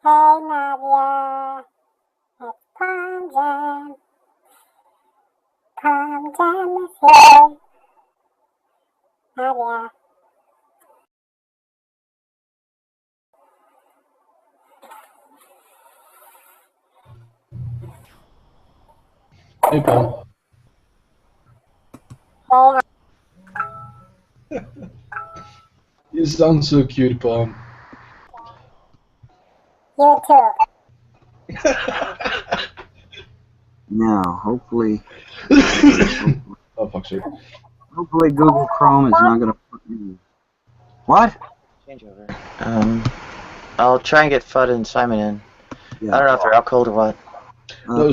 Hey Nadia, it's Palm Jam. Palm Jam is here. Nadia. Hey, Paul. Hey, You sound so cute, Paul. you too. Now, hopefully, Oh, fuck, sorry. hopefully Google Chrome is not gonna. What? Changeover. I'll try and get Fudd and Simon in. Yeah. I don't know if they're out cold or what. No, okay,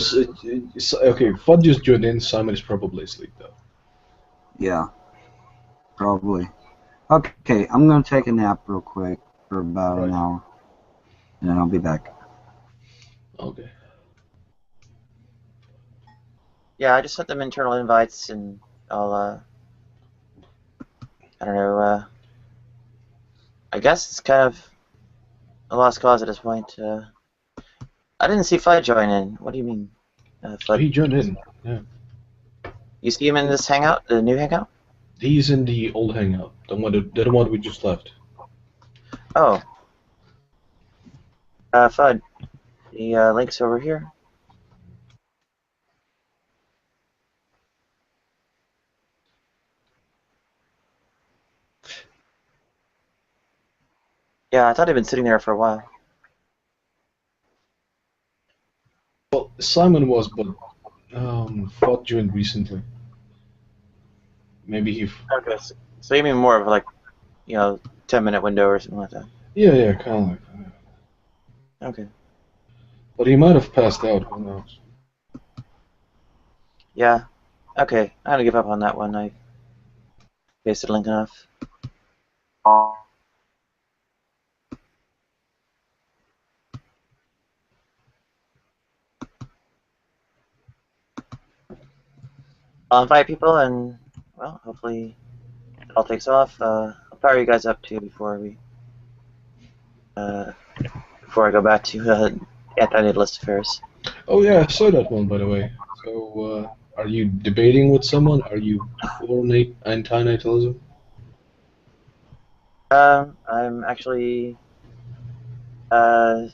Fudd just joined in. Simon is probably asleep, though. Yeah. Probably. Okay, I'm gonna take a nap real quick for about an hour, and then I'll be back. Okay. Yeah, I just sent them internal invites, and I'll, I don't know, I guess it's kind of a lost cause at this point. I didn't see Fudd join in. What do you mean, Fudd? He joined in, yeah. You see him in this hangout, the new hangout? He's in the old hangout, the one we just left. Oh. Fudd, the link's over here. Yeah, I thought he'd been sitting there for a while. Well, Simon was, but Fudd joined recently. Maybe he... Okay, so you mean more of like, 10-minute window or something like that? Yeah, kind of like that. Okay. But he might have passed out, who knows? Yeah. Okay, I'm gonna give up on that one. I pasted link enough. I'll invite people, and well, hopefully it all takes off. I'll fire you guys up too before I go back to anti-natalist affairs. Oh yeah, I saw that one, by the way. So, are you debating with someone? Are you for anti-natalism? I'm actually not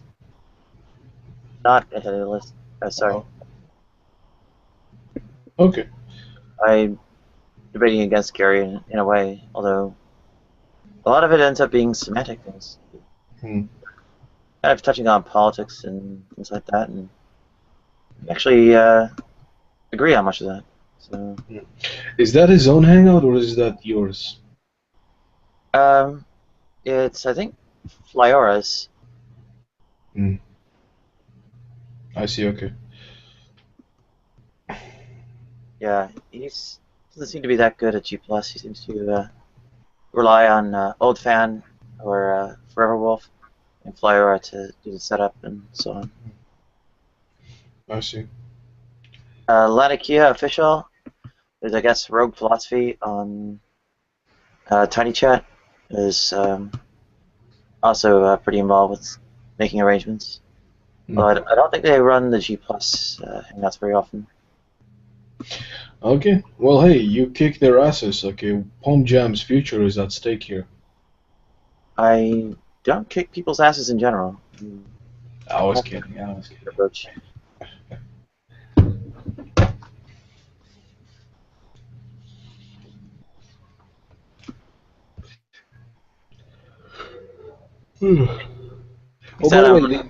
anti-natalist. Sorry. Okay. I'm debating against Gary in a way, although a lot of it ends up being semantic things. Kind of touching on politics and things like that, and actually agree on much of that. So. Is that his own hangout or is that yours? It's I think Flyora's. I see. Okay. Yeah, he doesn't seem to be that good at G+. He seems to rely on Old Fan or Forever Wolf and Flyora to do the setup and so on. I see. Lanikia official. There's I guess Rogue Philosophy on TinyChat is also pretty involved with making arrangements. But I don't think they run the G+ hangouts very often. Okay. Well, hey, you kick their asses. Okay. Palm Jam's future is at stake here. I don't kick people's asses in general. I was kidding. Approach. Oh, by the way,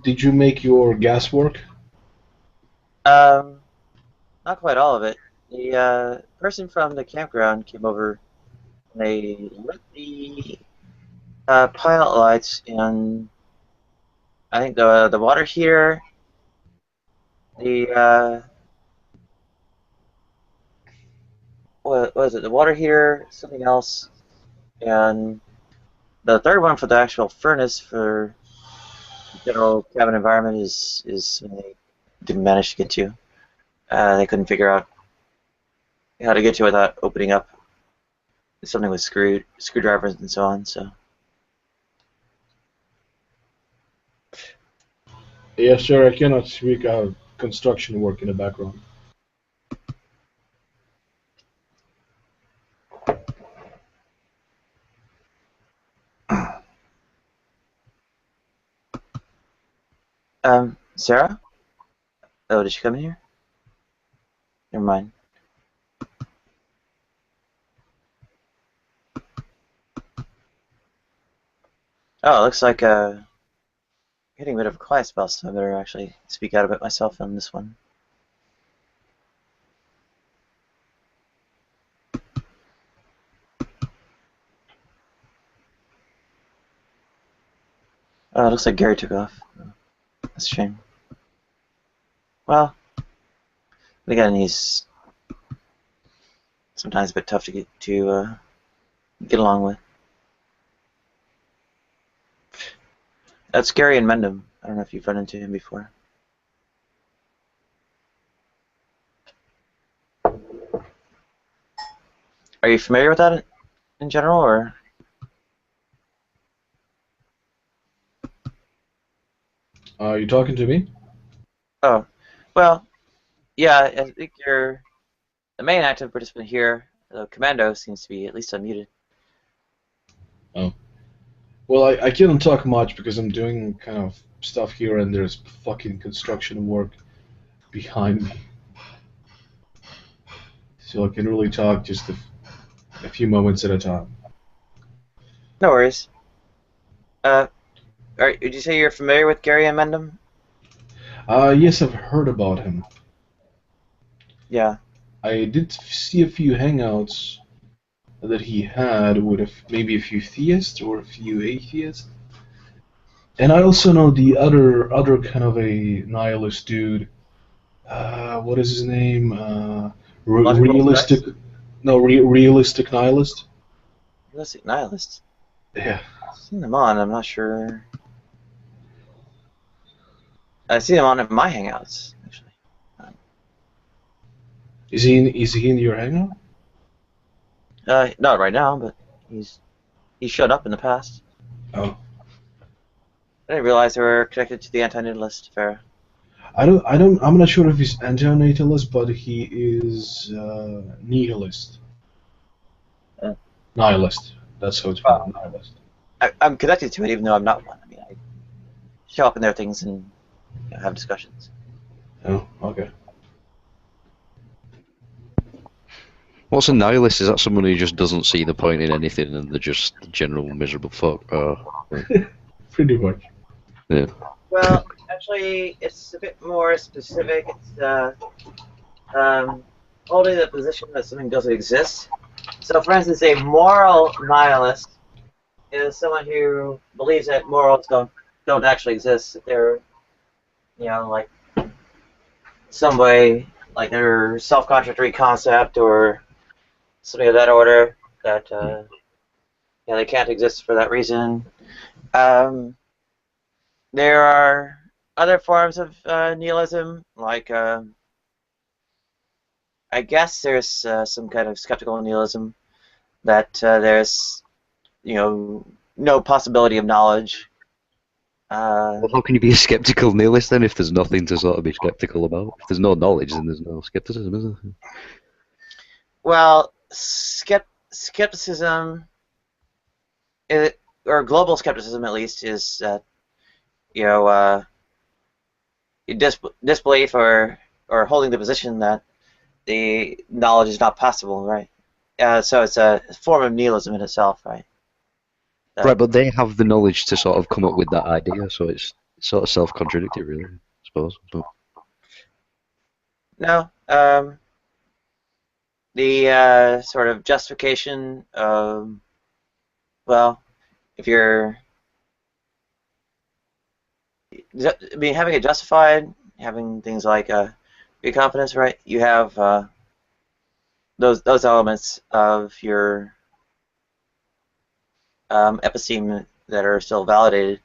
did you make your gas work? Not quite all of it. The person from the campground came over and they lit the pilot lights and I think the water heater, the what was it? The water heater, something else, and the third one for the actual furnace for the general cabin environment is they didn't manage to get to. They couldn't figure out how to get to it without opening up something with screwdrivers and so on. So Yes, sir. I cannot speak. I have construction work in the background. Sarah? Oh, did she come in here? Never mind. Oh, it looks like hitting a bit of a quiet spell, so I better actually speak out a bit myself on this one. Oh, it looks like Gary took off. That's a shame. Well, again, he's sometimes a bit tough to get along with. That's Gary and Mendham. I don't know if you've run into him before. Are you familiar with that in general, or? Are you talking to me? Oh, well, yeah, I think you're the main active participant here. The commando seems to be at least unmuted. Oh. Well, I can't talk much because I'm doing kind of stuff here and there's fucking construction work behind me. So I can really talk just a few moments at a time. No worries. Did you say you're familiar with Gary and Mendham? Yes, I've heard about him. Yeah. I did see a few hangouts that he had with maybe a few theists or a few atheists. And I also know the other kind of a nihilist dude. What is his name? Logical Realistic. No, realistic nihilist. Realistic nihilist. Yeah. I've seen them on. I'm not sure. I see them on in my hangouts, actually. Is he in your hangout? Not right now, but he showed up in the past. Oh. I didn't realize they were connected to the anti-natalist affair. I'm not sure if he's anti-natalist, but he is nihilist. Nihilist. That's how it's called. Nihilist. I'm connected to it, even though I'm not one. I mean, I show up in their things and have discussions. Oh, okay. What's a nihilist? Is that someone who just doesn't see the point in anything and they're just general miserable fuck? Pretty much. Yeah. Well, actually, it's a bit more specific. It's holding the position that something doesn't exist. So, for instance, a moral nihilist is someone who believes that morals don't actually exist. That they're, like some way, like they're self-contradictory concept or something of that order. That they can't exist for that reason. There are other forms of nihilism, like I guess there's some kind of skeptical nihilism that there's no possibility of knowledge. Well, how can you be a skeptical nihilist then if there's nothing to sort of be skeptical about? If there's no knowledge, then there's no skepticism, is there? Well, skepticism, or global skepticism at least, is that disbelief or holding the position that the knowledge is not possible, right? So it's a form of nihilism in itself, right? Right, but they have the knowledge to sort of come up with that idea, so it's sort of self-contradictory, really, I suppose. But... No. The sort of justification of, well, if you're, having it justified, having things like be confidence, right? You have those elements of your episteme that are still validated.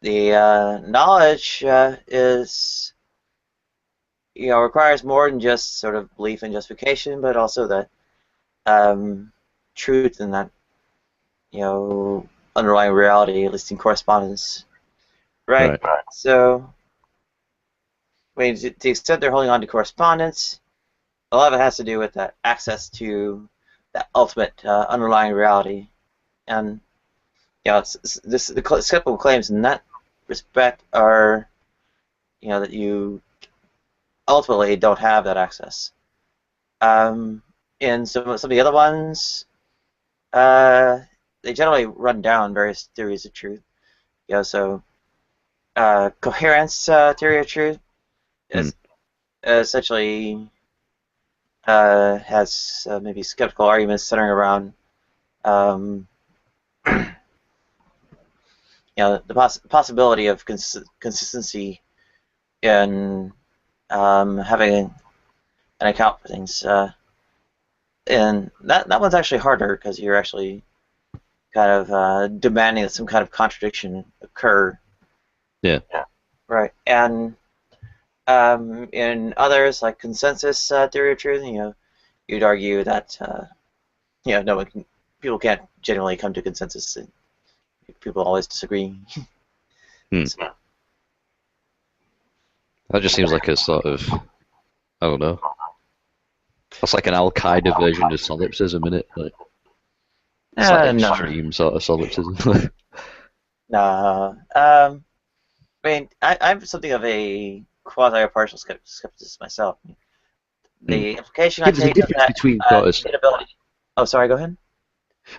The knowledge is, requires more than just sort of belief and justification, but also that truth and that, underlying reality, at least in correspondence. Right. So I mean, to the extent they're holding on to correspondence, a lot of it has to do with that access to that ultimate underlying reality, and the skeptical claims in that respect are, that you ultimately don't have that access. In some of the other ones, they generally run down various theories of truth. So coherence theory of truth is essentially has maybe skeptical arguments centering around the possibility of consistency in having an account for things, and that one's actually harder because you're actually kind of demanding that some kind of contradiction occur. Yeah. Right. And in others, like consensus theory of truth, you'd argue that people can't genuinely come to consensus. People always disagree. So, that just seems like a sort of, I don't know. That's like an Al Qaeda version of solipsism, isn't it? Like, it's like extreme sort of solipsism. No. I mean, I'm something of a quasi-partial skepticist myself. The implication I there's a take of difference that between inability. Oh, sorry. Go ahead.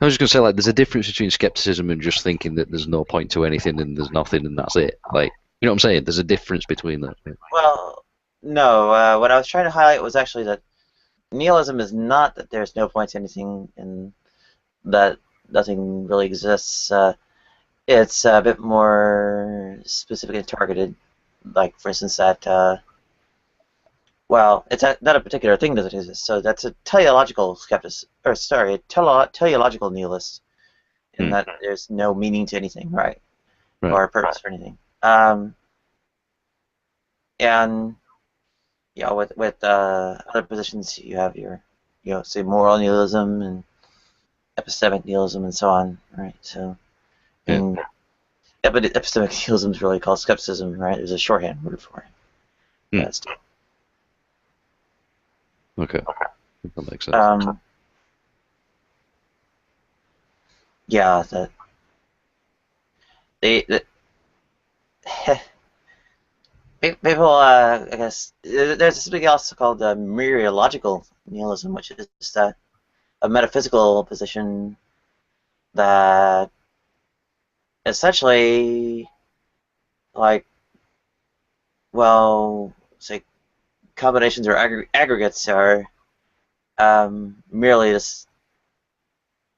I was just going to say, like, there's a difference between skepticism and just thinking that there's no point to anything and there's nothing and that's it. Like, you know what I'm saying? There's a difference between that. Well, no. What I was trying to highlight was actually that nihilism is not that there's no point to anything and that nothing really exists. It's a bit more specific and targeted. Like, for instance, that it's not a particular thing that exists. So that's a teleological teleological nihilist, in that there's no meaning to anything, right? Or purpose for anything. And with other positions, you have your, say moral nihilism and epistemic nihilism and so on, right? So, but epistemic nihilism is really called skepticism, right? There's a shorthand word for it. Okay. That makes sense. Yeah, that people, I guess, there's something else called mereological nihilism, which is a metaphysical position that essentially, like, say combinations or aggregates are merely this,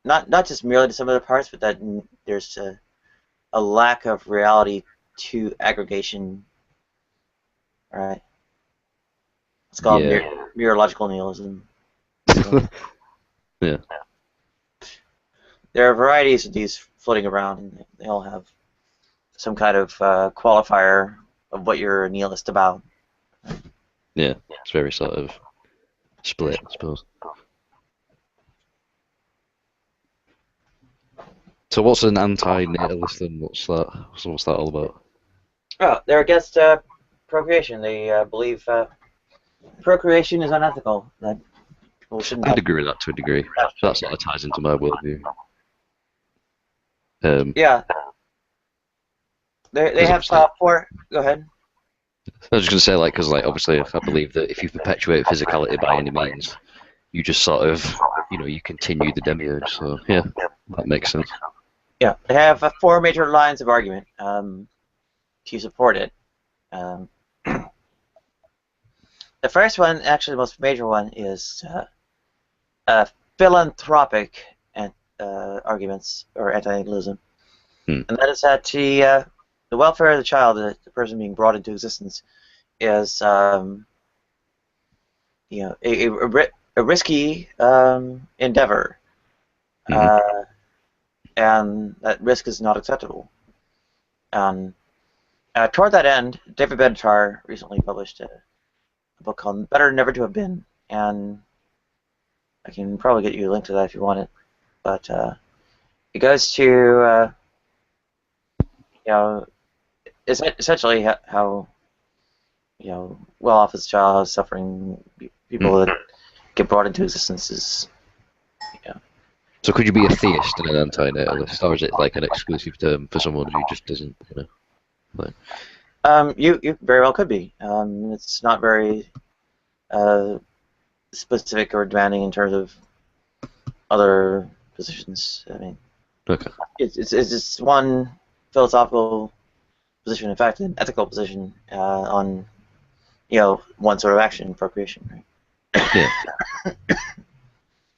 not just merely the sum of the parts, but that there's a lack of reality to aggregation. Right. It's called mereological nihilism. So, yeah. There are varieties of these floating around, and they all have some kind of qualifier of what you're a nihilist about. Yeah, it's very sort of split, I suppose. So what's an anti-natalist then? What's that all about? Oh, they're against procreation. They believe procreation is unethical. That people shouldn't. I'd agree with that to a degree. That sort of ties into my worldview. Yeah. They have four. Go ahead. I was just going to say, like, because, like, obviously, I believe that if you perpetuate physicality by any means, you just sort of, you continue the demiurge. So, yeah, that makes sense. Yeah, they have four major lines of argument to support it. The first one, actually the most major one, is philanthropic arguments, or anti-natalism. And that is that the welfare of the child, the person being brought into existence, is a risky endeavor, and that risk is not acceptable. Toward that end, David Benatar recently published a book called "Better Never to Have Been," and I can probably get you a link to that if you want it. But it goes to essentially how well off as a child, suffering people that get brought into existence is. So could you be a theist and an anti-natalist, or is it like an exclusive term for someone who just doesn't, like... You very well could be. It's not very specific or demanding in terms of other positions. I mean, Okay. it's just one philosophical position, in fact, an ethical position on one sort of action, procreation. Right? Yeah. I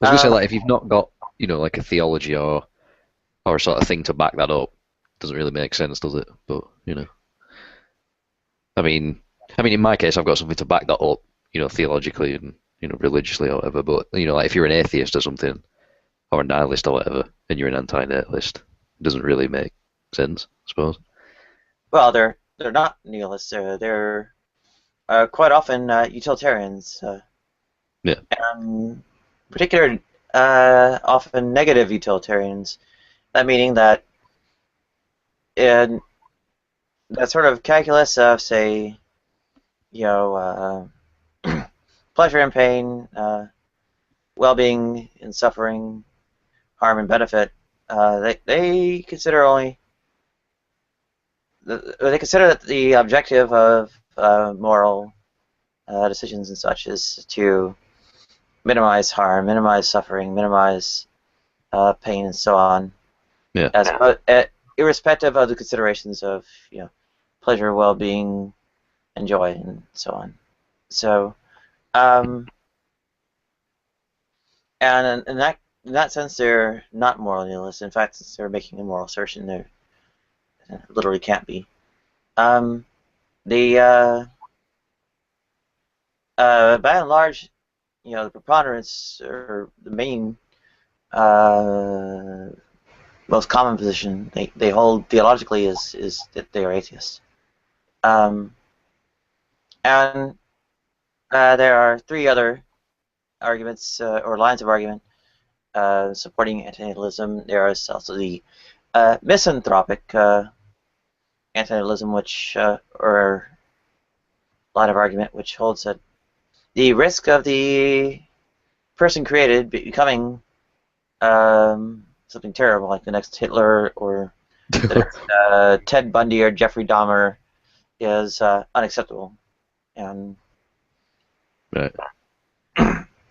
was gonna say, like, if you've not got like a theology or a sort of thing to back that up, it doesn't really make sense, does it? But I mean, in my case, I've got something to back that up, theologically and religiously or whatever. But like if you're an atheist or something, or a nihilist or whatever, and you're an anti-natalist, it doesn't really make sense, I suppose. Well, they're not nihilists. They're quite often utilitarians. Yeah. And particular, often negative utilitarians. That meaning that in that sort of calculus of, say, pleasure and pain, well-being and suffering, harm and benefit, they consider only they consider that the objective of moral decisions and such is to minimize harm, minimize suffering, minimize pain, and so on. Yeah. Irrespective of the considerations of pleasure, well-being, and joy, and so on. So, and in that sense, they're not moral nihilists. In fact, since they're making a moral assertion, they literally can't be. By and large, the preponderance or the main most common position they hold theologically is that they are atheists. And there are three other arguments or lines of argument supporting antinatalism. There is also the misanthropic antinatalism, which or line of argument which holds that the risk of the person created becoming something terrible, like the next Hitler or the next Ted Bundy or Jeffrey Dahmer, is unacceptable. And right.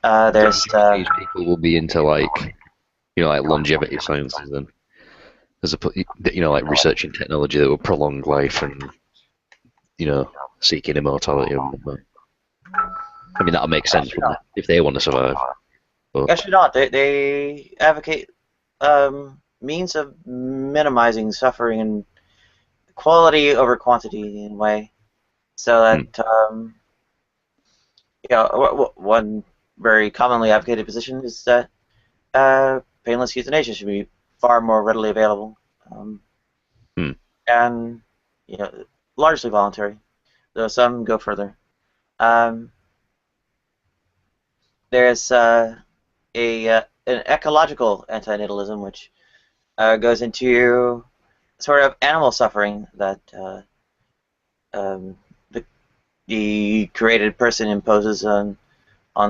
There's these people will be into like longevity sciences then, as like researching technology that will prolong life and seeking immortality and whatnot. I mean, that'll make sense if they want to survive. But... Actually not. They advocate means of minimizing suffering and quality over quantity in a way, so that one very commonly advocated position is that painless euthanasia should be far more readily available, and largely voluntary, though some go further. There's an ecological antinatalism, which goes into sort of animal suffering that the created person imposes on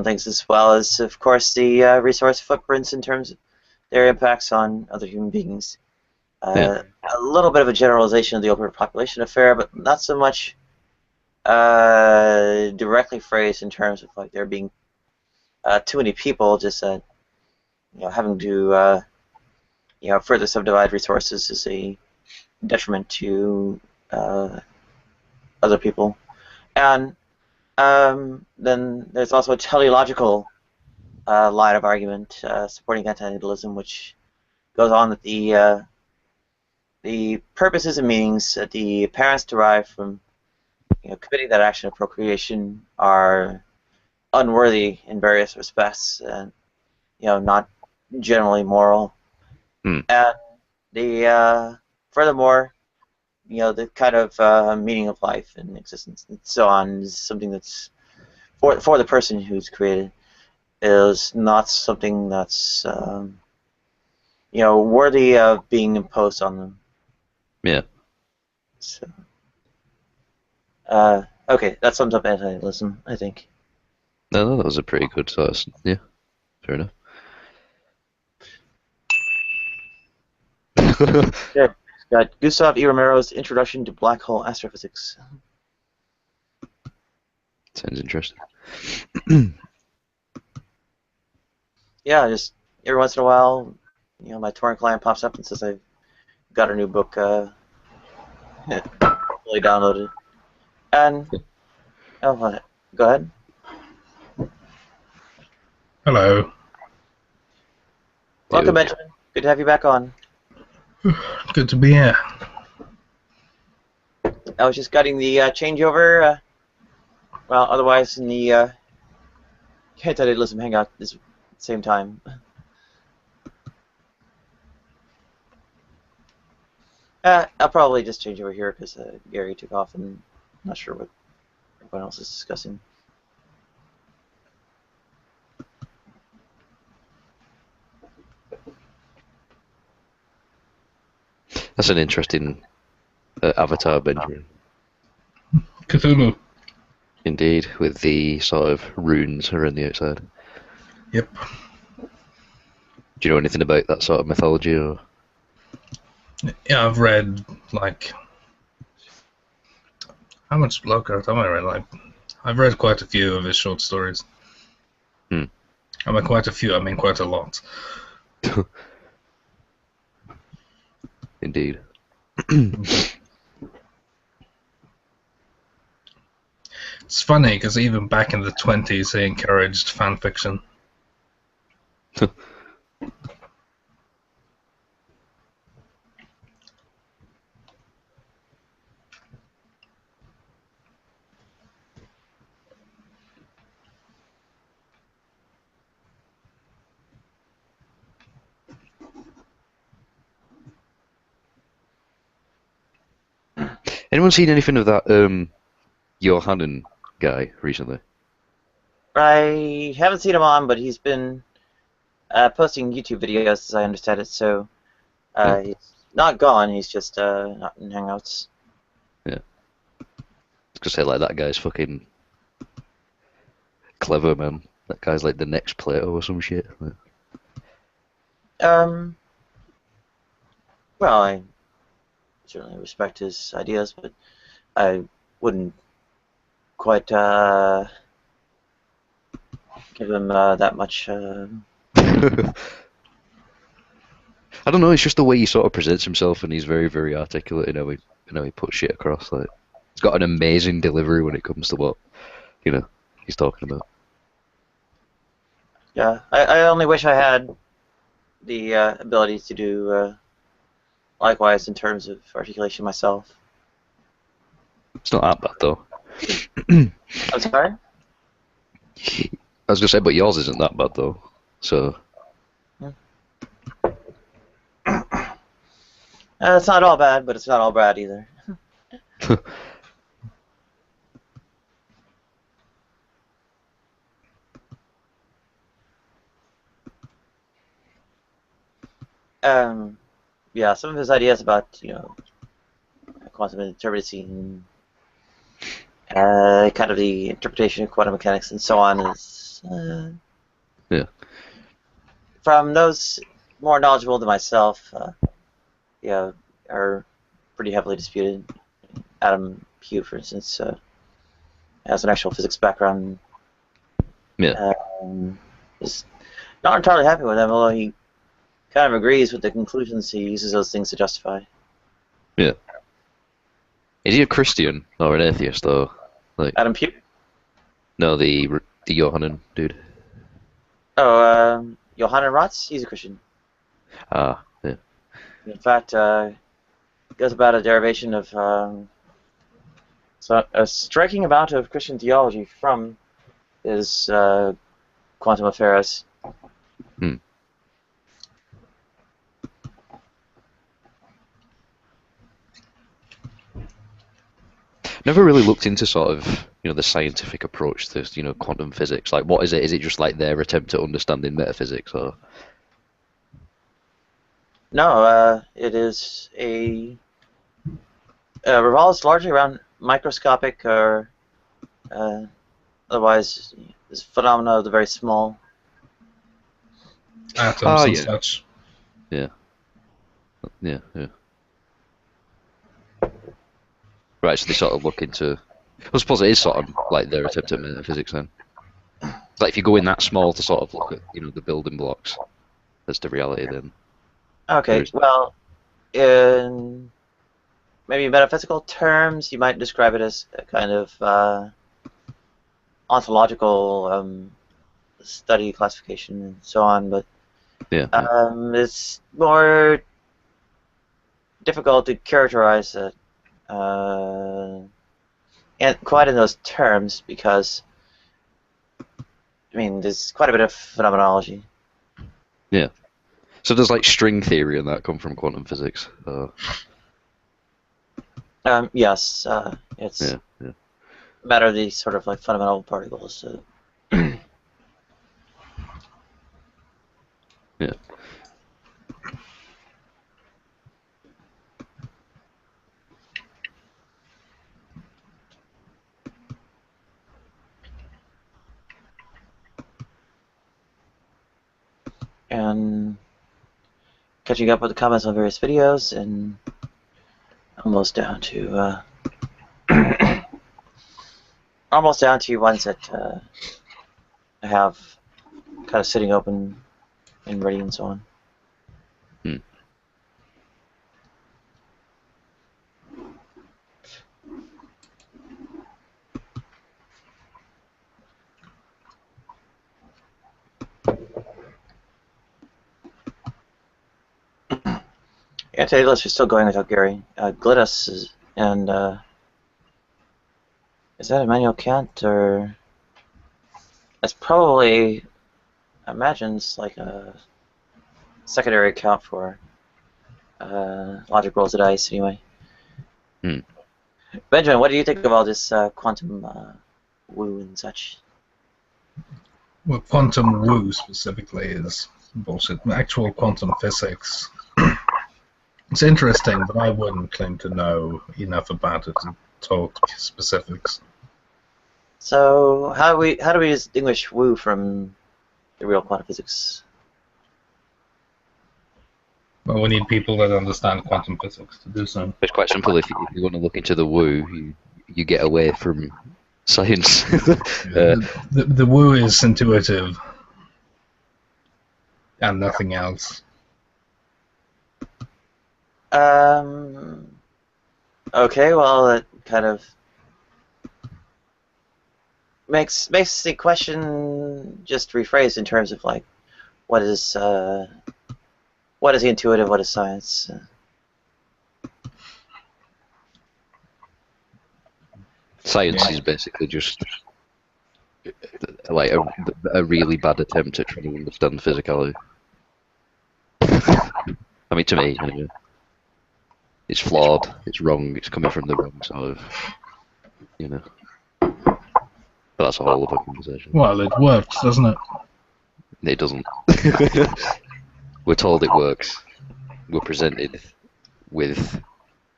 things, as well as, of course, the resource footprints in terms of their impacts on other human beings. A little bit of a generalization of the overpopulation affair, but not so much directly phrased in terms of like there being too many people, just having to further subdivide resources is a detriment to other people. And then there's also a teleological line of argument supporting antinatalism, which goes on that the purposes and meanings that the parents derive from committing that action of procreation are unworthy in various respects, and not generally moral. And the furthermore, the kind of meaning of life and existence and so on is something that's for the person who's created, is not something that's worthy of being imposed on them. Yeah. So, Okay, that sums up anti-nihilism, I think. No, that was a pretty good size. Yeah, fair enough. Yeah, got Gustav E. Romero's Introduction to Black Hole Astrophysics. Sounds interesting. Yeah, just every once in a while, my torrent client pops up and says I've got a new book fully downloaded. And what? Go ahead. Hello. Welcome, Benjamin. Good to have you back on. Good to be here. I was just getting the changeover. Well, otherwise in the anti-nihilism hangout at the same time. I'll probably just change over here because Gary took off and I'm not sure what everyone else is discussing. That's an interesting avatar, Benjamin. Cthulhu. Indeed, with the sort of runes around the outside. Yep. Do you know anything about that sort of mythology? Or? Yeah, I've read, like... How much Lovecraft have I read? Like, I've read quite a few of his short stories. Hmm. I mean, quite a few, I mean quite a lot. Indeed. It's funny, because even back in the 20s, he encouraged fan fiction. Anyone seen anything of that Johannen guy recently? I haven't seen him on, but he's been posting YouTube videos, as I understand it. So he's not gone. He's just not in Hangouts. Yeah. I was gonna say, like, that guy's fucking clever, man. That guy's like the next Plato or some shit. Well, I certainly respect his ideas, but I wouldn't quite give him that much. I don't know. It's just the way he sort of presents himself, and he's very, very articulate in how he puts shit across. Like, he's got an amazing delivery when it comes to what he's talking about. Yeah, I only wish I had the ability to do likewise in terms of articulation myself. It's not that bad though. I'm sorry? I was gonna say, but yours isn't that bad though. So. It's not all bad, but it's not all bad either. Yeah, some of his ideas about quantum indeterminacy and kind of the interpretation of quantum mechanics and so on is yeah. From those more knowledgeable than myself, are pretty heavily disputed. Adam Pugh, for instance, has an actual physics background. Yeah. Is not entirely happy with them, although he kind of agrees with the conclusions he uses those things to justify. Yeah. Is he a Christian or an atheist though? Like Adam Pugh? No, the Johannen dude. Oh, Johann Rotz? He's a Christian. Ah, yeah. In fact, goes about a derivation of so a striking amount of Christian theology from his quantum affairs. Hmm. Never really looked into sort of the scientific approach to quantum physics. Like, what is it? Is it just like their attempt at understanding metaphysics, or? No, it is revolves largely around microscopic or Otherwise, this phenomena of the very small. Atoms Oh, and yeah. such. Yeah. Yeah. Right, so they sort of look into. I suppose it is sort of like their attempt at metaphysics then. It's like if you go in that small to sort of look at, the building blocks, that's the reality then. Okay, well, in maybe metaphysical terms, you might describe it as a kind of ontological study, classification, and so on, but Yeah. it's more difficult to characterize it and quite in those terms because, I mean, there's quite a bit of phenomenology. Yeah. So does like string theory and that come from quantum physics? Yes, it's Yeah. a matter of these sort of like fundamental particles. So. Yeah. And catching up with the comments on various videos, and almost down to ones that I have kind of sitting open and ready and so on. Yeah, today let's just still going without Gary. Godless is, and is that Immanuel Kant or? That's probably, I imagine, it's like a secondary account for logic rolls of dice anyway. Benjamin, what do you think of all this quantum woo and such? Well, quantum woo specifically is bullshit. Actual quantum physics. It's interesting, but I wouldn't claim to know enough about it to talk specifics. So how do we distinguish woo from the real quantum physics? Well, we need people that understand quantum physics to do so. It's quite simple. If you want to look into the woo, you get away from science. The woo is intuitive and nothing else. Okay, well, that kind of makes the question just rephrased in terms of like, what is the intuitive, what is science? Science is basically just like a really bad attempt at trying to understand physicality. I mean, to me, anyway. It's flawed, it's wrong, it's coming from the wrong side of, But that's a whole other conversation. Well, it works, doesn't it? It doesn't. We're told it works. We're presented with,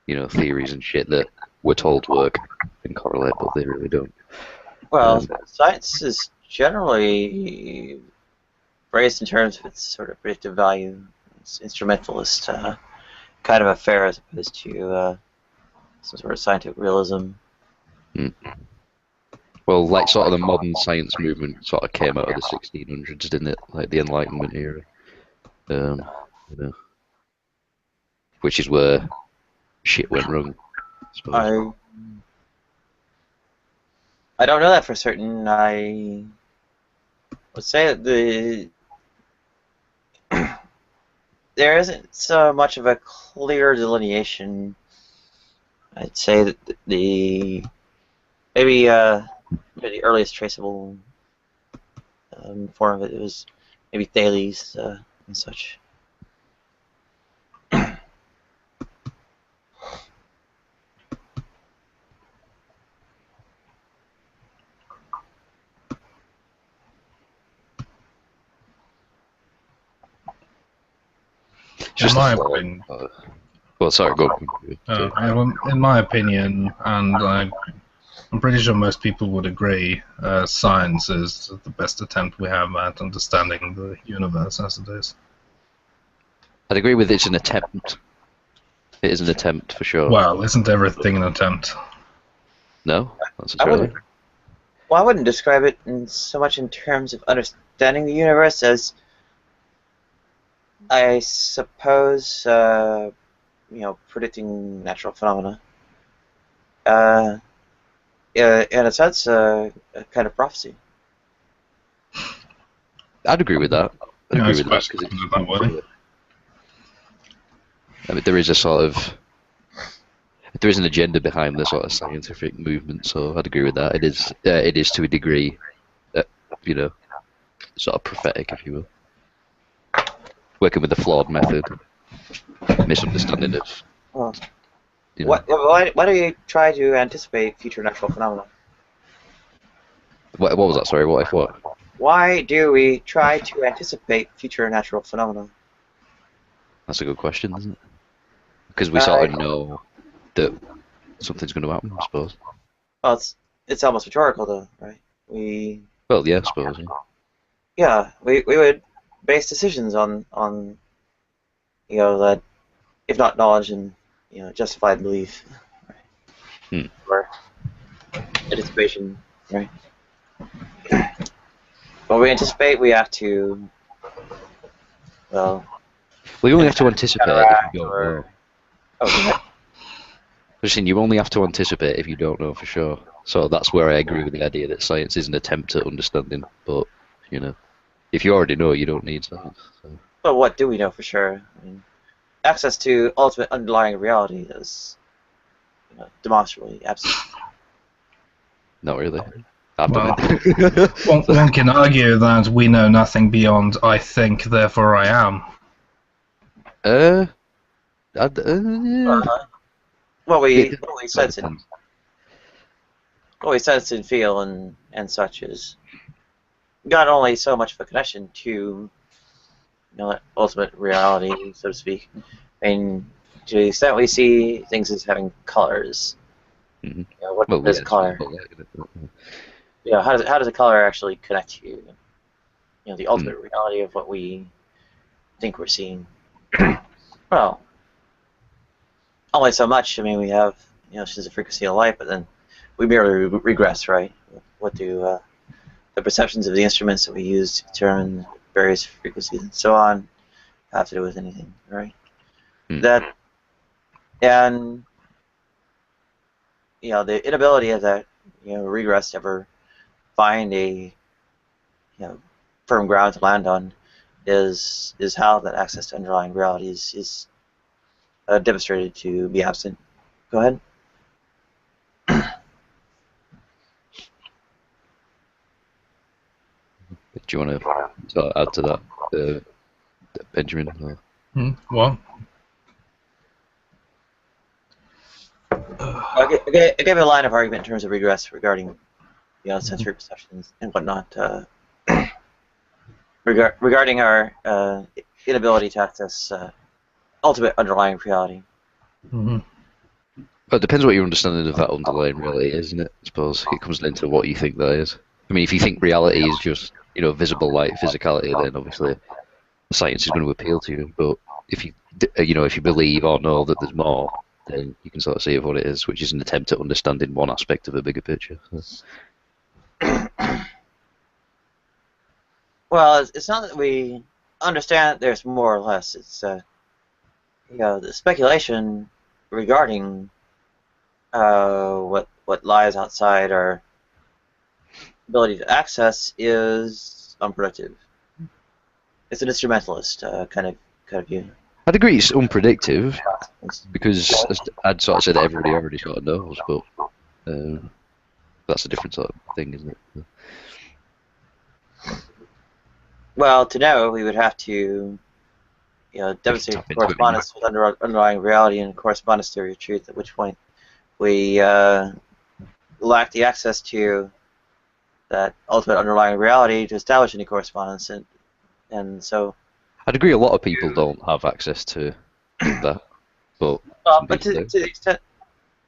theories and shit that we're told work and correlate, but they really don't. Well, science is generally phrased in terms of its sort of predictive value. It's instrumentalist kind of affair as opposed to some sort of scientific realism. Well, like sort of the modern science movement sort of came out of the 1600s, didn't it? Like the Enlightenment era. Which is where shit went wrong, I suppose. I don't know that for certain. I would say that there isn't so much of a clear delineation. I'd say that maybe the earliest traceable form of it was maybe Thales and such. Just in my opinion, well, sorry, go. in my opinion, and I I'm pretty sure most people would agree science is the best attempt we have at understanding the universe as it is. I'd agree with it's an attempt. It is an attempt for sure. Well, isn't everything an attempt? No, not necessarily. Well, I wouldn't describe it so much in terms of understanding the universe as, I suppose, predicting natural phenomena. In a sense, a kind of prophecy. I'd agree with that. I'd Yeah, agree with that because that way. I mean, there is a sort of there is an agenda behind the sort of scientific movement, so I'd agree with that. It is to a degree, sort of prophetic, if you will. Working with a flawed method, misunderstanding of. Well, You know, why do you try to anticipate future natural phenomena? what was that? Sorry, what if what? Why do we try to anticipate future natural phenomena? That's a good question, isn't it? Because we sort of know that something's going to happen, I suppose. Well, it's almost rhetorical, though, right? Well, yeah, I suppose. Yeah. Yeah, we would base decisions on that, if not knowledge, and justified belief, right? Or anticipation, right? When we anticipate, we have to, well, We only have to anticipate if counteract you don't or- know. oh, Listen, you only have to anticipate if you don't know for sure. So that's where I agree with the idea that science is an attempt at understanding. But if you already know, you don't need science. So. but what do we know for sure? I mean, access to ultimate underlying reality is demonstrably absent. Not really. I've Well, done it. one can argue that we know nothing beyond I think, therefore I am. Yeah. What we It sense and depends. what we sense and feel and such is not only so much of a connection to that ultimate reality, so to speak. I mean, to the extent we see things as having colors, Mhm. what Well, does yeah, a color? it's not like it. How does a color actually connect to the ultimate reality of what we think we're seeing? Well, only so much. I mean, we have she's the frequency of light, but then we merely regress, right? What do the perceptions of the instruments that we use to determine various frequencies and so on have to do with anything, right? That and the inability of that regress to ever find a firm ground to land on is how that access to underlying reality is demonstrated to be absent. Go ahead. Do you want to add to that, Benjamin? Or? What? I gave a line of argument in terms of regress regarding sensory perceptions and whatnot, regarding our inability to access ultimate underlying reality. Mm-hmm. Well, it depends what your understanding of that underlying reality is, isn't it? I suppose it comes down to what you think that is. I mean, if you think reality is just visible light, physicality, then obviously science is going to appeal to you. But if you if you believe or know that there's more, then you can sort of see of what it is, which is an attempt at understanding one aspect of a bigger picture. So. Well, it's not that we understand that there's more or less. It's the speculation regarding what lies outside our ability to access is unproductive. It's an instrumentalist kind of view. I'd agree it's unpredictive because I'd sort of say that everybody already sort of knows, but that's a different sort of thing, isn't it? Well, to know, we would have to demonstrate correspondence with underlying reality and correspondence theory of truth, at which point we lack the access to that ultimate underlying reality to establish any correspondence, and so. I'd agree a lot of people don't have access to that, but To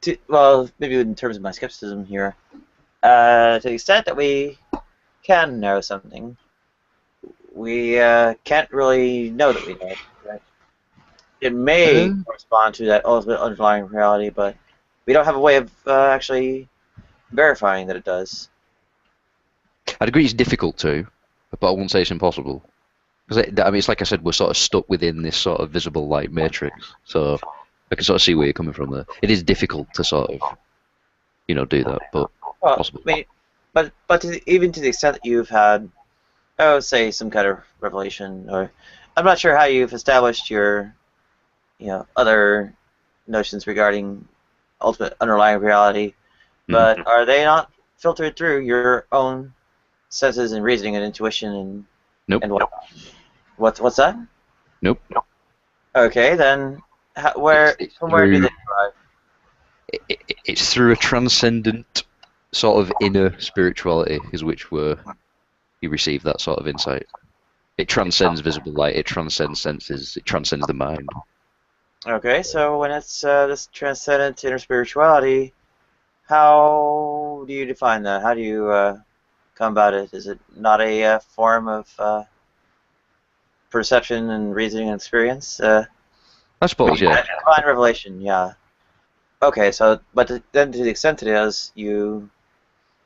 the well, maybe in terms of my skepticism here, to the extent that we can know something, we can't really know that we know it. Right? It may correspond to that ultimate underlying reality, but we don't have a way of actually verifying that it does. I'd agree it's difficult to, but I won't say it's impossible. Because I mean, it's like I said, we're sort of stuck within this sort of visible light matrix. So I can sort of see where you're coming from there. It is difficult to sort of, do that, but Well, possible. I mean, but even to the extent that you've had, say some kind of revelation, or I'm not sure how you've established your, other notions regarding ultimate underlying reality, but are they not filtered through your own senses and reasoning and intuition and Nope. and what's that? Nope. Okay, then from where do they derive? It's through a transcendent sort of inner spirituality is which where you receive that sort of insight. It transcends visible light, it transcends senses, it transcends the mind. Okay, so when it's this transcendent inner spirituality, how do you define that? How do you come about it? Is it not a form of perception and reasoning and experience? I suppose, yeah. Divine revelation, yeah. Okay, so then to the extent it is, you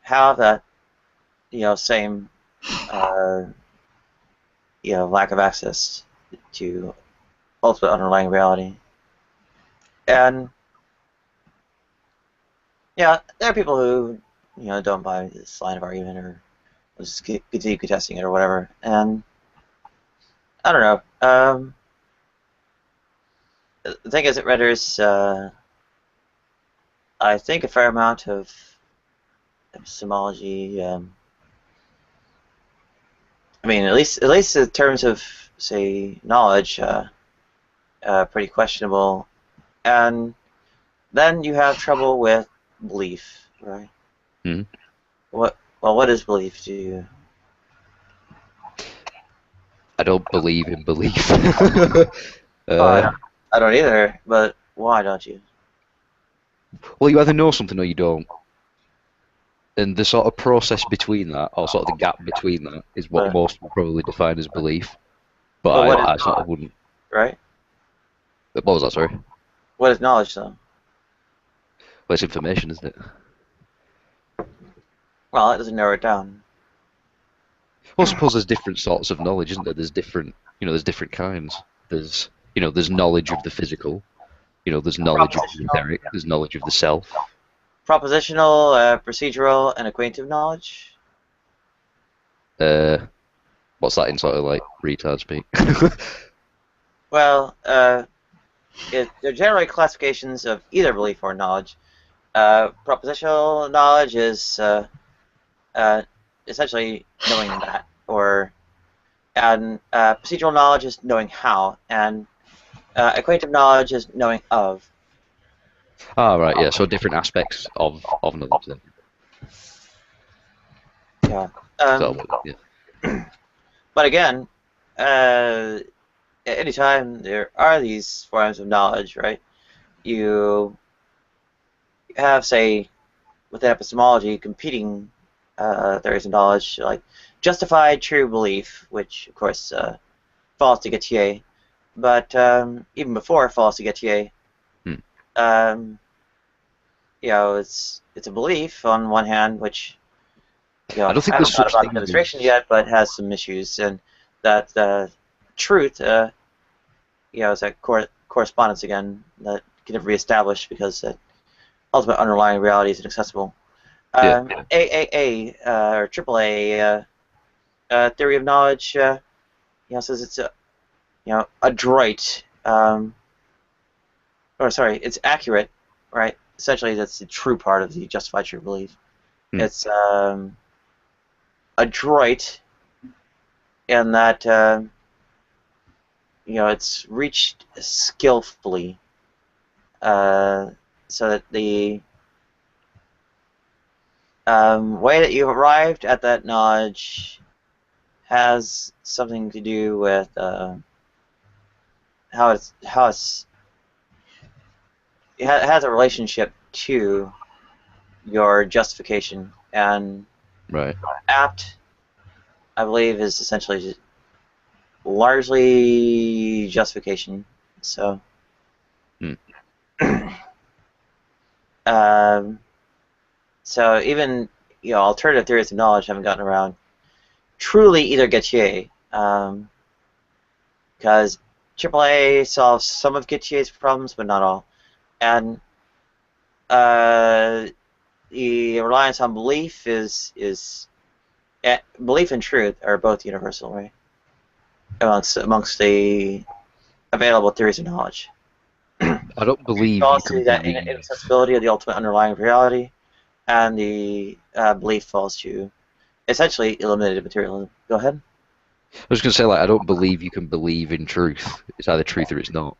have that, same, lack of access to ultimate underlying reality. And yeah, there are people who, don't buy this line of argument or just continue contesting it or whatever. And I don't know. The thing is, it renders, I think, a fair amount of epistemology. I mean, at least in terms of, say, knowledge, pretty questionable. And then you have trouble with belief, right? Mm-hmm. What is belief to you? I don't believe in belief. I don't either, but why don't you? Well, you either know something or you don't. And the sort of process between that, or sort of the gap between that, is what most will probably define as belief. But Well, I sort of wouldn't. Right? What was that, sorry? What is knowledge, though? Well, it's information, isn't it? Well, it doesn't narrow it down. Well, I suppose there's different sorts of knowledge, isn't there? There's different, there's different kinds. There's, there's knowledge of the physical. There's knowledge of the etheric. There's knowledge of the self. Propositional, procedural, and acquaintive knowledge? What's that in sort of like retard speak? Well, they're generally classifications of either belief or knowledge. Propositional knowledge is essentially knowing that, and procedural knowledge is knowing how, and acquaintive knowledge is knowing of. Ah, right, yeah. So different aspects of knowledge then. Yeah. Yeah. But again, anytime there are these forms of knowledge, right? You have, say, within epistemology, competing theories of knowledge, like justified true belief, which of course falls to Gettier, but even before it falls to Gettier, it's a belief on one hand, which I don't think there's not such about thing demonstration yet, but has some issues, and that truth, is that correspondence again that can never be established because ultimate underlying reality is inaccessible. AAA or AAA theory of knowledge, says it's adroit, it's accurate, right? Essentially, that's the true part of the justified true belief. It's adroit in that it's reached skillfully, so that the way that you've arrived at that knowledge has something to do with it has a relationship to your justification, and Right. apt, I believe, is essentially just largely justification. So, so even alternative theories of knowledge haven't gotten around truly either Gettier, because AAA solves some of Gettier's problems, but not all, and the reliance on belief is belief and truth are both universal, right? Amongst the available theories of knowledge. I don't believe you Also, can that believe. inaccessibility of the ultimate underlying reality, and the belief falls to essentially eliminated materialism. Go ahead. I was going to say, like, I don't believe you can believe in truth. It's either truth or it's not.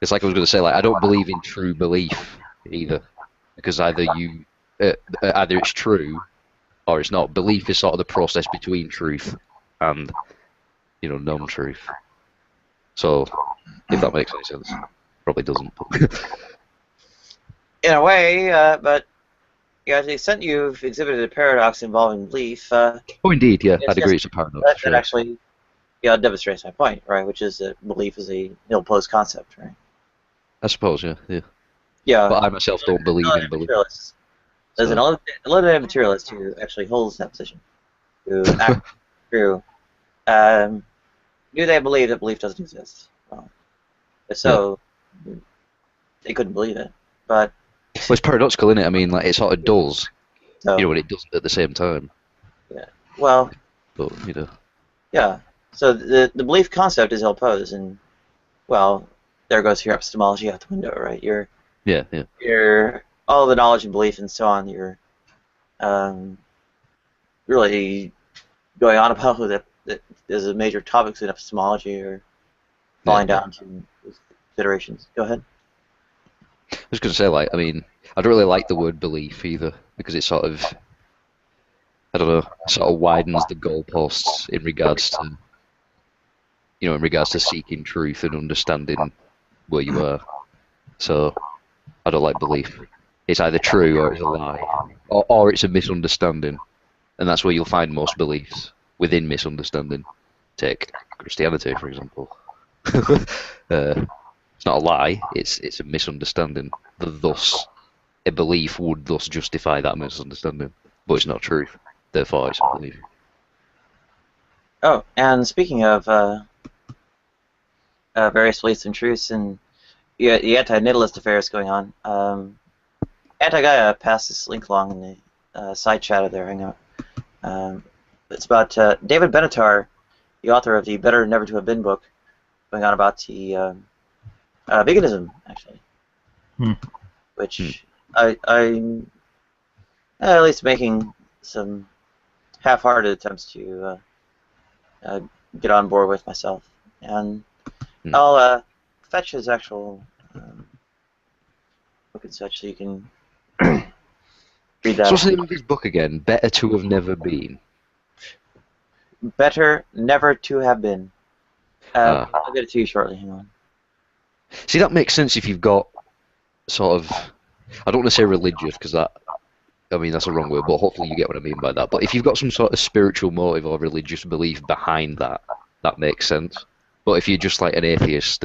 It's like I was going to say, like, I don't believe in true belief either, because either it's true or it's not. Belief is sort of the process between truth and, non-truth. So, if that makes any sense, probably doesn't. In a way, but to the extent you've exhibited a paradox involving belief, Oh, indeed, yeah, it's I'd agree. just It's a paradox. that Sure. actually demonstrates my point, right? Which is that belief is a nil-post concept, right? I suppose, yeah. Yeah. But I myself don't believe in belief. There's an eliminated materialist who actually holds that position, who acts through. Do they believe that belief doesn't exist? Well, if so, they couldn't believe it. But well, it's paradoxical, isn't it? I mean, like, it sort of does, so, but it doesn't at the same time. Yeah. Well. But Yeah. So the belief concept is ill-posed, and well, there goes your epistemology out the window, right? Your all the knowledge and belief and so on. You're really going on about that is a major topics in epistemology, or falling down to considerations. Go ahead. I was going to say, like, I mean, I don't really like the word belief either, because it sort of, I don't know, sort of widens the goalposts in regards to seeking truth and understanding where you are. So, I don't like belief. It's either true or it's a lie, or it's a misunderstanding, and that's where you'll find most beliefs, within misunderstanding. Take Christianity, for example. It's not a lie, it's a misunderstanding. Thus, a belief would thus justify that misunderstanding, but it's not truth. Therefore, it's a belief. Oh, and speaking of various beliefs and truths, and the anti-natalist affairs going on, Anti-Gaia passed this link along in the side chat of their hangout. It's about David Benatar, the author of the Better Never to Have Been book, going on about the veganism, actually, which I'm at least making some half-hearted attempts to get on board with myself, and I'll fetch his actual book and such, so you can read that. So what's the name of his book again? Better to Have Never Been. Better Never to Have Been. I'll get it to you shortly. Hang on. See, that makes sense if you've got sort of, I don't want to say religious, because that's a wrong word, but hopefully you get what I mean by that. But if you've got some sort of spiritual motive or religious belief behind that, that makes sense. But if you're just like an atheist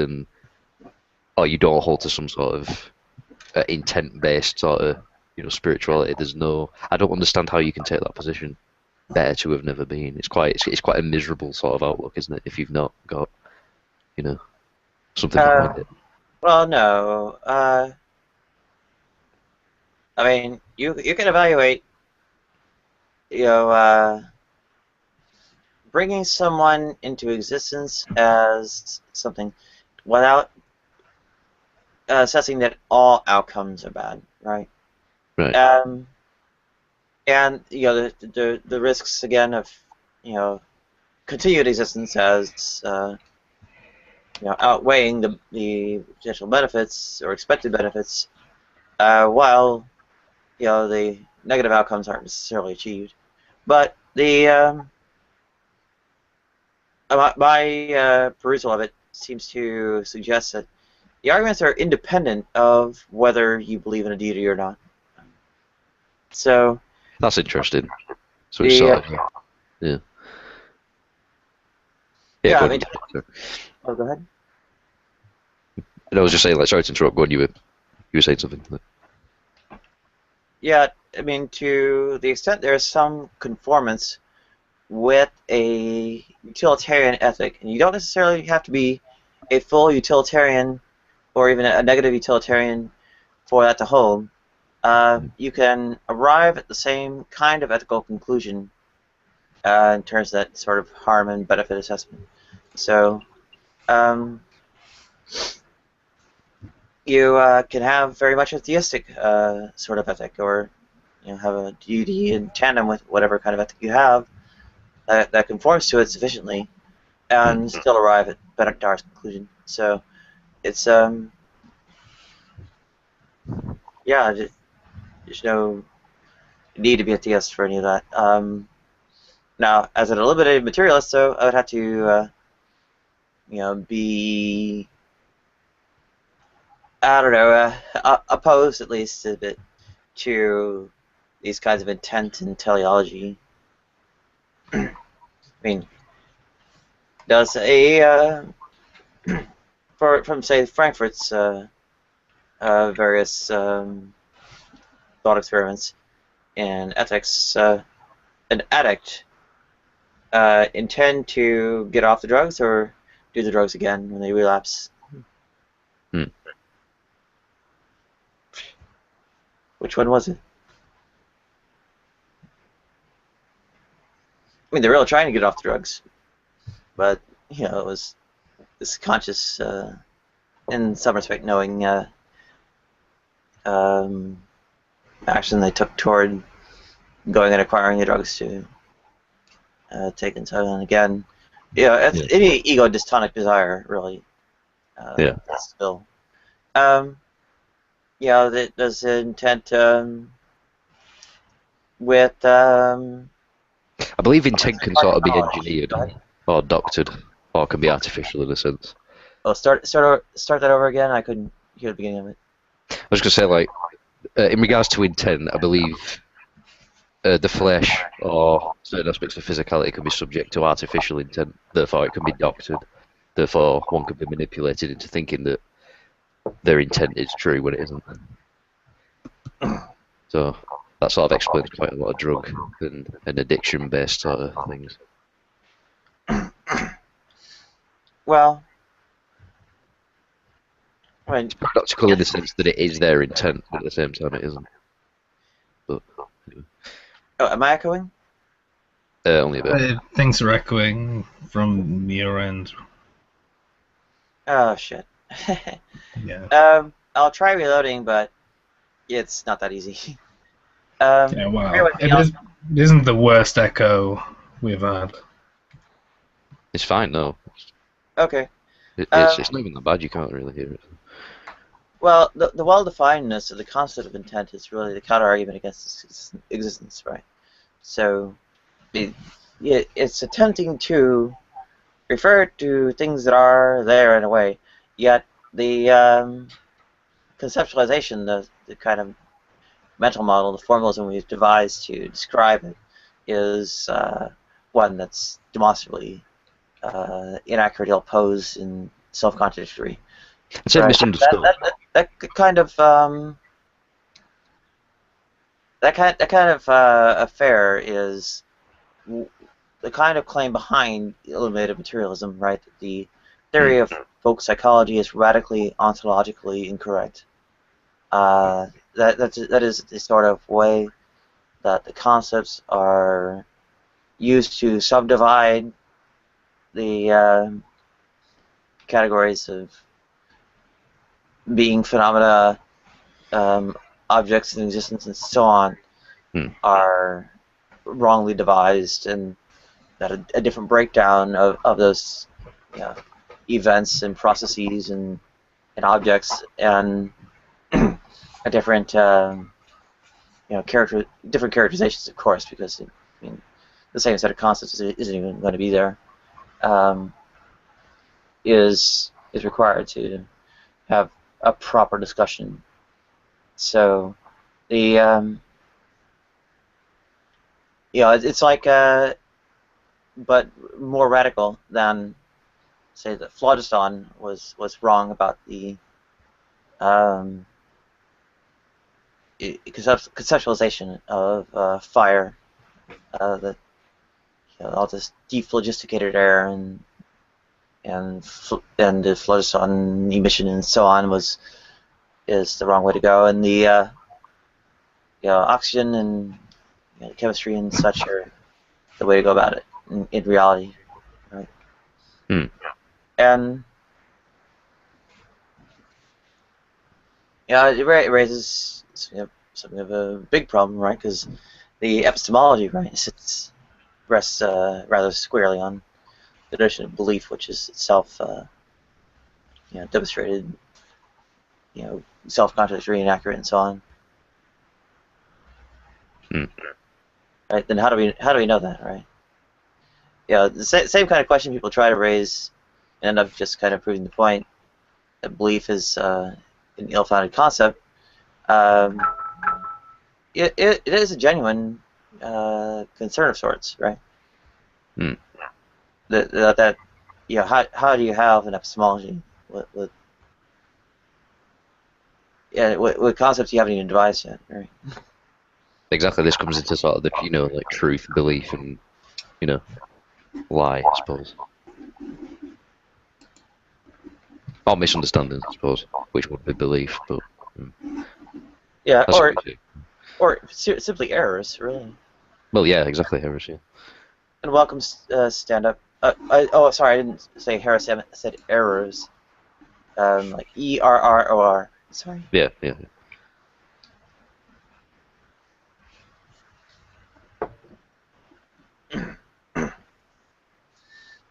or you don't hold to some sort of intent-based sort of, spirituality, I don't understand how you can take that position. Better to have never been. It's quite a miserable sort of outlook, isn't it? If you've not got, something behind it. Well, no. I mean, you can evaluate, bringing someone into existence as something without assessing that all outcomes are bad, right? Right. And the risks again of continued existence as outweighing the potential benefits or expected benefits, while the negative outcomes aren't necessarily achieved. But the my perusal of it seems to suggest that the arguments are independent of whether you believe in a deity or not. So That's interesting. So it's the sort of, yeah. Yeah, yeah, go I on. mean, Sorry. oh, go ahead. And I was just saying, like, sorry to interrupt. Go on, you were saying something. Yeah, I mean, to the extent there is some conformance with a utilitarian ethic, and you don't necessarily have to be a full utilitarian or even a negative utilitarian for that to hold. You can arrive at the same kind of ethical conclusion in terms of that sort of harm and benefit assessment. So you can have very much a theistic sort of ethic, or have a deity in tandem with whatever kind of ethic you have that conforms to it sufficiently, and still arrive at Benedict's conclusion. So it's yeah, there's no need to be a theist for any of that. Now, as an eliminated materialist, though, I would have to be, I don't know, opposed at least a bit to these kinds of intent and teleology. I mean, does from say Frankfurt's various thought experiments in ethics, an addict intend to get off the drugs or do the drugs again when they relapse? Which one was it? I mean, they're really trying to get off the drugs, but it was this conscious, in some respect, knowing action they took toward going and acquiring the drugs to take and so on again. Any ego dystonic desire, really. That's still. That does intent with. I believe intent can sort of be engineered or doctored, or can be artificial in a sense. Oh, start that over again. I couldn't hear the beginning of it. I was going to say, like, in regards to intent, I believe the flesh or certain aspects of physicality can be subject to artificial intent. Therefore, it can be doctored. Therefore, one can be manipulated into thinking that their intent is true when it isn't. So that sort of explains quite a lot of drug and addiction-based sort of things. Well, I mean, it's paradoxical in the sense that it is their intent, but at the same time it isn't. But anyway. Oh, am I echoing? Only a bit. Things are echoing from your end. Oh shit. Yeah. I'll try reloading, but it's not that easy. Yeah, well, it isn't the worst echo we've had. It's fine, though. Okay. It's not even that bad, you can't really hear it. Well, the well-definedness of the concept of intent is really the counter-argument against its existence, right? So, it's attempting to refer to things that are there in a way, yet the conceptualization, the kind of mental model, the formalism we've devised to describe it, is one that's demonstrably inaccurate, ill-posed, and self-contradictory. It's misunderstood. That kind of affair is the kind of claim behind eliminated materialism, right? The theory of folk psychology is radically ontologically incorrect. That is the sort of way that the concepts are used to subdivide the categories of being, phenomena, objects in existence, and so on, are wrongly devised, and that a different breakdown of those events and processes and objects, and a different different characterizations, of course, because the same set of concepts isn't even going to be there, is required to have a proper discussion. So the it's like but more radical than say that phlogiston was wrong about the conceptualization of fire, that all this dephlogisticated air and the phlogiston emission and so on is the wrong way to go, and the oxygen and chemistry and such are the way to go about it in reality, right? And it raises something of a big problem, right? Because the epistemology, right, rests rather squarely on the notion of belief, which is itself, demonstrated, self-contradictory, inaccurate, and so on. Right? Then how do we know that, right? The same kind of question people try to raise, and end up just kind of proving the point that belief is an ill-founded concept. It is a genuine concern of sorts, right? That how do you have an epistemology with concepts you haven't even devised yet, right? Exactly. This comes into sort of the like truth, belief, and lie, I suppose, or misunderstanding, I suppose, which would be belief, but or simply errors, really. Well, yeah, exactly, errors, yeah. And welcome, stand up. Sorry, I didn't say Harris. I said errors. Like ERROR. Sorry. Yeah.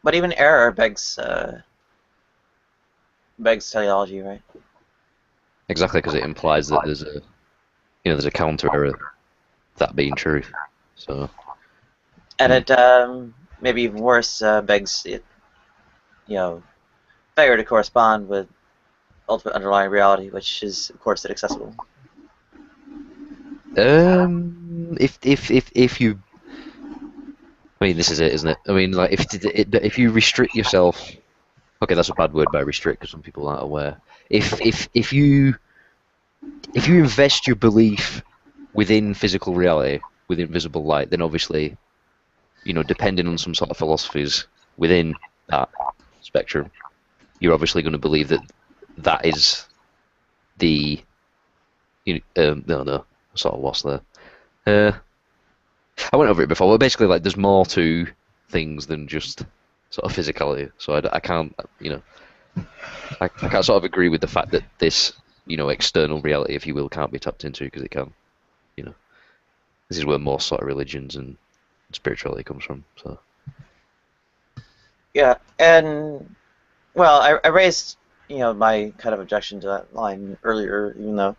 But even error begs teleology, right? Exactly, because it implies that there's a counter error, that being truth. So. And it maybe even worse begs it, failure to correspond with ultimate underlying reality, which is of course inaccessible. If you, I mean, this is it, isn't it? I mean, like if you restrict yourself, okay, that's a bad word by restrict because some people aren't aware. If you invest your belief within physical reality, within visible light, then obviously, depending on some sort of philosophies within that spectrum, you're obviously going to believe that is the no, I sort of lost there. I went over it before. Well, basically, like, there's more to things than just sort of physicality. So I can't, I can't sort of agree with the fact that this, external reality, if you will, can't be tapped into, because it can. This is where most sort of religions and spirituality comes from. So. Yeah, and well, I raised my kind of objection to that line earlier, even though.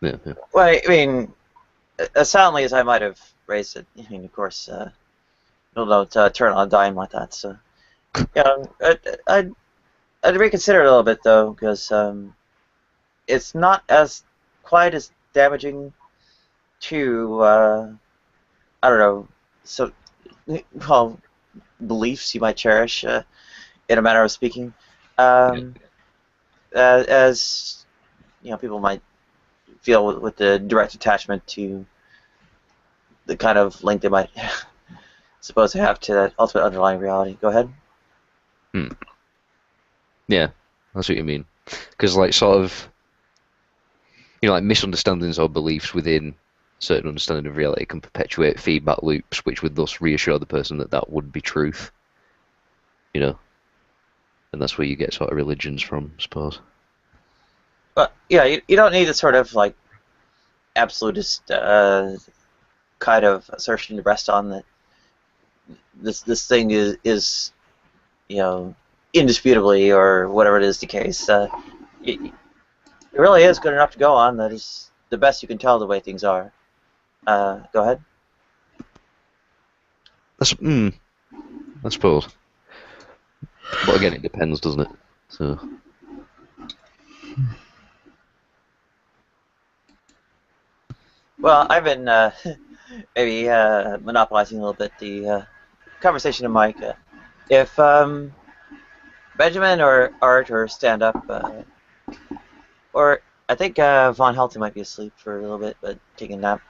Yeah. Well, I mean, as soundly as I might have raised it, I mean, of course, people don't turn on a dime like that. So, I'd reconsider it a little bit though, because it's not quite as damaging to I don't know, so beliefs you might cherish in a manner of speaking, as people might feel with the direct attachment to the kind of link they might supposed to have to that ultimate underlying reality. Go ahead. Yeah, that's what you mean. Because, like, sort of, like, misunderstandings or beliefs within certain understanding of reality can perpetuate feedback loops, which would thus reassure the person that would be truth. And that's where you get sort of religions from, I suppose. But yeah, you don't need a sort of like absolutist kind of assertion to rest on that this thing is indisputably, or whatever it is the case. It really is good enough to go on. That is the best you can tell the way things are. Go ahead. I suppose. But again, it depends, doesn't it? So. Well, I've been maybe monopolizing a little bit the conversation of Mike. If Benjamin or Art or stand up, or I think Von Helton might be asleep for a little bit, but taking a nap.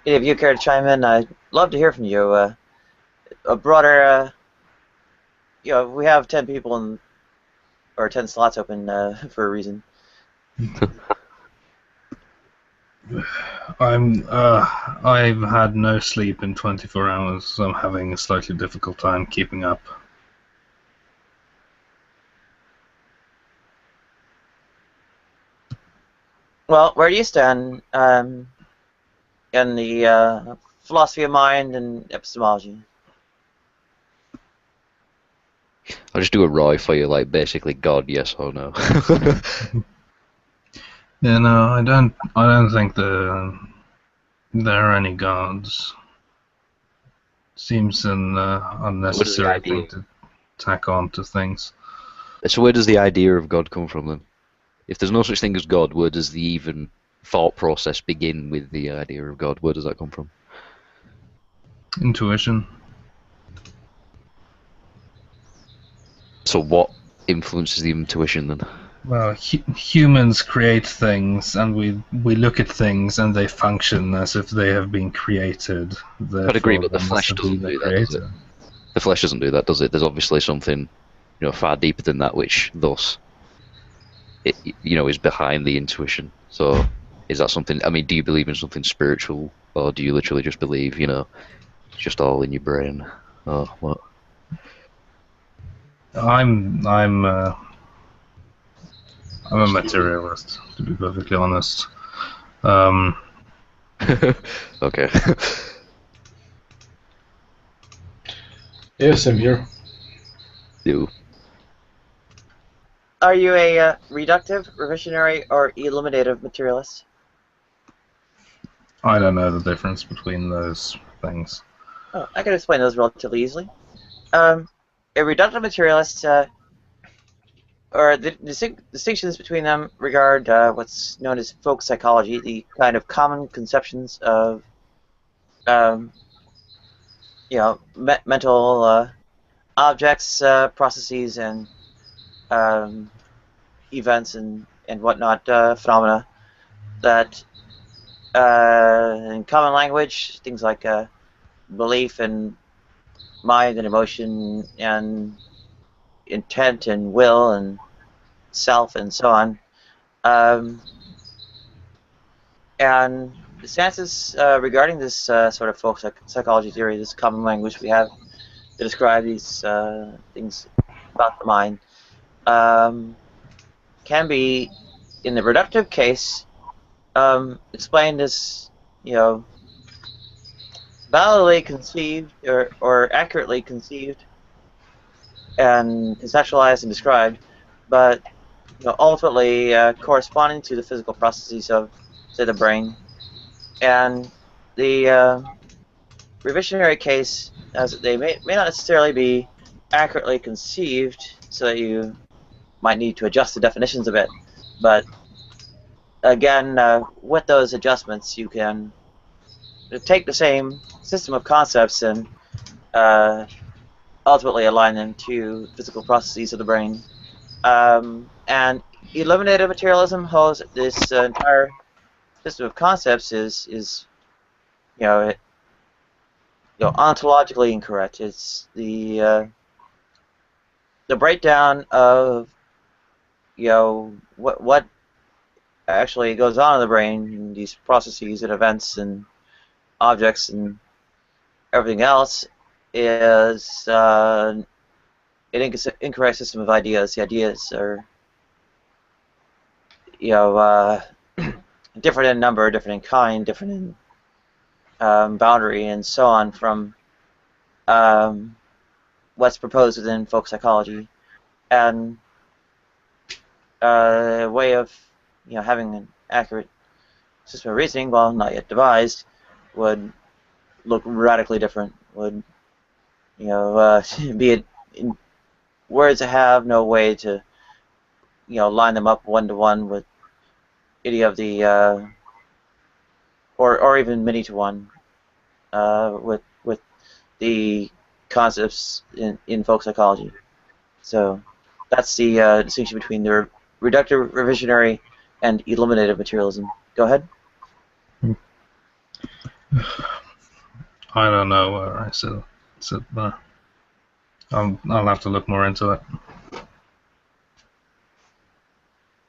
If you care to chime in, I'd love to hear from you. A broader, we have 10 people in, or 10 slots open for a reason. I've had no sleep in 24 hours, so I'm having a slightly difficult time keeping up. Well, where do you stand in the philosophy of mind and epistemology? I'll just do a Roy for you, like basically God, yes or no. Yeah, no, I don't think there are any gods. Seems an unnecessary thing to tack on to things. So where does the idea of God come from then? If there's no such thing as God, where does the even thought process begin with the idea of God? Where does that come from? Intuition. So what influences the intuition then? Well, humans create things, and we look at things, and they function as if they have been created. I'd agree, but the Therefore, flesh they must doesn't be do the that, does it? creator. The flesh doesn't do that, does it? There's obviously something, far deeper than that, which thus, is behind the intuition. So, is that something? I mean, do you believe in something spiritual, or do you literally just believe, it's just all in your brain, or what? I'm a materialist, to be perfectly honest. Okay. Yes, I'm here. You. Are you a reductive, revisionary, or eliminative materialist? I don't know the difference between those things. Oh, I can explain those relatively easily. A reductive materialist, or the distinctions between them regard what's known as folk psychology, the kind of common conceptions of, mental objects, processes, and events and whatnot, phenomena that, in common language, things like belief and mind and emotion and intent and will and self and so on. And the stances regarding this sort of folk psychology theory, this common language we have to describe these things about the mind, can be, in the reductive case, explained as, validly conceived or accurately conceived and conceptualized and described, but ultimately corresponding to the physical processes of, say, the brain. And the revisionary case, as they may not necessarily be accurately conceived, so that you might need to adjust the definitions of it, but again, with those adjustments, you can take the same system of concepts and ultimately align them to physical processes of the brain. And eliminative materialism holds this entire system of concepts is ontologically incorrect. It's the breakdown of what actually goes on in the brain, in these processes and events and objects and everything else is an incorrect system of ideas. The ideas are different in number, different in kind, different in boundary, and so on from what's proposed within folk psychology. And a way of having an accurate system of reasoning, while not yet devised, would look radically different. Would be in words that have no way to line them up one-to-one with any of the, or even many-to-one, with the concepts in folk psychology. So that's the distinction between the reductive, revisionary, and eliminative materialism. Go ahead. I don't know where I sit there. I'll have to look more into it.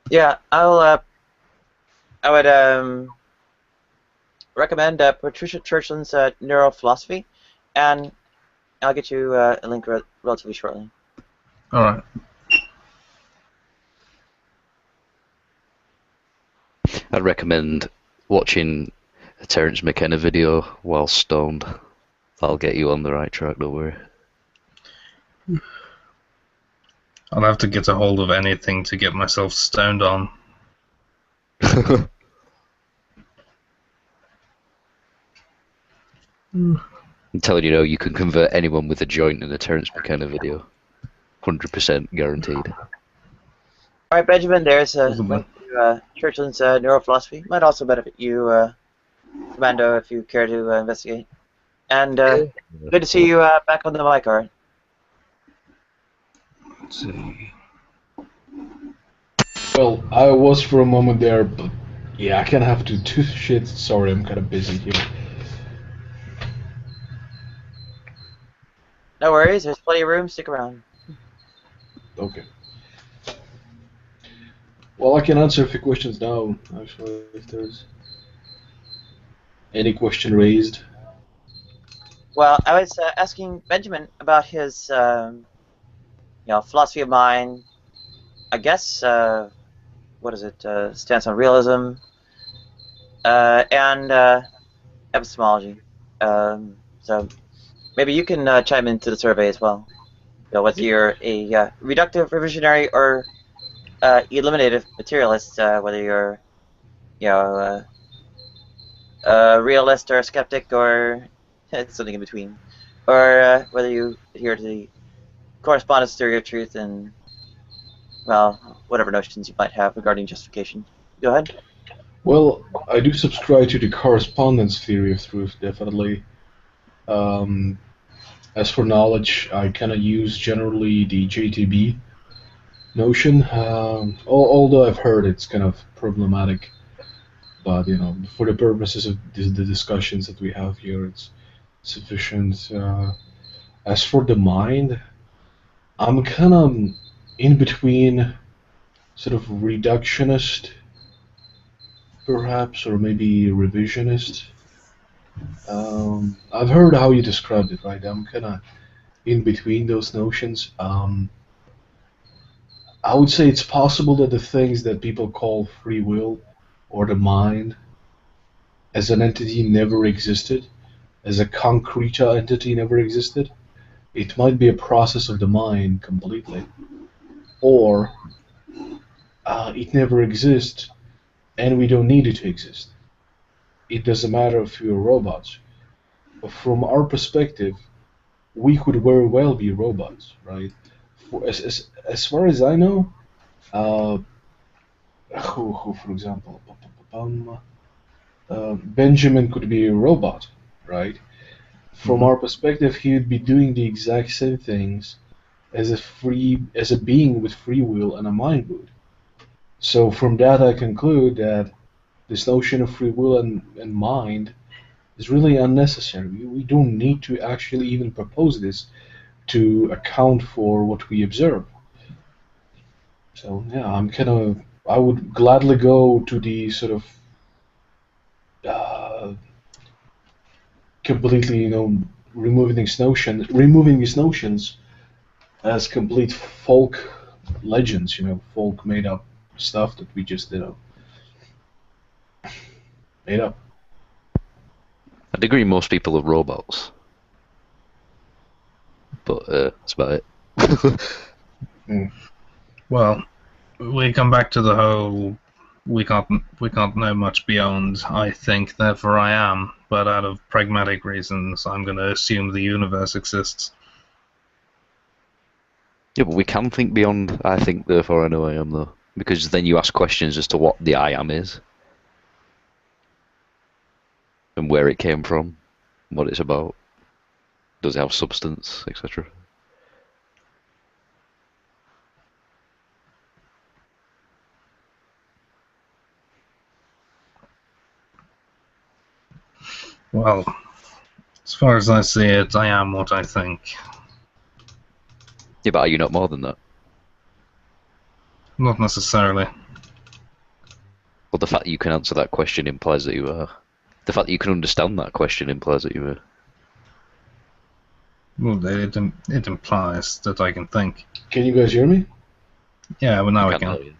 Yeah, I would recommend Patricia Churchland's Neurophilosophy, and I'll get you a link relatively shortly. All right. I'd recommend watching a Terence McKenna video while stoned. That'll get you on the right track, don't worry. I'll have to get a hold of anything to get myself stoned on. I'm telling you, you can convert anyone with a joint in a Terence McKenna video. 100% guaranteed. All right, Benjamin, there's a link to Churchland's Neurophilosophy. Might also benefit you, Commando, if you care to investigate. And good to see you back on the mic, Art. Let's see. Well, I was for a moment there, but yeah, I kind of have to tooth shit. Sorry, I'm kind of busy here. No worries, there's plenty of room. Stick around. Okay. Well, I can answer a few questions now, actually, if there's any question raised. Well, I was asking Benjamin about his, philosophy of mind. I guess, what is it? Stance on realism, and epistemology. So maybe you can chime into the survey as well. Whether you're a reductive, revisionary, or eliminative materialist, whether you're, a realist or a skeptic or something in between, or whether you adhere to the correspondence theory of truth and, well, whatever notions you might have regarding justification. Go ahead. Well, I do subscribe to the correspondence theory of truth, definitely. As for knowledge, I kind of use generally the JTB notion, although I've heard it's kind of problematic. But, for the purposes of the discussions that we have here, it's sufficient. As for the mind, I'm kind of in between sort of reductionist, perhaps, or maybe revisionist. I've heard how you described it, right? I'm kind of in between those notions. I would say it's possible that the things that people call free will or the mind as an entity never existed, as a concrete entity never existed. It might be a process of the mind completely, or it never exists and we don't need it to exist. It doesn't matter if we're robots. But from our perspective, we could very well be robots, right? As far as I know, who for example, Benjamin could be a robot, right? From our perspective, he would be doing the exact same things as a being with free will and a mind would. So from that, I conclude that this notion of free will and mind is really unnecessary. We don't need to actually even propose this to account for what we observe. So yeah, I would gladly go to the sort of completely, removing these notions as complete folk legends, folk made up stuff that we just, made up. I'd agree most people are robots. But that's about it. Well, we come back to the whole we can't know much beyond I think, therefore I am, but out of pragmatic reasons I'm going to assume the universe exists. Yeah, but we can think beyond I think, therefore I know I am, though. because then you ask questions as to what the I am is, and where it came from, what it's about. Does it have substance, etc.? Well, as far as I see it, I am what I think. Yeah, but are you not more than that? Not necessarily. Well, the fact that you can answer that question implies that you are. The fact that you can understand that question implies that you are. Well, it implies that I can think. Can you guys hear me? Yeah, well now I Can't can. know you.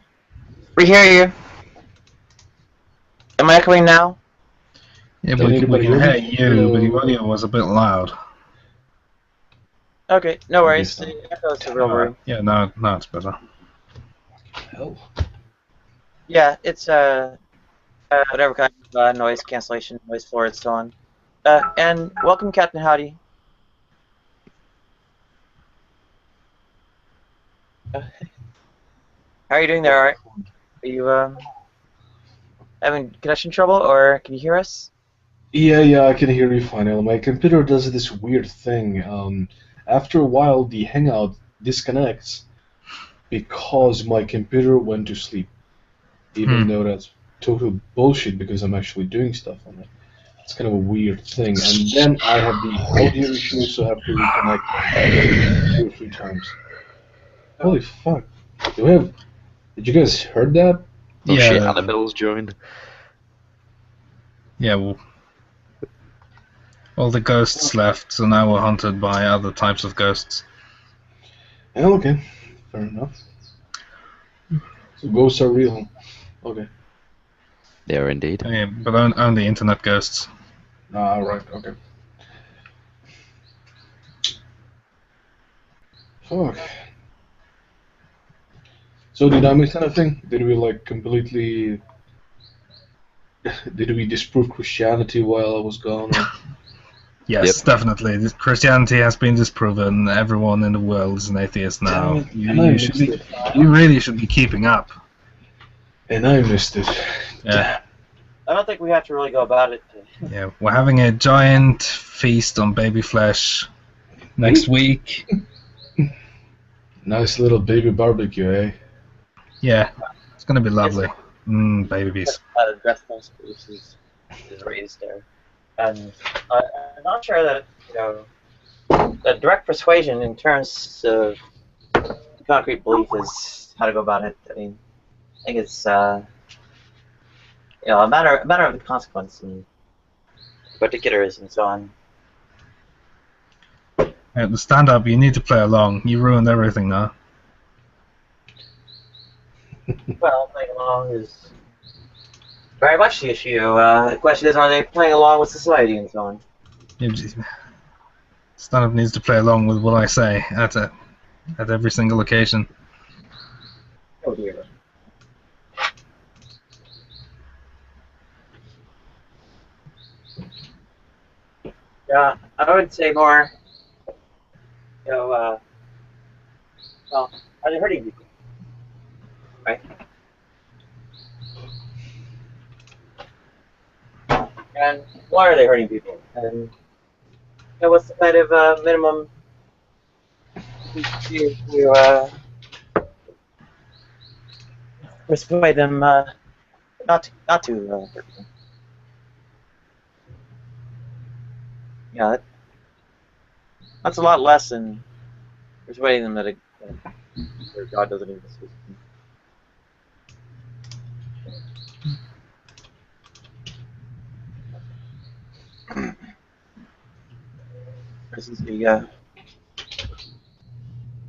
We hear you. Am I echoing now? Yeah, Can we anybody can hear hear me? you, but your Hello? audio was a bit loud. Okay, no Okay, worries. fine. The echo is the real worry. Yeah, now it's better. Hell. Yeah, it's whatever kind of noise cancellation, noise floor it's on. And welcome, Captain Howdy. How are you doing there, Art? Are you having connection trouble, or can you hear us? Yeah, I can hear you fine. My computer does this weird thing. After a while, the Hangout disconnects because my computer went to sleep, even though that's total bullshit because I'm actually doing stuff on it. It's kind of a weird thing. And then I have the audio issue, so I have to reconnect like 2 or 3 times. Holy fuck. Did you guys heard that? Oh shit, Yeah, Annabelle's joined. yeah. Well, all the ghosts left, so now we're hunted by other types of ghosts. Yeah, okay. Fair enough. So ghosts are real. Okay. They are indeed. Yeah, but only internet ghosts. Ah, right, okay. Fuck. So did I miss anything? Did we like completely... Did we disprove Christianity while I was gone? Or... Yes, definitely. Christianity has been disproven. Everyone in the world is an atheist now. Damn it, and I missed it. You really should be keeping up. And I missed it. Yeah. I don't think we have to really go about it. Yeah, we're having a giant feast on baby flesh next week. Nice little baby barbecue, eh? Yeah, it's gonna be lovely. Babies. Dress Bruce is raised there, and I'm not sure that the direct persuasion in terms of concrete belief is how to go about it. I mean, I think it's a matter of the consequence and particulars and so on. At the stand-up, you need to play along. You ruined everything now. Well, playing along is very much the issue. The question is, are they playing along with society and so on? Stand-up needs to play along with what I say at every single occasion. Oh dear. Yeah, I would say more. Well, are they hurting people? Right. And why are they hurting people? And what's the kind of minimum to persuade them not to hurt them? Yeah, that's a lot less than persuading them that their God doesn't exist. This is the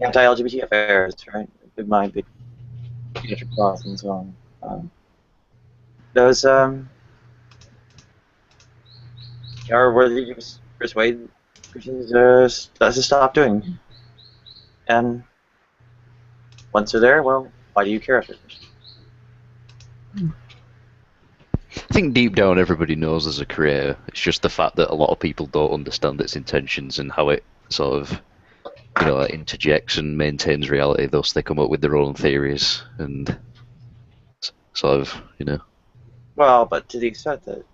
anti-LGBT affairs, right? Big mind, big pediatric cross, and so on. Those are worthy to persuade Christians to stop doing. And once they're there, well, why do you care if they're Christian? I think deep down everybody knows there's a creator. It's just the fact that a lot of people don't understand its intentions and how it sort of, interjects and maintains reality. Thus, they come up with their own theories and sort of, you know. Well, but to the extent that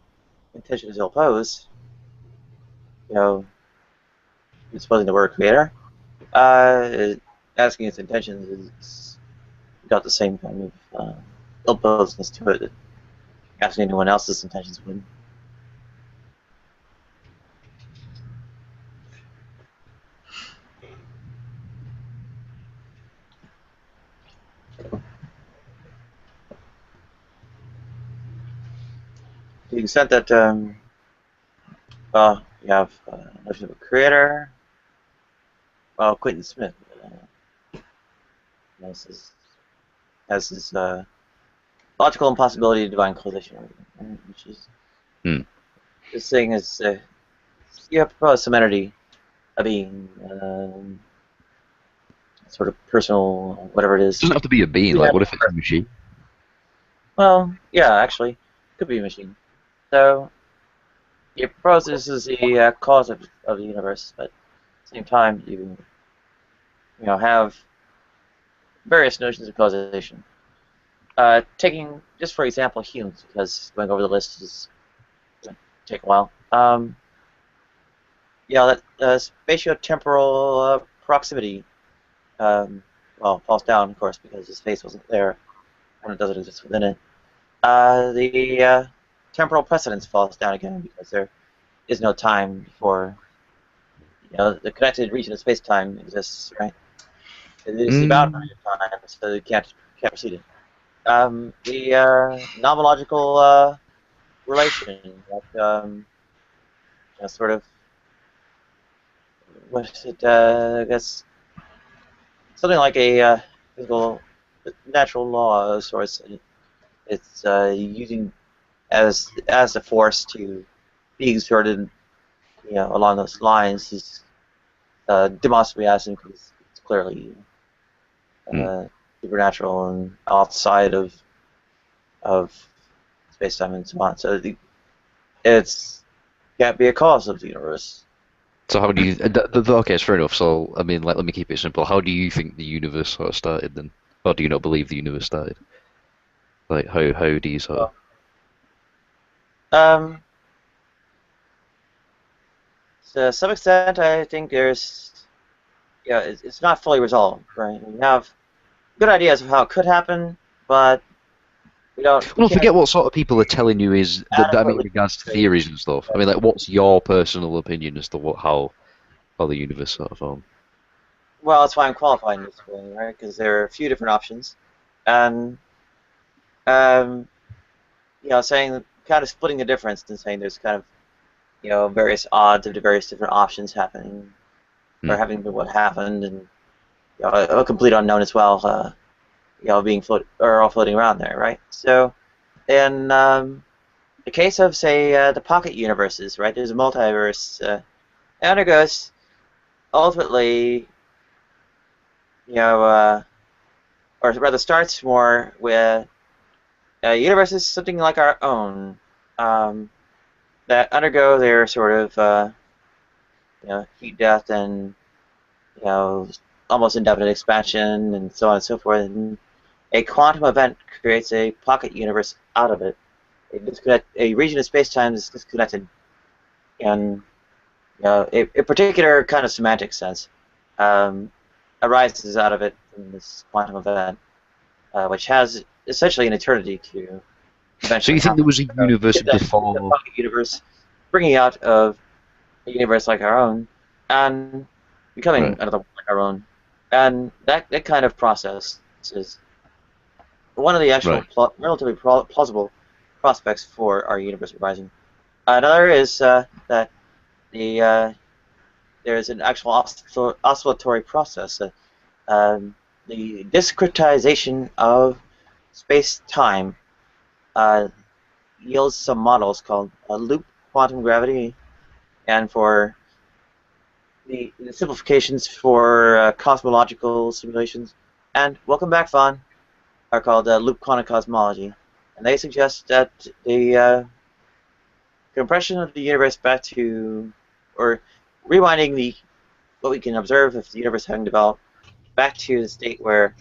intention is ill-posed, you know, supposing the word creator, asking its intentions is got the same kind of ill-posedness to it that asking anyone else's intentions would. To the extent that, well, you have notion of a creator. Well, Quentin Smith has this logical impossibility of divine causation, right? Which is this thing is you have to propose some entity, a being, sort of personal, whatever it is. It doesn't have to be a being. Like, what if it's a machine? Well, yeah, actually, it could be a machine. So you propose this is the cause of the universe, but at the same time, you have various notions of causation. Taking just for example humans, because going over the list is going to take a while. Yeah, that spatiotemporal proximity, well, falls down, of course, because the space wasn't there when it doesn't exist within it. The temporal precedence falls down again because there is no time before the connected region of space-time exists, right? It is the boundary of time, so you can't proceed it. The nomological relation, like sort of what is it? I guess something like a physical, natural law of sorts. It's using as a force to be exerted, along those lines. Is demonstrably absent because it's clearly supernatural and outside of space-time and so on. So it's can't be a cause of the universe. So how do you? Okay, it's fair enough. So I mean, let me keep it simple. How do you think the universe sort of started then, or do you not believe the universe started? Like how do you sort of? To some extent, I think there's, it's not fully resolved, right? We have good ideas of how it could happen, but we don't. Well, forget what sort of people are telling you is that I mean, in regards to Right. theories and stuff. I mean, like, what's your personal opinion as to how the universe sort of formed? Well, that's why I'm qualifying this way, right? Because there are a few different options, and saying kind of splitting the difference and saying there's kind of various odds of the various different options happening or having been what happened, and a complete unknown as well. Being all floating around there, right? So, in the case of say the pocket universes, right? There's a multiverse. It undergoes ultimately, or rather starts more with universes something like our own that undergo their sort of heat death and almost indefinite expansion and so on and so forth. And a quantum event creates a pocket universe out of it. A region of space-time is disconnected, and a particular kind of semantic sense arises out of it in this quantum event, which has essentially an eternity to eventually. So you think there was a universe before? The pocket universe, bringing out of a universe like our own, and becoming another one like our own, and that kind of process is one of the actual relatively plausible prospects for our universe arising. Another is that there is an actual oscillatory process. The discretization of space-time yields some models called loop quantum gravity, and for the simplifications for cosmological simulations. And welcome back, Vaughn. Are called loop quantum cosmology, and they suggest that the compression of the universe back to, or rewinding what we can observe of the universe having developed back to the state where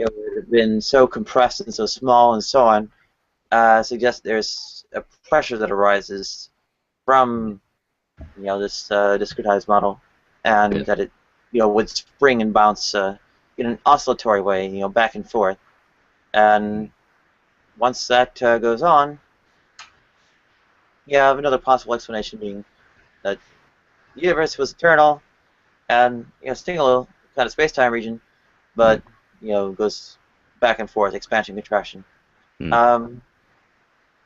it would have been so compressed and so small and so on, suggests there's a pressure that arises from this discretized model, and that it would spring and bounce in an oscillatory way, back and forth. And once that goes on, you have another possible explanation being that the universe was eternal and still kind of space-time region, but goes back and forth, expansion, contraction.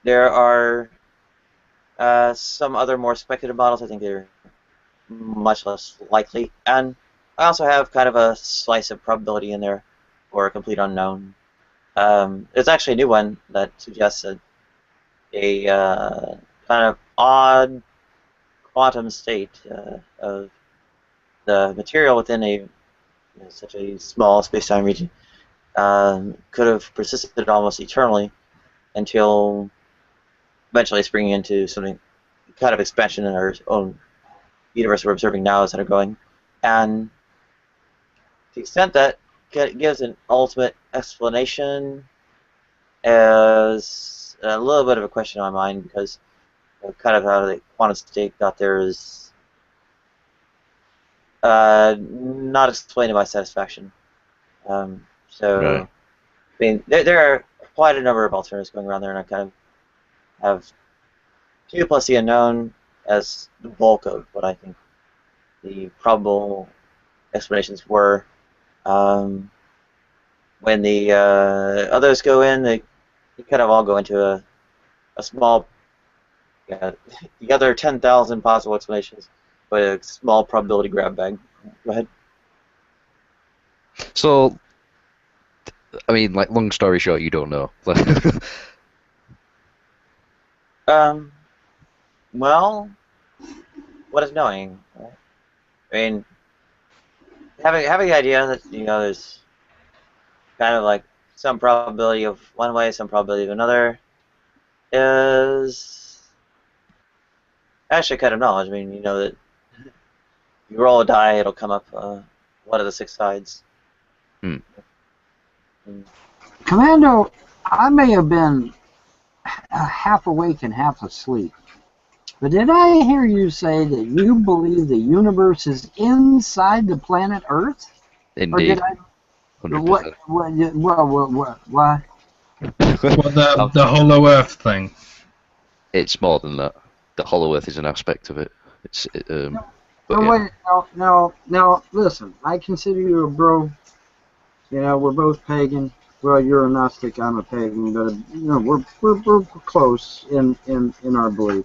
There are some other more speculative models. I think they're much less likely, and I also have kind of a slice of probability in there for a complete unknown. There's actually a new one that suggests a kind of odd quantum state of the material within such a small space-time region could have persisted almost eternally until eventually springing into something kind of expansion in our own universe we're observing now is undergoing. And to the extent that gives an ultimate explanation is a little bit of a question on my mind, because kind of how the quantum state got there is not explained to my satisfaction. So, Right. I mean, there are quite a number of alternatives going around there, and I kind of have 2 plus the unknown as the bulk of what I think the probable explanations were. When the others go in, they kind of all go into a small, the other 10,000 possible explanations, but a small probability grab bag. Go ahead. So, I mean, like, long story short, you don't know. Well, what is knowing? Right? I mean, having the idea that there's kind of like some probability of one way, some probability of another, is actually kind of knowledge. I mean, you know that you roll a die, it'll come up one of the 6 sides. Commando, I may have been half awake and half asleep, but did I hear you say that you believe the universe is inside the planet Earth? Indeed. Or did I? 100%. What? Well, the hollow Earth thing. It's more than that. The hollow Earth is an aspect of it. No, listen. I consider you a bro. We're both pagan. Well, you're a Gnostic, I'm a pagan, but we're close in our belief.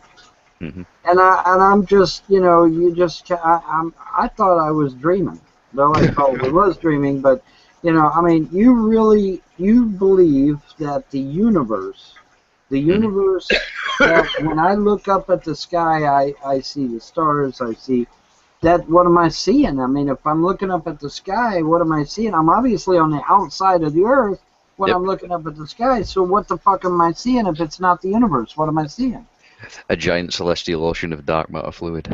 Mm-hmm. And I'm just, I thought I was dreaming. Though I probably was dreaming, but I mean, you believe that the universe, that when I look up at the sky, I see the stars, I see that. What am I seeing? I mean, if I'm looking up at the sky, what am I seeing? I'm obviously on the outside of the Earth when I'm looking up at the sky, so what the fuck am I seeing if it's not the universe? What am I seeing? A giant celestial ocean of dark matter fluid.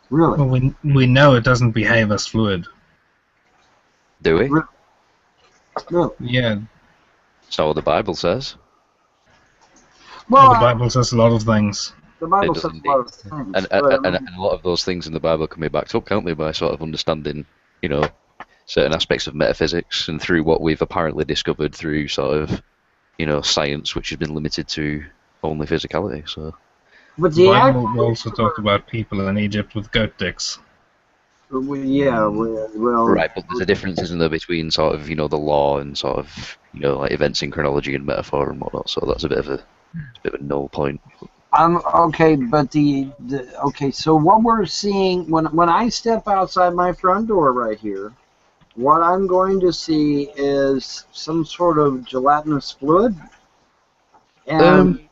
Really? Well, we know it doesn't behave as fluid. Do we? Really? Yeah. So what the Bible says. Well, the Bible says a lot of things. The Bible It does says a lot of things. And a lot of those things in the Bible can be backed up, can't they, by sort of understanding, certain aspects of metaphysics, and through what we've apparently discovered through sort of, science, which has been limited to only physicality. So. But the Bible also talked about people in Egypt with goat dicks. Well. Right, but there's a difference, isn't there, between sort of, the law and sort of, like events in chronology and metaphor and whatnot. So that's a bit of a null point. Okay, but okay. So what we're seeing when I step outside my front door right here, what I'm going to see is some sort of gelatinous fluid. And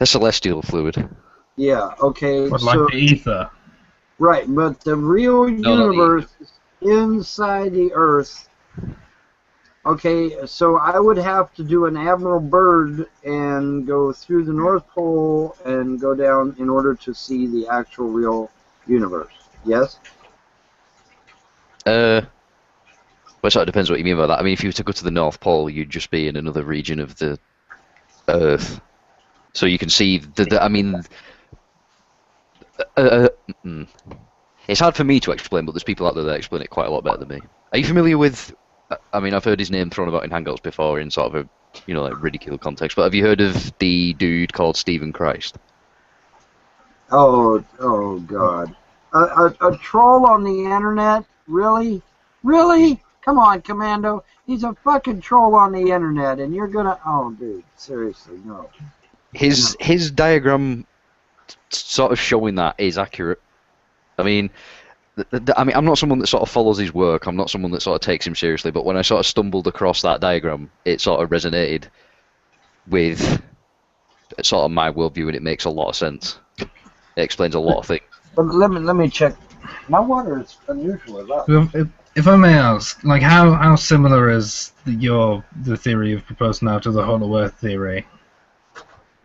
a celestial fluid. Yeah. Okay. But like the ether. Right, but the real universe is inside the Earth. Okay, so I would have to do an Admiral Byrd and go through the North Pole and go down in order to see the actual real universe. Yes? Well, it sort of depends what you mean by that. I mean, if you were to go to the North Pole, you'd just be in another region of the Earth. So you can see I mean, uh, mm. It's hard for me to explain, but there's people out there that explain it quite a lot better than me. Are you familiar with? I mean, I've heard his name thrown about in Hangouts before in sort of a, like ridicule context. But have you heard of the dude called Stephen Christ? Oh God. A troll on the internet? Really? Really? Come on, Commando. He's a fucking troll on the internet, and you're gonna... Oh, dude. Seriously, no. His diagram sort of showing that is accurate. I mean, I'm not someone that sort of follows his work. I'm not someone that sort of takes him seriously. But when I sort of stumbled across that diagram, it sort of resonated with sort of my worldview, and it makes a lot of sense. It explains a lot of things. But let me check. My water is unusually low. If I may ask, like, how similar is the theory you've proposed now to the Hollow Earth theory?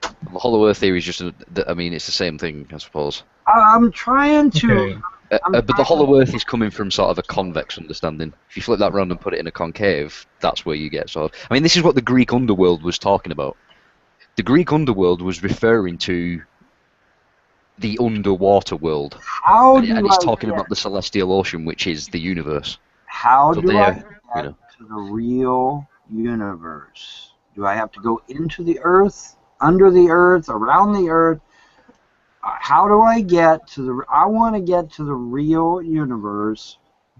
The Hollow Earth theory is just, I mean, it's the same thing, I suppose. I'm trying to... Okay. But the Hollow Earth is coming from sort of a convex understanding. If you flip that round and put it in a concave, that's where you get sort of... I mean, this is what the Greek underworld was talking about. The Greek underworld was referring to the underwater world. How do and it's I talking get, about the celestial ocean, which is the universe. How So do they I are, get to the real universe? Do I have to go into the Earth, under the Earth, around the Earth? How do I get to the... I want to get to the real universe.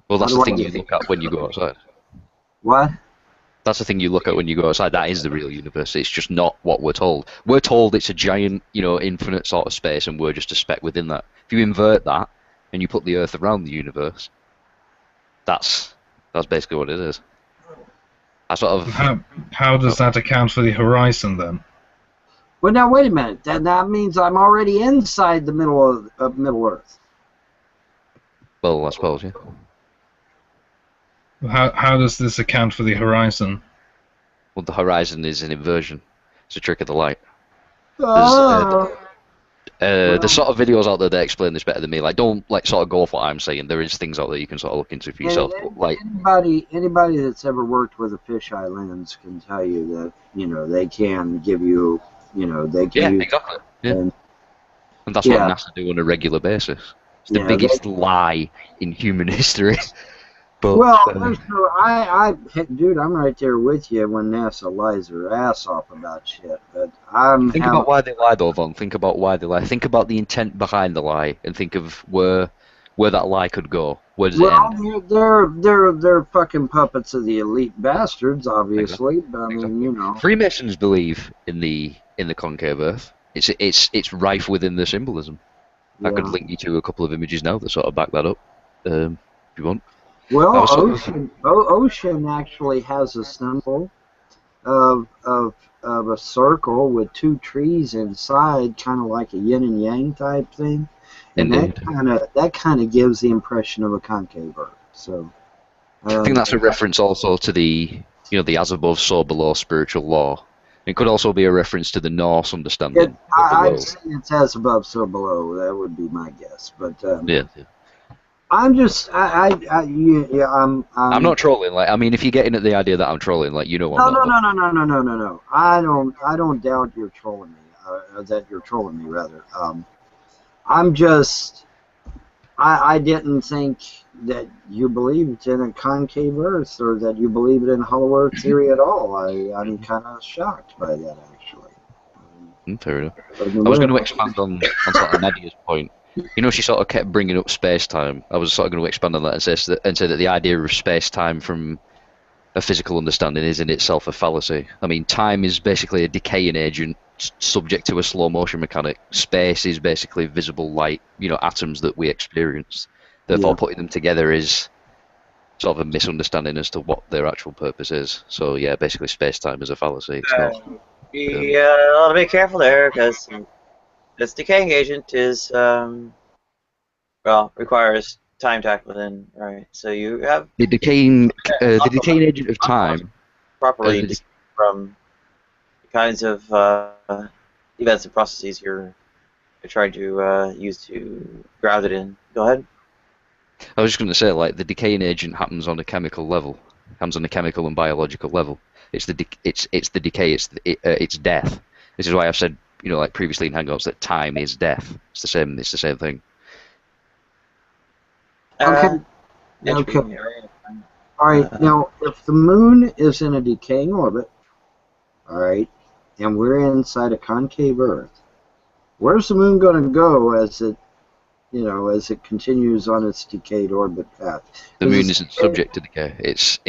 Well, that's How the do I thing you get- look at when you go outside. What? That's the thing you look at when you go outside. That is the real universe. It's just not what we're told. We're told it's a giant, infinite sort of space, and we're just a speck within that. If you invert that and you put the Earth around the universe, that's basically what it is. I sort of... How does that account for the horizon then? Well, now wait a minute. That means I'm already inside the middle of Middle Earth. Well, I suppose, yeah. How does this account for the horizon? Well, the horizon is an inversion. It's a trick of the light. Oh. There's sort of videos out there that explain this better than me. Like, don't sort of go off what I'm saying. There is things out there you can sort of look into for yourself. But, like, anybody that's ever worked with a fisheye lens can tell you that they can give you they can use, exactly. Yeah. and that's what NASA do on a regular basis. It's the biggest lie in human history. But, dude, I'm right there with you when NASA lies their ass off about shit. But think about why they lie, though, Von. Think about why they lie. Think about the intent behind the lie, and think of where that lie could go. Where does it end? They're fucking puppets of the elite bastards, obviously. But I mean, Freemasons believe in the concave Earth. It's rife within the symbolism. I could link you to a couple of images now that sort of back that up, if you want. Well, Ocean actually has a symbol of a circle with two trees inside, kind of like a yin and yang type thing, and that kind of gives the impression of a concave Earth. So I think that's a reference also to the the as above, so below spiritual law. It could also be a reference to the Norse understanding. I'd say it's as above, so below. That would be my guess, but yeah. I'm just, I'm not trolling. Like, I mean, if you're getting at the idea that I'm trolling, like, I'm not. No. I don't doubt you're trolling me. That you're trolling me, rather. I'm just, I didn't think that you believed in a concave Earth or that you believed in Hollow Earth theory at all. I'm kind of shocked by that, actually. Fair enough. I was going to expand on sort of Nadia's point. She sort of kept bringing up space-time. I was sort of going to expand on that and say that the idea of space-time from a physical understanding is in itself a fallacy. I mean, time is basically a decaying agent subject to a slow-motion mechanic. Space is basically visible light, atoms that we experience. Therefore, putting them together is sort of a misunderstanding as to what their actual purpose is. So, yeah, basically space-time is a fallacy. It's not. Be a little bit careful there, because this decaying agent is, requires time to act within, right? So you have the decaying agent of time properly from the kinds of events and processes you're trying to use to ground it in. Go ahead. I was just going to say, like, the decaying agent happens on a chemical level. comes on a chemical and biological level. It's the decay. It's death. This is why I've said, like previously in Hangouts, that time is death. It's the same. It's the same thing. Okay. Entropy, Okay. right? All right. Now, if the moon is in a decaying orbit, all right, and we're inside a concave Earth, where's the moon going to go as it, as it continues on its decayed orbit path? The moon isn't subject to decay. It's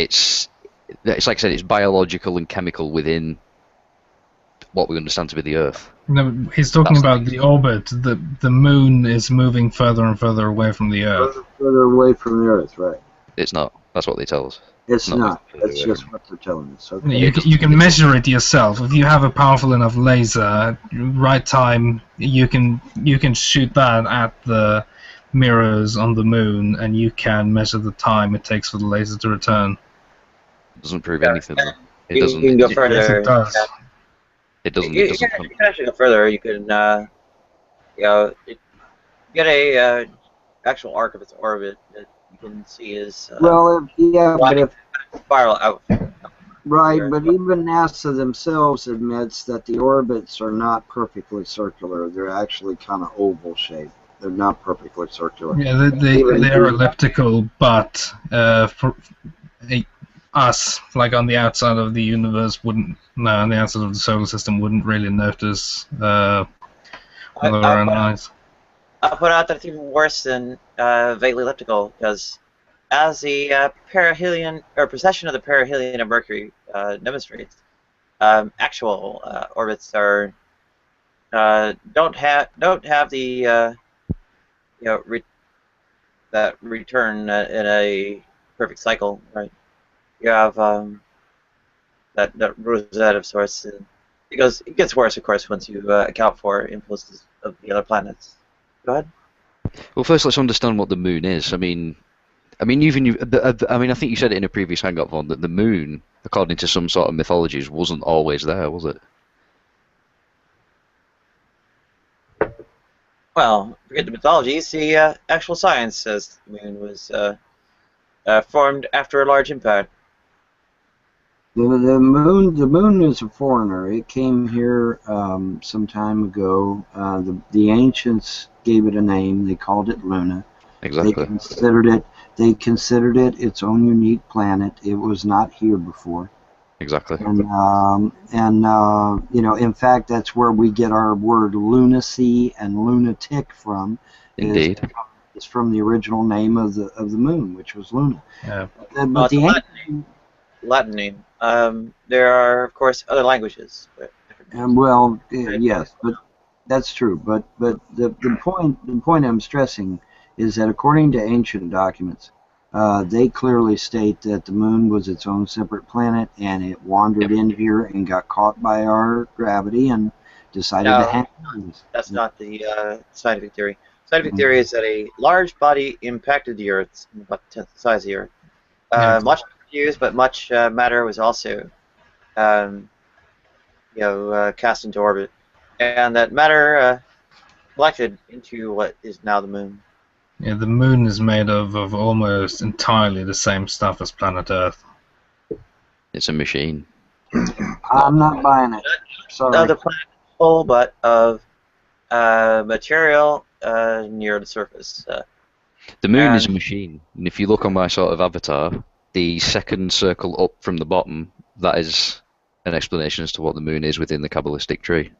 like I said, it's biological and chemical within what we understand to be the Earth. No, he's talking about the orbit. The moon is moving further and further away from the Earth. Further away from the Earth, right? It's not. That's what they tell us. It's not. That's just what they're telling us. Okay. You can measure it yourself. If you have a powerful enough laser, right time, you can shoot that at the mirrors on the moon, and you can measure the time it takes for the laser to return. It doesn't prove anything. It You doesn't. can go It further. Yes, it does. doesn't. You It doesn't. can actually go further. You can, get a actual arc of its orbit that you can see is Well, but if spiral out. right, but even NASA themselves admits that the orbits are not perfectly circular. They're actually kind of oval shaped. They're not perfectly circular. Yeah, they're elliptical, but for us, like on the outside of the universe, on the outside of the solar system, wouldn't really notice with our own eyes. I'll put out that it's even worse than vaguely elliptical, because as the perihelion or precession of the perihelion of Mercury demonstrates, actual orbits are don't have the that return in a perfect cycle, right? You have that rosette of sorts, and it gets worse, of course, once you account for influences of the other planets. Go ahead. Well, first let's understand what the moon is. I mean, I think you said it in a previous Hangout, Von, that the moon, according to some sort of mythologies, wasn't always there, was it? Well, forget the mythologies. The actual science says the moon was formed after a large impact. The moon is a foreigner. It came here some time ago. The ancients gave it a name. They called it Luna. Exactly. They considered it its own unique planet. It was not here before. Exactly. And in fact, that's where we get our word lunacy and lunatic from. Indeed. It's from the original name of the moon, which was Luna. Yeah. But the Latin name. There are, of course, other languages. Yes, but that's true. But the point I'm stressing is that according to ancient documents, they clearly state that the moon was its own separate planet, and it wandered in here and got caught by our gravity and decided to hang on. That's not the scientific theory. Scientific theory is that a large body impacted the Earth, about the tenth size of the Earth. Much used, but much matter was also, cast into orbit, and that matter collected into what is now the moon. Yeah, the moon is made of almost entirely the same stuff as planet Earth. It's a machine. I'm not buying it. Sorry. Not the planet full, but of material near the surface. The moon is a machine, and if you look on my sort of avatar, the second circle up from the bottom, that is an explanation as to what the moon is within the Kabbalistic tree.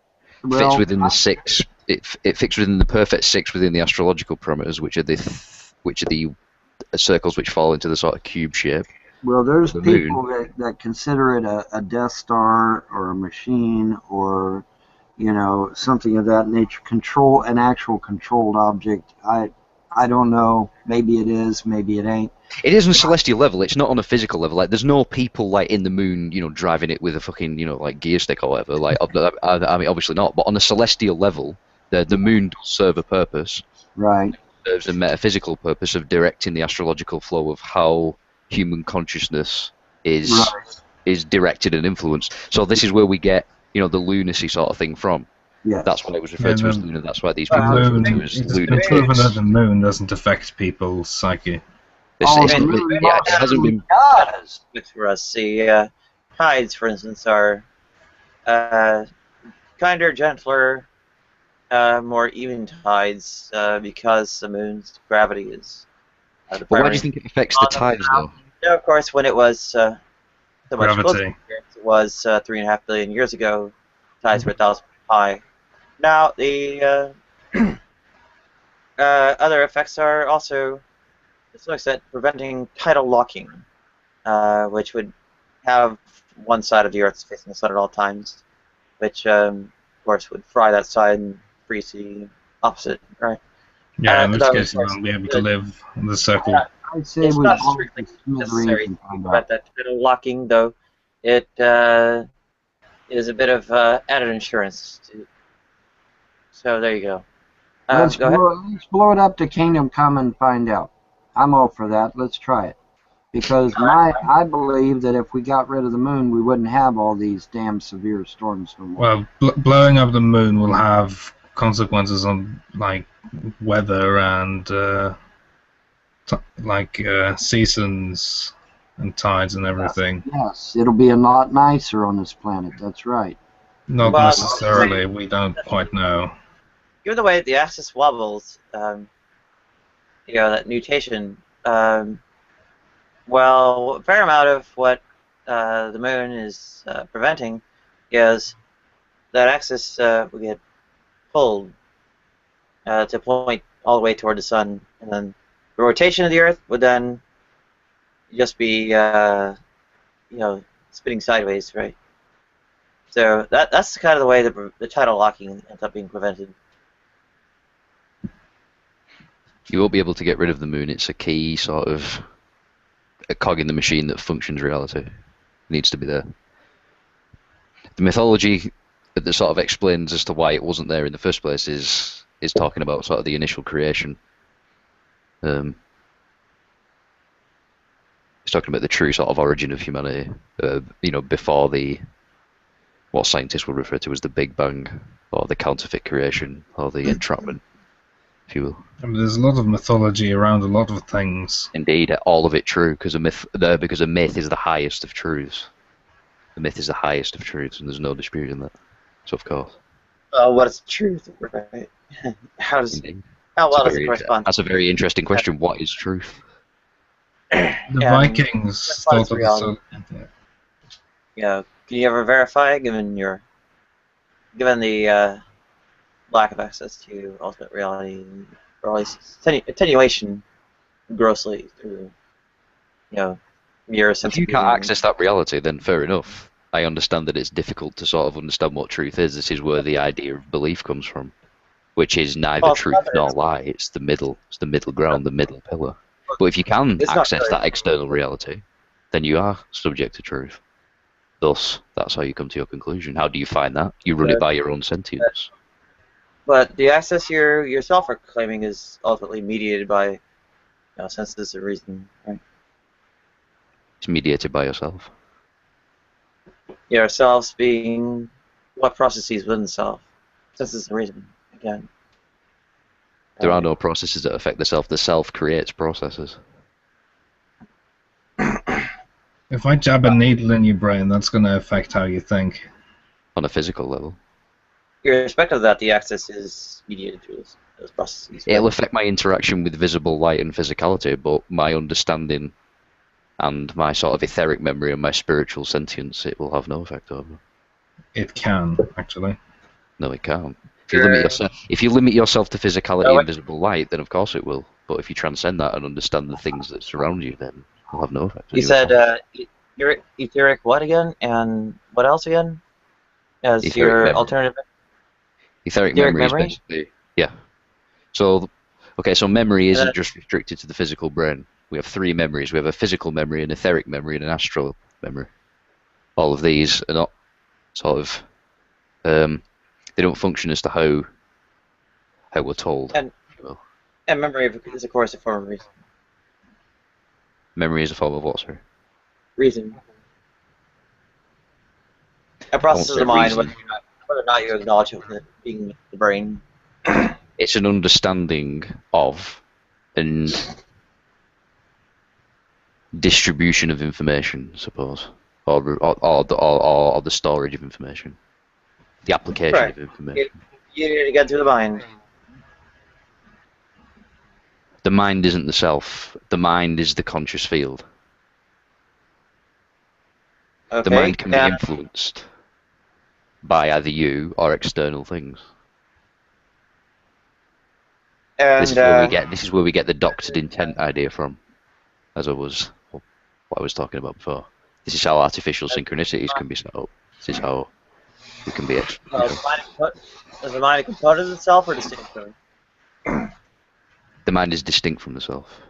It fits within the six. It fits within the perfect six within the astrological parameters, which are the circles which fall into the sort of cube shape. Well, there's people that consider it a Death Star or a machine or something of that nature. An actual controlled object. I don't know. Maybe it is. Maybe it ain't. It is on a celestial level. It's not on a physical level. Like, there's no people like in the moon, driving it with a fucking, like gear stick or whatever. Like, I mean, obviously not. But on a celestial level, the moon does serve a purpose. Right. It serves a metaphysical purpose of directing the astrological flow of how human consciousness is directed and influenced. So this is where we get, the lunacy sort of thing from. Yes. That's why it was referred to as Luna. That's why these people are referred to as It's lunatics. proven that the moon doesn't affect people's psyche. Oh, It's the not, moon yeah, it hasn't actually been. does. For us, the tides, for instance, are kinder, gentler, more even tides because the moon's gravity is the But why do you primary. think it affects the On the tides, though? Yeah, of course, when it was so much closer, Gravity. it was 3.5 billion years ago. Tides were 1,000 feet high. Now the other effects are also, to some extent, preventing tidal locking, which would have one side of the Earth facing the sun at all times, which of course would fry that side and freeze the opposite, right? Yeah, in which Though, case of you course, won't be able to live in the circle. I'd say it's we not blow strictly the smithereens necessary and to find prevent out. that tidal locking, though it is a bit of added insurance. So there you go. Let's Go ahead. blow it up to Kingdom Come and find out. I'm all for that. Let's try it. Because I believe that if we got rid of the moon, we wouldn't have all these damn severe storms no more. Well, blowing up the moon will have consequences on like weather and seasons and tides and everything. Yes, it'll be a lot nicer on this planet. That's right. Not Well, necessarily. We don't quite know. given the way that the axis wobbles, that nutation, well, a fair amount of what the moon is preventing is that axis will get pulled to point all the way toward the sun, and then the rotation of the Earth would then just be, spinning sideways, right? So that's kind of the way the tidal locking ends up being prevented. You won't be able to get rid of the moon. It's a key sort of a cog in the machine that functions reality. It needs to be there. The mythology that sort of explains as to why it wasn't there in the first place is talking about sort of the initial creation. It's talking about the true sort of origin of humanity. Before what scientists would refer to as the Big Bang, or the counterfeit creation, or the entrapment, if you will. I mean, there's a lot of mythology around a lot of things. Indeed, all of it true, because a myth is the highest of truths. The myth is the highest of truths, and there's no disputing that. So, of course. What is truth, right? How Indeed. well does it correspond? That's a very interesting question. What is truth? The Vikings thought of the Can you ever verify, given the lack of access to ultimate reality, or at least attenuation grossly through, mere sense If you of can't being? access that reality, then fair enough. I understand that it's difficult to sort of understand what truth is. This is where the idea of belief comes from, which is neither truth nor lie. It's the middle. It's the middle ground, the middle pillar. But if you can access that external reality, then you are subject to truth. Thus, that's how you come to your conclusion. How do you find that? You run it by your own sentience. But the access you yourself are claiming is ultimately mediated by senses of reason, right? It's mediated by yourself. Yourselves being what processes within the self? Senses of reason, again. There are no processes that affect the self. The self creates processes. If I jab a needle in your brain, that's going to affect how you think. On a physical level. Irrespective of that, the access is mediated through those processes. It'll affect my interaction with visible light and physicality, but my understanding and my sort of etheric memory and my spiritual sentience, it will have no effect over. It can, actually. No, it can't. If you limit yourself to physicality and visible light, then of course it will. But if you transcend that and understand the things that surround you, then it'll have no effect. You said etheric what again? And what else again? As Etheric your memory. alternative? Etheric memory is basically, yeah. So memory isn't just restricted to the physical brain. We have three memories. We have a physical memory, an etheric memory, and an astral memory. All of these are not sort of, they don't function as to how we're told. And memory is, of course, a form of reason. Memory is a form of what, sir? Reason. A process of the mind, whether or not you acknowledge it being the brain. It's an understanding of, and distribution of information, I suppose, or the storage of information, the application Right. of information. You need to get through the mind. The mind isn't the self. The mind is the conscious field. Okay. The mind can be influenced by either you or external things. And This is where we get the doctored intent idea from, as what I was talking about before. This is how artificial synchronicities can be set up. This is how it can be. Is the mind a component of itself or distinct from it? The mind is distinct from the self.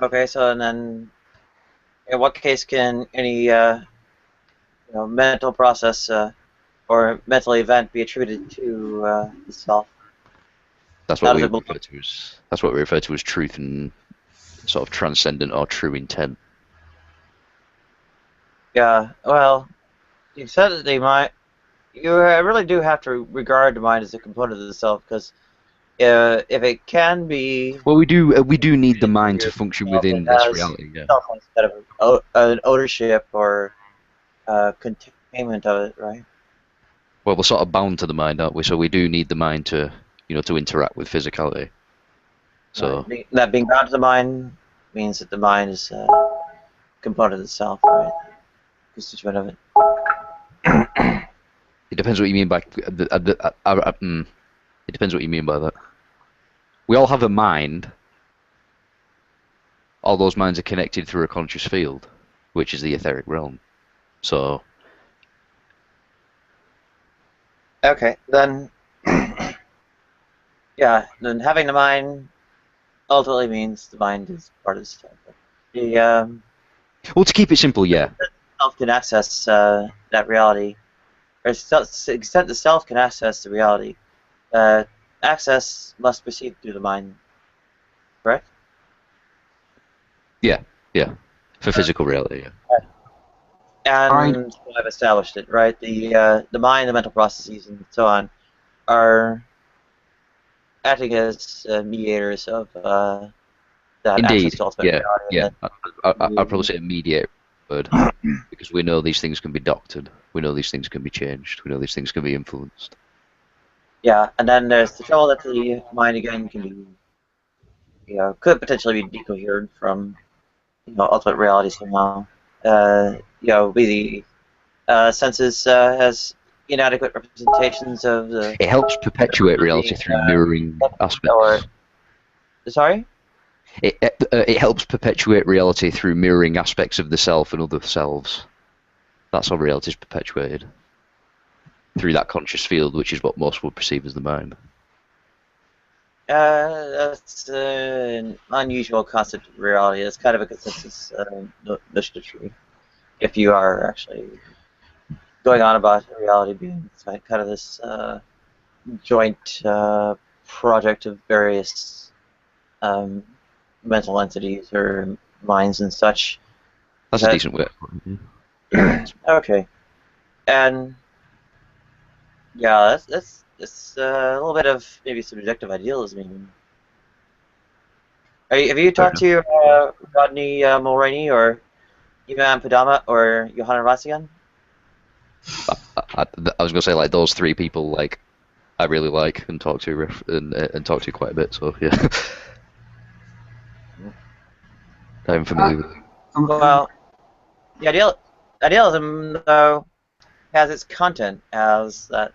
Okay, so and then, in what case can any mental process or mental event be attributed to the self? That's what we refer to as truth and sort of transcendent or true intent. Yeah, well, you said that the mind. You really do have to regard the mind as a component of the self, because if it can be. Well, we do need the mind to function within this reality. Yeah. Instead of an ownership or containment of it, right? Well, we're sort of bound to the mind, aren't we? So we do need the mind to interact with physicality. So that being bound to the mind means that the mind is a component of the self, right? Constituent of it. It depends what you mean by it depends what you mean by that. We all have a mind. All those minds are connected through a conscious field, which is the etheric realm. So. Okay, then. Yeah, then having the mind ultimately means the mind is part of the self. Well, to keep it simple, yeah. The self can access that reality. Or to the extent the self can access the reality, access must proceed through the mind, correct? Yeah. For physical reality, yeah. And I've established it, right? The mind, the mental processes, and so on, are acting as mediators of that Indeed. access to ultimate reality. Yeah. I'd probably say a mediator word, because we know these things can be doctored. We know these things can be changed. We know these things can be influenced. Yeah, and then there's the trouble that the mind again can be, could potentially be decoherent from, ultimate reality somehow. Be the senses as inadequate representations of the. It helps perpetuate reality through mirroring aspects. Sorry? It helps perpetuate reality through mirroring aspects of the self and other selves. That's how reality is perpetuated. Through that conscious field, which is what most would perceive as the mind. That's an unusual concept of reality. It's kind of a consensus notion of truth. If you are actually going on about reality being kind of this joint project of various mental entities or minds and such. That's a decent way of putting it. Okay. And yeah, that's a little bit of maybe subjective idealism even. Have you talked to Rodney Mulroney or Ivan Padama or Johanna Rassian? I was gonna say, like, those three people, like, I really like and talk to and talk to quite a bit. So yeah, I'm familiar with. Well, the idealism though has its content as that.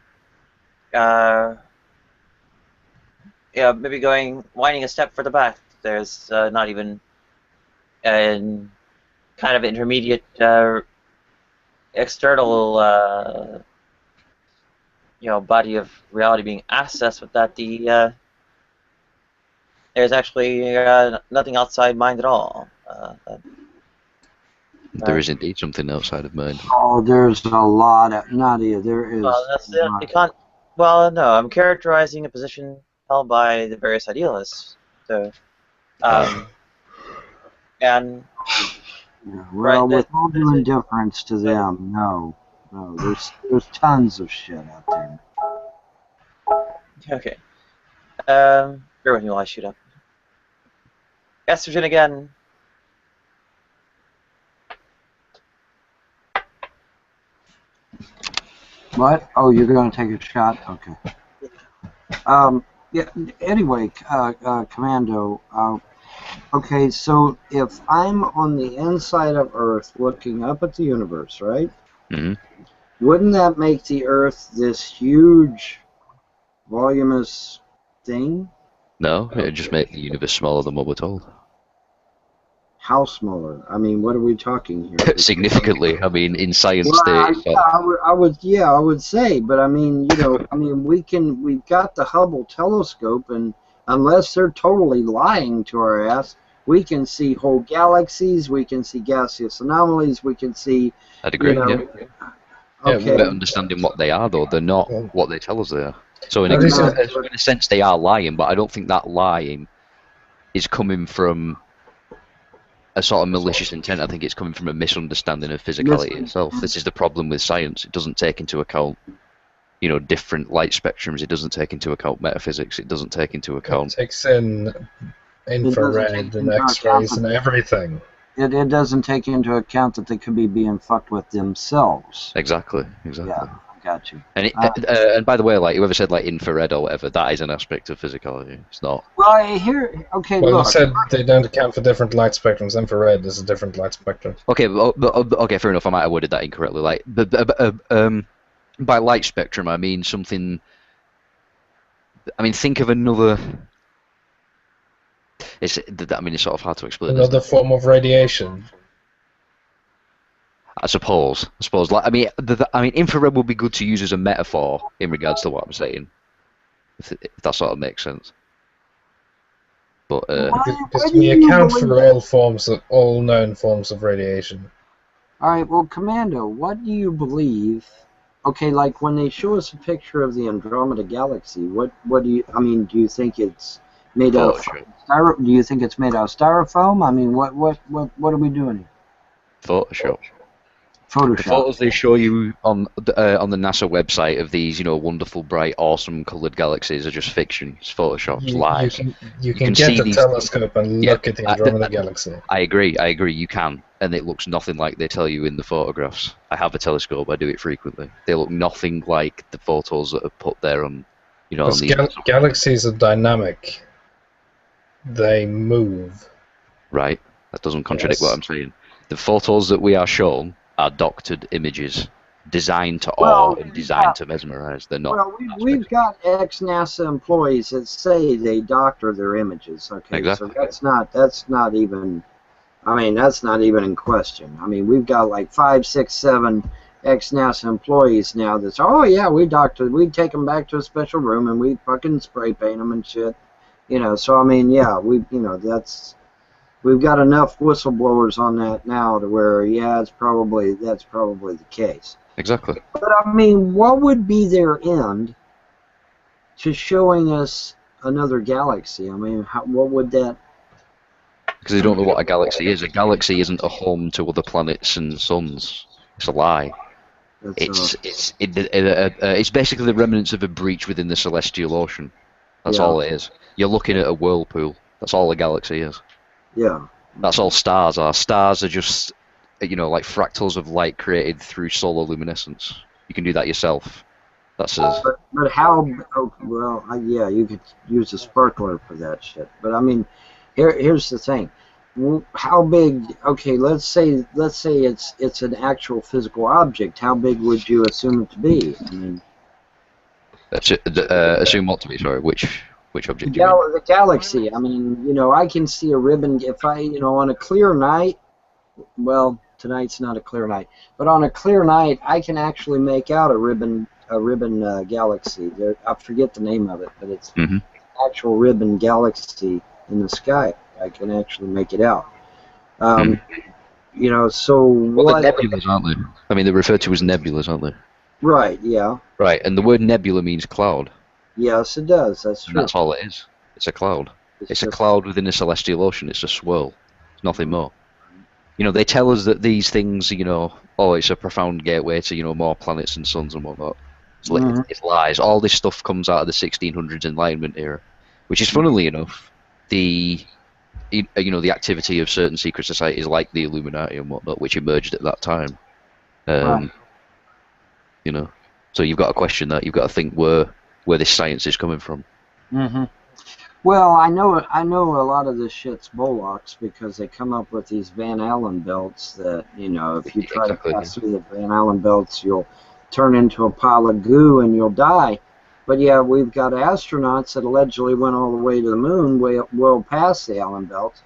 Maybe winding a step further back. There's not even a kind of intermediate external body of reality being accessed with that. There's actually nothing outside mind at all. There is indeed something outside of mind. Oh, there's a lot of Nadia. There is. Well, that's it. Well, no, I'm characterizing a position held by the various idealists. So, and yeah, well, with all due indifference to them, no, there's tons of shit out there. Okay. Bear with me while I shoot up. Estrogen again What? Oh, you're going to take a shot? Okay. Yeah. Anyway, Commando. Okay, so if I'm on the inside of Earth looking up at the universe, right? Hmm. Wouldn't that make the Earth this huge, voluminous thing? No, it just make the universe smaller than what we're told. How smaller? I mean, what are we talking here? Significantly. I mean, in science, Well, they I would say, but I mean, we've got the Hubble telescope, and unless they're totally lying to our ass, we can see whole galaxies, we can see gaseous anomalies, we can see, I'd agree. you know, Yeah. okay, But understanding what they are, though, they're not what they tell us they are. So in How do you say- a sense, they are lying, but I don't think that lying is coming from a sort of malicious intent. I think it's coming from a misunderstanding of physicality itself. This is the problem with science. It doesn't take into account, different light spectrums. It doesn't take into account metaphysics. It doesn't take into It account. takes in infrared and into X-rays account and everything. it doesn't take into account that they could be being fucked with themselves. Exactly. Yeah, got you. And and by the way, like whoever said like infrared or whatever, that is an aspect of physicality. It's not. Well, okay, Well, look. you said they don't account for different light spectrums. Infrared is a different light spectrum. Okay, okay, fair enough. I might have worded that incorrectly. Like, by light spectrum, I mean something. I mean, think of another. It's sort of hard to explain. Another form of radiation. I suppose. Like, I mean, infrared would be good to use as a metaphor in regards to what I'm saying. If that sort of makes sense. But Because we account for all known forms of radiation. All right, well, Commando, what do you believe? Okay, like when they show us a picture of the Andromeda Galaxy, what do you? I mean, do you think it's made out of do you think it's made out of styrofoam? I mean, what are we doing here? Photoshop. Photoshop. The photos they show you on the NASA website of these, wonderful, bright, awesome, coloured galaxies are just fiction. It's Photoshop. It's lies. You can get the these telescope and look at the Andromeda Galaxy. I agree. You can, and it looks nothing like they tell you in the photographs. I have a telescope. I do it frequently. They look nothing like the photos that are put there on, on these. Galaxies are dynamic. They move. Right. That doesn't contradict what I'm saying. The photos that we are shown are doctored images designed to awe and designed to mesmerize. They're not. Well, we've got ex-NASA employees that say they doctor their images. Okay, exactly. So that's not even. I mean, that's not even in question. I mean, we've got like 5, 6, 7 ex-NASA employees now that's, oh yeah, we take them back to a special room and we fucking spray paint them and shit. So I mean, yeah, we've got enough whistleblowers on that now to where, yeah, that's probably the case. Exactly. But I mean, what would be their end to showing us another galaxy? I mean, what would that? Because they don't know what a galaxy is. A galaxy isn't a home to other planets and suns. It's a lie. It's basically the remnants of a breach within the celestial ocean. That's all it is. You're looking at a whirlpool. That's all a galaxy is. Yeah. That's all stars are. Stars are just, like fractals of light created through solar luminescence. You can do that yourself. That's But how? Oh, well, yeah, you could use a sparkler for that shit. But I mean, here's the thing. How big? Okay, let's say it's an actual physical object. How big would you assume it to be? I mean, assume what to be? Sorry, which object? The galaxy. I mean, I can see a ribbon if on a clear night. Well, tonight's not a clear night, but on a clear night, I can actually make out a ribbon galaxy. I forget the name of it, but it's actual ribbon galaxy in the sky. I can actually make it out. So they're nebulas, aren't they? I mean, they're referred to as nebulas, aren't they? Right. Yeah. Right, and the word nebula means cloud. Yes, it does. That's true. And that's all it is. It's a cloud. It's a cloud within a celestial ocean. It's a swirl. It's nothing more. They tell us that these things, it's a profound gateway to, more planets and suns and whatnot. It's lies. All this stuff comes out of the 1600s Enlightenment era, which is, funnily enough, the activity of certain secret societies like the Illuminati and whatnot, which emerged at that time. Right. So you've got to question that. You've got to think where this science is coming from. Mm-hmm. Well, I know a lot of this shit's bollocks because they come up with these Van Allen belts that, you know, if you try Exactly, to pass through the Van Allen belts, you'll turn into a pile of goo and you'll die. But yeah, we've got astronauts that allegedly went all the way to the moon, well past the Allen belt,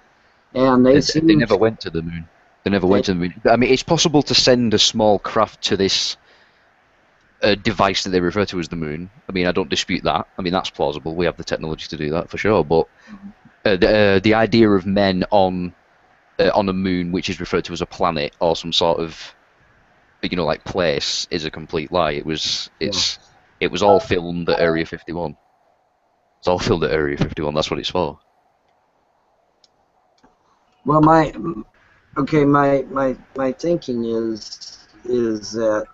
and They never went to the moon. They never went to the moon. I mean, it's possible to send a small craft to this device that they refer to as the moon. I mean, I don't dispute that. I mean, that's plausible. We have the technology to do that for sure. But the idea of men on a moon, which is referred to as a planet or some sort of, you know, like place, is a complete lie. It was all filmed at Area 51. It's all filmed at Area 51. That's what it's for. Well, my thinking is that,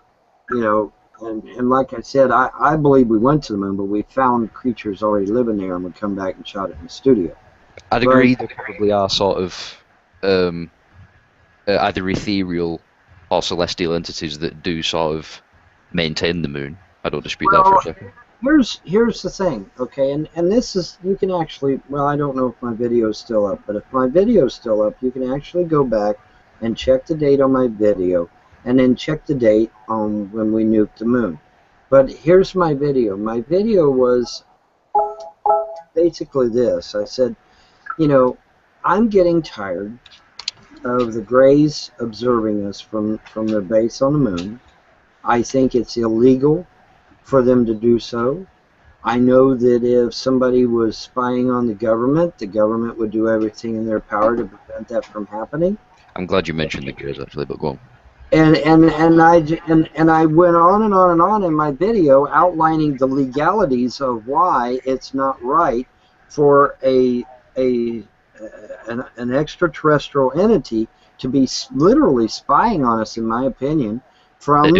you know, and like I said, I believe we went to the moon, but we found creatures already living there, and we come back and shot it in the studio. I'd agree there probably are sort of either ethereal or celestial entities that do sort of maintain the moon. I don't dispute that for a second. Here's the thing, okay, and this is, you can actually, well, I don't know if my video is still up, but if my video is still up, you can actually go back and check the date on my video, and then check the date on when we nuked the moon. But here's my video. My video was basically this. I said, you know, I'm getting tired of the Greys observing us from their base on the moon. I think it's illegal for them to do so. I know that if somebody was spying on the government would do everything in their power to prevent that from happening. I'm glad you mentioned the Greys actually, but go on. And I went on and on and on in my video outlining the legalities of why it's not right for an extraterrestrial entity to be literally spying on us, in my opinion, from a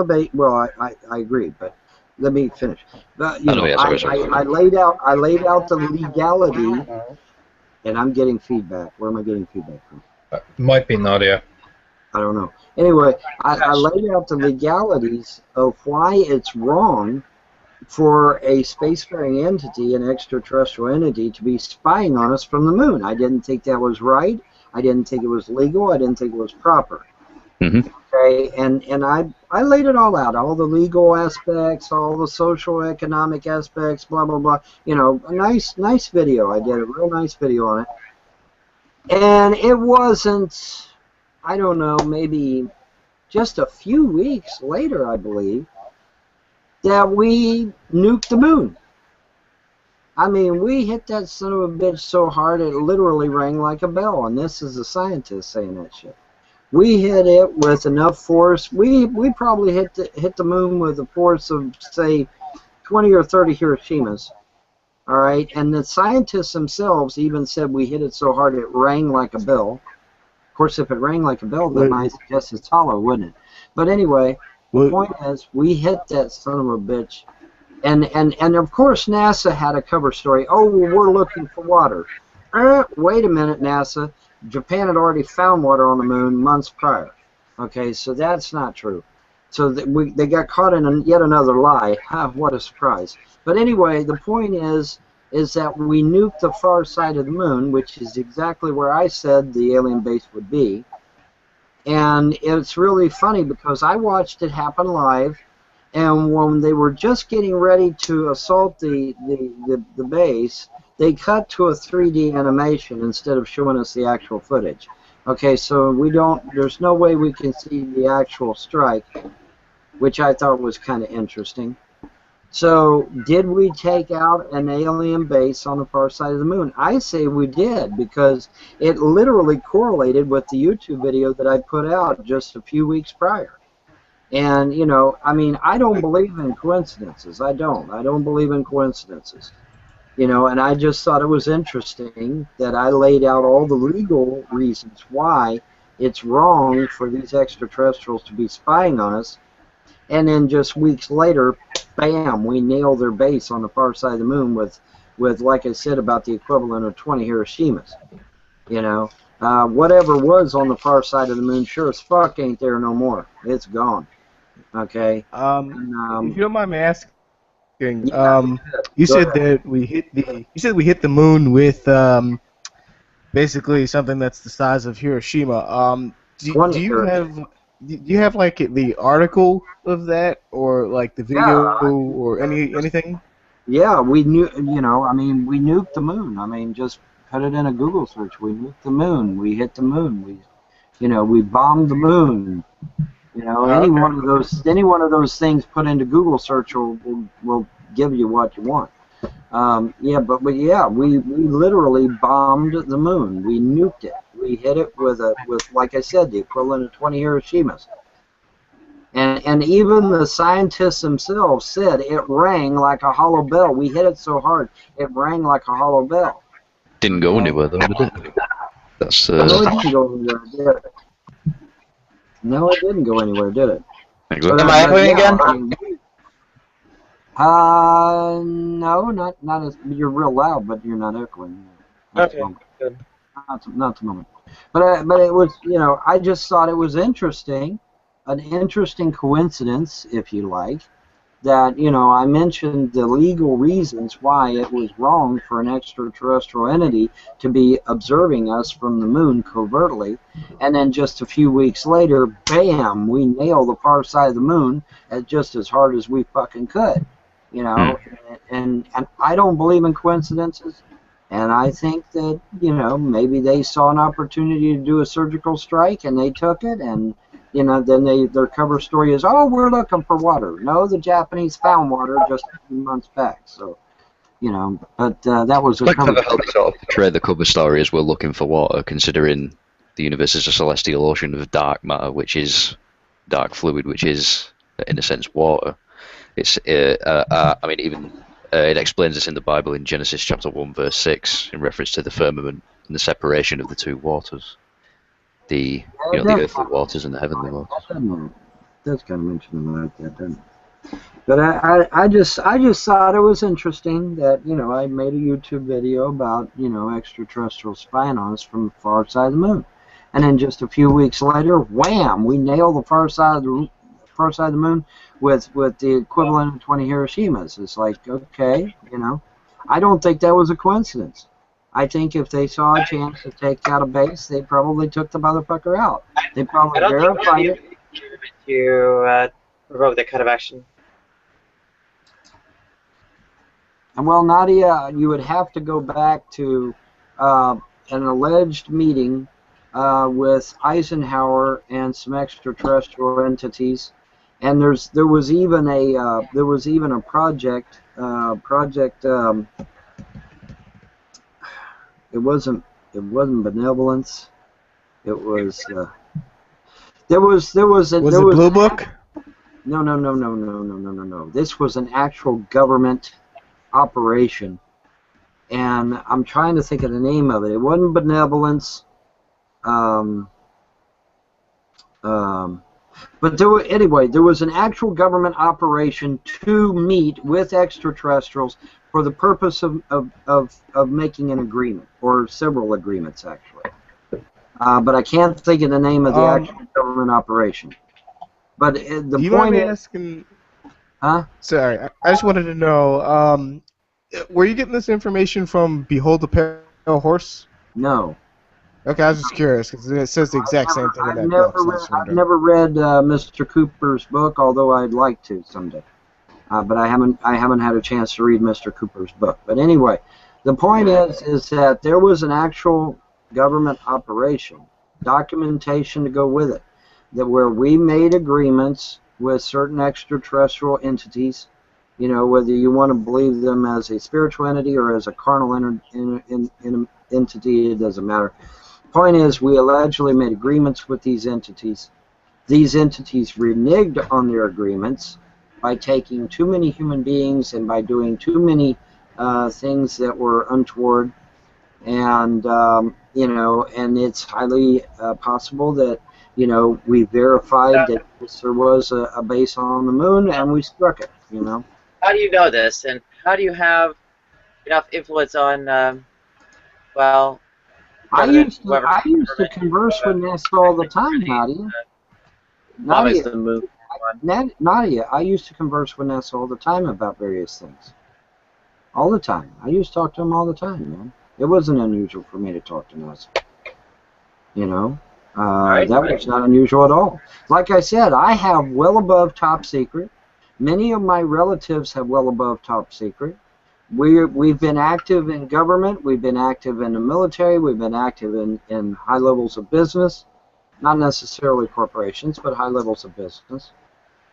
base. Well, I agree, but let me finish. But, you know, I laid out the legality, and I'm getting feedback. Where am I getting feedback from? Might be Nadia. I don't know. Anyway, I laid out the legalities of why it's wrong for a spacefaring entity, an extraterrestrial entity, to be spying on us from the moon. I didn't think that was right. I didn't think it was legal. I didn't think it was proper. Mm-hmm. Okay, and I laid it all out, all the legal aspects, all the social, economic aspects, blah, blah, blah. You know, a nice video. I did a real nice video on it. And it wasn't, I don't know, maybe just a few weeks later, I believe, that we nuked the moon. I mean, we hit that son of a bitch so hard it literally rang like a bell, and this is a scientist saying that shit. We hit it with enough force. We probably hit the moon with a force of, say, 20 or 30 Hiroshimas. All right, and the scientists themselves even said we hit it so hard it rang like a bell. Of course, if it rang like a bell, then I suggest it's hollow, wouldn't it? But anyway, the point is, we hit that son of a bitch. And of course, NASA had a cover story. Oh, well, we're looking for water. Wait a minute, NASA. Japan had already found water on the moon months prior. Okay, so that's not true. So they got caught in yet another lie. What a surprise. But anyway, the point is that we nuked the far side of the moon, which is exactly where I said the alien base would be. And it's really funny because I watched it happen live, and when they were just getting ready to assault the base, they cut to a 3D animation instead of showing us the actual footage. Okay, so there's no way we can see the actual strike, which I thought was kind of interesting. So, did we take out an alien base on the far side of the moon? I say we did, because it literally correlated with the YouTube video that I put out just a few weeks prior. And, you know, I mean, I don't believe in coincidences. I don't believe in coincidences. You know, and I just thought it was interesting that I laid out all the legal reasons why it's wrong for these extraterrestrials to be spying on us. And then just weeks later, bam, we nailed their base on the far side of the moon with like I said, about the equivalent of 20 Hiroshimas. You know, whatever was on the far side of the moon, sure as fuck ain't there no more. It's gone. Okay. If you don't mind me asking, Yeah, you go said ahead. that we hit the moon with basically something that's the size of Hiroshima. Do 20 you years. have like the article of that, or like the Yeah, video, or anything? yeah, we knew, I mean, we nuked the moon. I mean, just put it in a Google search. We nuked the moon. We hit the moon. We bombed the moon. Any Okay. one of those things put into Google search will give you what you want. We literally bombed the moon. We nuked it. We hit it with like I said, the equivalent of 20 Hiroshimas. And even the scientists themselves said it rang like a hollow bell. We hit it so hard, it rang like a hollow bell. Didn't go Okay? anywhere though, did it? That's No, it didn't go anywhere, did it? No, it didn't go anywhere, did it? Good. Am I echoing again? No, not as you're real loud, but you're not echoing. Not at the Okay, moment. good. Not at the moment. But it was, I just thought it was interesting, an interesting coincidence, if you like, that I mentioned the legal reasons why it was wrong for an extraterrestrial entity to be observing us from the moon covertly, and then just a few weeks later, bam, we nailed the far side of the moon just as hard as we fucking could, and I don't believe in coincidences. And I think that, maybe they saw an opportunity to do a surgical strike and they took it, and then their cover story is, oh, we're looking for water. No, the Japanese found water just a few months back. So, but that was a Like cover how they story. sort of portray the cover story as we're looking for water, considering the universe is a celestial ocean of dark matter, which is dark fluid, which is, in a sense, water. It's, I mean, even it explains this in the Bible in Genesis chapter 1, verse 6, in reference to the firmament and the separation of the two waters, the earthly waters and the heavenly waters. That's kind of mentioning like that, doesn't it? But I just thought it was interesting that I made a YouTube video about extraterrestrial spying on us from the far side of the moon, and then just a few weeks later, wham, we nailed the far side of the moon with the equivalent of 20 Hiroshimas. It's like, okay, I don't think that was a coincidence. I think if they saw a chance to take out a base, they probably took the motherfucker out. They probably verified it. To provoke that kind of action. And well, Nadia, you would have to go back to an alleged meeting with Eisenhower and some extraterrestrial entities, and there was even a project. It wasn't benevolence. It was there was Was it Blue Book? No. This was an actual government operation, and I'm trying to think of the name of it. It wasn't benevolence. But there was an actual government operation to meet with extraterrestrials for the purpose of making an agreement, or several agreements, actually. But I can't think of the name of the actual government operation. But the you point mind me is... asking? Huh? Sorry, I just wanted to know, were you getting this information from Behold the Pale Horse? No. Okay, I was just curious, because it says the exact same thing in that book. I've never read Mr. Cooper's book, although I'd like to someday. But I haven't had a chance to read Mr. Cooper's book. But anyway, the point is that there was an actual government operation, documentation to go with it, that where we made agreements with certain extraterrestrial entities, whether you want to believe them as a spiritual entity or as a carnal entity, it doesn't matter. Point is, we allegedly made agreements with these entities. These entities reneged on their agreements by taking too many human beings and by doing too many things that were untoward, and and it's highly possible that we verified that there was a base on the moon, and we struck it. How do you know this, and how do you have enough influence on I used to converse with NASA all the time, Nadia. Nadia, the moon. Nadia, I used to converse with NASA all the time about various things. All the time. I used to talk to him all the time, man. It wasn't unusual for me to talk to NASA. You know, that was not unusual at all. Like I said, I have well above top secret. Many of my relatives have well above top secret. We've been active in government. We've been active in the military. We've been active in high levels of business. Not necessarily corporations, but high levels of business.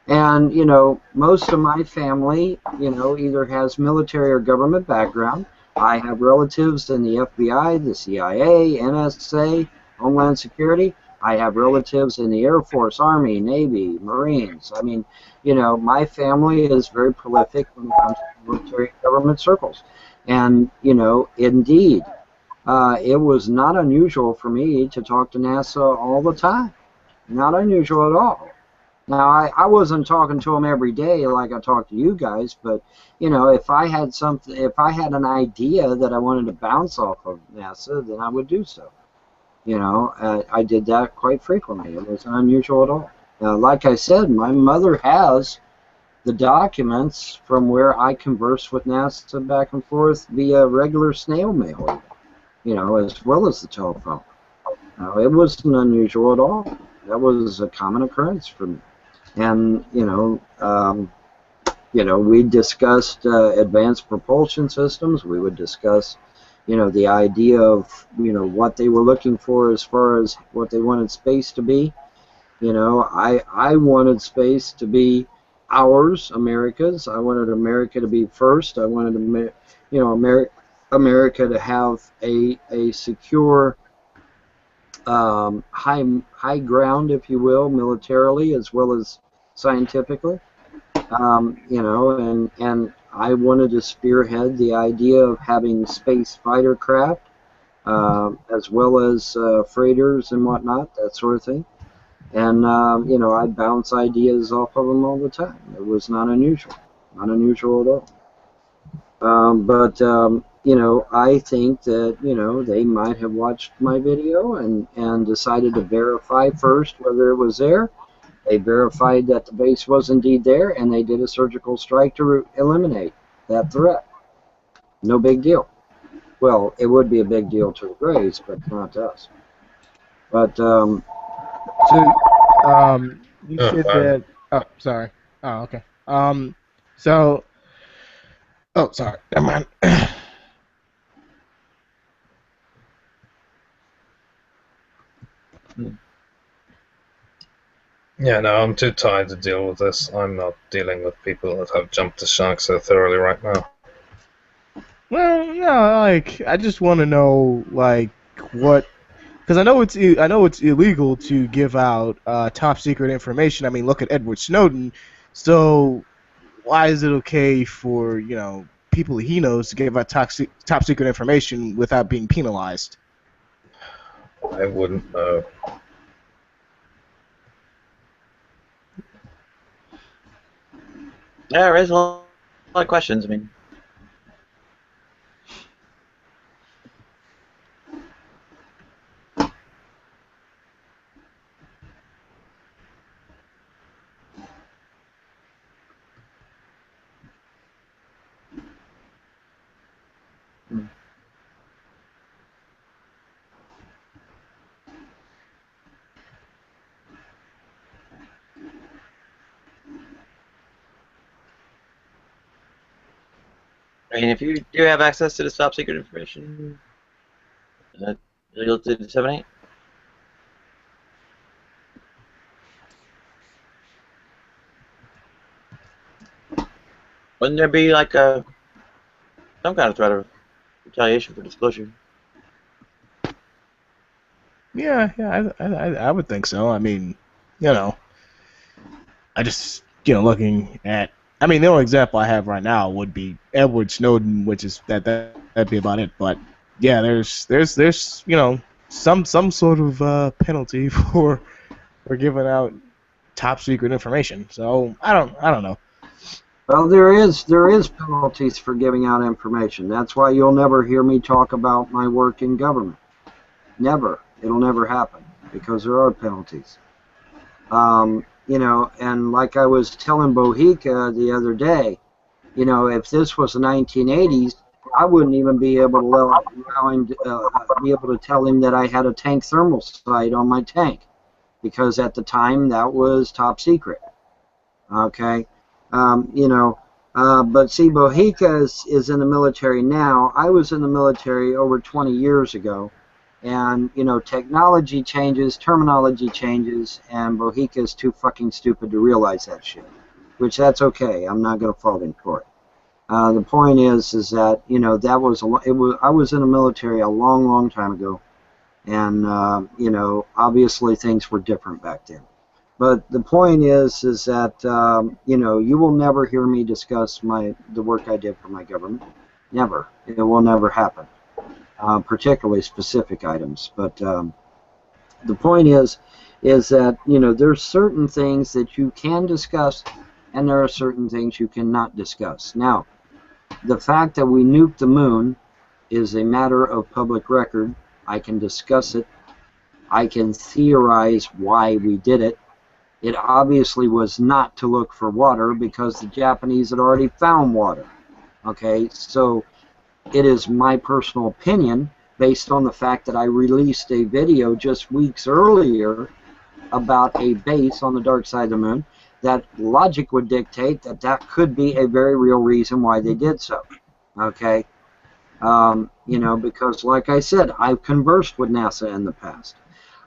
And, you know, most of my family, you know, either has military or government background. I have relatives in the FBI, the CIA, NSA, Homeland Security. I have relatives in the Air Force, Army, Navy, Marines. I mean, you know, my family is very prolific when it comes to military and government circles. And, you know, indeed, it was not unusual for me to talk to NASA all the time. Not unusual at all. Now, I wasn't talking to them every day like I talk to you guys, but, you know, if I had something, if I had an idea that I wanted to bounce off of NASA, then I would do so. You know, I did that quite frequently. It wasn't unusual at all. Like I said, my mother has the documents from where I converse with NASA back and forth via regular snail mail, you know, as well as the telephone. It wasn't unusual at all. That was a common occurrence for me. And, you know, we discussed advanced propulsion systems. We would discuss, you know, the idea of, you know, what they were looking for as far as what they wanted space to be. You know, I wanted space to be ours, America's. I wanted America to be first. I wanted, you know, America to have a secure high ground, if you will, militarily as well as scientifically. You know, and I wanted to spearhead the idea of having space fighter craft, as well as freighters and whatnot, that sort of thing. And, you know, I'd bounce ideas off of them all the time. It was not unusual. Not unusual at all. You know, I think that, you know, they might have watched my video and decided to verify first whether it was there. They verified that the base was indeed there, and they did a surgical strike to eliminate that threat. No big deal. Well, it would be a big deal to the Grays, but not to us. But, So, you said that. Oh, sorry. Oh, okay. So. Oh, sorry. Never mind. Yeah, no, I'm too tired to deal with this. I'm not dealing with people that have jumped the shark so thoroughly right now. Well, no, like I just want to know, like, what, because I know it's illegal to give out top secret information. I mean, look at Edward Snowden. So why is it okay for, you know, people he knows to give out top secret information without being penalized? I wouldn't know. Yeah, it raises a lot of questions. I mean, if you do have access to this top secret information, is that illegal to disseminate? Wouldn't there be like some kind of threat of retaliation for disclosure? Yeah, I would think so. I mean, you know, I just, you know, looking at. I mean, the only example I have right now would be Edward Snowden, which is that'd be about it. But yeah, there's you know, some sort of penalty for giving out top secret information. So I don't know. well, there is penalties for giving out information. That's why you'll never hear me talk about my work in government. Never. It'll never happen because there are penalties. You you know, and like I was telling Bohica the other day, you know, if this was the 1980s, I wouldn't even be able to allow him be able to tell him that I had a tank thermal sight on my tank, because at the time that was top secret. Okay, you know, but see, Bohica is in the military now. I was in the military over 20 years ago, and you know, technology changes, terminology changes, and Bohica is too fucking stupid to realize that shit. Which that's okay. I'm not going to fault him for it. The point is that you know that was I was in the military a long, long time ago, and you know, obviously things were different back then. But the point is that you know, you will never hear me discuss the work I did for my government. Never. It will never happen. Particularly specific items. But the point is that you know, there's certain things that you can discuss, and there are certain things you cannot discuss. Now, the fact that we nuked the moon is a matter of public record. I can discuss it. I can theorize why we did it. It obviously was not to look for water, because the Japanese had already found water. Okay, so it is my personal opinion, based on the fact that I released a video just weeks earlier about a base on the dark side of the moon, that logic would dictate that that could be a very real reason why they did so. Okay, you know, because like I said, I've conversed with NASA in the past.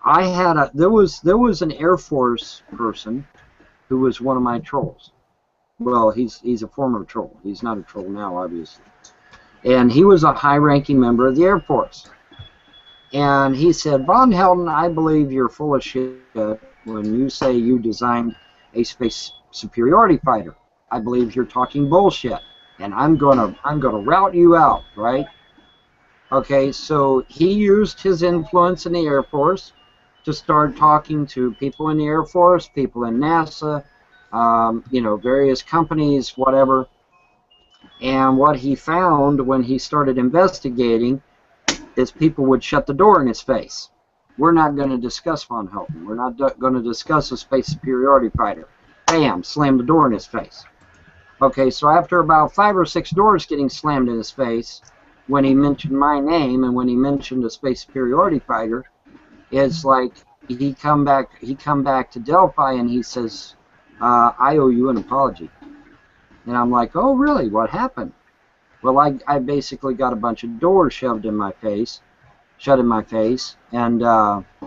I had there was an Air Force person who was one of my trolls. Well, he's a former troll. He's not a troll now, obviously. And he was a high-ranking member of the Air Force. And he said, Von Helden, I believe you're full of shit when you say you designed a space superiority fighter. I believe you're talking bullshit, and I'm gonna rout you out, right? Okay, so he used his influence in the Air Force to start talking to people in the Air Force, people in NASA, you know, various companies, whatever. And what he found when he started investigating is people would shut the door in his face. We're not going to discuss Von Helden. We're not going to discuss a space superiority fighter. Bam, slam the door in his face. Okay, so after about 5 or 6 doors getting slammed in his face, when he mentioned my name and when he mentioned a space superiority fighter, it's like he come back to Delphi and he says, I owe you an apology. And I'm like, oh really, what happened? Well, I basically got a bunch of doors shut in my face, and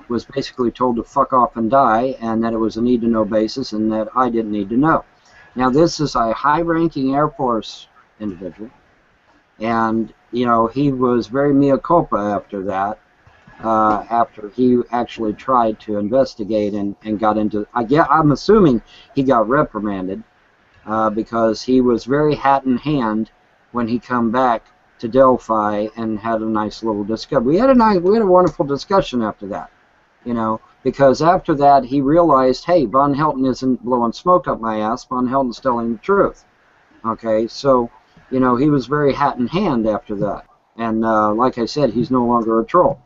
was basically told to fuck off and die, and that it was a need-to-know basis, and that I didn't need to know. Now, this is a high-ranking Air Force individual, and, you know, he was very mea culpa after that, after he actually tried to investigate and got into, I'm assuming he got reprimanded, because he was very hat in hand when he come back to Delphi and had a nice little discussion. We had a wonderful discussion after that, you know, because after that he realized, hey, Von Helden isn't blowing smoke up my ass. Von Helden's telling the truth. Okay, so, you know, he was very hat in hand after that, and like I said, he's no longer a troll.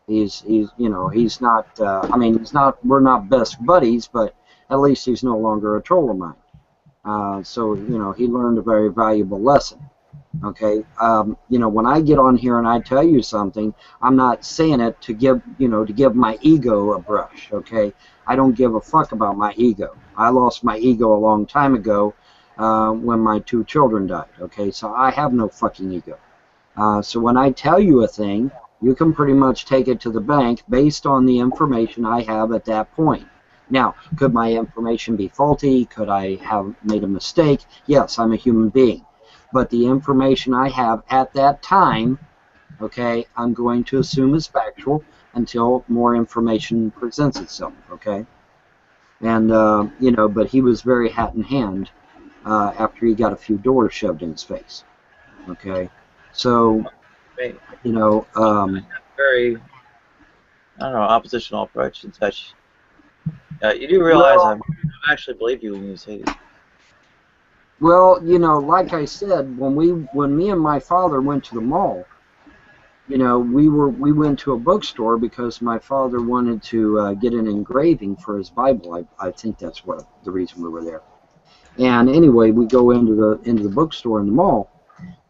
He's you know, he's not. I mean, he's not. We're not best buddies, but at least he's no longer a troll of mine. So, you know, he learned a very valuable lesson. Okay, you know, when I get on here and I tell you something, I'm not saying it to give, you know, to give my ego a brush. Okay, I don't give a fuck about my ego. I lost my ego a long time ago when my 2 children died. Okay, so I have no fucking ego. So when I tell you a thing, you can pretty much take it to the bank based on the information I have at that point. Now, could my information be faulty? Could I have made a mistake? Yes, I'm a human being. But the information I have at that time, okay, I'm going to assume is factual until more information presents itself, okay? And, you know, but he was very hat in hand after he got a few doors shoved in his face, okay? So, you know, very, I don't know, oppositional approach and such. You do realize I actually believe you when you say this. Well, you know, like I said, when me and my father went to the mall, you know, we went to a bookstore because my father wanted to get an engraving for his Bible. I think that's what the reason we were there. And anyway, we go into the bookstore in the mall,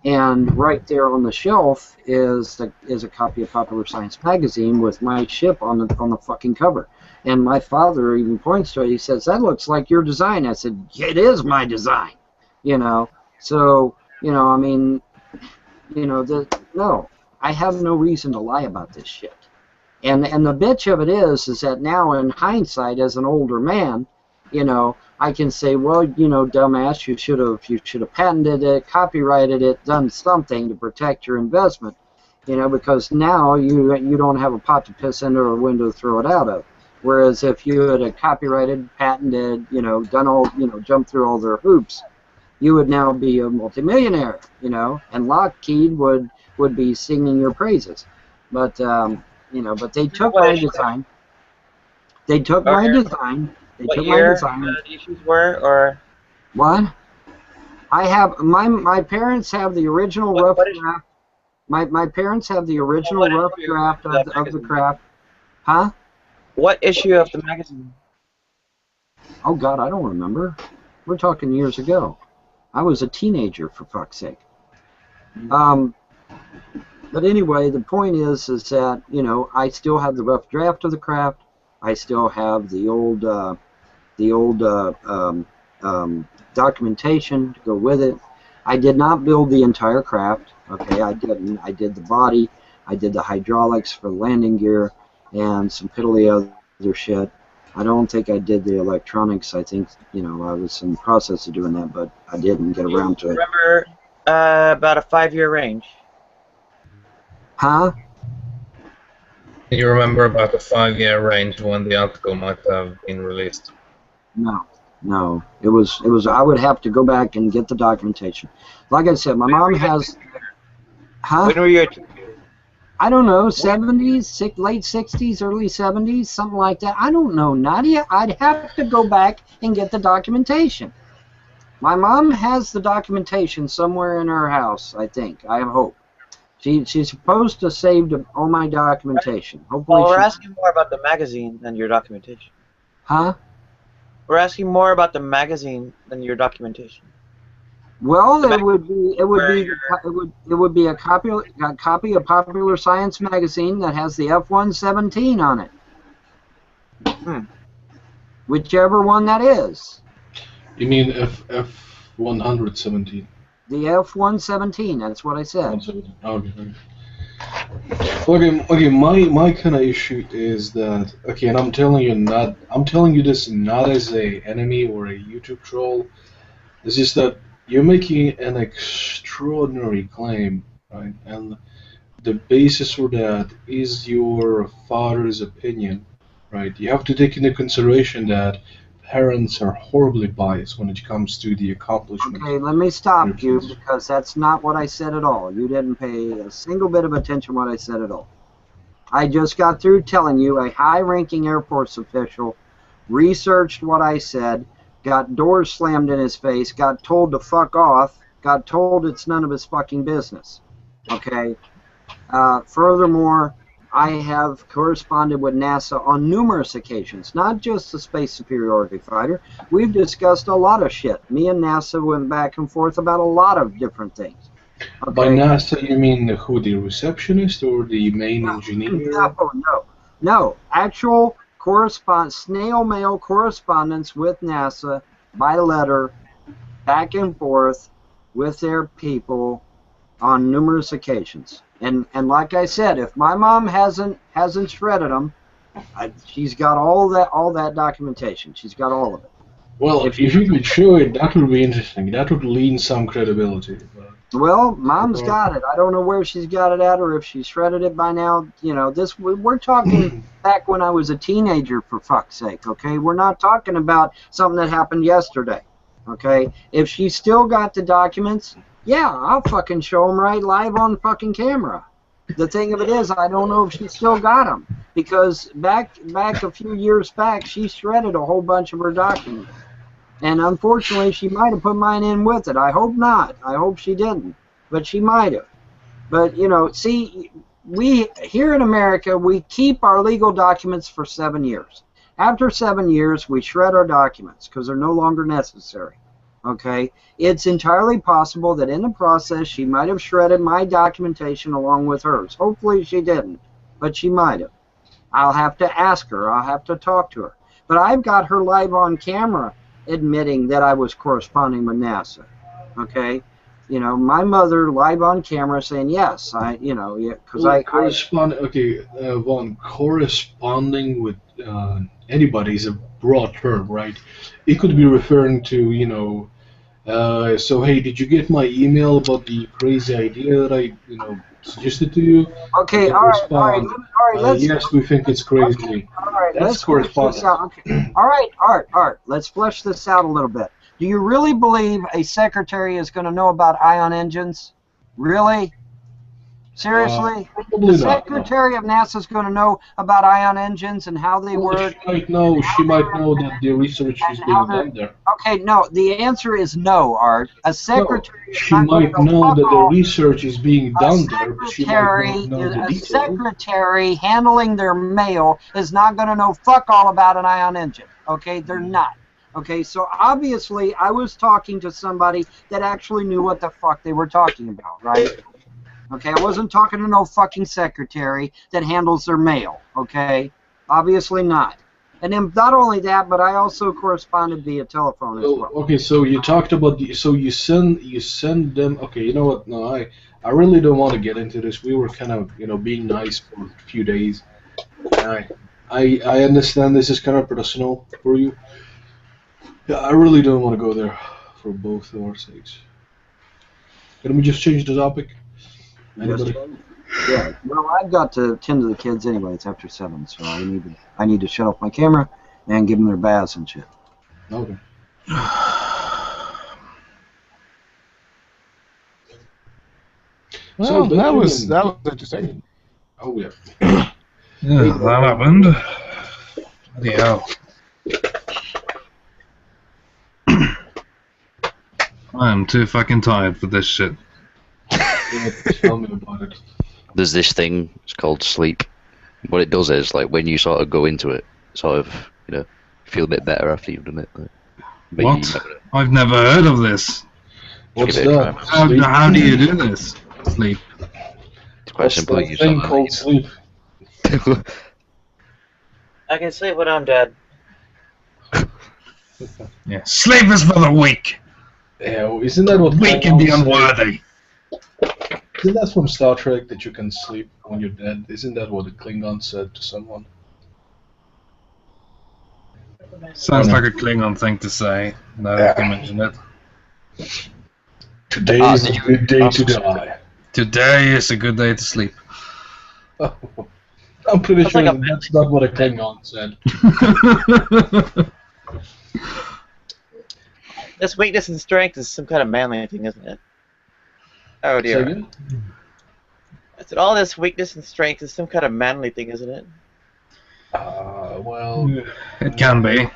and right there on the shelf is a copy of Popular Science magazine with my ship on the fucking cover. And my father even points to it. He says, "That looks like your design." I said, "It is my design," you know. So, you know, I mean, you know, no, I have no reason to lie about this shit. And the bitch of it is that now in hindsight, as an older man, you know, I can say, well, you know, dumbass, you should have patented it, copyrighted it, done something to protect your investment, you know, because now you don't have a pot to piss into or a window to throw it out of. Whereas if you had copyrighted, patented, you know, done all, you know, jumped through all their hoops, you would now be a multimillionaire, you know, and Lockheed would be singing your praises. But you know, but they took my design. They took my design. They took my design. What year the issues were, or what? I have my parents have the original rough draft. My parents have the original rough draft of the craft. Huh? What issue of the magazine? Oh God, I don't remember. We're talking years ago. I was a teenager, for fuck's sake. But anyway, the point is that, you know, I still have the rough draft of the craft. I still have the old documentation to go with it. I did not build the entire craft. Okay, I didn't. I did the body. I did the hydraulics for the landing gear and some piddly other shit. I don't think I did the electronics. I think, you know, I was in the process of doing that, but I didn't get around to it. Remember about a 5-year range? Huh? You remember about the 5-year range when the article might have been released? No. It was. I would have to go back and get the documentation. Like I said, my mom has. Huh? When were you a teenager? I don't know, 70s, late 60s, early 70s, something like that. I don't know, Nadia. I'd have to go back and get the documentation. My mom has the documentation somewhere in her house, I think. I hope. She's supposed to save all my documentation. Hopefully. Well, we're asking more about the magazine than your documentation. Huh? We're asking more about the magazine than your documentation. Well, it would be a copy of Popular Science magazine that has the F-117 on it. Whichever one that is. You mean F-117? The F-117. That's what I said. Okay. My kind of issue is that, okay, and I'm telling you this not as a enemy or a YouTube troll. It's just that you're making an extraordinary claim, right? And the basis for that is your father's opinion, right? You have to take into consideration that parents are horribly biased when it comes to the accomplishments. Okay, let me stop you because that's not what I said at all. You didn't pay a single bit of attention to what I said at all. I just got through telling you a high-ranking Air Force official researched what I said, got doors slammed in his face, got told to fuck off, got told it's none of his fucking business. Okay? Furthermore, I have corresponded with NASA on numerous occasions, not just the Space Superiority Fighter. We've discussed a lot of shit. Me and NASA went back and forth about a lot of different things. Okay? By NASA, you mean who, the receptionist or the main engineer? No. Actual snail mail correspondence with NASA by letter, back and forth with their people on numerous occasions. And like I said, if my mom hasn't shredded them, she's got all that documentation. She's got all of it. Well, if you could show it, that would be interesting. That would lean some credibility. Well, Mom's got it. I don't know where she's got it at or if she's shredded it by now. You know, we're talking back when I was a teenager, for fuck's sake, okay? We're not talking about something that happened yesterday, okay? If she's still got the documents, yeah, I'll fucking show them right live on fucking camera. The thing of it is, I don't know if she still got them because back a few years back, she shredded a whole bunch of her documents. And unfortunately, she might have put mine in with it. I hope not. I hope she didn't. But she might have. But, you know, see, we here in America, we keep our legal documents for 7 years. After 7 years, we shred our documents because they're no longer necessary. Okay? It's entirely possible that in the process, she might have shredded my documentation along with hers. Hopefully she didn't, but she might have. I'll have to ask her. I'll have to talk to her. But I've got her live on camera admitting that I was corresponding with NASA. Okay? You know, my mother live on camera saying, yes, because Vaughn, corresponding with anybody is a broad term, right? It could be referring to, so hey, did you get my email about the crazy idea that I, suggested to you? Okay, all right, let's. Yes, we think it's crazy. All right, That's let's flesh correspondence. this out. Okay. All right, Art, let's flesh this out a little bit. Do you really believe a secretary is going to know about ion engines? Really? Seriously? Probably The not. secretary of NASA is going to know about ion engines and how they work? She might know that the research is being done there. Okay, no, the answer is no, Art. A secretary is She not going might to know that the all. research is being done there, but she might not know the A details. secretary handling their mail is not going to know fuck all about an ion engine. Okay, they're not. Okay, so obviously I was talking to somebody that actually knew what the fuck they were talking about, right? Okay, I wasn't talking to no fucking secretary that handles their mail, okay? Obviously not. And then not only that, but I also corresponded via telephone as well. Okay, so you talked about so you send them. Okay, you know what? No, I really don't want to get into this. We were kind of being nice for a few days. I understand this is kind of personal for you. Yeah, I really don't want to go there for both of our sakes. Can we just change the topic? Anybody? Yeah. Well, I've got to tend to the kids anyway. It's after 7, so I need to shut off my camera and give them their baths and shit. Okay. Well, that was interesting. Oh yeah. Yeah, that happened. Bloody hell. I'm too fucking tired for this shit. Tell me about it. There's this thing, it's called sleep. What it does is, like, when you sort of go into it, sort of, feel a bit better after you've done it. Like, What? I've never heard of this. What's Give it a that? try. How do you do this? Sleep. It's quite simple. That You thing sort of, called sleep. I can sleep when I'm dead. Yeah. Sleep is for the weak. Yeah, isn't that what Weak and the Klingons say? unworthy. Isn't that from Star Trek that you can sleep when you're dead? Isn't that what the Klingon said to someone? Sounds like a Klingon thing to say. Now that you mention it. Today Ah, is did a you good day ask to something? die. Today is a good day to sleep. I'm pretty That's sure like a- that's not what a Klingon said. This weakness and strength is some kind of manly thing, isn't it? Oh Say dear. again? I said all this weakness and strength is some kind of manly thing, isn't it? Well, It can be.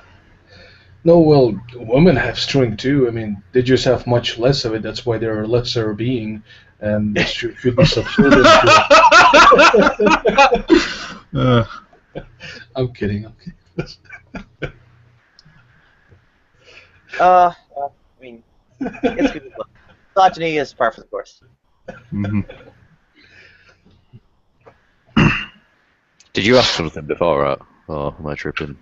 no, well, women have strength too. I mean, they just have much less of it. That's why they're a lesser being, and it should be subservient to. I'm kidding. I mean, it's good. Misogyny is par for the course. Mhm. Did you ask something before, right? Or am I tripping?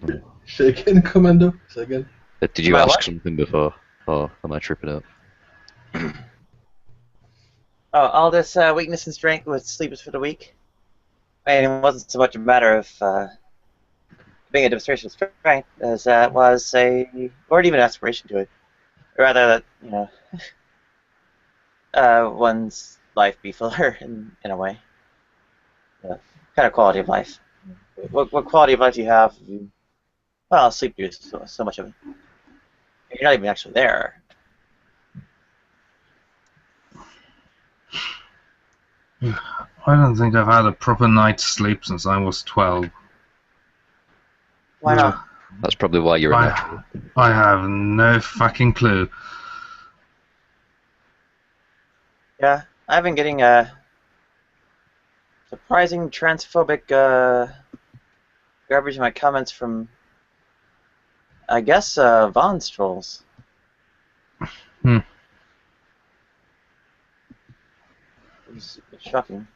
Say again, Commando. Say again. Did you Am I ask what? something before? Or am I tripping out? Oh, all this weakness and strength with sleep is for the weak. And it wasn't so much a matter of being a demonstration of strength as it was or even an aspiration to it. Rather that, one's life be fuller in a way. Kind of quality of life. What quality of life do you have? Well, sleep is so much of it. You're not even actually there. I don't think I've had a proper night's sleep since I was 12. Why not? That's probably why you're a natural. I have no fucking clue. Yeah, I've been getting surprising transphobic garbage in my comments from, I guess, Von's trolls. Hmm. It's shocking.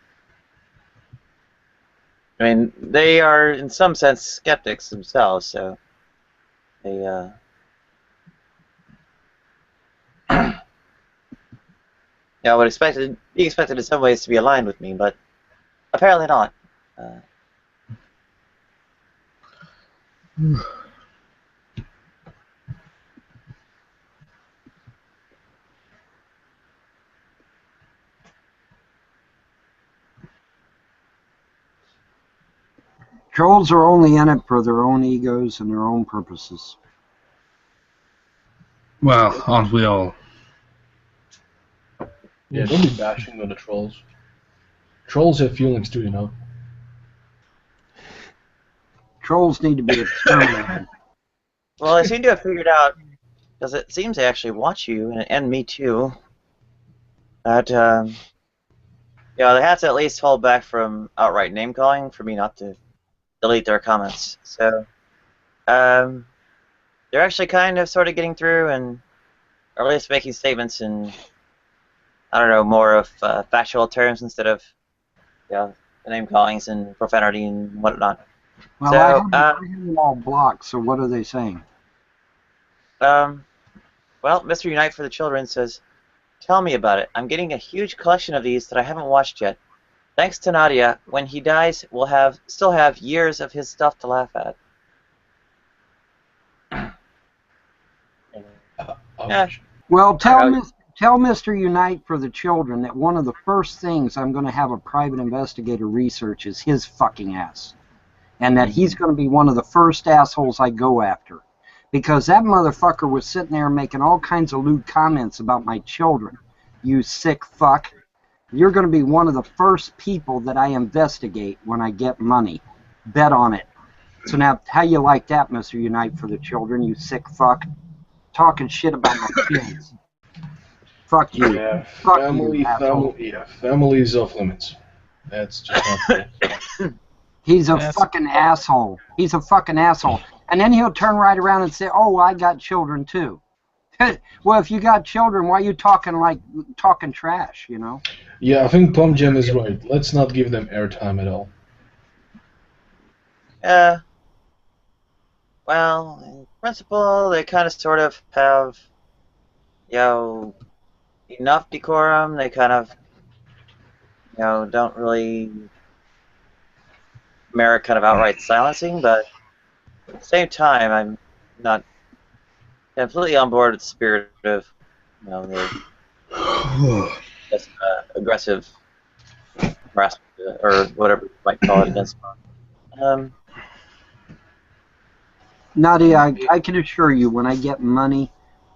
I mean, they are, in some sense, skeptics themselves, so they, yeah, I would be expected in some ways to be aligned with me, but apparently not. Trolls are only in it for their own egos and their own purposes. Well, aren't we all? Yeah, don't be bashing on the trolls. Trolls have feelings too, you know. Trolls need to be exterminated. Well, I seem to have figured out, because it seems they actually watch you, and me too, that, yeah, they have to at least hold back from outright name-calling for me not to delete their comments. So, they're actually kind of sort of getting through, and or at least making statements in, I don't know, more of factual terms instead of, yeah, the name-callings and profanity and whatnot. Well, So, I have them all blocked, so what are they saying? well, Mr. Unite for the Children says, "Tell me about it. I'm getting a huge collection of these that I haven't watched yet. Thanks to Nadia, when he dies, we'll still have years of his stuff to laugh at." Yeah. Well, tell Mr. Unite for the Children that one of the first things I'm going to have a private investigator research is his fucking ass. And that he's going to be one of the first assholes I go after. Because that motherfucker was sitting there making all kinds of lewd comments about my children. You sick fuck. You're going to be one of the first people that I investigate when I get money. Bet on it. So now, how you like that, Mr. Unite for the Children, you sick fuck? Talking shit about my kids. Fuck you. Yeah, Fuck family is off limits. That's just not cool. He's a fucking asshole. He's a fucking asshole. And then he'll turn right around and say, "Oh, I got children too." Well, if you got children, why are you talking trash, you know? Yeah, I think Plum Jam is right. Let's not give them airtime at all. Well, in principle, they kind of sort of have, you know, enough decorum. They kind of, you know, don't really merit kind of outright silencing, but at the same time, I'm not completely on board with the spirit of, you know, the just, aggressive harassment or whatever you might call it against them. Nadia, I can assure you, when I get money,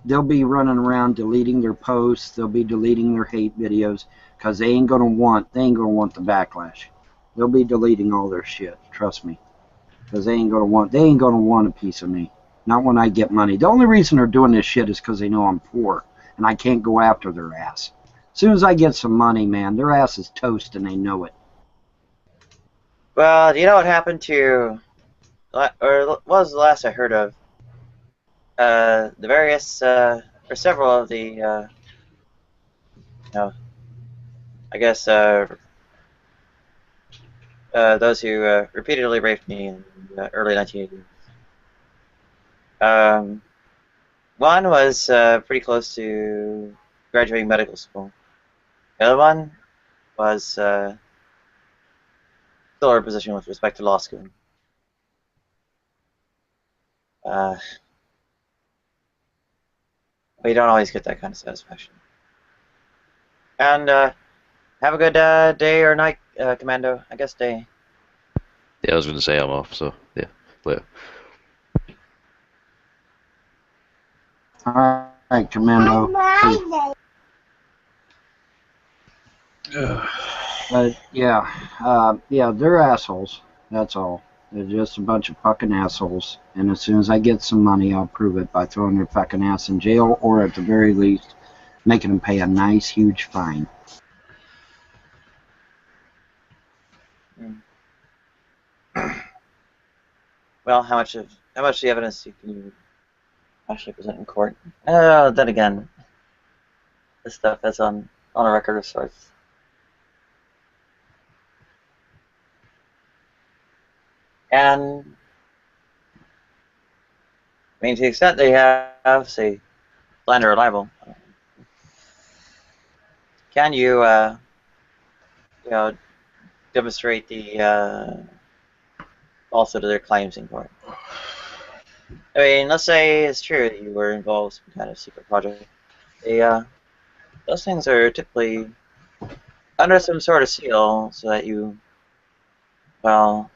they'll be running around deleting their posts. They'll be deleting their hate videos because they ain't gonna want the backlash. They'll be deleting all their shit. Trust me, because they ain't gonna want a piece of me. Not when I get money. The only reason they're doing this shit is because they know I'm poor and I can't go after their ass. As soon as I get some money, man, their ass is toast and they know it. Well, do you know what happened to, or what was the last I heard of? The various, or several of the, you know, I guess, those who repeatedly raped me in the early 1980s. One was pretty close to graduating medical school. The other one was still in a position with respect to law school. We don't always get that kind of satisfaction. And have a good day or night, Commando. I guess day. Yeah, I was going to say I'm off, so yeah, later. All right, Commando. But yeah, they're assholes. That's all. They're just a bunch of fucking assholes. And as soon as I get some money, I'll prove it by throwing their fucking ass in jail, or at the very least, making them pay a nice, huge fine. well, how much of the evidence you can actually present in court? Then again, this stuff is on a record of sorts. And I mean, to the extent they have, say, slander or libel, can you, you know, demonstrate the falsehood of their claims in court? I mean, let's say it's true that you were involved in some kind of secret project. Those things are typically under some sort of seal, so that you, well,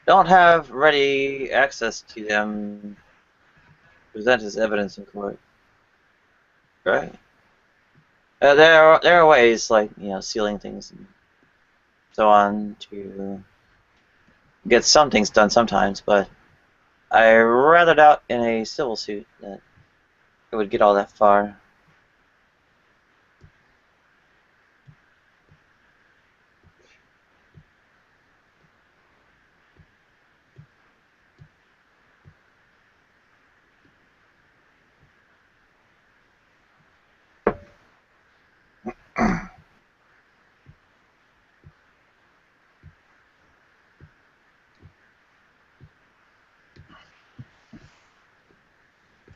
don't have ready access to them to present as evidence in court, right? There are ways like sealing things and so on to get some things done sometimes, but I rather doubt in a civil suit that it would get all that far.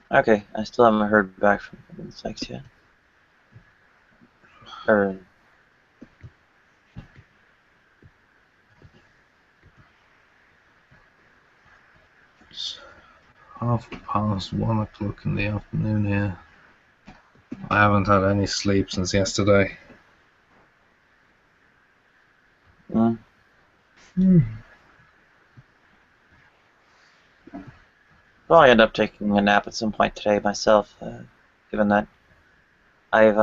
Okay, I still haven't heard back from the sex yet. Or It's 1:30 in the afternoon here. I haven't had any sleep since yesterday. mm, probably end up taking a nap at some point today myself, given that I've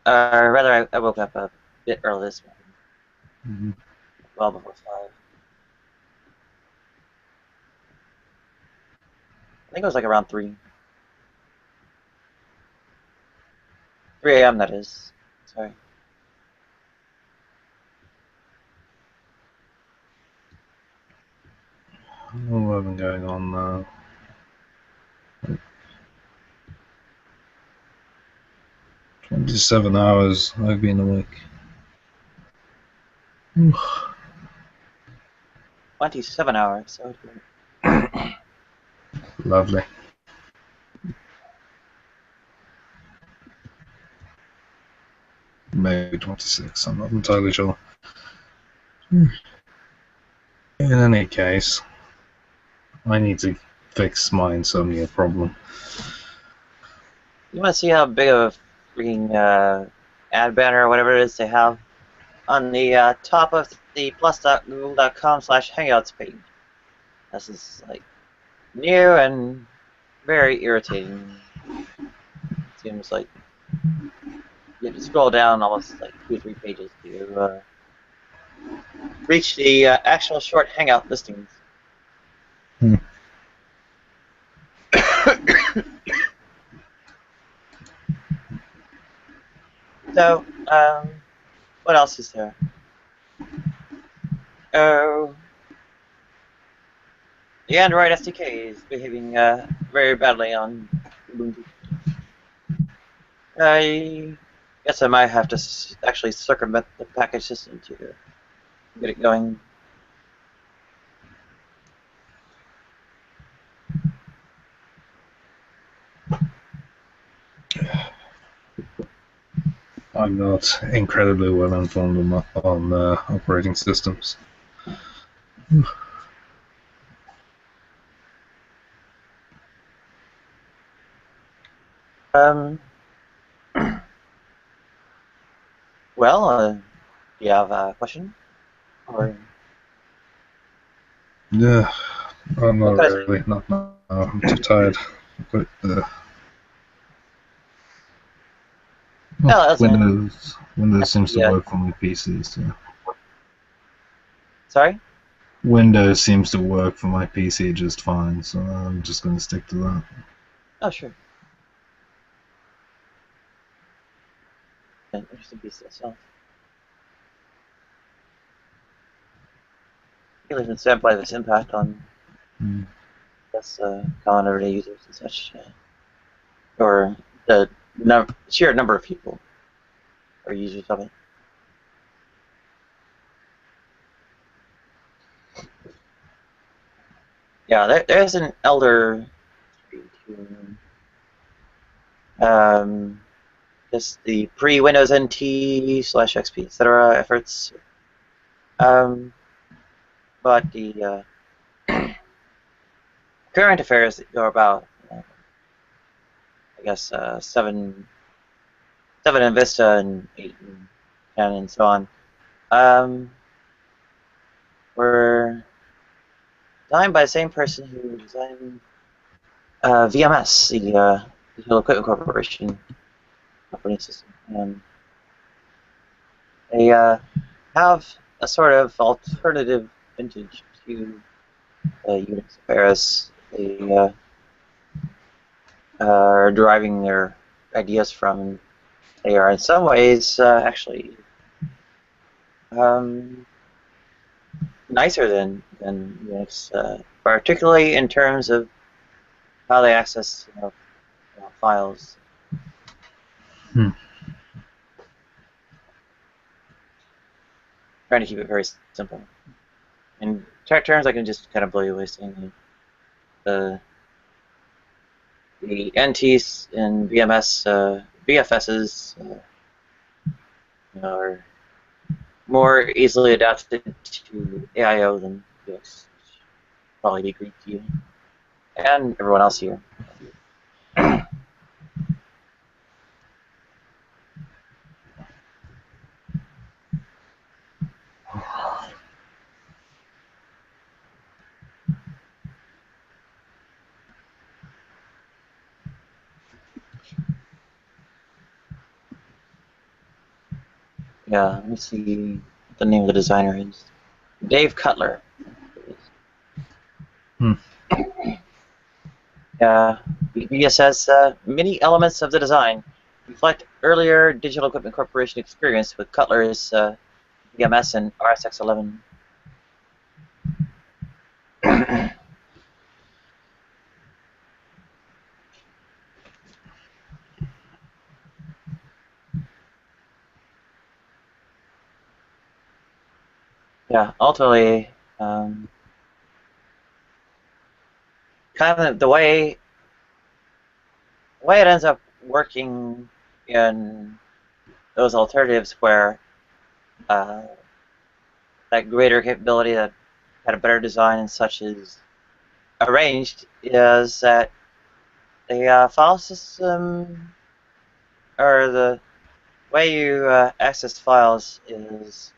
rather I woke up a bit early this morning, well before 5. I think it was like around 3 a.m. that is. Sorry. What have been going on now? 27 hours I've been awake. 27 hours. So Lovely. Maybe 26, I'm not entirely sure. In any case, I need to fix my insomnia problem. you want to see how big of a freaking ad banner or whatever it is they have on the top of the plus.google.com/hangouts page. This is like new and very irritating. Seems like you have to scroll down almost like 2 or 3 pages to reach the actual short hangout listings. So, what else is there? Oh, the Android SDK is behaving very badly on Ubuntu. I guess I might have to actually circumvent the package system to get it going. I'm not incredibly well informed on operating systems. Well, do you have a question? Or Yeah, I'm not what kind of really. Not now. I'm too tired. But no, that's Windows seems to yeah. work for my PC. So Sorry? Windows seems to work for my PC just fine. So I'm just going to stick to that. Oh, sure. An interesting piece itself. particularly standpoint of its impact on, Hmm. common everyday users and such, or the sheer number of people or users of it. Yeah, there's an elder just the pre-Windows NT / XP, etc. efforts. But the current affairs that go about, I guess, 7 in Vista and 8 and 10 and so on, were designed by the same person who designed VMS, the Digital Equipment Corporation operating system. They have a sort of alternative vintage to Unix affairs. They are deriving their ideas from. They are in some ways actually nicer than Unix, particularly in terms of how they access files. Hmm. Trying to keep it very simple. In tech terms, I can just kind of blow you away saying the NTs and BFSs are more easily adapted to AIO than Unix. Probably be Greek to you and everyone else here. Yeah, let me see what the name of the designer is. Dave Cutler. Hmm. Wikipedia says many elements of the design reflect earlier Digital Equipment Corporation experience with Cutler's VMS and RSX11. Yeah, ultimately, kind of the way it ends up working in those alternatives where that greater capability, that had a better design and such is arranged, is that the file system or the way you access files is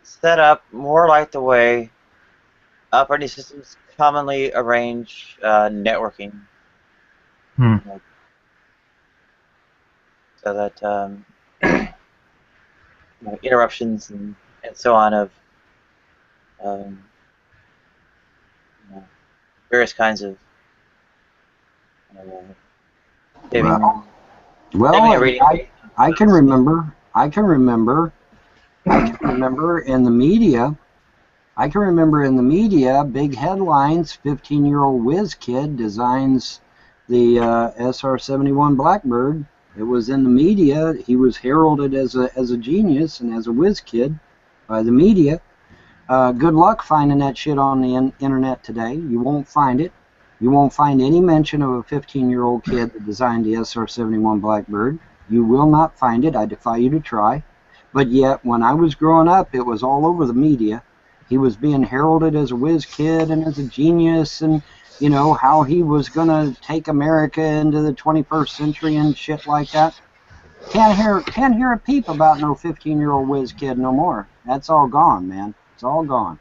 set up more like the way operating systems commonly arrange networking. Hmm. So that interruptions and so on of various kinds of saving Well, reading. I can remember in the media. I can remember in the media, big headlines: 15-year-old whiz kid designs the SR-71 Blackbird. It was in the media. He was heralded as a genius and as a whiz kid by the media. Good luck finding that shit on the internet today. You won't find it. You won't find any mention of a 15-year-old kid that designed the SR-71 Blackbird. You will not find it. I defy you to try. But yet, when I was growing up, it was all over the media. He was being heralded as a whiz kid and as a genius, and you know how he was gonna take America into the 21st century and shit like that. Can't hear a peep about no 15-year-old whiz kid no more. That's all gone, man. It's all gone.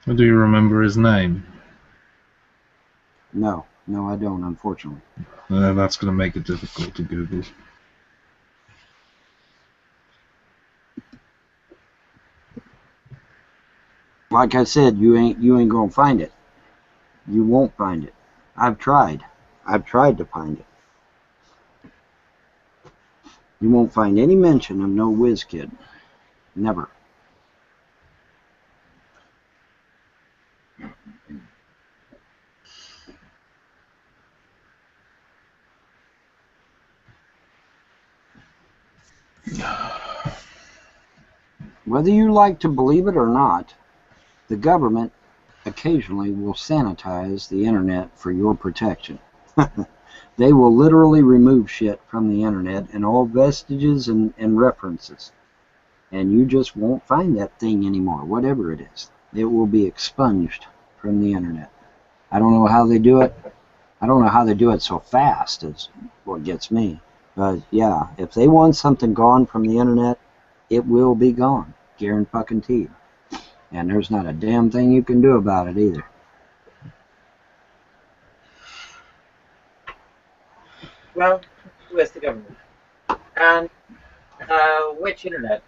Do you remember his name? No, I don't, unfortunately. That's going to make it difficult to Google. Like I said, you ain't gonna find it. You won't find it. I've tried to find it. You won't find any mention of no whiz kid. Never. Whether you like to believe it or not, the government occasionally will sanitize the internet for your protection. They will literally remove shit from the internet and all vestiges and references. And you just won't find that thing anymore, whatever it is. It will be expunged from the internet. I don't know how they do it. I don't know how they do it so fast is what gets me. But yeah, if they want something gone from the internet, it will be gone. Guaranteed. And there's not a damn thing you can do about it either. Well, who is the government? And which internet?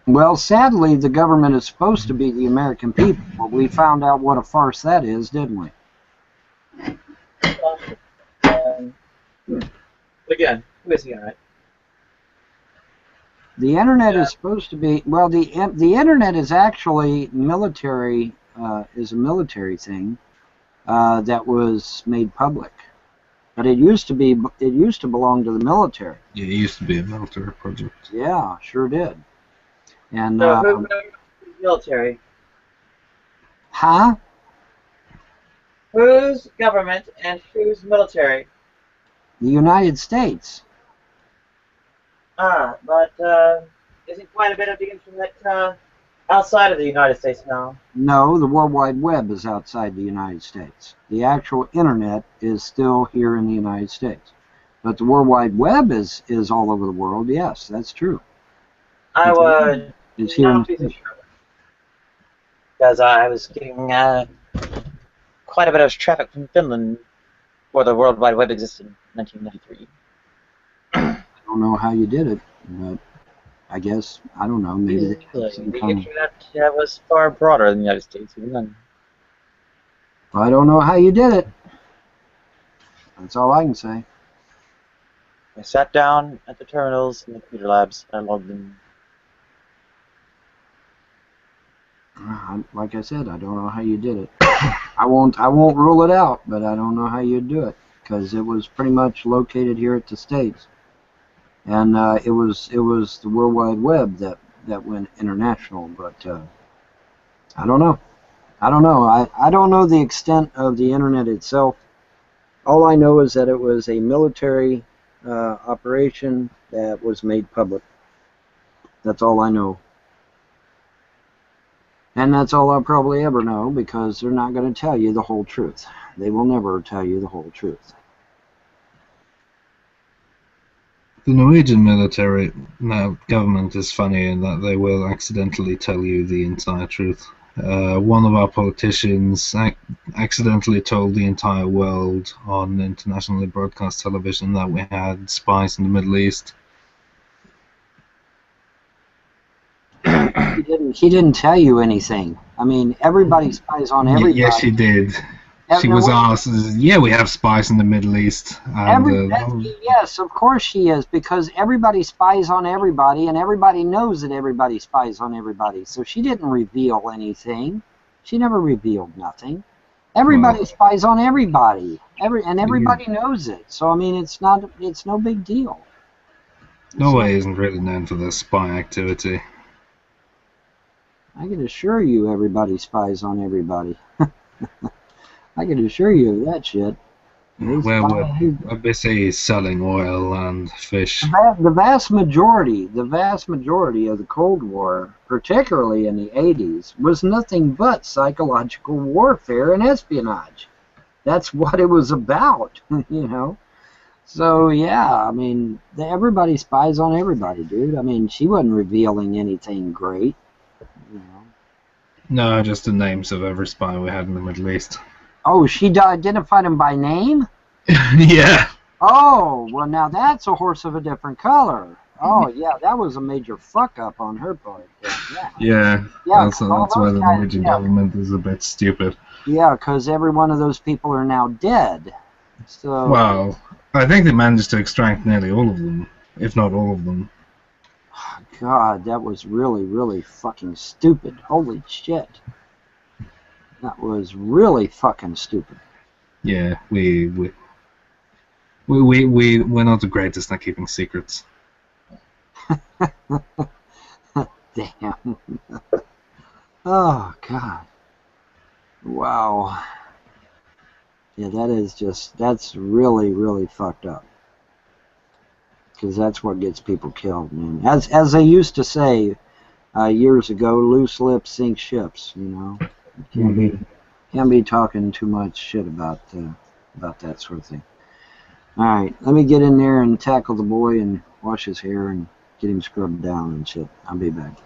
Well, sadly, the government is supposed to be the American people, but we found out what a farce that is, didn't we? Again, who is the internet? The internet is supposed to be, well, the internet is actually military, is a military thing that was made public. But it used to belong to the military. Yeah, it used to be a military project. Yeah, sure did. And So who's military? huh? Who's government and who's military? The United States. But isn't quite a bit of the internet outside of the United States now? No, the World Wide Web is outside the United States. The actual internet is still here in the United States. But the World Wide Web is all over the world. Yes, that's true. I would It's here in not be so sure. Because I was getting quite a bit of traffic from Finland before the World Wide Web existed in 1993. I don't know how you did it, but I guess, I don't know, maybe they had some The kind of, internet was far broader than the United States even then. I don't know how you did it. That's all I can say. I sat down at the terminals in the computer labs and logged in. Like I said, I don't know how you did it. I won't rule it out, but I don't know how you'd do it, because it was pretty much located here at the States. And it was the World Wide Web that went international, but I don't know. I don't know. I don't know the extent of the internet itself. All I know is that it was a military operation that was made public. That's all I know. And that's all I'll probably ever know, because they're not going to tell you the whole truth. They will never tell you the whole truth. The Norwegian military government is funny in that they will accidentally tell you the entire truth. One of our politicians accidentally told the entire world on internationally broadcast television that we had spies in the Middle East. He didn't tell you anything. I mean, everybody spies on everybody. Yes, she did. She was asked, yeah, we have spies in the Middle East. And, yes, of course she is, because everybody spies on everybody, and everybody knows that everybody spies on everybody. So she didn't reveal anything. She never revealed nothing. Everybody spies on everybody, and everybody knows it. So I mean, it's no big deal. Norway isn't really known for their spy activity. I can assure you, everybody spies on everybody. I can assure you of that shit. Well, we're busy selling oil and fish. The vast majority of the Cold War, particularly in the 80s, was nothing but psychological warfare and espionage. That's what it was about, you know. So, yeah, I mean, everybody spies on everybody, dude. I mean, she wasn't revealing anything great, you know. No, just the names of every spy we had in the Middle East. Oh, she identified him by name? Yeah. Oh, well, now that's a horse of a different color. Oh, yeah, that was a major fuck-up on her part. Yeah, that's why the Norwegian government is a bit stupid. Yeah, because every one of those people are now dead. So. Well, I think they managed to extract nearly all of them, if not all of them. God, that was really, really fucking stupid. Holy shit. That was really fucking stupid. Yeah, we're not the greatest at keeping secrets. Damn. Oh, God. Wow. Yeah, that's really, really fucked up. Because that's what gets people killed, man. As they used to say years ago, loose lips sink ships, you know. You can't be talking too much shit about that sort of thing. All right, let me get in there and tackle the boy and wash his hair and get him scrubbed down and shit. I'll be back.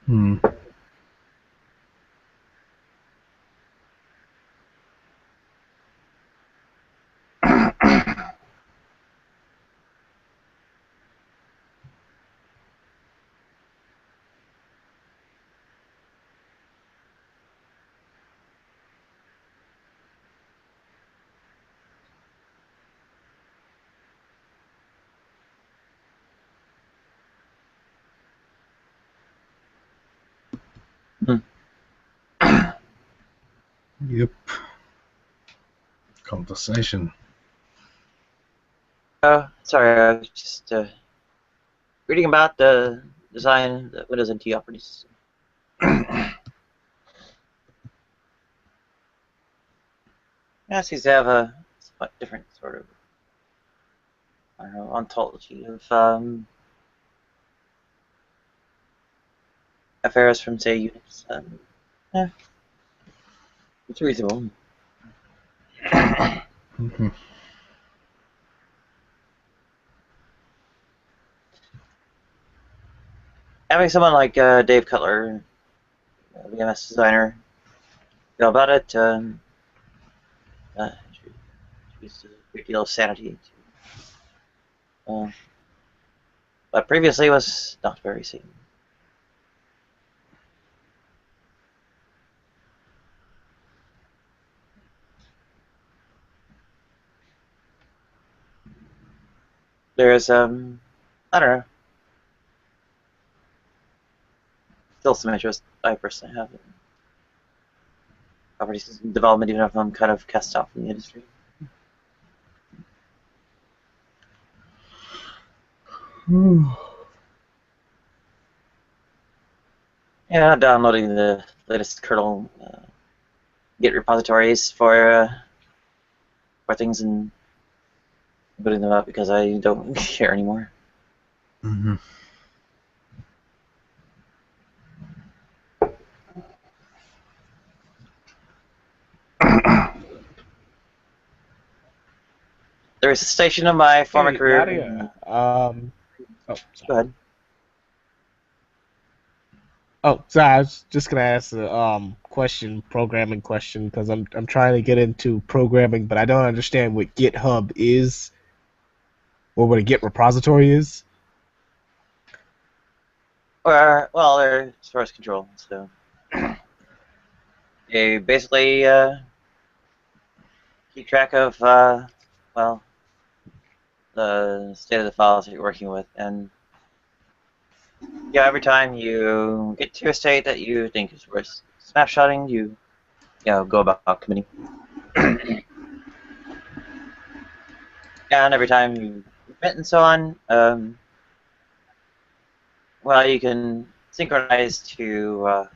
Hmm. Yep. Conversation. Sorry, I was just reading about the design that Windows NT operating system. Yeah, it seems to have a somewhat different sort of, I don't know, ontology of affairs from, say, Unix. Yeah, it's reasonable. Mm-hmm. Having someone like Dave Cutler, VMS designer, go about it, introduced a great deal of sanity. But previously was not very sane. There's, I don't know, still some interest I personally have in operating system development, even if I'm kind of cast off from the industry. Yeah, I'm downloading the latest kernel Git repositories for things and putting them up because I don't care anymore. Mm-hmm. There was a station in my former Hey, career. Nadia. Oh, sorry. Go ahead. Oh, sorry. I was just gonna ask a programming question, because I'm trying to get into programming, but I don't understand what GitHub is, or what a Git repository is. Well, they're source control, so they basically keep track of well, the state of the files that you're working with, and yeah, every time you get to a state that you think is worth snapshotting, you go about committing. And every time you commit and so on, well, you can synchronize to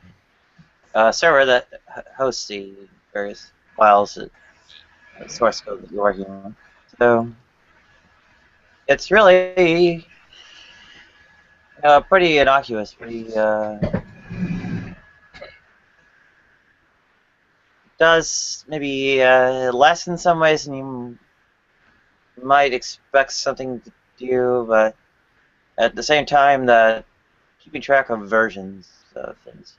a server that hosts the various files, source code that you're working on. So it's really pretty innocuous, pretty does maybe less in some ways than you might expect something to do, but at the same time that keeping track of versions of things.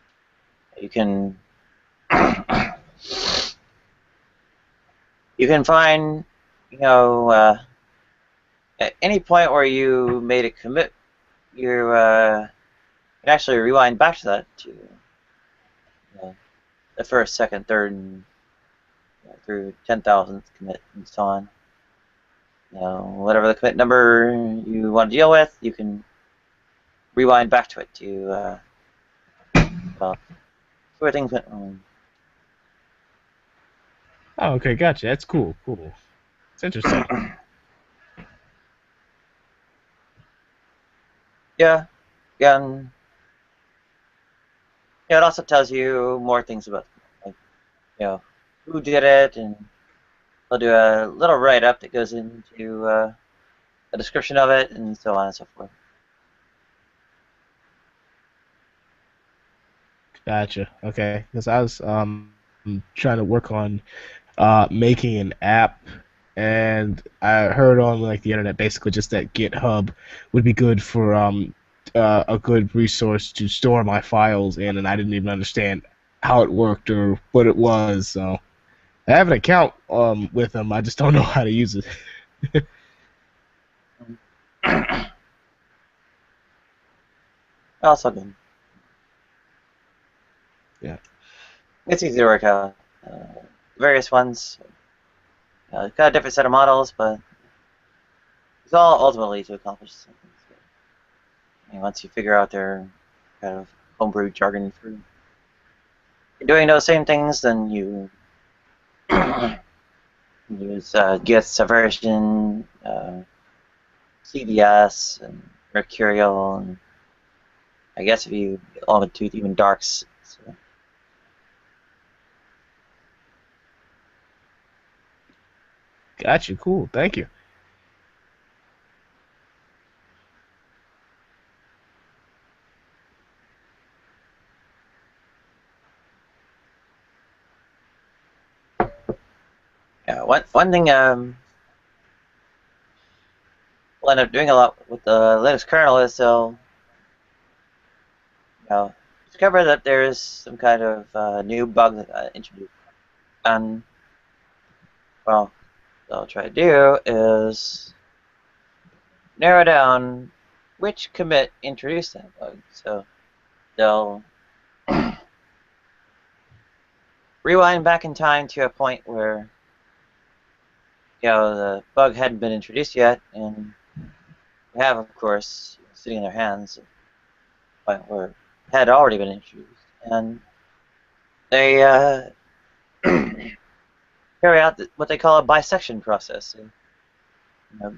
You can you can find, at any point where you made a commit, you can actually rewind back to that to the first, second, third, and through 10,000th commit and so on. Whatever the commit number you want to deal with, you can rewind back to it to where things went wrong. Oh, okay, gotcha. That's cool. Cool. It's interesting. Yeah, and it also tells you more things about, like, who did it, and they'll do a little write-up that goes into a description of it, and so on and so forth. Gotcha. Okay, because I was trying to work on making an app, and I heard on like the internet basically just that GitHub would be good for a good resource to store my files in, and I didn't even understand how it worked or what it was. So I have an account with them. I just don't know how to use it. Also good. Yeah. It's easy to work out. Various ones. It's got a different set of models, but it's all ultimately to accomplish something. So, once you figure out their kind of homebrew jargon for doing those same things, then you use Git, Subversion, CDS, and Mercurial, and I guess if you get long in the tooth, even Darks. So. Gotcha. Cool. Thank you. Yeah, one thing we'll end up doing a lot with the Linux kernel is they'll discover that there's some kind of new bug that got introduced, and well, what they'll try to do is narrow down which commit introduced that bug. So they'll rewind back in time to a point where the bug hadn't been introduced yet, and they have, of course, sitting in their hands a point where it had already been introduced, and they carry out what they call a bisection process. So,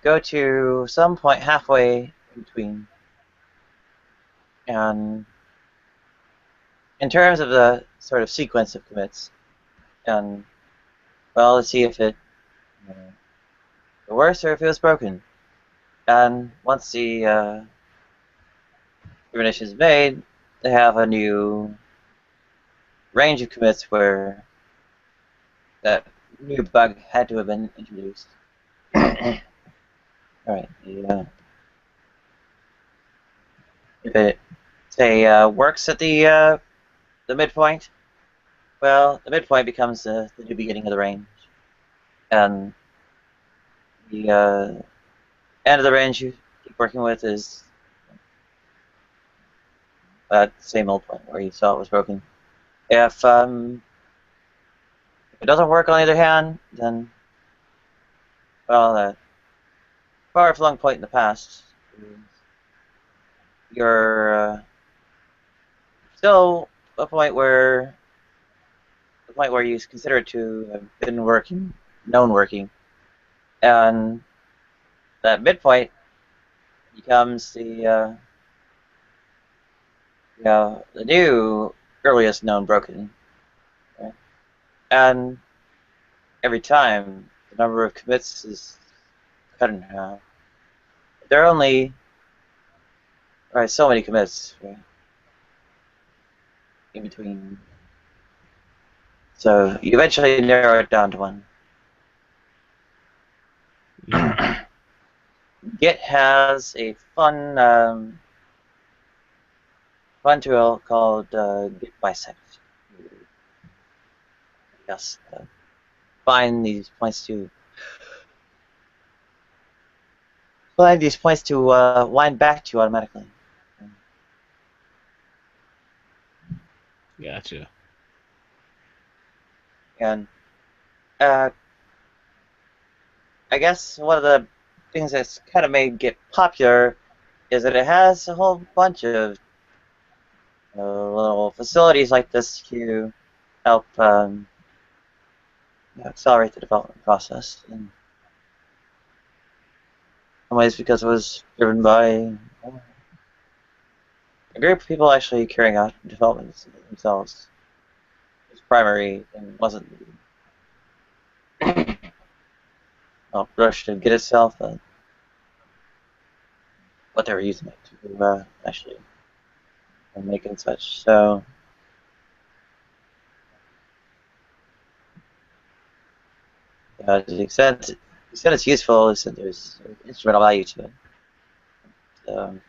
go to some point halfway in between, and in terms of the sort of sequence of commits, and well, let's see if it worse or if it was broken. And once the determination is made, they have a new range of commits where that new bug had to have been introduced. Alright, if it, say, works at the midpoint, well, the midpoint becomes the new beginning of the range. And the end of the range you keep working with is that same old point where you saw it was broken. If it doesn't work, on the other hand, then, well, that far-flung point in the past, you're still a point where you consider it to have been working, known working, and that midpoint becomes the the new earliest known broken, right? And every time the number of commits is cut in half. There are only so many commits, right, in between. So you eventually narrow it down to one. Yeah. Git has a fun tool called Git bisect. Yes, find these points to wind back to automatically. Gotcha. And I guess one of the things that's kind of made Git popular is that it has a whole bunch of little facilities like this to help accelerate the development process. In some ways, because it was driven by a group of people actually carrying out development themselves. Its primary thing wasn't Rush to Git itself, what they were using it to actually make and such. So. To the extent it's useful, is that there's instrumental value to it.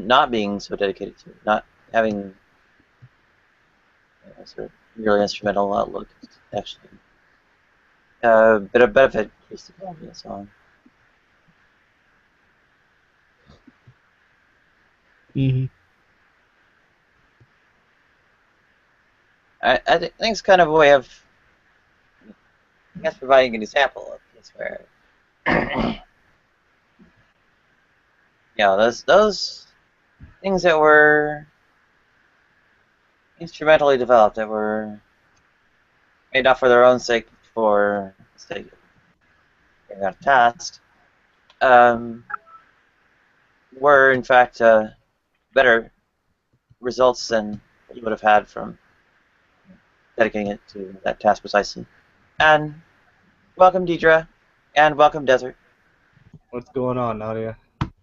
Not being so dedicated to it, not having sort of really instrumental outlook, actually, a bit of benefit increased the quality and so on. Mm-hmm. I think it's kind of a way of, I guess, providing an example of this where, those things that were instrumentally developed, that were made not for their own sake, for the sake of carrying out a task, were in fact better results than what you would have had from dedicating it to that task precisely. And welcome, Deidre, and welcome, Desert. What's going on, Nadia?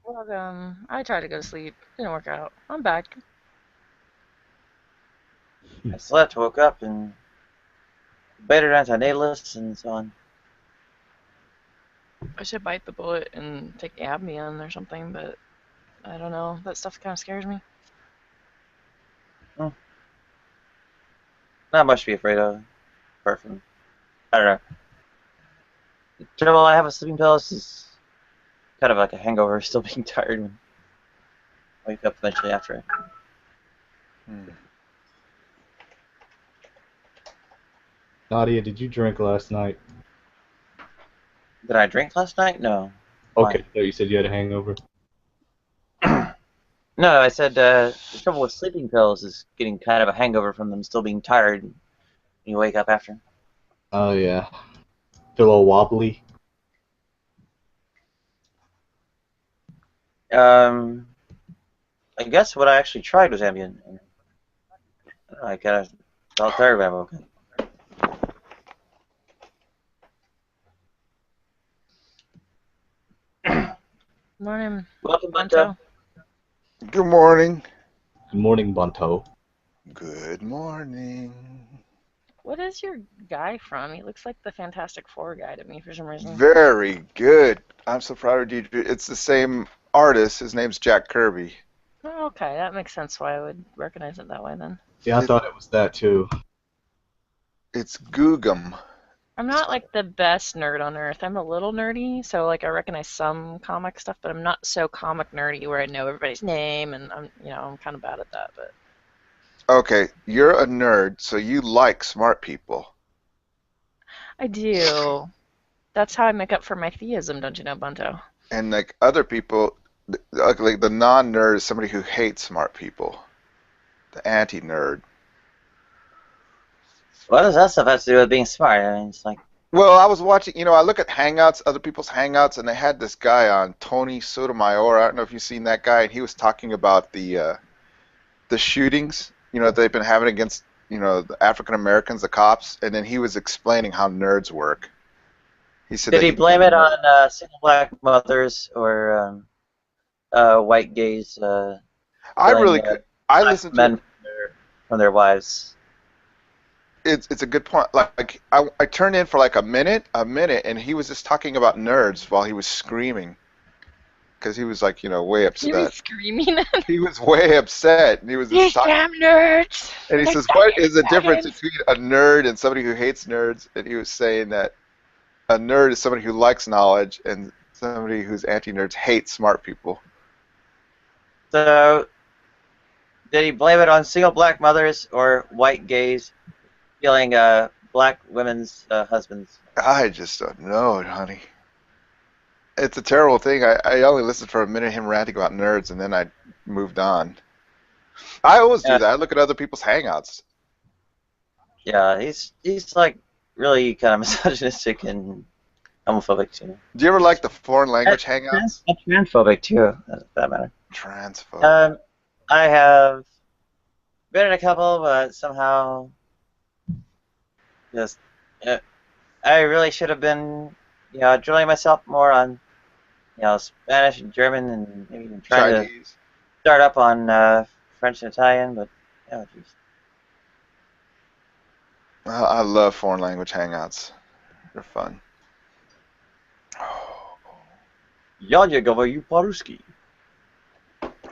Welcome. I tried to go to sleep. Didn't work out. I'm back. I slept, woke up, and debated antinatalists and so on. I should bite the bullet and take Ambien or something, but I don't know. That stuff kind of scares me. Not much to be afraid of, apart from, I don't know. The trouble I have with sleeping pills is kind of like a hangover, still being tired when I wake up eventually after it. Nadia, did you drink last night? Did I drink last night? No. Okay, so you said you had a hangover. No, I said the trouble with sleeping pills is getting kind of a hangover from them still being tired when you wake up after. Oh yeah. Feel all wobbly. I guess what I actually tried was Ambien. I kind of felt tired when I woke up. Morning. Welcome, Bunto. Good morning. Good morning, Bunto. Good morning. What is your guy from? He looks like the Fantastic Four guy to me for some reason. Very good. I'm so proud of you. It's the same artist. His name's Jack Kirby. Oh, okay, that makes sense why I would recognize it that way then. Yeah, I thought it was that too. It's Googum. I'm not like the best nerd on earth. I'm a little nerdy, so like I recognize some comic stuff, but I'm not so comic nerdy where I know everybody's name, and I'm kind of bad at that. But Okay, you're a nerd, so you like smart people. I do. That's how I make up for my theism, don't you know, Bunto? And like other people, like the non-nerd is somebody who hates smart people. The anti-nerd. What does that stuff have to do with being smart? I mean, it's like... Well, I was watching, I look at Hangouts, other people's Hangouts, and they had this guy on, Tony Sotomayor. I don't know if you've seen that guy, and he was talking about the shootings, they've been having against, the African Americans, the cops, and then he was explaining how nerds work. He said Did he blame it on single black mothers or white gays? I really could. I listened to men from their wives. it's a good point. Like I turned in for like a minute, and he was just talking about nerds while he was screaming because he was like, way He was upset. screaming. He was way upset, and he was just These talking. damn nerds. And he They're says, stuck "What in is the difference dragons." between a nerd and somebody who hates nerds?" And he was saying that a nerd is somebody who likes knowledge, and somebody who's anti-nerds hates smart people. So, did he blame it on single black mothers or white gays killing black women's husbands? I just don't know, honey. It's a terrible thing. I only listened for a minute him ranting about nerds, and then I moved on. I always do Yeah, that. I look at other people's hangouts. yeah, he's like really kind of misogynistic and homophobic too. Do you ever like the foreign Uh, language hangouts? Transphobic too, for that matter. Transphobic. I have been in a couple, but somehow just I really should have been, drilling myself more on, Spanish and German, and maybe even trying to Chinese. start up on French and Italian. But geez. I love foreign language hangouts. They're fun. Я говорю по-русски.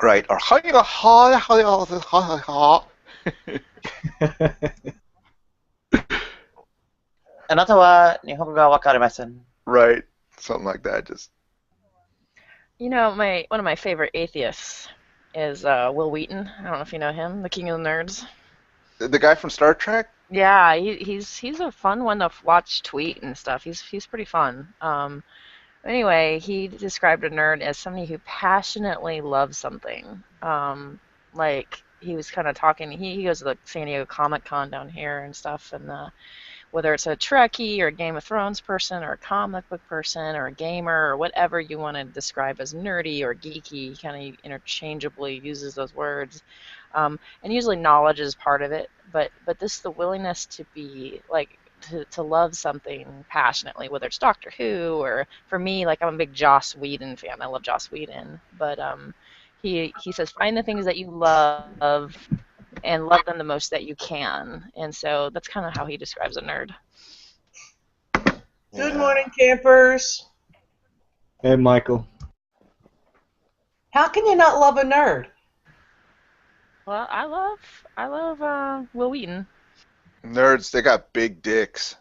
Right. Or あなたは日本語がわかりません。 right. Something like that. Just One of my favorite atheists is Will Wheaton. I don't know if you know him, the king of the nerds. the guy from Star Trek. Yeah, he's a fun one to watch tweet and stuff. He's pretty fun. Anyway, he described a nerd as somebody who passionately loves something. Like he was kind of talking. He goes to the San Diego Comic Con down here and stuff, and whether it's a Trekkie or a Game of Thrones person or a comic book person or a gamer or whatever you want to describe as nerdy or geeky, he kind of interchangeably uses those words. And usually knowledge is part of it, but the willingness to be like to love something passionately, whether it's Doctor Who or for me, like I'm a big Joss Whedon fan. I love Joss Whedon, but he says find the things that you love and love them the most that you can, and so that's kind of how he describes a nerd. Good morning, campers. Hey, Michael. How can you not love a nerd? Well, I love Will Wheaton. Nerds, they got big dicks.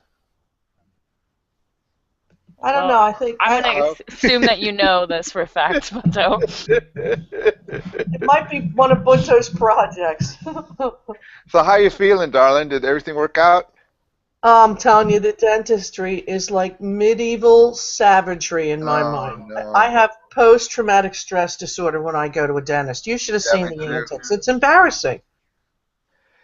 I don't Well, know. I think I'm gonna assume that you know this for a fact, Bunto. it might be one of Bunto's projects. So how you feeling, darling? Did everything work out? I'm telling you, the dentistry is like medieval savagery in my mind. No. I have post-traumatic stress disorder when I go to a dentist. You should have seen me the too. antics. It's embarrassing.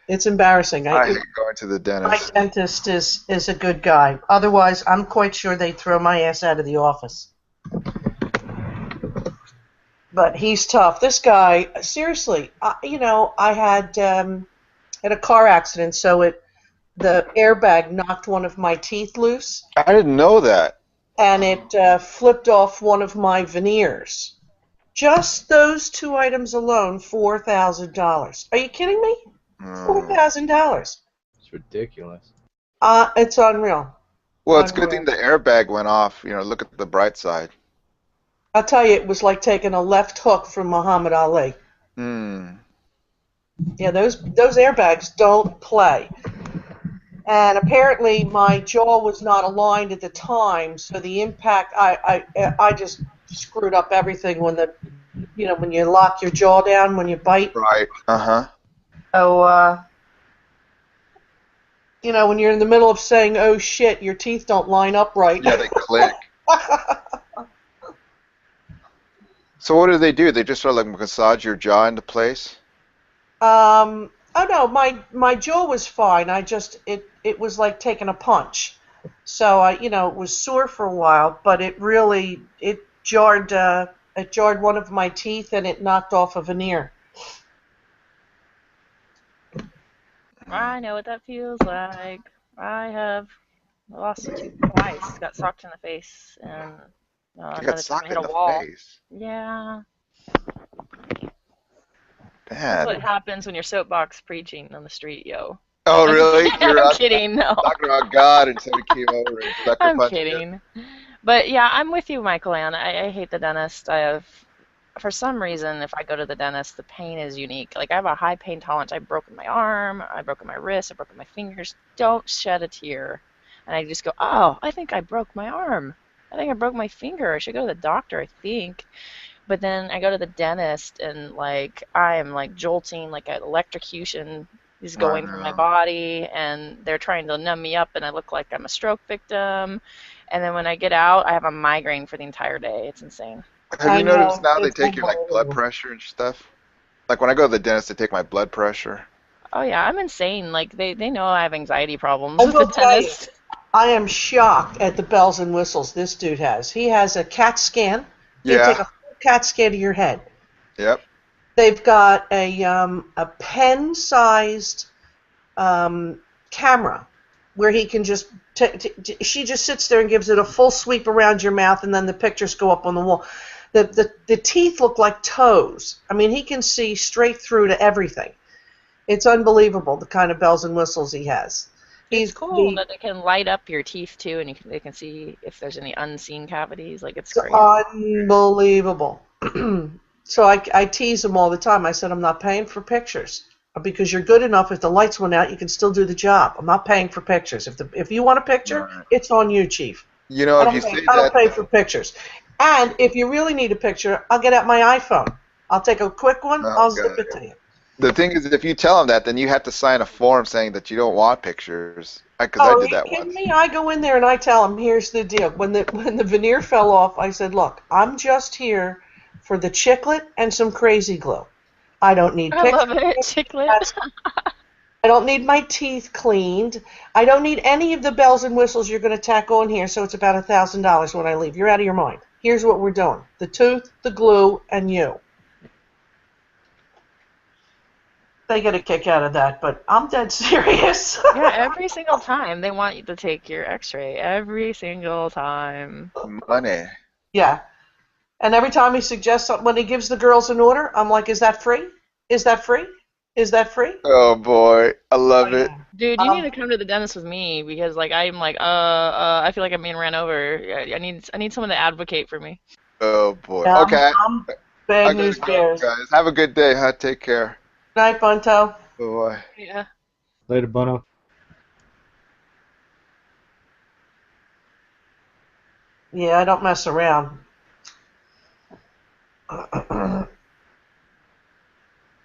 It's embarrassing. I hate going to the My dentist. dentist is a good guy. Otherwise, I'm quite sure they'd throw my ass out of the office. But he's tough. This guy, seriously, I had a car accident, so the airbag knocked one of my teeth loose, I didn't know that. and it flipped off one of my veneers. Just those two items alone, $4,000. Are you kidding me? $4,000. It's ridiculous. It's unreal. Well, it's a good thing the airbag went off. Look at the bright side. I'll tell you, it was like taking a left hook from Muhammad Ali. Yeah, those airbags don't play. And apparently my jaw was not aligned at the time, so the impact, I just screwed up everything when when you lock your jaw down when you bite. Right. Uh-huh. So, when you're in the middle of saying, oh shit, your teeth don't line up right. Yeah, they click. So what do? They just sort of like massage your jaw into place? Oh no, my jaw was fine. It was like taking a punch. So it was sore for a while, but it jarred one of my teeth and it knocked off a veneer. I know what that feels like. I have lost a tooth twice. Got socked in the face, and You another got time socked I hit in a the wall. face. Yeah. Bad. That's what happens when you're soapbox preaching on the street, yo. Oh, really? You're I'm out kidding. No, talking about God and somebody came over and sucker I'm punched you. kidding. But yeah, I'm with you, Michael Ann. I hate the dentist. I have, for some reason, if I go to the dentist, the pain is unique. Like I have a high pain tolerance. I've broken my arm, I've broken my wrist, I've broken my fingers. Don't shed a tear. And I just go, oh, I think I broke my arm. I think I broke my finger. I should go to the doctor, I think. But then I go to the dentist and like I am like jolting, like an electrocution is going through my Wow. body, and they're trying to numb me up, and I look like I'm a stroke victim. And then when I get out, I have a migraine for the entire day. It's insane. Have I you noticed know. now they It's take your like blood unbelievable. pressure and stuff? Like when I go to the dentist, they take my blood pressure. Oh yeah, I'm insane. Like they know I have anxiety I problems with the will tell you, dentist. I am shocked at the bells and whistles this dude has. He has a CAT scan. He'll take Yeah. a full CAT scan of your head. Yep. They've got a pen-sized camera where he can just she just sits there and gives it a full sweep around your mouth, and then the pictures go up on the wall. The teeth look like toes. I mean, he can see straight through to everything. It's unbelievable the kind of bells and whistles he has. It's He's cool the that they can light up your teeth too, and they can see if there's any unseen cavities. Like it's It's crazy. unbelievable. So I tease him all the time. I said, I'm not paying for pictures because you're good enough. If the lights went out, you can still do the job. I'm not paying for pictures. If you want a picture, Right. it's on you, Chief. You know, I if don't you pay, say I don't that, pay for pictures. And if you really need a picture, I'll get out my iPhone. I'll take a quick one. oh I'll zip god. it to you. The thing is, if you tell them that, then you have to sign a form saying that you don't want pictures. Because I Oh, are did you that kidding once. me? I go in there and I tell them, here's the deal. When the veneer fell off, I said, look, I'm just here for the chiclet and some crazy glue. I don't need I love pictures. it, chiclet. That's, I don't need my teeth cleaned. I don't need any of the bells and whistles you're going to tack on here, so it's about $1,000 when I leave. You're out of your mind. Here's what we're doing. The tooth, the glue, and you. They get a kick out of that, but I'm dead serious. Yeah, every single time they want you to take your X-ray. Every single time. Money. Yeah. And every time he suggests something, when he gives the girls an order, I'm like, is that free? Is that free? Is that free? Oh boy, I Oh, love it. yeah. Dude, you need to come to the dentist with me because like I'm like I feel like I'm being ran over. I need someone to advocate for me. Oh boy. Yeah, Okay, I'm bad I gotta news go, bears. guys. Have a good day, huh? Take care. Good night, Bunto. Bye. Yeah. Later, Bono. Yeah, I don't mess around.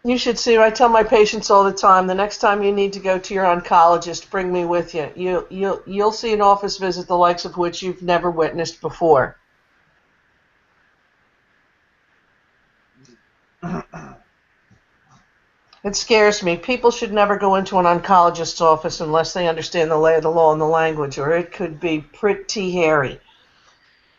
You should see. I tell my patients all the time. The next time you need to go to your oncologist, bring me with you. You'll see an office visit the likes of which you've never witnessed before. It scares me. People should never go into an oncologist's office unless they understand the lay of the law and the language, or it could be pretty hairy.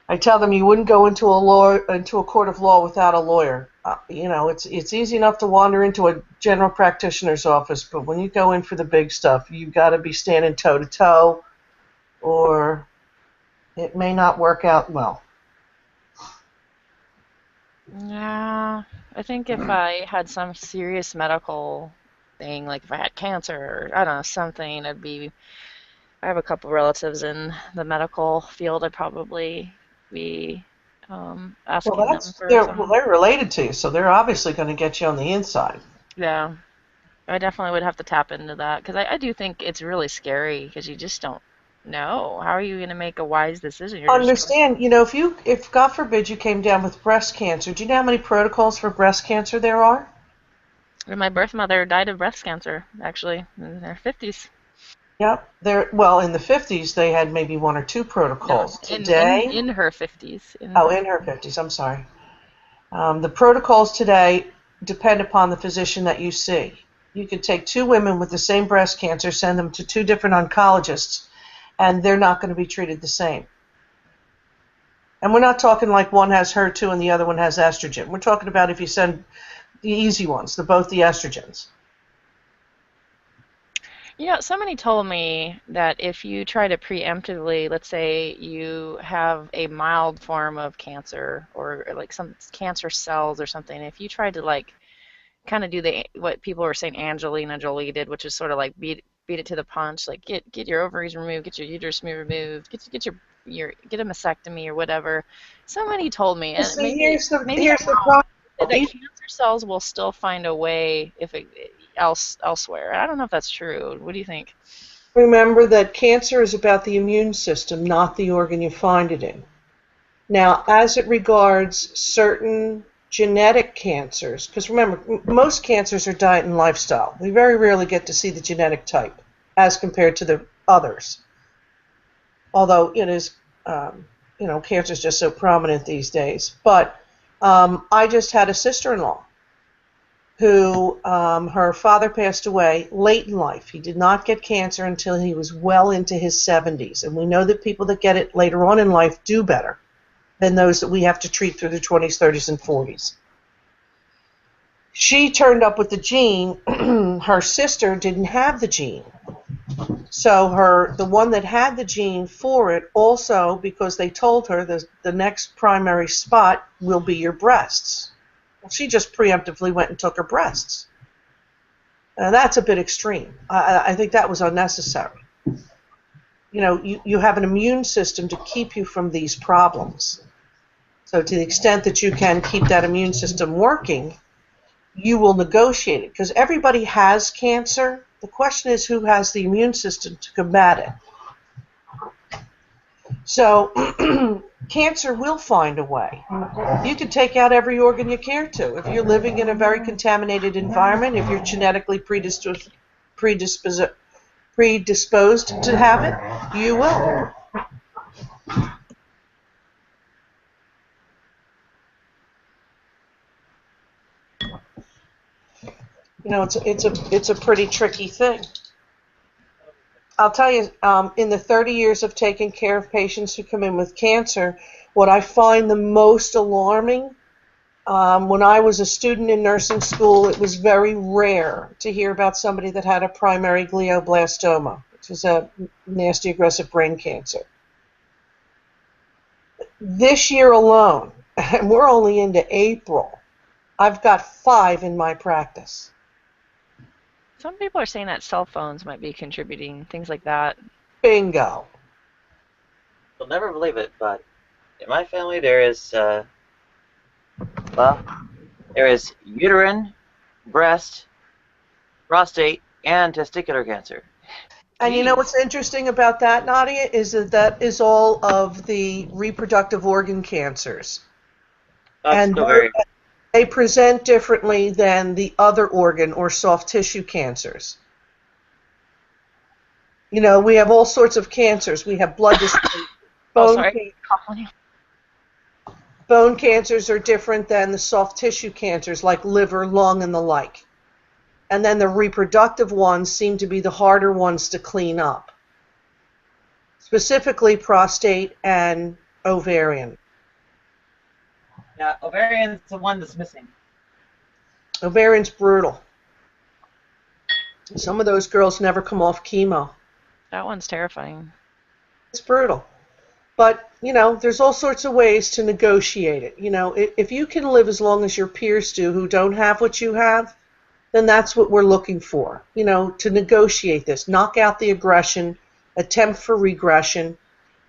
I tell them you wouldn't go into a court of law without a lawyer. It's easy enough to wander into a general practitioner's office, but when you go in for the big stuff, you've got to be standing toe to toe, or it may not work out well. Yeah, I think if I had some serious medical thing, like if I had cancer or I don't know, something, I have a couple relatives in the medical field. I'd probably be Well, asking them for some. they're related to you, so they're obviously going to get you on the inside. Yeah, I definitely would have to tap into that because I do think it's really scary because you just don't know. How are you going to make a wise decision? You're just Understand, if God forbid you came down with breast cancer, do you know how many protocols for breast cancer there are? my birth mother died of breast cancer actually in her 50s. Yep. Well, in the 50s, they had maybe one or two No, protocols. in Today, in her 50s. in her 50s, I'm sorry. The protocols today depend upon the physician that you see. You could take two women with the same breast cancer, send them to two different oncologists, and they're not going to be treated the same. And we're not talking like one has HER2 and the other one has estrogen. We're talking about if you send the easy ones, both the estrogens. Somebody told me that if you try to preemptively, let's say you have a mild form of cancer or like some cancer cells or something, if you tried to like kind of do what people were saying Angelina Jolie did, which is sort of like beat it to the punch, like get your ovaries removed, get your uterus removed, get a mastectomy or whatever. Somebody told me, and See, maybe here's the I'm problem. wrong, that cancer cells will still find a way if it elsewhere. I don't know if that's true. What do you think? Remember that cancer is about the immune system, not the organ you find it in. Now, as it regards certain genetic cancers, because remember, most cancers are diet and lifestyle. We very rarely get to see the genetic type as compared to the others. Although it is, cancer is just so prominent these days. But I just had a sister-in-law who her father passed away late in life. He did not get cancer until he was well into his 70s. And we know that people that get it later on in life do better than those that we have to treat through their 20s, 30s, and 40s. She turned up with the gene. Her sister didn't have the gene. So the one that had the gene for it also, because they told her the next primary spot will be your breasts. Well, she just preemptively went and took her breasts. That's a bit extreme. I think that was unnecessary. You have an immune system to keep you from these problems. So to the extent that you can keep that immune system working, you will negotiate it. Because everybody has cancer. The question is who has the immune system to combat it. So cancer will find a way. You can take out every organ you care to. If you're living in a very contaminated environment, if you're genetically predisposed to have it, you will. It's a pretty tricky thing. I'll tell you, in the 30 years of taking care of patients who come in with cancer, what I find the most alarming, when I was a student in nursing school, it was very rare to hear about somebody that had a primary glioblastoma, which is a nasty aggressive brain cancer. This year alone, and we're only into April, I've got 5 in my practice. Some people are saying that cell phones might be contributing, things like that. Bingo. You'll never believe it, but in my family there is, uterine, breast, prostate, and testicular cancer. And you know what's interesting about that, Nadia, is that is all of the reproductive organ cancers. And they present differently than the other organ or soft tissue cancers. We have all sorts of cancers. We have blood disorders. Bone cancers are different than the soft tissue cancers like liver, lung, and the like. And then the reproductive ones seem to be the harder ones to clean up. Specifically prostate and ovarian. Yeah, ovarian's the one that's missing. Ovarian's brutal. Some of those girls never come off chemo. That one's terrifying. It's brutal. But, there's all sorts of ways to negotiate it. If you can live as long as your peers do who don't have what you have, then that's what we're looking for, to negotiate this, knock out the aggression, attempt for regression,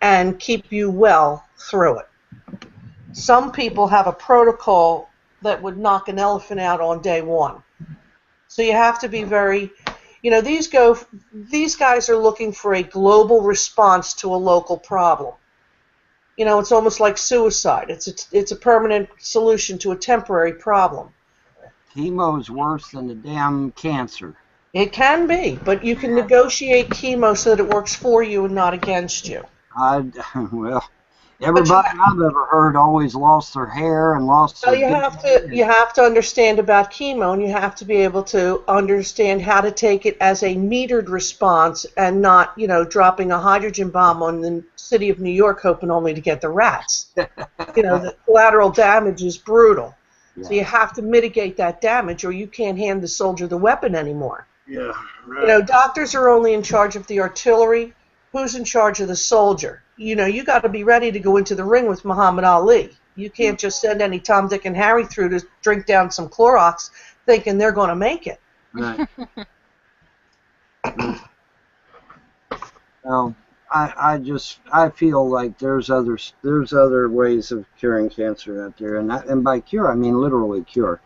and keep you well through it. Some people have a protocol that would knock an elephant out on day one. So you have to be very, these guys are looking for a global response to a local problem. It's almost like suicide. It's a permanent solution to a temporary problem. Chemo is worse than the damn cancer. It can be, but you can negotiate chemo so that it works for you and not against you. Everybody I've ever heard always lost their hair and lost their... You have to understand about chemo, and you have to be able to understand how to take it as a metered response and not, dropping a hydrogen bomb on the city of New York hoping only to get the rats. The collateral damage is brutal. Yeah. So you have to mitigate that damage or you can't hand the soldier the weapon anymore. Yeah, right. Doctors are only in charge of the artillery. Who's in charge of the soldier? You got to be ready to go into the ring with Muhammad Ali. You can't just send any Tom, Dick, and Harry through to drink down some Clorox thinking they're going to make it. Right. Well, I feel like there's other ways of curing cancer out there, and by cure I mean literally cure.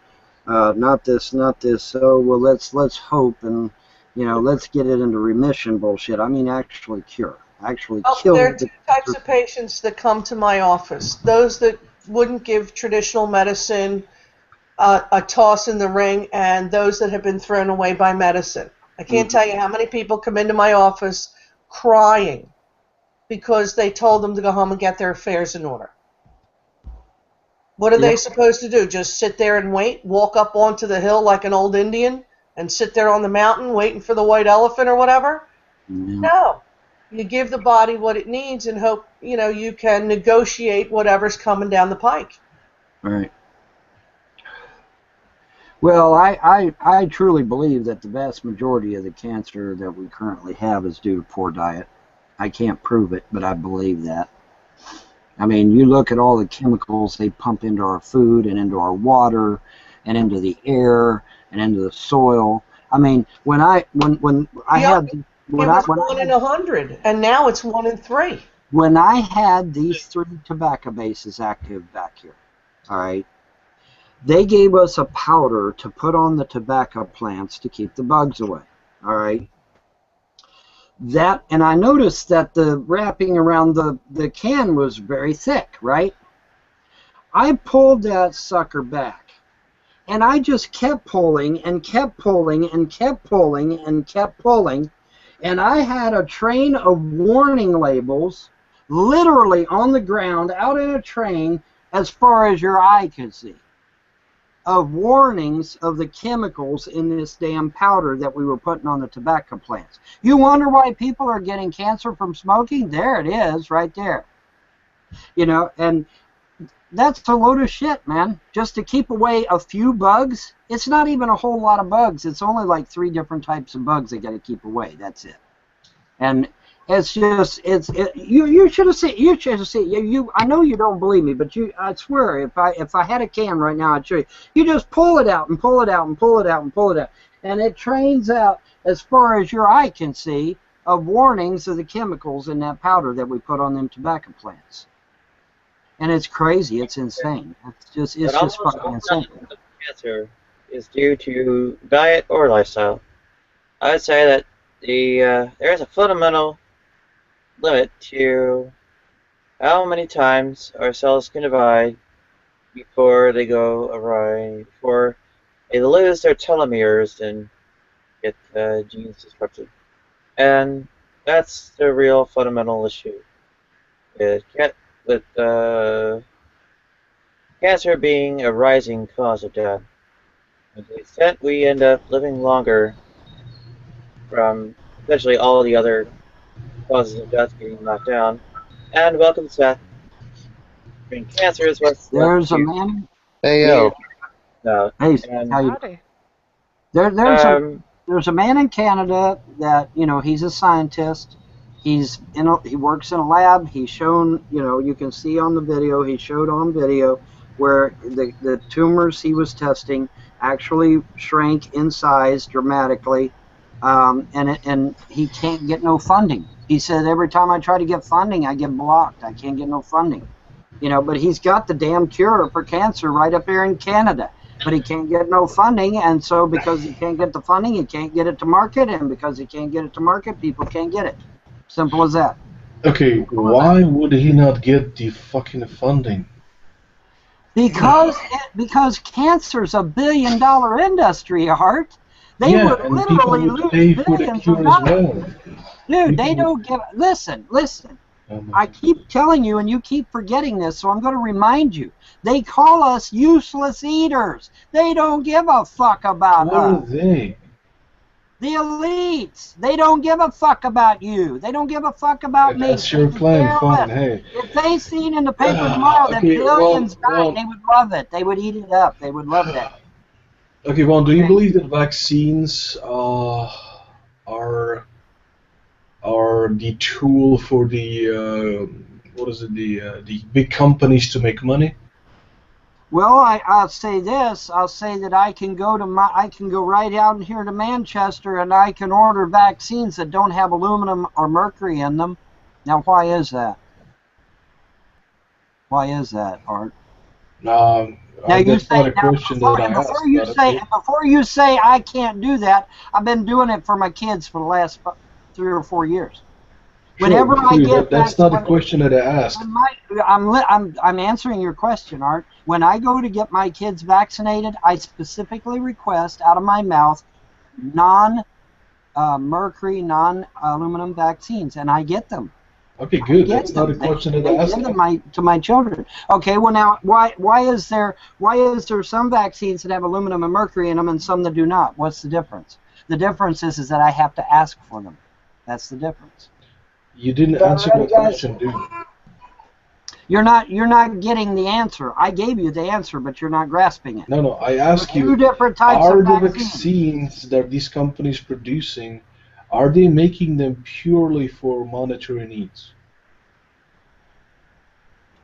Not this. Oh well, let's hope and let's get it into remission bullshit. I mean actually cure, actually Oh, kill there are the two types cancer. of patients that come to my office. Those that wouldn't give traditional medicine a toss in the ring, and those that have been thrown away by medicine. I can't tell you how many people come into my office crying because they told them to go home and get their affairs in order. What are Yeah. they supposed to do? Just sit there and wait? Walk up onto the hill like an old Indian and sit there on the mountain waiting for the white elephant or whatever? Yeah. No. You give the body what it needs and hope, you can negotiate whatever's coming down the pike. Right. Well, I truly believe that the vast majority of the cancer that we currently have is due to poor diet. I can't prove it, but I believe that. I mean, you look at all the chemicals they pump into our food and into our water and into the air and into the soil. I mean, when I It had was 1 in 100, and now it's 1 in 3. when I had these 3 tobacco bases active back here, all right, they gave us a powder to put on the tobacco plants to keep the bugs away, all right. And I noticed that the wrapping around the can was very thick, right? I pulled that sucker back, and I just kept pulling and kept pulling and kept pulling and kept pulling, and I had a train of warning labels literally on the ground out in a train as far as your eye could see of warnings of the chemicals in this damn powder that we were putting on the tobacco plants. You wonder why people are getting cancer from smoking? There it is, right there. And that's a load of shit, man. Just to keep away a few bugs. It's not even a whole lot of bugs. It's only like 3 different types of bugs they got to keep away. That's it. And it's just you should have seen you. I know you don't believe me, but I swear if I had a can right now, I'd show you. You just pull it out and pull it out and pull it out and pull it out, and it trains out as far as your eye can see of warnings of the chemicals in that powder that we put on them tobacco plants. And it's crazy. It's insane. It's just fucking insane. Cancer is due to diet or lifestyle. I would say that there is a fundamental limit to how many times our cells can divide before they go awry, before they lose their telomeres and get genes disrupted. And that's the real fundamental issue. With cancer being a rising cause of death. To the extent we end up living longer from essentially all the other causes of death getting knocked down. And welcome, Seth. I mean, cancer is what's There's a man. Hey, yo. Hey, how you? Howdy. There's a man in Canada that he's a scientist. He works in a lab. He's shown you can see on the video. He showed on video where the tumors he was testing actually shrank in size dramatically, and he can't get no funding. He said every time I try to get funding, I get blocked. I can't get no funding. But he's got the damn cure for cancer right up here in Canada. But he can't get no funding, and so because he can't get the funding, he can't get it to market, and because he can't get it to market, people can't get it. Simple as that. Okay, why would he not get the fucking funding? Because cancer's $1 billion industry, Art. They would and literally people would lose pay for the billions of cure as dollars. well. Dude, they don't give. Listen. I keep telling you, and you keep forgetting this, so I'm going to remind you. They call us useless eaters. They don't give a fuck about What us. are they? The elites. They don't give a fuck about you. They don't give a fuck about me. That's your claim, fine, hey. If they seen in the paper tomorrow that billions died, they would love it. They would eat it up. They would love that. Okay, Vaughn, do you believe that vaccines are the tool for the the big companies to make money? Well, I'll say this. I'll say that I can go right out here to Manchester and I can order vaccines that don't have aluminum or mercury in them. Now, why is that? Why is that, Art? Now you That's say not a question that I asked. before you say I can't do that, I've been doing it for my kids for the last 3 or 4 years. Whenever I get that's not a question that I asked. I'm answering your question, Art. When I go to get my kids vaccinated, I specifically request out of my mouth non-mercury, non-aluminum vaccines, and I get them. Okay, good. That's not a question that I asked. Give them to my children. Okay, well now, why is there some vaccines that have aluminum and mercury in them and some that do not? What's the difference? The difference is that I have to ask for them. That's the difference. You didn't answer my question, dude. You're not getting the answer. I gave you the answer, but you're not grasping it. No. I ask you, two different types are of the vaccines that these companies producing, are they making them purely for monetary needs?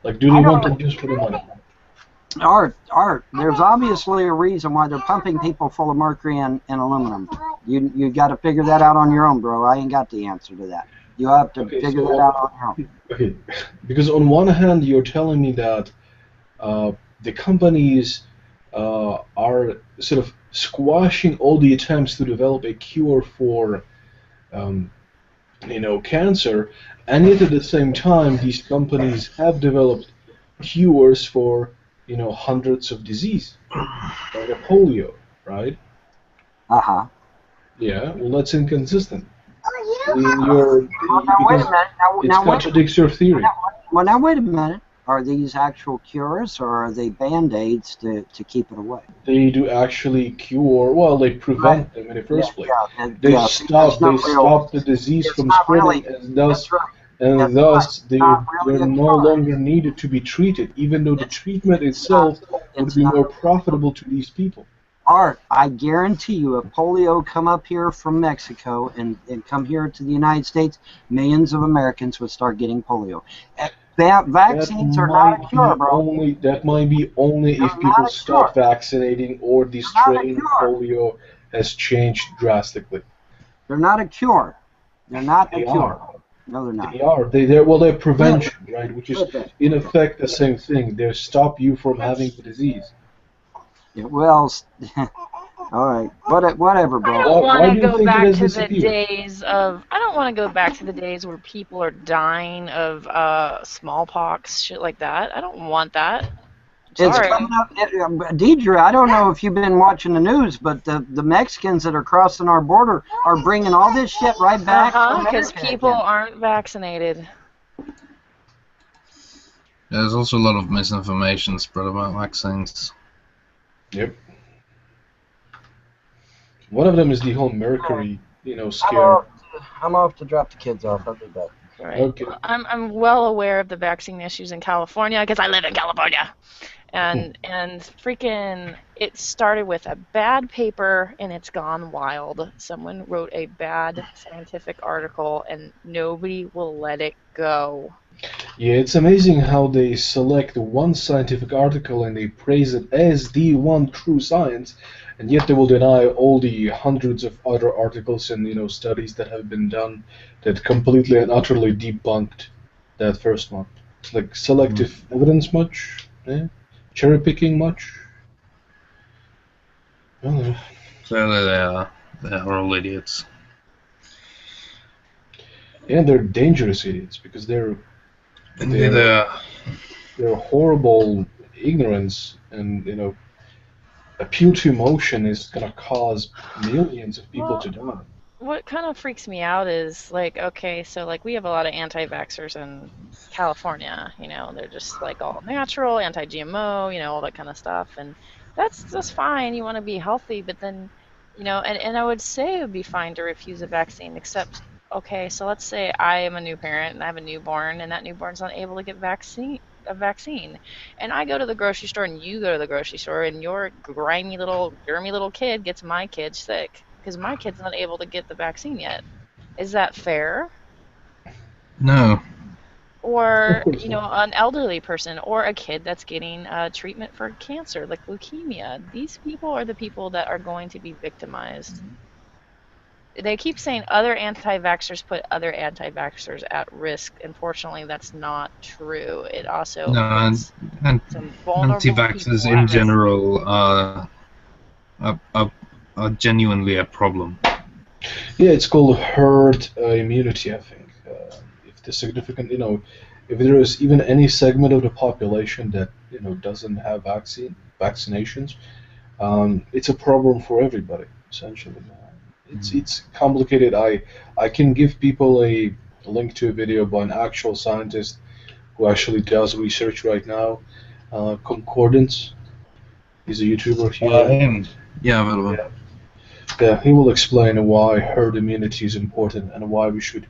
Like, do they want them just for the money? Art, there's obviously a reason why they're pumping people full of mercury and aluminum. You got to figure that out on your own, bro. I ain't got the answer to that. You have to figure that out on your own. Okay, because on one hand, you're telling me that the companies are sort of squashing all the attempts to develop a cure for, cancer, and yet at the same time, these companies have developed cures for, hundreds of diseases, like polio, right? Uh-huh. Yeah, well, that's inconsistent. Wait a minute. It contradicts your theory. Well, now wait a minute. Are these actual cures or are they Band-Aids to keep it away? They do actually cure. Well, they prevent them in the first place. They Yeah, stop the disease from spreading, and thus they're no longer needed to be treated, even though the treatment itself would be more profitable to these people. Art, I guarantee you, if polio come up here from Mexico and come here to the United States, millions of Americans would start getting polio. Vaccines are not a cure, bro. That might be only if people stop vaccinating or the strain of polio has changed drastically. They're not a cure. They're not a cure. Are. No, they're not. They are. They're prevention, right? Which is in effect the same thing. They stop you from having the disease. Yeah, well, all right, whatever, bro. I don't want to go back to the days of. I don't want to go back to the days where people are dying of smallpox, shit like that. I don't want that. It's coming up, Deidre. I don't know if you've been watching the news, but the Mexicans that are crossing our border are bringing all this shit right back. Because people aren't vaccinated. There's also a lot of misinformation spread about vaccines. Yep. One of them is the whole mercury, scare. I'm off to drop the kids off. I'll be back. Right. Okay. I'm well aware of the vaccine issues in California because I live in California, and freaking it started with a bad paper and it's gone wild. Someone wrote a bad scientific article and nobody will let it go. Yeah, it's amazing how they select one scientific article and they praise it as the one true science, and yet they will deny all the hundreds of other articles and studies that have been done that completely and utterly debunked that first one. It's like selective evidence much? Yeah? Cherry picking much? Well, Clearly they are all idiots. And they're dangerous idiots because they're horrible ignorance, and appeal to emotion is gonna cause millions of people to die. What kind of freaks me out is okay, so we have a lot of anti-vaxxers in California. They're just all natural, anti-GMO, all that kind of stuff, and that's fine. You want to be healthy, but then, and I would say it would be fine to refuse a vaccine, except. Okay, so let's say I am a new parent and I have a newborn, and that newborn's not able to get a vaccine, and I go to the grocery store and you go to the grocery store, and your grimy little, germy little kid gets my kid sick because my kid's not able to get the vaccine yet. Is that fair? No. or Of course you know, not. an elderly person, or a kid that's getting treatment for cancer like leukemia. These people are the people that are going to be victimized. They keep saying other anti-vaxxers put other anti-vaxxers at risk. Unfortunately, that's not true. It also No, puts and some vulnerable anti-vaxxers people in at risk. general are genuinely a problem. Yeah, it's called herd immunity, I think. If the significant, if there is even any segment of the population that doesn't have vaccinations, it's a problem for everybody essentially. It's complicated. I can give people a link to a video by an actual scientist who actually does research right now. Concordance. He's a YouTuber. Yeah, well, Yeah, yeah. He will explain why herd immunity is important and why we should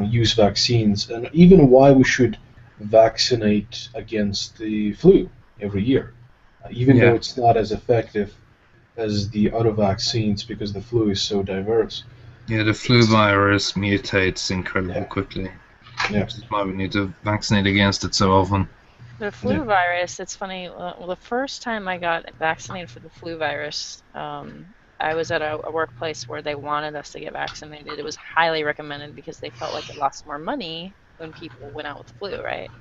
use vaccines, and even why we should vaccinate against the flu every year, even though yeah, it's not as effective as the other vaccines because the flu is so diverse. yeah. The flu It's virus mutates incredibly yeah, quickly, yeah, which is why we need to vaccinate against it so often. The yeah. flu virus, it's funny. Well, the first time I got vaccinated for the flu virus, I was at a workplace where they wanted us to get vaccinated. It was highly recommended because they felt like they lost more money when people went out with the flu, right?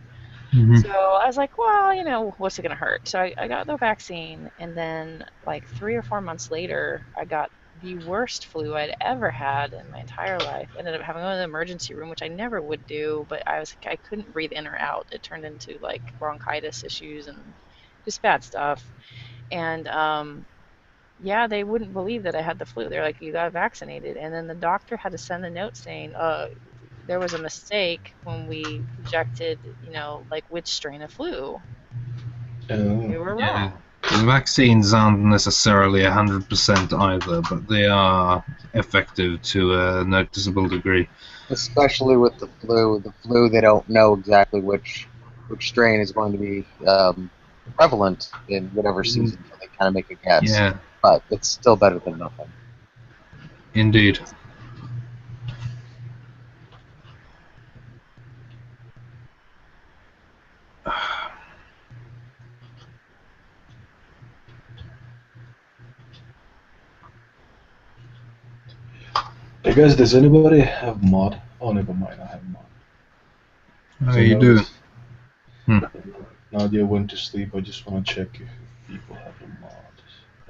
Hmm. So I was like, well, you know, what's it going to hurt? So I got the vaccine, and then like 3 or 4 months later, I got the worst flu I'd ever had in my entire life. Ended up having to go to the emergency room, which I never would do, but I couldn't breathe in or out. It turned into like bronchitis issues and just bad stuff. And yeah, they wouldn't believe that I had the flu. They're like, you got vaccinated. And then the doctor had to send a note saying, there was a mistake when we projected, you know, like which strain of flu. Uh, We were Yeah, wrong. the vaccines aren't necessarily 100% either, but they are effective to a noticeable degree. Especially with the flu. The flu, they don't know exactly which strain is going to be prevalent in whatever Mm, season, so they kind of make a guess. yeah, But it's still better than nothing. indeed. hey guys, does anybody have mod? Oh, never mind, I have mod. How So I you doing? noticed Hmm. Nadia went to sleep. I just want to check if people have the mod.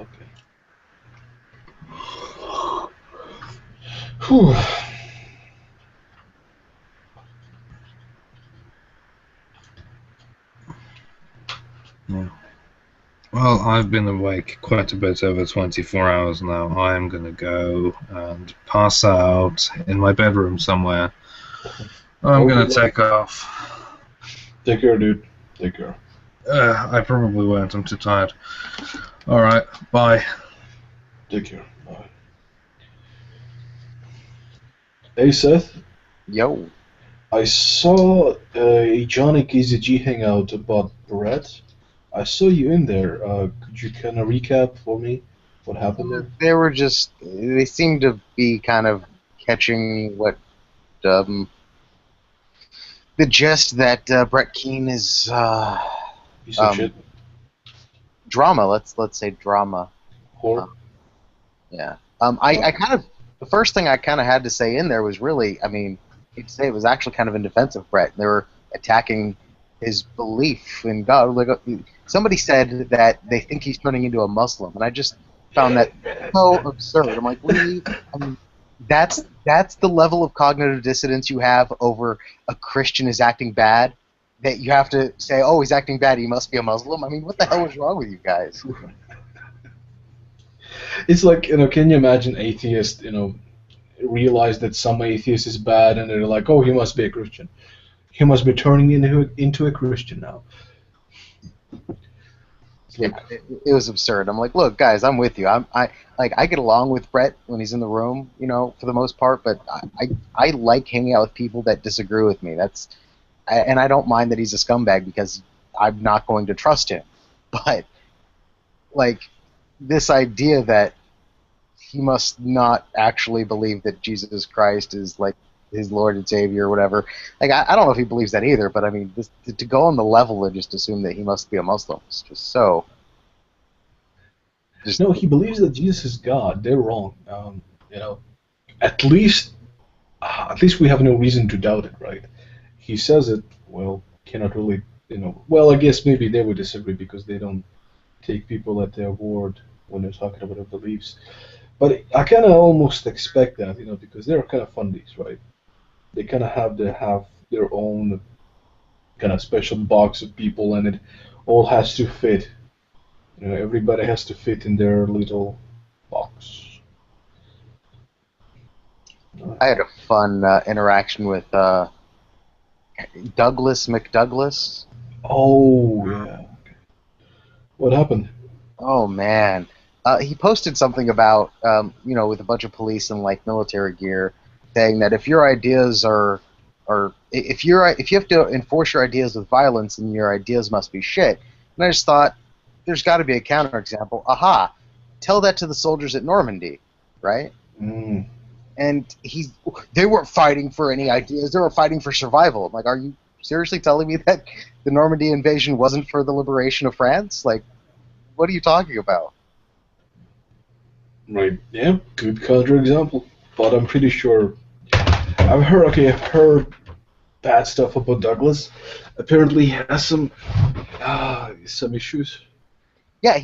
Okay. Whew. Yeah. Well, I've been awake quite a bit over 24 hours now. I am going to go and pass out in my bedroom somewhere. I'm going to take off. Take care, dude. Take care. I probably won't. I'm too tired. All right. Bye. Take care. Bye. Hey, Seth. Yo. I saw a Johnny KZG hangout about Brett. I saw you in there. Could you kind of recap for me what happened there? They were just, they seem to be kind of catching what, the gist that Brett Keane is Piece of shit. drama. Let's say drama. Whore. Yeah. I kind of, the first thing I kind of had to say in there was really, I mean, I hate to say it was actually kind of in defense of Brett. They were attacking his belief in God. Like somebody said that they think he's turning into a Muslim, and I just found that so absurd. I'm like, really? I mean, that's the level of cognitive dissonance you have over a Christian is acting bad, that you have to say, oh, he's acting bad, he must be a Muslim. I mean, what the hell is wrong with you guys? It's like, can you imagine atheists, realize that some atheist is bad and they're like, oh, he must be a Christian. He must be turning into a Christian now. It's Yeah, like, it was absurd. I'm like, look, guys, I'm with you. I get along with Brett when he's in the room, for the most part. But I like hanging out with people that disagree with me. And I don't mind that he's a scumbag because I'm not going to trust him. But like this idea that he must not actually believe that Jesus Christ is like his Lord and Savior or whatever. Like I don't know if he believes that either, but I mean, to go on the level and just assume that he must be a Muslim is just so. Just No, he believes that Jesus is God. They're wrong. You know, at least we have no reason to doubt it, right? He says it. Well, cannot really, Well, I guess maybe they would disagree because they don't take people at their word when they're talking about their beliefs. But I kind of almost expect that, because they're kind of fundies, right? They kind of have their own kind of special box of people, and it all has to fit. Everybody has to fit in their little box. I had a fun interaction with Douglas McDouglas. Oh yeah. What happened? Oh man, he posted something about with a bunch of police in like military gear, saying that if your ideas are, or if you have to enforce your ideas with violence, then your ideas must be shit. And I just thought, there's got to be a counterexample. Aha! Tell that to the soldiers at Normandy, right? Mm. And they weren't fighting for any ideas; they were fighting for survival. I'm like, are you seriously telling me that the Normandy invasion wasn't for the liberation of France? Like, what are you talking about? Right. Yeah. Good counterexample. But I'm pretty sure I've heard bad stuff about Douglas. Apparently, he has some issues. Yeah,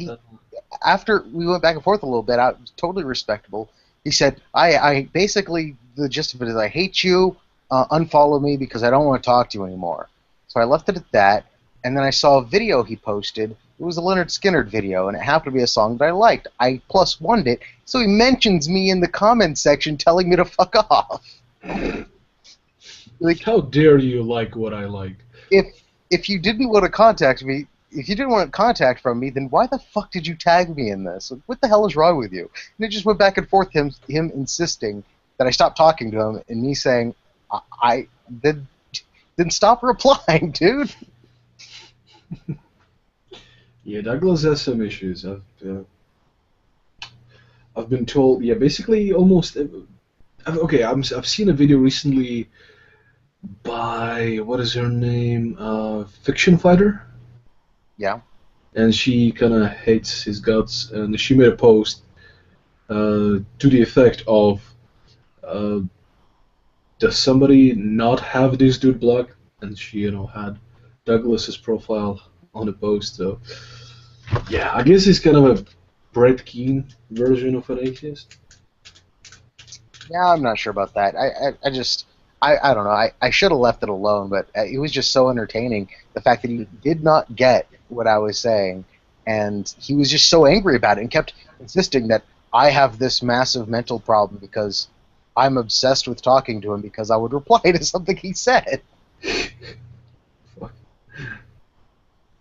after we went back and forth a little bit, I was totally respectable. He said, I basically, the gist of it is I hate you, unfollow me because I don't want to talk to you anymore. So I left it at that, and then I saw a video he posted. It was a Leonard Skinner video, and it happened to be a song that I liked. I +1'd it, so he mentions me in the comments section telling me to fuck off. Like, how dare you like what I like? If you didn't want to contact me, if you didn't want contact from me, then why the fuck did you tag me in this? What the hell is wrong with you? And it just went back and forth, him insisting that I stop talking to him, and me saying, then stop replying, dude. Yeah, Douglas has some issues. I've been told. Yeah, basically almost. I've seen a video recently by what is her name? Fiction Fighter. Yeah. And she kind of hates his guts, and she made a post to the effect of, does somebody not have this dude blocked? And she, had Douglas's profile on the post. So, yeah, I guess he's kind of a Brett Keane version of an atheist. Yeah, I'm not sure about that. I don't know. I should have left it alone, but it was just so entertaining. The fact that he did not get what I was saying, and he was just so angry about it and kept insisting that I have this massive mental problem because I'm obsessed with talking to him because I would reply to something he said.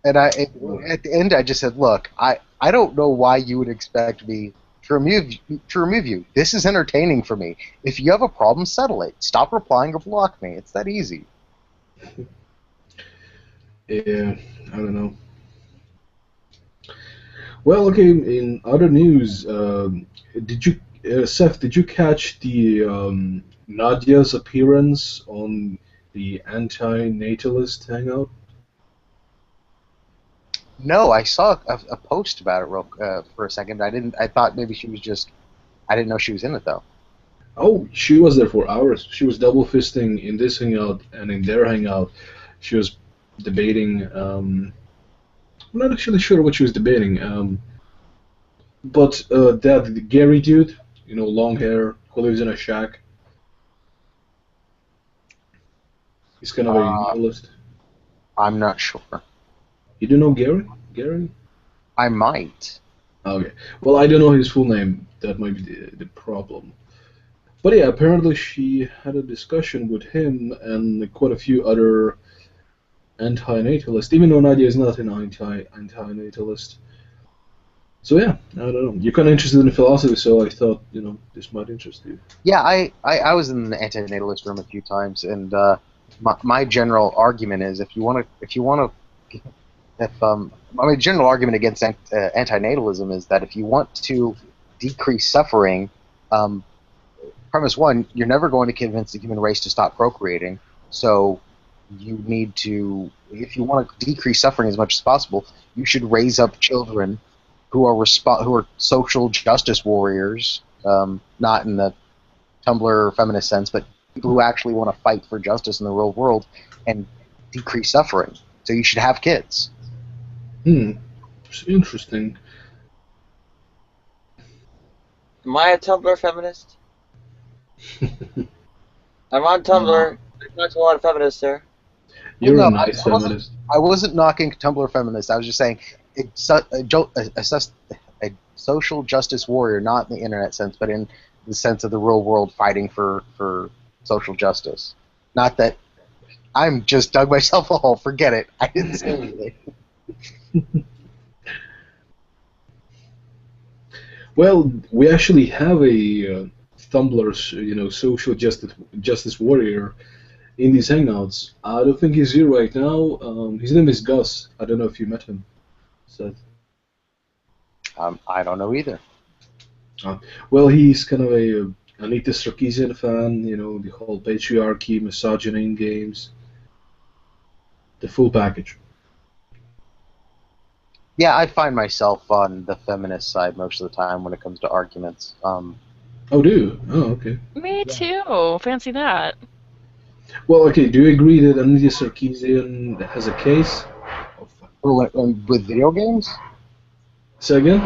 And at the end, I just said, look, I don't know why you would expect me to remove you. This is entertaining for me. If you have a problem, settle it. Stop replying or block me. It's that easy. Yeah, I don't know. Well, okay. In other news, Seth? Did you catch the Nadia's appearance on the anti-natalist hangout? No, I saw a post about it for a second. I thought maybe she was just. I didn't know she was in it though. Oh, she was there for hours. She was double fisting in this hangout and in their hangout. She was debating. I'm not actually sure what she was debating. But that Gary dude, long hair, who lives in a shack. He's kind of a nihilist. I'm not sure. You don't know Gary? Gary? I might. Okay. Well, I don't know his full name. That might be the problem. But yeah, apparently she had a discussion with him and quite a few other anti-natalists, even though Nadia is not an anti-natalist. So yeah, I don't know. You're kind of interested in philosophy, so I thought, this might interest you. Yeah, I was in the anti-natalist room a few times, and my general argument is my general argument against antinatalism is that if you want to decrease suffering, premise one, you're never going to convince the human race to stop procreating. So you need to, if you want to decrease suffering as much as possible, you should raise up children who are social justice warriors, not in the Tumblr feminist sense, but people who actually want to fight for justice in the real world and decrease suffering. So you should have kids. It's interesting. Am I a Tumblr feminist? I'm on Tumblr. I talk to a lot of feminists there. You're No, a nice feminist. I wasn't knocking Tumblr feminists. I was just saying it's a social justice warrior, not in the internet sense, but in the sense of the real world fighting for social justice. Not that I'm just dug myself a hole. Forget it. I didn't say anything. Well, we actually have a Tumblr's, social justice warrior in these hangouts. I don't think he's here right now. His name is Gus. I don't know if you met him. Seth. I don't know either. Well, he's kind of a Anita Sarkeesian fan. The whole patriarchy, misogyny in games, the full package. Yeah, I find myself on the feminist side most of the time when it comes to arguments. Oh, do you? Oh, okay. Me too. Fancy that. Well, okay. Do you agree that Anita Sarkeesian has a case? With video games? Say again?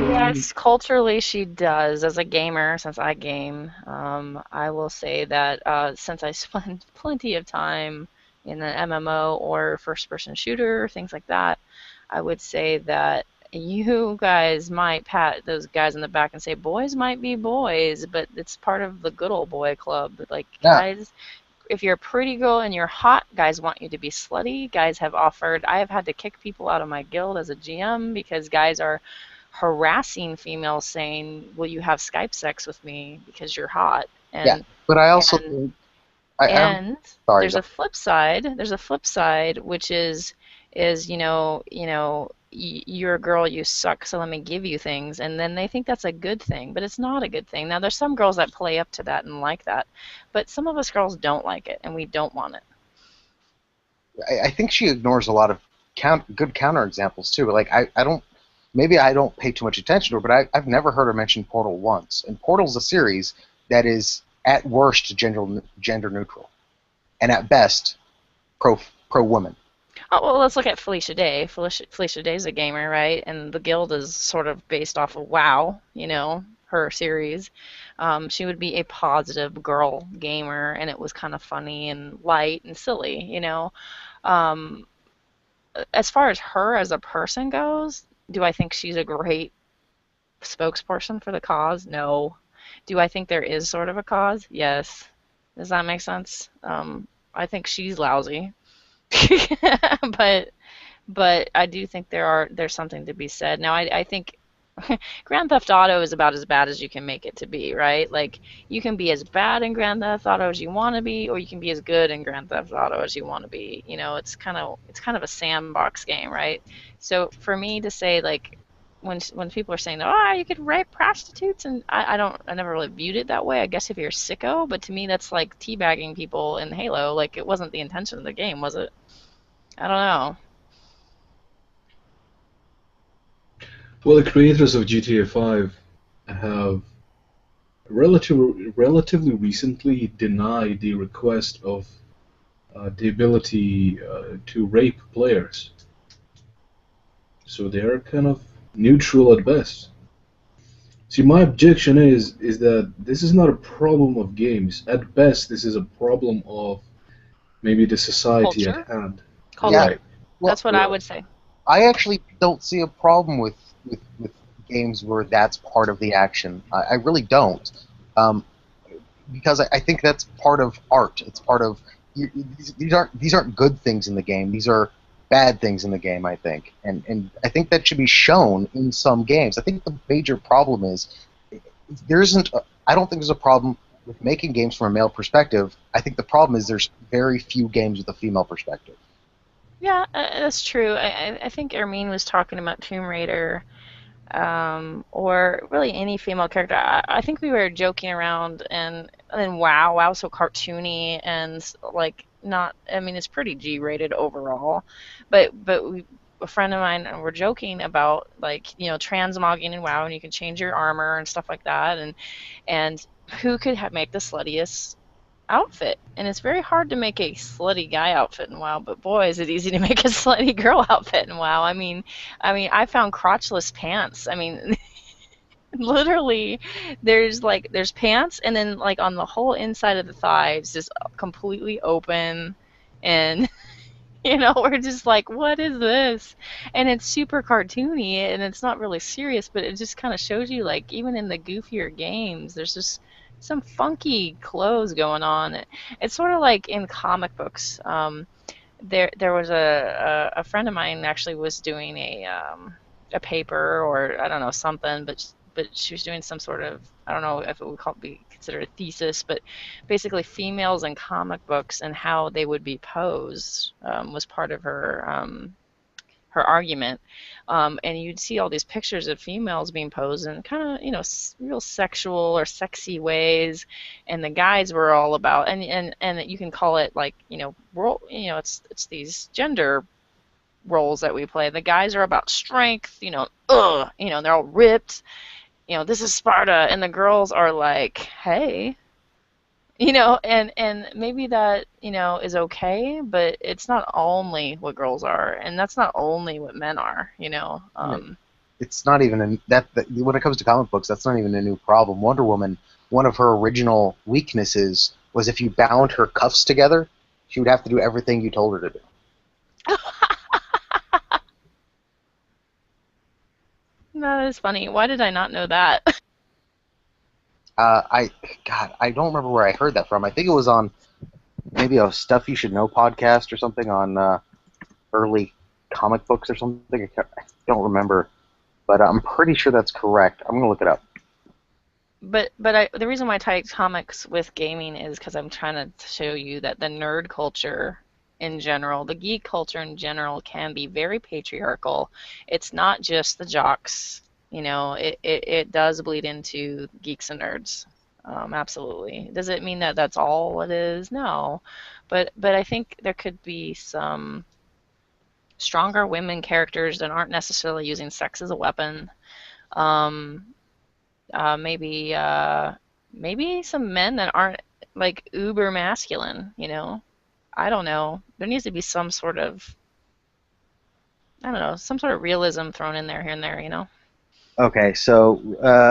Yes, culturally she does. As a gamer, since I game, I will say that since I spend plenty of time in an MMO or first-person shooter, things like that, I would say that you guys might pat those guys in the back and say, boys might be boys, but it's part of the good old boy club. Like, guys, if you're a pretty girl and you're hot, guys want you to be slutty. Guys have offered, I have had to kick people out of my guild as a GM because guys are harassing females saying, will you have Skype sex with me because you're hot? And, yeah, but I also there's a flip side. There's a flip side, which is you're a girl, you suck, so let me give you things, and then they think that's a good thing, but it's not a good thing. Now, there's some girls that play up to that and like that, but some of us girls don't like it, and we don't want it. I think she ignores a lot of good counterexamples too. Like maybe I don't pay too much attention to her, but I've never heard her mention Portal once. And Portal's a series that is at worst gender neutral, and at best pro woman. Oh, well, let's look at Felicia Day. Felicia Day's a gamer, right? And the guild is sort of based off of WoW, her series. She would be a positive girl gamer, and it was kind of funny and light and silly, As far as her as a person goes, do I think she's a great spokesperson for the cause? No. Do I think there is sort of a cause? Yes. Does that make sense? I think she's lousy. but I do think there's something to be said. Now, I think Grand Theft Auto is about as bad as you can make it to be, right? Like, you can be as bad in Grand Theft Auto as you want to be, or you can be as good in Grand Theft Auto as you want to be. It's kind of a sandbox game, right? So for me to say, like, when people are saying, oh, you could rape prostitutes, and I never really viewed it that way. I guess if you're a sicko, but to me that's like teabagging people in Halo. Like, it wasn't the intention of the game, was it? I don't know. Well, the creators of GTA 5 have relatively recently denied the request of the ability to rape players. So they're kind of neutral at best. See, my objection is that this is not a problem of games. At best, this is a problem of maybe the society Culture? at hand. Culture. Right. That's what I would say. I actually don't see a problem with games where that's part of the action. I really don't, because I think that's part of art. It's part of these aren't good things in the game. These are bad things in the game, I think, and I think that should be shown in some games. I think the major problem is I don't think there's a problem with making games from a male perspective. I think the problem is there's very few games with a female perspective. Yeah, that's true. I think Ermine was talking about Tomb Raider. or really any female character. I think we were joking around, and then WoW so cartoony and like not. I mean, it's pretty G-rated overall, but a friend of mine and we're joking about like transmogging in WoW, and you can change your armor and stuff like that, and who could make the sluttiest outfit. And it's very hard to make a slutty guy outfit in WoW, but boy, is it easy to make a slutty girl outfit in WoW. I found crotchless pants. I mean, literally, there's pants, and then like on the whole inside of the thighs, just completely open, and we're just like, what is this? And it's super cartoony, and it's not really serious, but it just kind of shows you, like, even in the goofier games, there's just some funky clothes going on. It's sort of like in comic books. There was a friend of mine actually was doing a paper, or I don't know, something, but she was doing some sort of, I don't know if it would be considered a thesis, but basically females in comic books and how they would be posed was part of her argument. And you'd see all these pictures of females being posed in kind of, real sexual or sexy ways, and the guys were all about, and you can call it like, role, it's these gender roles that we play. The guys are about strength, they're all ripped, this is Sparta, and the girls are like, hey, and maybe that, is okay, but it's not only what girls are, and that's not only what men are. It's not even that when it comes to comic books, that's not even a new problem. Wonder Woman, one of her original weaknesses was if you bound her cuffs together, she would have to do everything you told her to do. That is funny. Why did I not know that? I don't remember where I heard that from. I think it was on maybe a Stuff You Should Know podcast or something on early comic books or something. I don't remember, but I'm pretty sure that's correct. I'm gonna look it up. But the reason why I tie comics with gaming is because I'm trying to show you that the nerd culture in general, the geek culture in general, can be very patriarchal. It's not just the jocks. It does bleed into geeks and nerds. Absolutely. Does it mean that that's all it is? No. But I think there could be some stronger women characters that aren't necessarily using sex as a weapon. Maybe some men that aren't like uber masculine. I don't know. There needs to be some sort of, I don't know, some sort of realism thrown in there here and there. Okay, so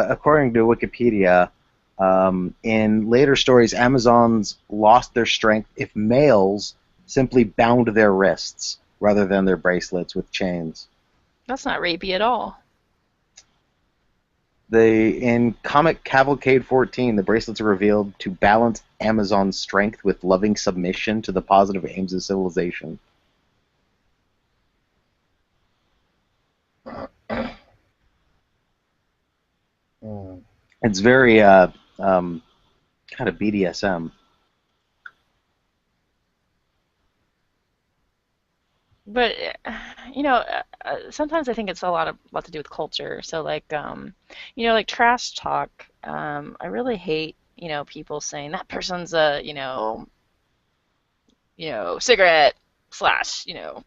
according to Wikipedia, in later stories, Amazons lost their strength if males simply bound their wrists rather than their bracelets with chains. That's not rapey at all. In Comic Cavalcade 14, the bracelets are revealed to balance Amazon's strength with loving submission to the positive aims of civilization. It's very kind of BDSM. But sometimes I think it's a lot to do with culture. So like like trash talk. I really hate people saying that person's a cigarette slash you know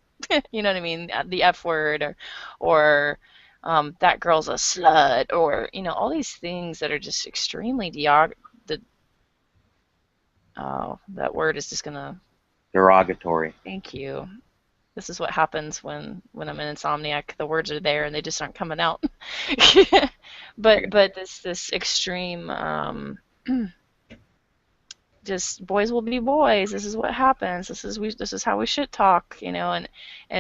what I mean, the F word, or that girl's a slut, or all these things that are just extremely that word is just gonna. Derogatory. Thank you. This is what happens when I'm an insomniac. The words are there and they just aren't coming out. but this extreme, just boys will be boys. This is what happens. This is how we should talk, and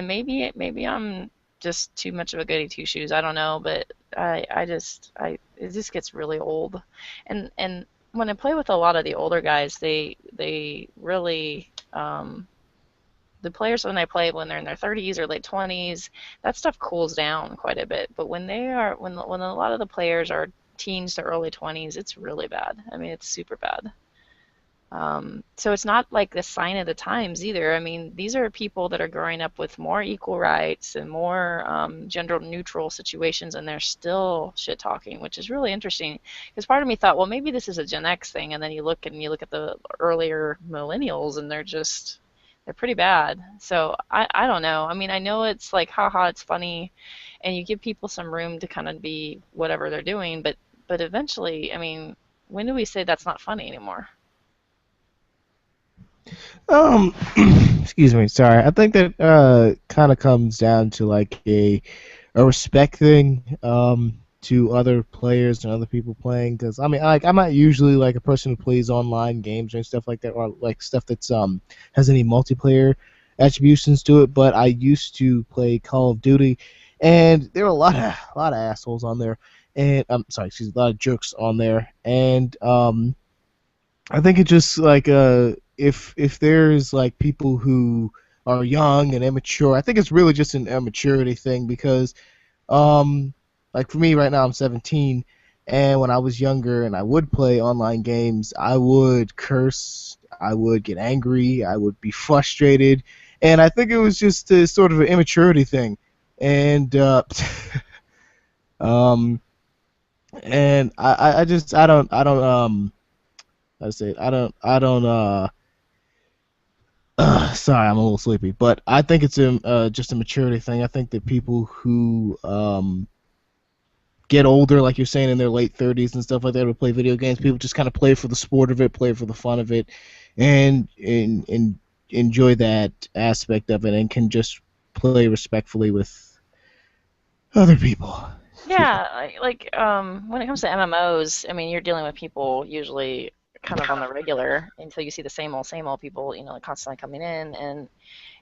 maybe I'm just too much of a goody two shoes. I don't know, but it just gets really old, and when I play with a lot of the older guys, they really the players when they're in their 30s or late 20s, that stuff cools down quite a bit. But when a lot of the players are teens to early 20s, it's really bad. I mean, it's super bad. So it's not like the sign of the times either. I mean, these are people that are growing up with more equal rights and more gender neutral situations, and they're still shit talking, which is really interesting. Because part of me thought, well, maybe this is a Gen X thing, and then you look at the earlier millennials, and they're pretty bad. So I don't know. I mean, I know it's like, haha, it's funny, and you give people some room to kind of be whatever they're doing, but eventually, I mean, when do we say that's not funny anymore? Excuse me, sorry. I think that kind of comes down to like a respect thing to other players and other people playing. Because I mean, like I'm not usually like a person who plays online games and stuff like that, or like stuff that's has any multiplayer attributions to it. But I used to play Call of Duty, and there were a lot of assholes on there, and I'm sorry, excuse me, a lot of jerks on there, and I think it just like if there's like people who are young and immature, I think it's really just an immaturity thing because like for me right now I'm 17, and when I was younger and I would play online games, I would curse, I would get angry, I would be frustrated, and I think it was just a sort of an immaturity thing, and um and I just I don't I say I don't sorry, I'm a little sleepy, but I think it's just a maturity thing. I think that people who get older, like you're saying, in their late 30s and stuff like that, will play video games. People just kind of play for the sport of it, play for the fun of it, and enjoy that aspect of it, and can just play respectfully with other people. Yeah, when it comes to MMOs, I mean, you're dealing with people usually kind of on the regular until you see the same old people, like constantly coming in,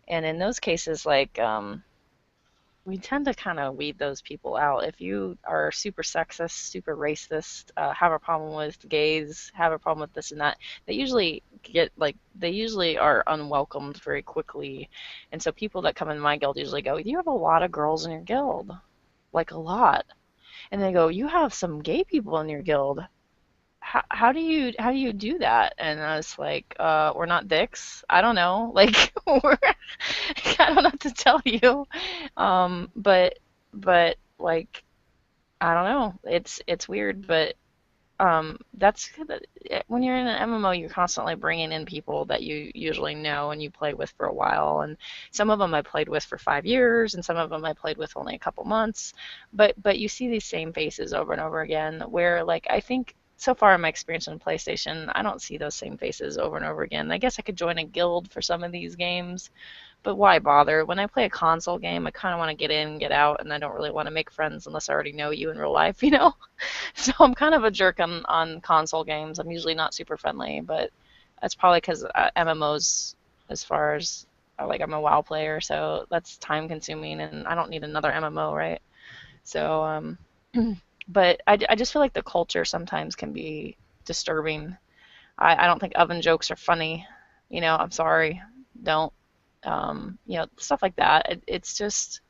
and in those cases, like we tend to kind of weed those people out. If you are super sexist, super racist, have a problem with gays, have a problem with this and that, they usually are unwelcomed very quickly, and so people that come in my guild usually go, "You have a lot of girls in your guild, like a lot." And they go, "You have some gay people in your guild. How do you do that?" And I was like, "We're not dicks. I don't know. Like, I don't know what to tell you." But like, I don't know. It's weird, but that's when you're in an MMO, you're constantly bringing in people that you usually know and you play with for a while. And some of them I played with for 5 years, and some of them I played with only a couple months. But you see these same faces over and over again. Where like I think so far in my experience on PlayStation, I don't see those same faces over and over again. I guess I could join a guild for some of these games, but why bother? When I play a console game, I kind of want to get in, get out, and I don't really want to make friends unless I already know you in real life, you know? So I'm kind of a jerk on console games. I'm usually not super friendly, but that's probably because MMOs, as far as like I'm a WoW player, so that's time consuming, and I don't need another MMO, right? So, but I just feel like the culture sometimes can be disturbing. I don't think oven jokes are funny. I'm sorry, don't. Stuff like that. It's just,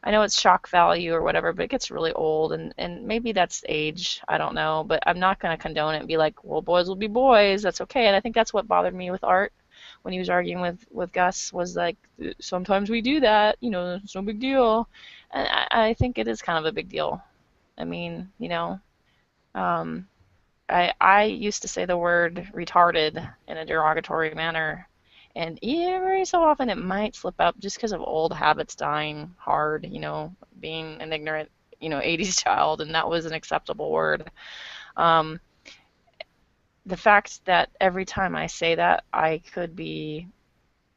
I know it's shock value or whatever, but it gets really old, and maybe that's age. I don't know, but I'm not going to condone it and be like, well, boys will be boys. That's okay. And I think that's what bothered me with Art when he was arguing with Gus, was like, sometimes we do that. It's no big deal. And I think it is kind of a big deal. I mean, um, I used to say the word retarded in a derogatory manner, and every so often it might slip up just because of old habits dying hard, being an ignorant, 80s child, and that was an acceptable word. Um, the fact that every time I say that, I could be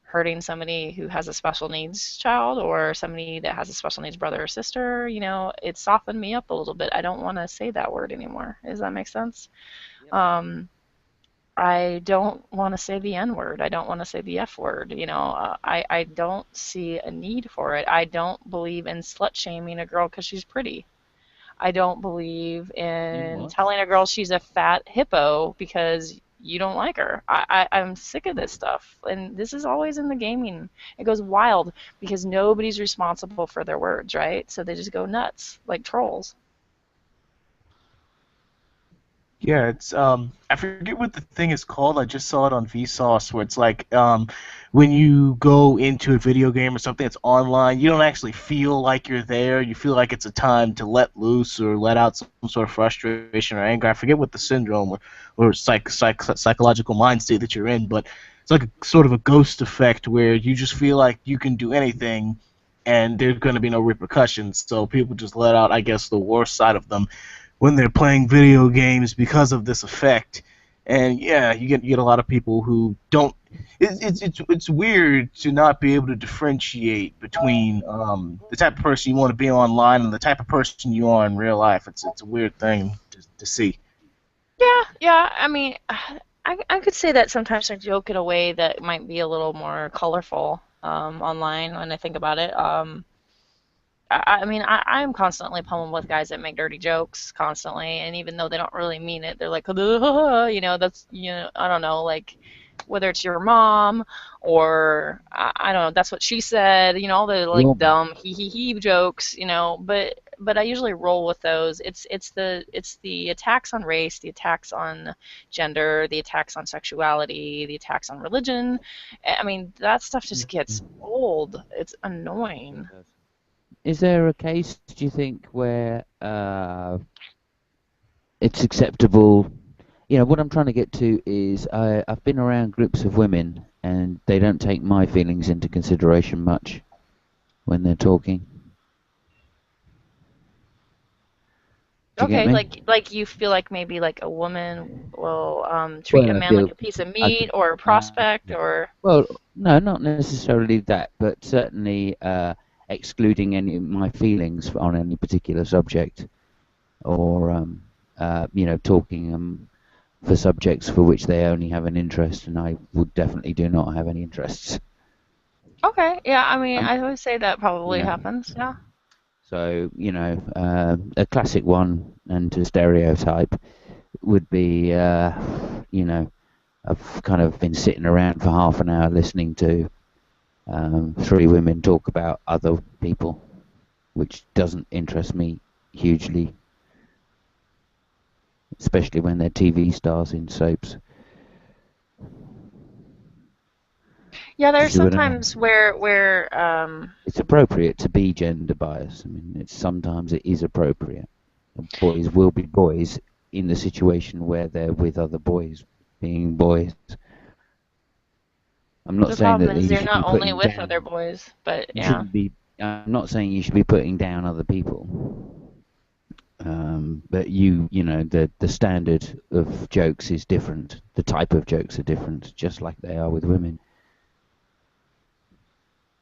hurting somebody who has a special needs child or somebody that has a special needs brother or sister, it softened me up a little bit. I don't want to say that word anymore. Does that make sense? Um, I don't want to say the N word. I don't want to say the F word. I don't see a need for it. I don't believe in slut shaming a girl because she's pretty. I don't believe in telling a girl she's a fat hippo because you don't like her. I'm sick of this stuff. And this is always in the gaming. It goes wild because nobody's responsible for their words, right? So they just go nuts like trolls. Yeah, it's I forget what the thing is called. I just saw it on Vsauce where it's like when you go into a video game or something that's online, you don't actually feel like you're there. You feel like it's a time to let loose or let out some sort of frustration or anger. I forget what the syndrome or psychological mind state that you're in, but it's like a sort of a ghost effect where you just feel like you can do anything and there's going to be no repercussions. So people just let out, I guess, the worst side of them when they're playing video games because of this effect. And yeah, you get a lot of people who don't. It's weird to not be able to differentiate between the type of person you want to be online and the type of person you are in real life. It's a weird thing to see. Yeah. I mean, I could say that sometimes I joke in a way that might be a little more colorful online when I think about it. I'm constantly pummeled with guys that make dirty jokes constantly, and even though they don't really mean it, they're like, that's, I don't know, like, whether it's your mom or, I don't know, that's what she said, all the, like, Your dumb he jokes, but I usually roll with those. It's the attacks on race, the attacks on gender, the attacks on sexuality, the attacks on religion. I mean, that stuff just gets old. It's annoying. Is there a case, do you think, where it's acceptable? What I'm trying to get to is I've been around groups of women and they don't take my feelings into consideration much when they're talking. Do you get Okay, me? like you feel like maybe like a woman will treat a Well, I man like feel a piece of I meat could. or a prospect or Well, no, not necessarily that, but certainly excluding any of my feelings on any particular subject, or talking for subjects for which they only have an interest, and I would definitely do not have any interests. okay, yeah, I mean Um, I would say that probably yeah. happens, yeah. So a classic one, and to stereotype, would be I've kind of been sitting around for half an hour listening to three women talk about other people, which doesn't interest me hugely, especially when they're TV stars in soaps. Yeah, Do you there's see what I mean? sometimes where It's appropriate to be gender biased. I mean, sometimes it is appropriate. Boys will be boys in the situation where they're with other boys, being boys. I'm not the saying problem that is you you're should be not only putting with other down. boys, but You yeah. shouldn't be. I'm not saying you should be putting down other people. But the standard of jokes is different. The type of jokes are different, just like they are with women.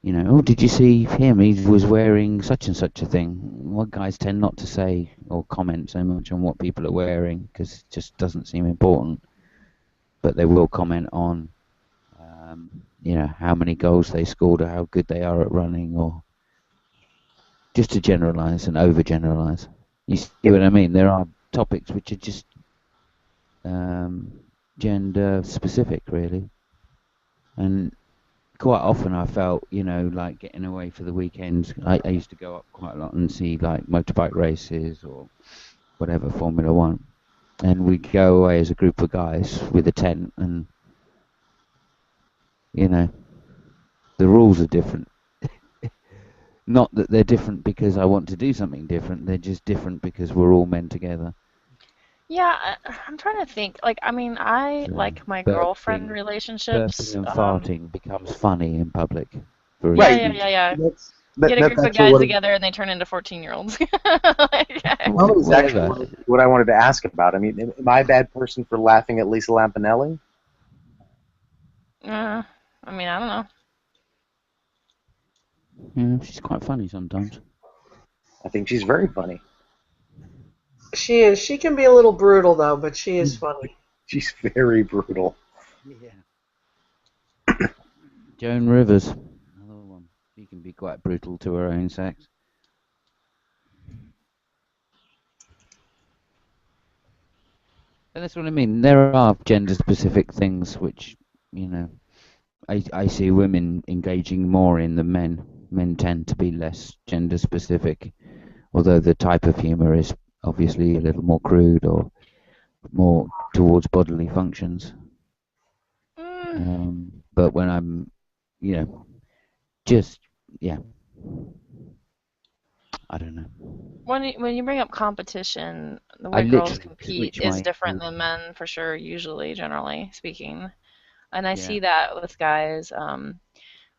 Oh, did you see him? He was wearing such and such a thing. Well, guys tend not to say or comment so much on what people are wearing because it just doesn't seem important. But they will comment on, how many goals they scored or how good they are at running, or just to generalize and overgeneralize. You see what I mean? There are topics which are just gender specific, really. And quite often I felt, like getting away for the weekends. I used to go up quite a lot and see like motorbike races or whatever, Formula One. And we'd go away as a group of guys with a tent, and, the rules are different. Not that they're different because I want to do something different, they're just different because we're all men together. Yeah, I'm trying to think. Like, I mean, I So like my girlfriend burping, burping relationships. and farting becomes funny in public, for Yeah, Right. yeah, instance. yeah, yeah. Get a That's group of actually guys what together and they turn into 14-year-olds. that was actually Whatever. what I wanted to ask about. I mean, am I a bad person for laughing at Lisa Lampanelli? I mean, I don't know. Yeah, she's quite funny sometimes. I think she's very funny. She is. She can be a little brutal though, but she is funny. She's very brutal. Yeah. Joan Rivers, another one. She can be quite brutal to her own sex. And that's what I mean. There are gender-specific things which, I see women engaging more in than men. Men tend to be less gender-specific, although the type of humour is obviously a little more crude or more towards bodily functions. Mm. But when I'm, you know, just yeah, I don't know. When you bring up competition, the I way girls literally compete switch is my different than men for sure, usually, generally speaking. And I yeah. see that with guys.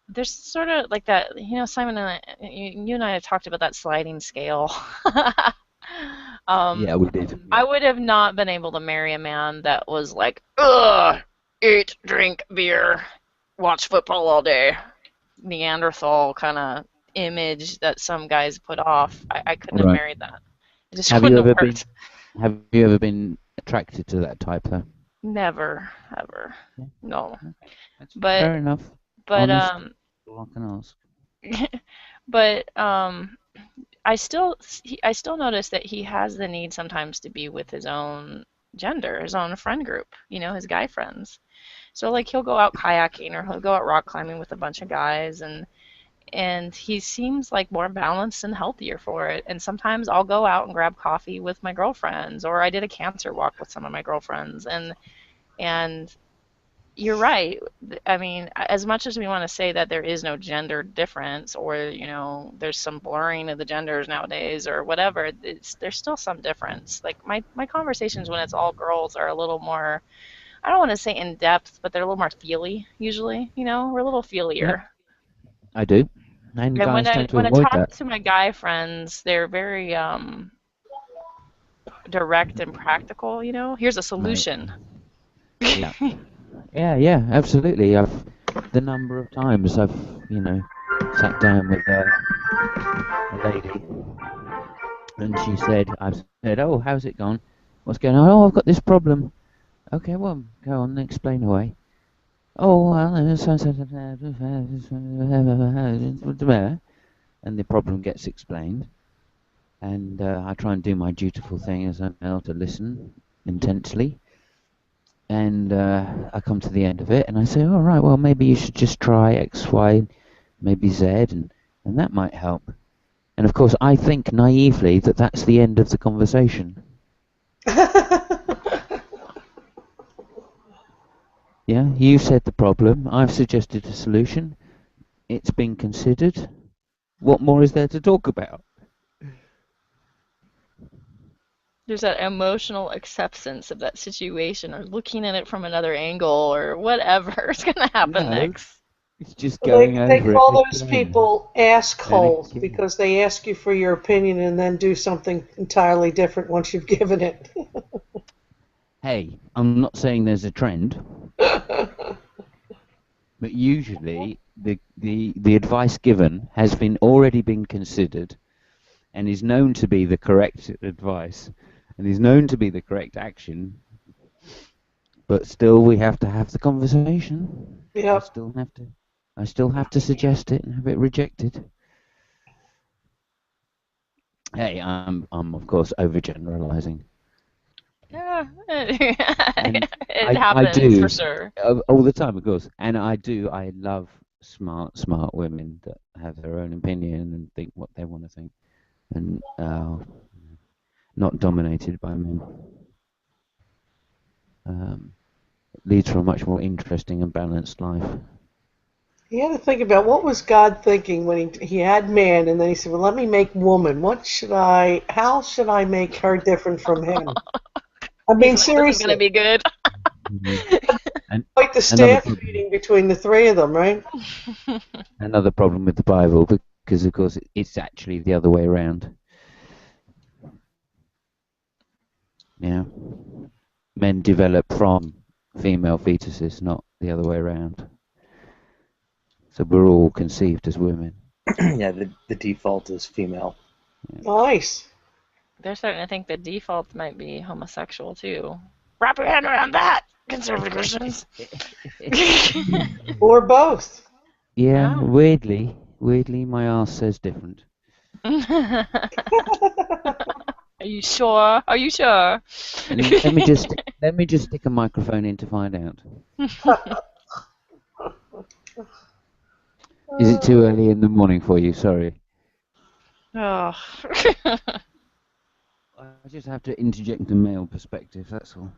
There's sort of like that, Simon and you and I have talked about that sliding scale. Yeah, we did. I Yeah. would have not been able to marry a man that was like, ugh, eat, drink beer, watch football all day. Neanderthal kind of image that some guys put off. I couldn't have Right. married that. It just Have wouldn't you have ever been worked. Have you ever been attracted to that type though? Never, ever. Yeah. No. Okay. That's But fair enough. but Honest. All I can ask. but I still notice that he has the need sometimes to be with his own gender, his own friend group, his guy friends. So like he'll go out kayaking or he'll go out rock climbing with a bunch of guys, and he seems like more balanced and healthier for it. And sometimes I'll go out and grab coffee with my girlfriends, or I did a cancer walk with some of my girlfriends, and you're right. I mean, as much as we want to say that there is no gender difference, or there's some blurring of the genders nowadays, or whatever, there's still some difference. Like my conversations when it's all girls are a little more, I don't want to say in depth, but they're a little more feely usually. We're a little Yep, feelier. I do. And And guys tend to when I avoid talk that. to my guy friends, they're very direct and practical. Here's a Right. solution. Yeah. Yeah, absolutely. The number of times I've, sat down with a lady and I've said, oh, how's it gone? What's going on? Oh, I've got this problem. Okay, well, go on, explain away. Oh, well, and the problem gets explained, and I try and do my dutiful thing as a male to listen intensely, and I come to the end of it, and I say, all right, well, maybe you should just try X, Y, maybe Z, and that might help. And of course, I think naively that that's the end of the conversation. Yeah, you said the problem, I've suggested a solution, it's been considered. What more is there to talk about? There's that emotional acceptance of that situation, or looking at it from another angle, or whatever is going to happen No, next. it's just They going they over it call those again people and assholes again. because they ask you for your opinion and then do something entirely different once you've given it. Hey, I'm not saying there's a trend, but usually the advice given has already been considered and is known to be the correct advice and is known to be the correct action, but still we have to have the conversation. Yep. I still have to suggest it and have it rejected. Hey, I'm of course overgeneralizing. Yeah, And it I happens do for sure. all the time, of course, and I love smart women that have their own opinion and think what they want to think, and not dominated by men. Leads to a much more interesting and balanced life. You had to think about what was God thinking when he had man, and then he said, "Well, let me make woman. How should I make her different from him?" I mean, He's like, this is going to seriously, be good. And quite the another staff problem, meeting between the three of them, right? another problem with the Bible, because of course it's actually the other way around. Yeah, men develop from female fetuses, not the other way around. So we're all conceived as women. Yeah, the default is female. Nice. They're starting to think the default might be homosexual too. Wrap your hand around that, conservative Christians. Or both. Yeah, Oh. weirdly, my ass says different. Are you sure? Are you sure? Let me just stick a microphone in to find out. Is it too early in the morning for you? Sorry. Oh. I just have to interject a male perspective, that's all.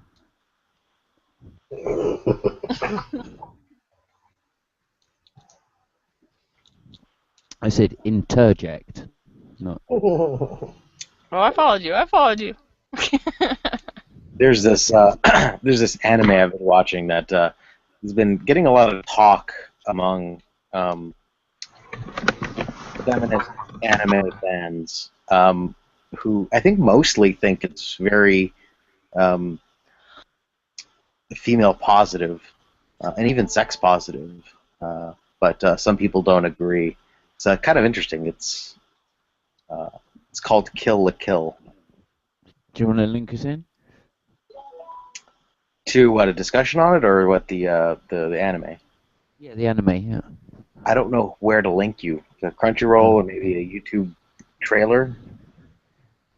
I said interject, not. Oh, I followed you. I followed you. There's this there's this anime I've been watching that has been getting a lot of talk among feminist anime fans, who I think mostly think it's very female positive and even sex positive, but some people don't agree. It's kind of interesting. It's called Kill la Kill. Do you want to link us in? To what, a discussion on it, or what, the anime? Yeah, the anime, yeah. I don't know where to link you. The Crunchyroll or maybe a YouTube trailer?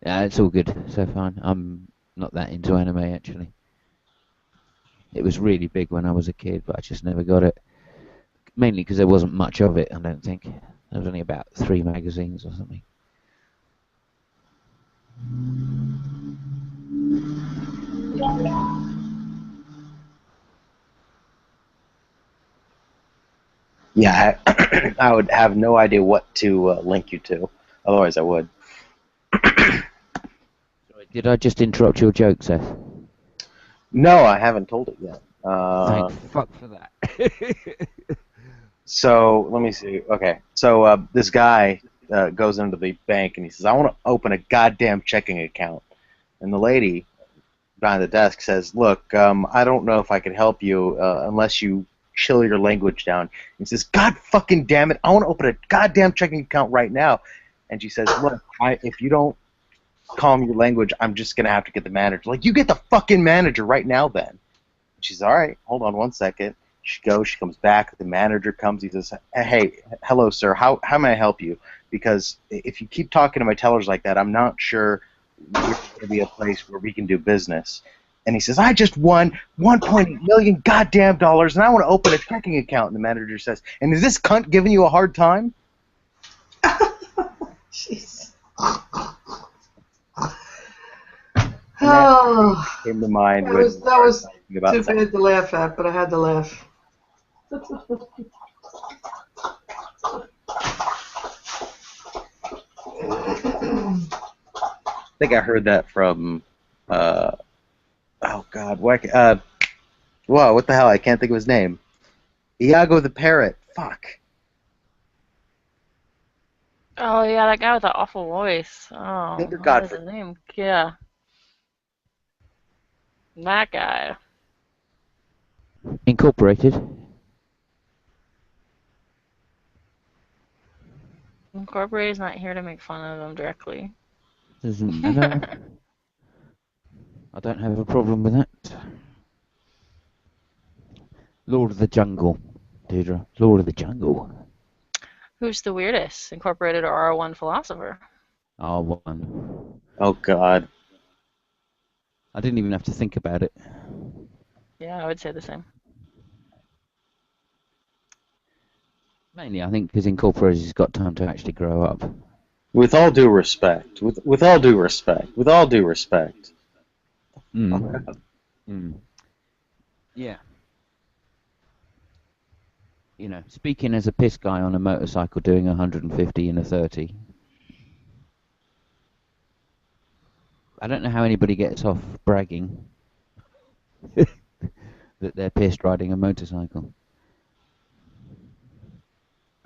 Yeah, it's all good so far. I'm not that into anime, actually. It was really big when I was a kid, but I just never got it. Mainly because there wasn't much of it, I don't think. There was only about 3 magazines or something. Yeah, I would have no idea what to link you to. Otherwise, I would. Did I just interrupt your joke, Seth? No, I haven't told it yet. Thank fuck for that. So, let me see. Okay, so this guy goes into the bank and he says, I want to open a goddamn checking account. And the lady behind the desk says, look, I don't know if I can help you unless you chill your language down. He says, God fucking damn it, I want to open a goddamn checking account right now. And she says, look, if you don't calm your language, I'm just going to have to get the manager. Like, you get the fucking manager right now then. And she's, all right, hold on one second. She goes, she comes back, the manager comes, he says, hey, hello, sir, how may I help you? Because if you keep talking to my tellers like that, I'm not sure we're going to be a place where we can do business. And he says, I just won $1.8 million goddamn dollars, and I want to open a checking account. And the manager says, and is this cunt giving you a hard time? Jeez. And Oh, came to mind that when was too about bad to laugh at, but I had to laugh. I think I heard that from, oh God, what the hell? I can't think of his name. Iago the Parrot. Fuck. Oh yeah, that guy with the awful voice. Oh, Peter what is Godfrey. his name? Yeah, that guy. Incorporated. Incorporated's not here to make fun of them directly. Doesn't matter. I don't have a problem with that. Lord of the Jungle, Deirdre. Lord of the Jungle. Who's the weirdest, Incorporated or R1 philosopher? R1. Oh God. I didn't even have to think about it. Yeah, I would say the same. Mainly, I think because Incorporated has got time to actually grow up. With all due respect. With all due respect. With all due respect. Yeah. You know, speaking as a piss guy on a motorcycle doing 150 in a 30. I don't know how anybody gets off bragging that they're pissed riding a motorcycle.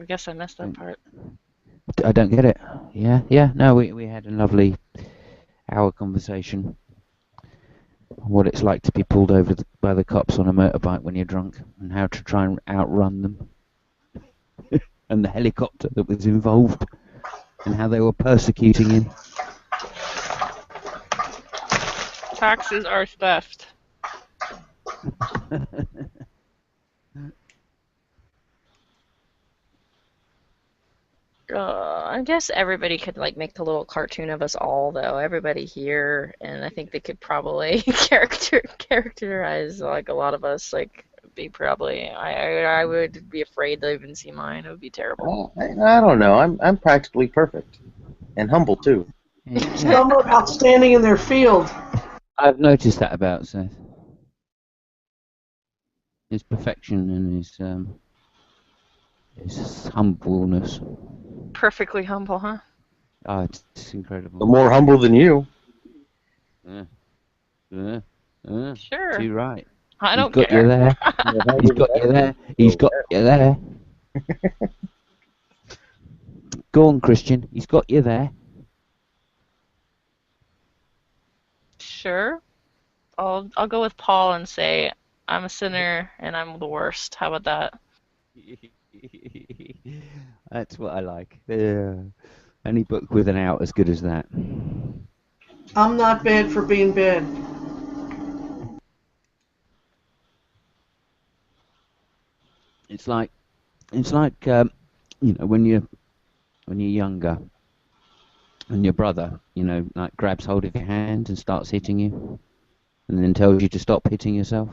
I guess I missed that part. I don't get it. Yeah. No, we had a lovely hour conversation on what it's like to be pulled over by the cops on a motorbike when you're drunk and how to try and outrun them. And the helicopter that was involved and how they were persecuting him. Taxes are theft. I guess everybody could like make a little cartoon of us all, though. Everybody here, and I think they could probably characterize like a lot of us. Like, be probably. I would be afraid to even see mine. It would be terrible. Well, I don't know. I'm practically perfect, and humble too. Yeah. Some are outstanding in their field. I've noticed that about Seth. His perfection and his humbleness. Perfectly humble, huh? Oh, it's incredible. But more humble than you. Sure. Too right. I don't He's got you care. there. He's got you there. He's got you there. Go on, Christian. He's got you there. Sure. I'll go with Paul and say I'm a sinner and I'm the worst. How about that? That's what I like. Yeah. Any book with an out as good as that. I'm not bad for being bad. It's like you know, when you're younger, and your brother, you know, like grabs hold of your hand and starts hitting you, and then tells you to stop hitting yourself.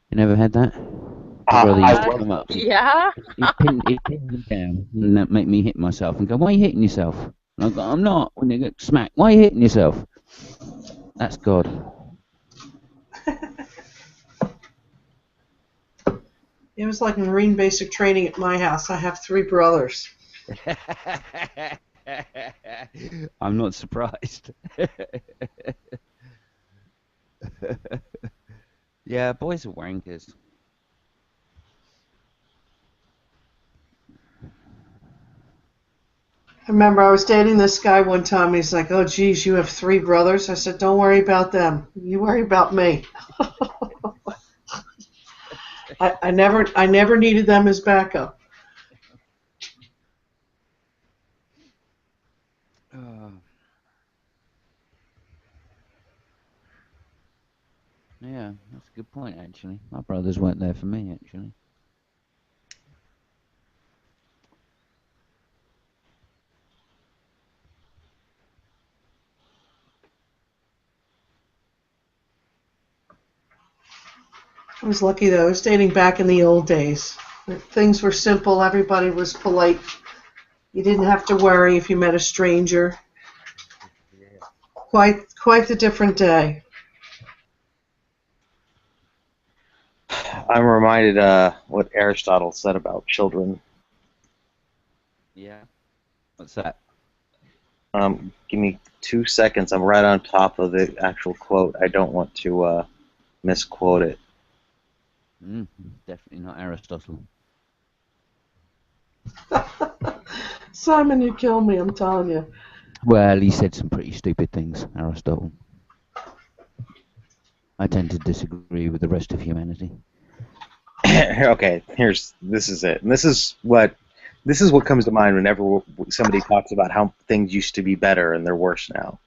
You never had that? My brother used to come up. Yeah. He'd pin me down, and that make me hit myself, and go, "Why are you hitting yourself?" And I go, "I'm not." When they get smacked, "Why are you hitting yourself?" That's God. It was like Marine basic training at my house. I have 3 brothers. I'm not surprised. Yeah, boys are wankers. I remember I was dating this guy one time. He's like, "Oh, geez, you have 3 brothers?" I said, "Don't worry about them. You worry about me." I never needed them as backup. Yeah, that's a good point, actually. My brothers weren't there for me, actually. I was lucky though. I was dating back in the old days. Things were simple. Everybody was polite. You didn't have to worry if you met a stranger. Quite the different day. I'm reminded what Aristotle said about children. Yeah. What's that? Give me 2 seconds. I'm right on top of the actual quote. I don't want to misquote it. Definitely not Aristotle. Simon, you kill me, I'm telling you. Well, he said some pretty stupid things, Aristotle. I tend to disagree with the rest of humanity. Okay, this is it. And this is what comes to mind whenever somebody talks about how things used to be better and they're worse now.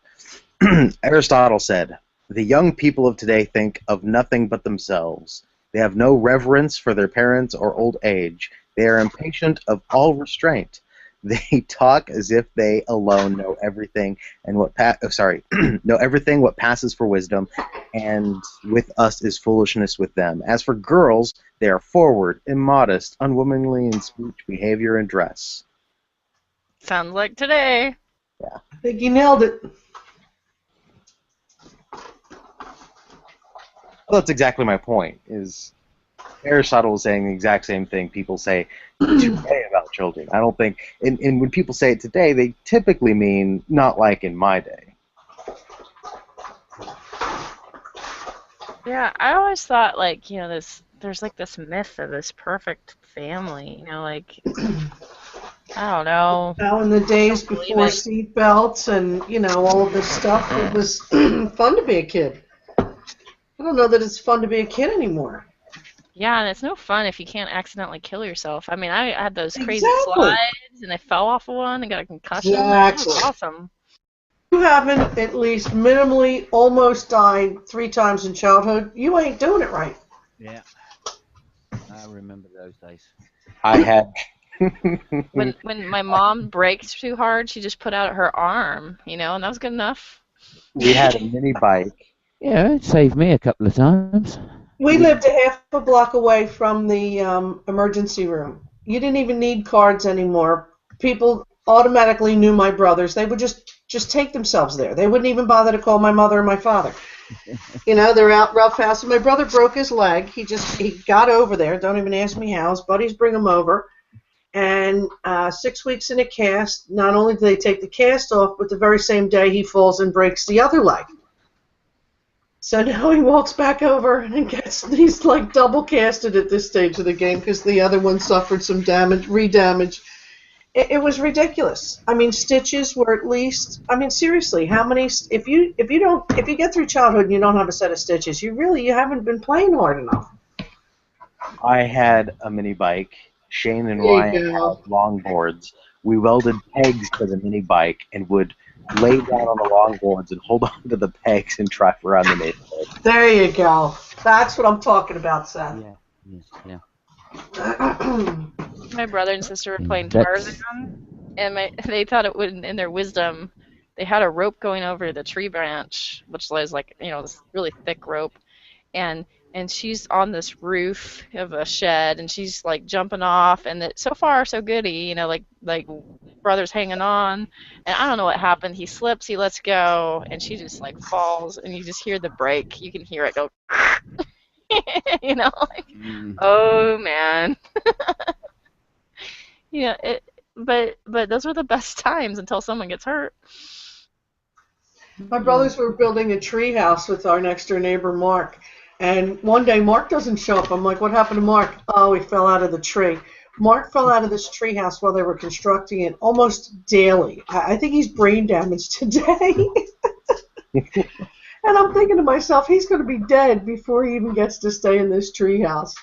Aristotle said, "The young people of today think of nothing but themselves. They have no reverence for their parents or old age. They are impatient of all restraint. They talk as if they alone know everything and know everything what passes for wisdom, and with us is foolishness with them. As for girls, they are forward, immodest, unwomanly in speech, behavior, and dress." Sounds like today. Yeah. I think you nailed it. Well, that's exactly my point. Is Aristotle was saying the exact same thing people say today about children. I don't think, and when people say it today, they typically mean not like in my day. Yeah, I always thought like, you know, there's like this myth of this perfect family, you know, like I don't know. Now in the days Believe before it. seat belts and, you know, all of this stuff, it was fun to be a kid. I don't know that it's fun to be a kid anymore. Yeah, and it's no fun if you can't accidentally kill yourself. I mean, I had those crazy Exactly. slides and I fell off of one and got a concussion. Exactly. That was awesome. You haven't at least minimally almost died 3 times in childhood, you ain't doing it right. Yeah. I remember those days. I had. When my mom braked too hard, she just put out her arm, you know, and that was good enough. We had a mini bike. Yeah, it saved me a couple of times. We lived a half a block away from the emergency room. You didn't even need cards anymore. People automatically knew my brothers. They would just take themselves there. They wouldn't even bother to call my mother or my father. You know, they're out real fast. And my brother broke his leg. He got over there. Don't even ask me how. His buddies bring him over. And 6 weeks in a cast, not only do they take the cast off, but the very same day he falls and breaks the other leg. So now he walks back over and he's like double casted at this stage of the game because the other one suffered some damage, re-damage. It was ridiculous. I mean, stitches were at least. I mean, seriously, how many? If you get through childhood and you don't have a set of stitches, you haven't been playing hard enough. I had a mini bike. Shane and There you Ryan go. had longboards. We welded pegs to the mini bike and would lay down on the longboards and hold on to the pegs and drive around the neighborhood. There you go. That's what I'm talking about, Seth. Yeah. Yes. My brother and sister were playing That's- Tarzan, and they thought it would, in their wisdom, they had a rope going over the tree branch, which was like, this really thick rope, and she's on this roof of a shed, and she's like jumping off, and so far so goody, like brother's hanging on, and I don't know what happened. He slips, he lets go, and she just like falls, and you just hear the break. You can hear it go, oh man. But those were the best times until someone gets hurt. My brothers were building a tree house with our next door neighbor, Mark. And one day, Mark doesn't show up. I'm like, what happened to Mark? Oh, he fell out of the tree. Mark fell out of this tree house while they were constructing it almost daily. I think he's brain damaged today. And I'm thinking to myself, he's going to be dead before he even gets to stay in this tree house.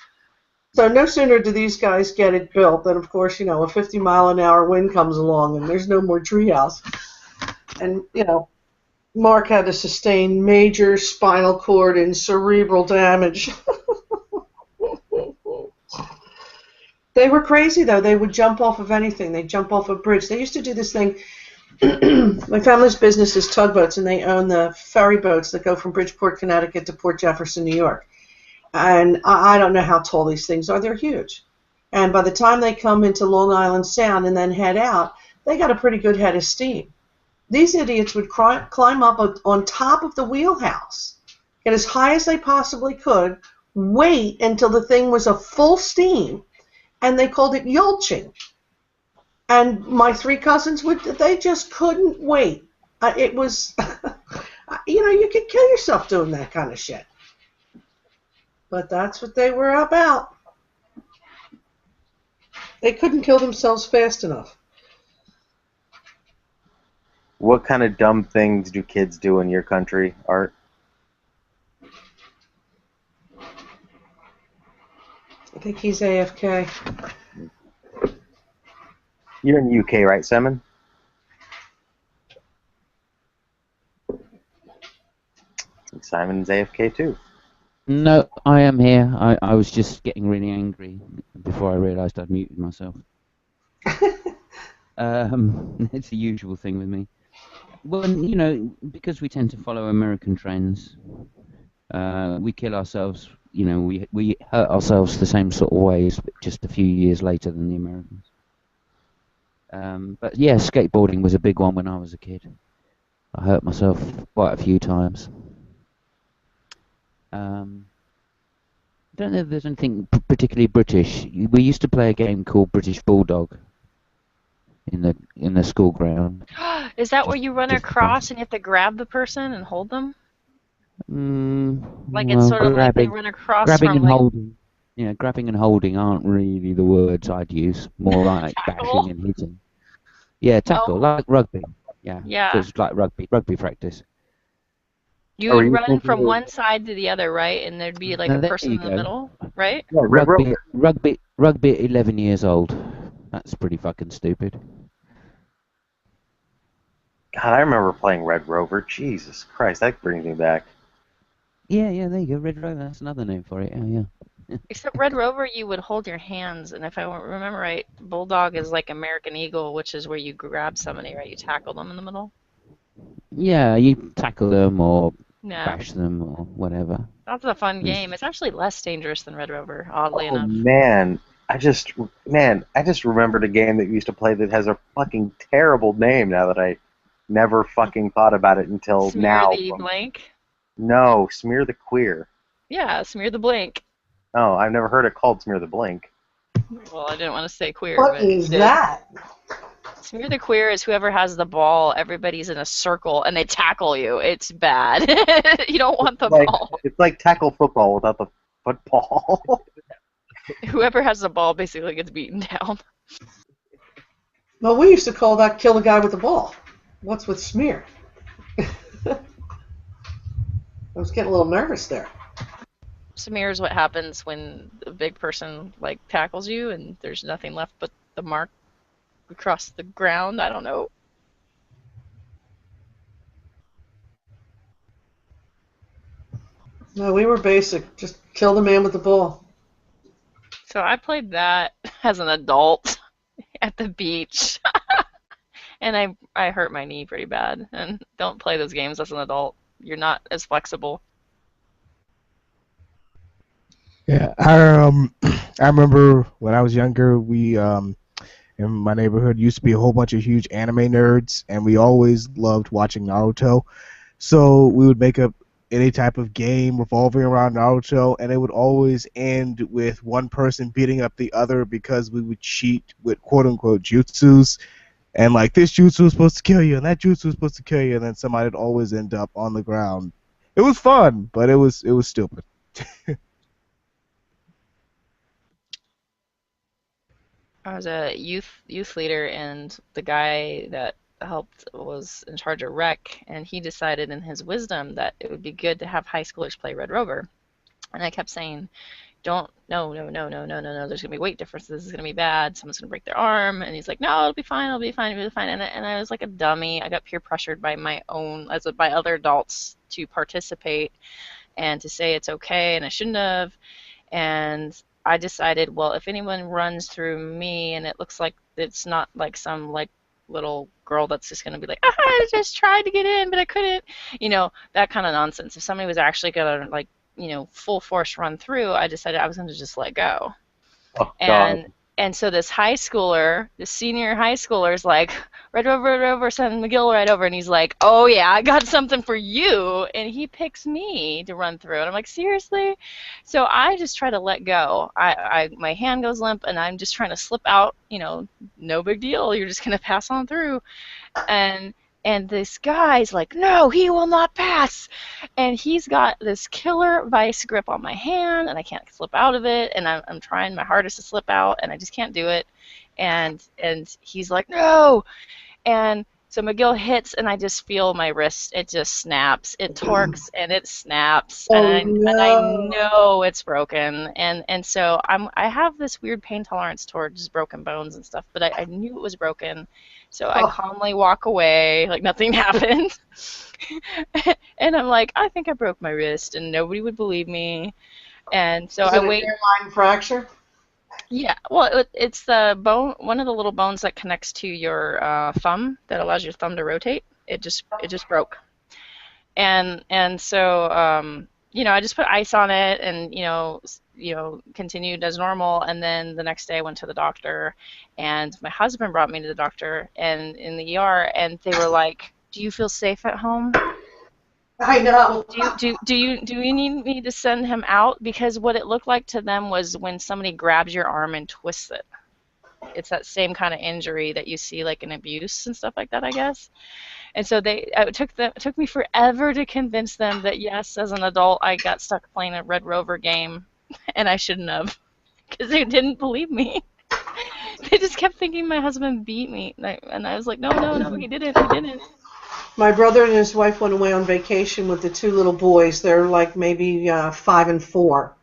So no sooner do these guys get it built than, of course, a 50-mile-an-hour wind comes along and there's no more treehouse. And, Mark had to sustain major spinal cord and cerebral damage. They were crazy, though. They would jump off of anything. They'd jump off a bridge. They used to do this thing. My family's business is tugboats, and they own the ferry boats that go from Bridgeport, Connecticut to Port Jefferson, New York. And I don't know how tall these things are. They're huge. And by the time they come into Long Island Sound and then head out, they got a pretty good head of steam. These idiots would climb up on top of the wheelhouse, get as high as they possibly could, wait until the thing was a full steam, and they called it yolching. And my three cousins they just couldn't wait. It was, you could kill yourself doing that kind of shit. But that's what they were about. They couldn't kill themselves fast enough. What kind of dumb things do kids do in your country, Art? I think he's AFK. You're in the UK, right, Simon? I think Simon's AFK too. No, I am here. I was just getting really angry before I realised I'd muted myself. It's the usual thing with me. Well, because we tend to follow American trends, we kill ourselves, we hurt ourselves the same sort of ways, but just a few years later than the Americans. But yeah, skateboarding was a big one when I was a kid. I hurt myself quite a few times. I don't know if there's anything particularly British. We used to play a game called British Bulldog in the school ground. Is that where you run across and you have to grab the person and hold them? Like it's sort of like they run across grabbing from and like... holding. Yeah, grabbing and holding aren't really the words I'd use. More like bashing and hitting. Yeah, tackle, like rugby. Yeah. Yeah. So it's like rugby practice. You would run from one side to the other, right? And there'd be like a person in the middle, right? Yeah, rugby at 11 years old. That's pretty fucking stupid. God, I remember playing Red Rover. Jesus Christ, that brings me back. Yeah, there you go. Red Rover, that's another name for it. Yeah. Except Red Rover, you would hold your hands, and if I remember right, Bulldog is like American Eagle, which is where you grab somebody, right? You tackle them in the middle. Yeah, you tackle them or Yeah. bash them or whatever. That's a fun game. It's actually less dangerous than Red Rover, oddly enough. Man, I just remembered a game that we used to play that has a fucking terrible name now that I never fucking thought about it until Smear now. the blank. No, Smear the Queer. Yeah, smear the blank. Oh, I've never heard it called Smear the Blink. Well, I didn't want to say queer, What but you is did. that? Smear the queer is whoever has the ball, everybody's in a circle, and they tackle you. It's bad. You don't want the ball. It's like tackle football without the football. Whoever has the ball basically gets beaten down. Well, we used to call that kill the guy with the ball. What's with smear? I was getting a little nervous there. Smear is what happens when a big person like tackles you and there's nothing left but the mark across the ground. I don't know. No, we were basic. Just kill the man with the ball. So I played that as an adult at the beach. And I hurt my knee pretty bad. And don't play those games as an adult. You're not as flexible. Yeah, I remember when I was younger, we in my neighborhood used to be a whole bunch of huge anime nerds, and we always loved watching Naruto. So we would make up any type of game revolving around Naruto, and it would always end with one person beating up the other because we would cheat with quote-unquote jutsus, and like this jutsu was supposed to kill you, and that jutsu was supposed to kill you, and then somebody would always end up on the ground. It was fun, but it was stupid. I was a youth leader, and the guy that helped was in charge of rec, and he decided in his wisdom that it would be good to have high schoolers play Red Rover. And I kept saying, no, there's going to be weight differences, this is going to be bad, someone's going to break their arm. And he's like, no, it'll be fine, it'll be fine, it'll be fine. And I was like a dummy. I got peer pressured by by other adults to participate and to say it's okay, and I shouldn't have. And I decided, well, if anyone runs through me and it looks like it's not like some like little girl that's just going to be like, I just tried to get in, but I couldn't, that kind of nonsense. If somebody was actually going to like, full force run through, I decided I was going to just let go. Oh, God. And so this senior high schooler is like, Red Rover, send McGill right over. And he's like, oh, yeah, I got something for you. And he picks me to run through. And I'm like, seriously? So I just try to let go. My hand goes limp, and I'm just trying to slip out. No big deal. You're just going to pass on through. And this guy's like, no, he will not pass. And he's got this killer vice grip on my hand, and I can't slip out of it. And I'm trying my hardest to slip out, and I just can't do it. And he's like, no. And so McGill hits, and I just feel my wrist. It just snaps. It torques, and it snaps. And I know it's broken. And so I have this weird pain tolerance towards broken bones and stuff, but I knew it was broken. So I calmly walk away like nothing happened. And I'm like, I think I broke my wrist, and nobody would believe me. And so I wait. Hairline fracture? Yeah, well, it's the bone, one of the little bones that connects to your thumb that allows your thumb to rotate. It just broke. And so I just put ice on it and continued as normal. And then the next day I went to the doctor, and my husband brought me to the doctor and in the ER, and they were like, "Do you feel safe at home? I know. Do you need me to send him out?" Because what it looked like to them was when somebody grabs your arm and twists it. It's that same kind of injury that you see like in abuse and stuff like that, I guess. And so it took me forever to convince them that yes, as an adult, I got stuck playing a Red Rover game, and I shouldn't have, because they didn't believe me. They just kept thinking my husband beat me, and I was like, no, he didn't. My brother and his wife went away on vacation with the two little boys. They're like maybe 5 and 4.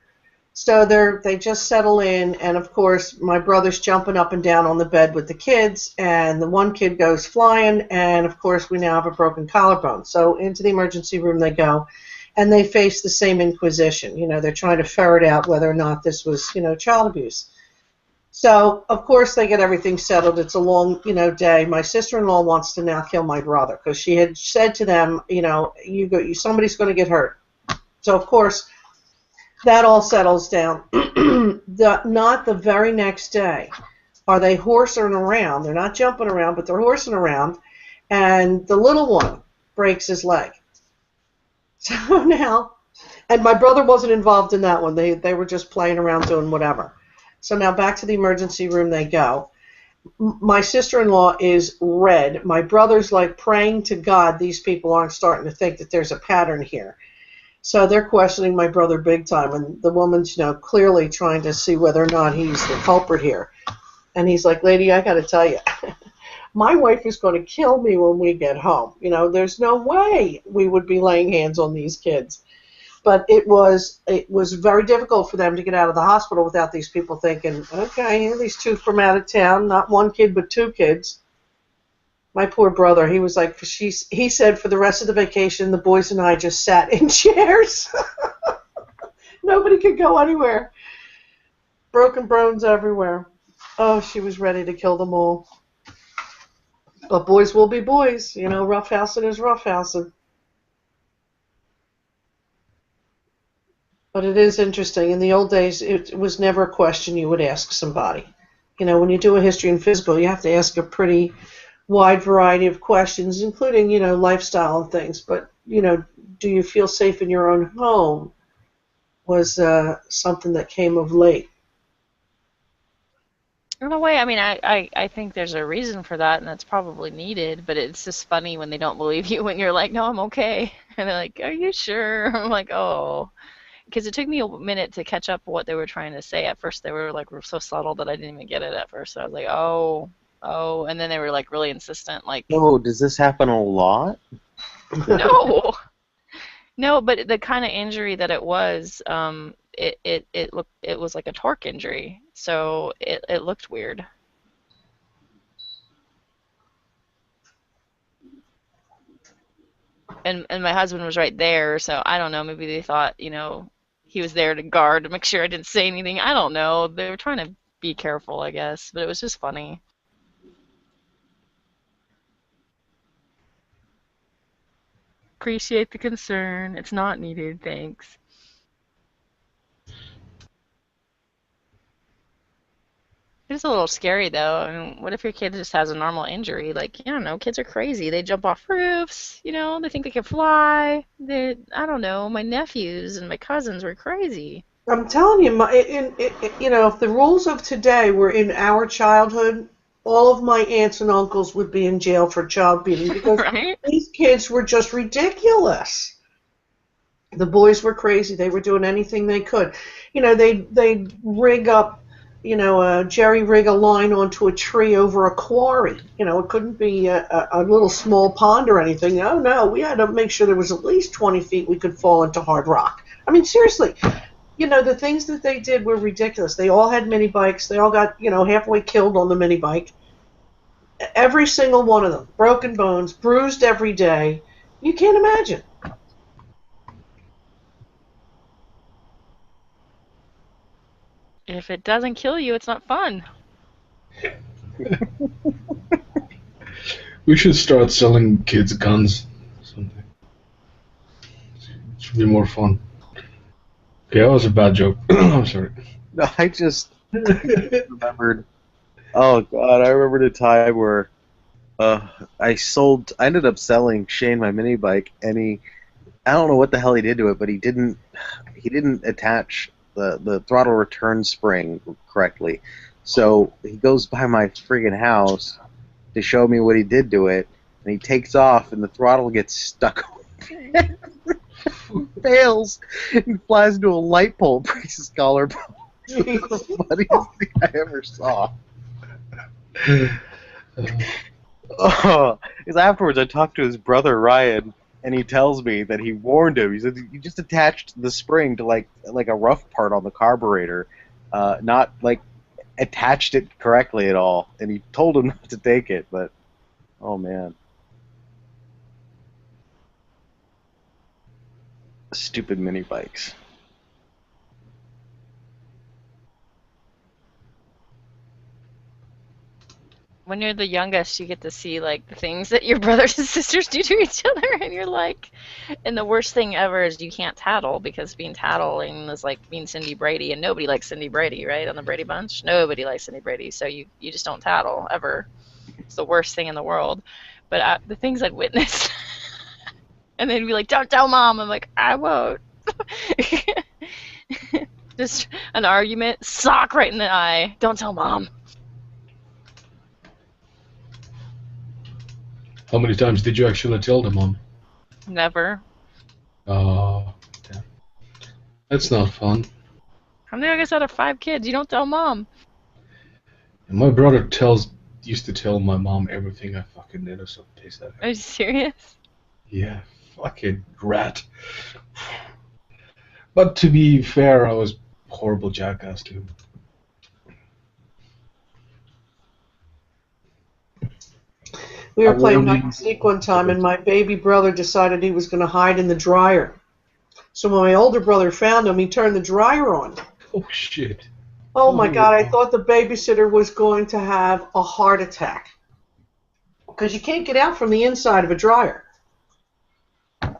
So they just settle in, and of course my brother's jumping up and down on the bed with the kids, and the one kid goes flying, and of course we now have a broken collarbone. So into the emergency room they go, and they face the same inquisition. They're trying to ferret out whether or not this was, child abuse. So of course they get everything settled. It's a long, day. My sister-in-law wants to now kill my brother because she had said to them, somebody's going to get hurt. So of course that all settles down. Not the very next day are they horsing around. They're not jumping around, but they're horsing around, and the little one breaks his leg. So now, and my brother wasn't involved in that one. They were just playing around doing whatever. So now back to the emergency room they go. My sister-in-law is red. My brother's like praying to God these people aren't starting to think that there's a pattern here. So they're questioning my brother big time, and the woman's, clearly trying to see whether or not he's the culprit here. And he's like, lady, I got to tell you, my wife is going to kill me when we get home. There's no way we would be laying hands on these kids. But it was very difficult for them to get out of the hospital without these people thinking, okay, here are these two from out of town, not one kid but two kids. My poor brother, he was like, he said for the rest of the vacation, the boys and I just sat in chairs. Nobody could go anywhere. Broken bones everywhere. Oh, she was ready to kill them all. But boys will be boys. Roughhousing is roughhousing. But it is interesting. In the old days, it was never a question you would ask somebody. When you do a history and physical, you have to ask a pretty wide variety of questions, including, lifestyle and things. But, do you feel safe in your own home was something that came of late. In a way, I mean, I think there's a reason for that, and that's probably needed, but it's just funny when they don't believe you when you're like, no, I'm okay. And they're like, are you sure? I'm like, oh. Because it took me a minute to catch up what they were trying to say. At first, they were like so subtle that I didn't even get it at first. So I was like, oh, and then they were like really insistent, like. Oh, does this happen a lot? No, no, but the kind of injury that it was, it was like a torque injury, so it looked weird. And my husband was right there, so I don't know. Maybe they thought, he was there to guard to make sure I didn't say anything. I don't know. They were trying to be careful, I guess, but it was just funny. Appreciate the concern. It's not needed, thanks. It's a little scary, though. I mean, what if your kid just has a normal injury? Like, I don't know, kids are crazy. They jump off roofs, they think they can fly. I don't know, my nephews and my cousins were crazy. I'm telling you, if the rules of today were in our childhood, all of my aunts and uncles would be in jail for child beating because right? These kids were just ridiculous. The boys were crazy. They were doing anything they could. They'd rig up, jerry rig a line onto a tree over a quarry. It couldn't be a little small pond or anything. Oh, no, we had to make sure there was at least 20 feet we could fall into hard rock. I mean, seriously. The things that they did were ridiculous. They all had mini bikes. They all got, halfway killed on the mini bike. Every single one of them. Broken bones, bruised every day. You can't imagine. If it doesn't kill you, it's not fun. We should start selling kids guns or something. It should be more fun. Okay, that was a bad joke. I'm sorry. No, I just remembered. Oh God, I remembered a time where I ended up selling Shane my mini bike, and I don't know what the hell he did to it, but he didn't attach the throttle return spring correctly. So he goes by my friggin' house to show me what he did to it, and he takes off, and the throttle gets stuck. Fails and flies into a light pole, breaks his collarbone. It was the funniest thing I ever saw. Because afterwards I talked to his brother Ryan, and he tells me that he warned him. He said you just attached the spring to like a rough part on the carburetor, not like attached it correctly at all. And he told him not to take it, but oh man. Stupid mini bikes. when you're the youngest, you get to see like the things that your brothers and sisters do to each other, and you're like, and the worst thing ever is you can't tattle because being tattling is like being Cindy Brady, and nobody likes Cindy Brady, right? On the Brady Bunch, nobody likes Cindy Brady, so you just don't tattle ever. It's the worst thing in the world. But the things I'd witness, and they'd be like, "Don't tell mom." I'm like, "I won't." Just an argument, sock right in the eye. Don't tell mom. How many times did you actually tell them, Mom? Never. Oh, damn. That's not fun. I'm the youngest out of 5 kids. You don't tell mom. And my brother used to tell my mom everything I fucking did or something. Are you serious? Yeah, fucking rat. But to be fair, I was a horrible jackass too. We I were playing warned hide you. and seek one time, and my baby brother decided he was going to hide in the dryer. So when my older brother found him, he turned the dryer on. Oh, shit. Oh my God, I thought the babysitter was going to have a heart attack. Because you can't get out from the inside of a dryer.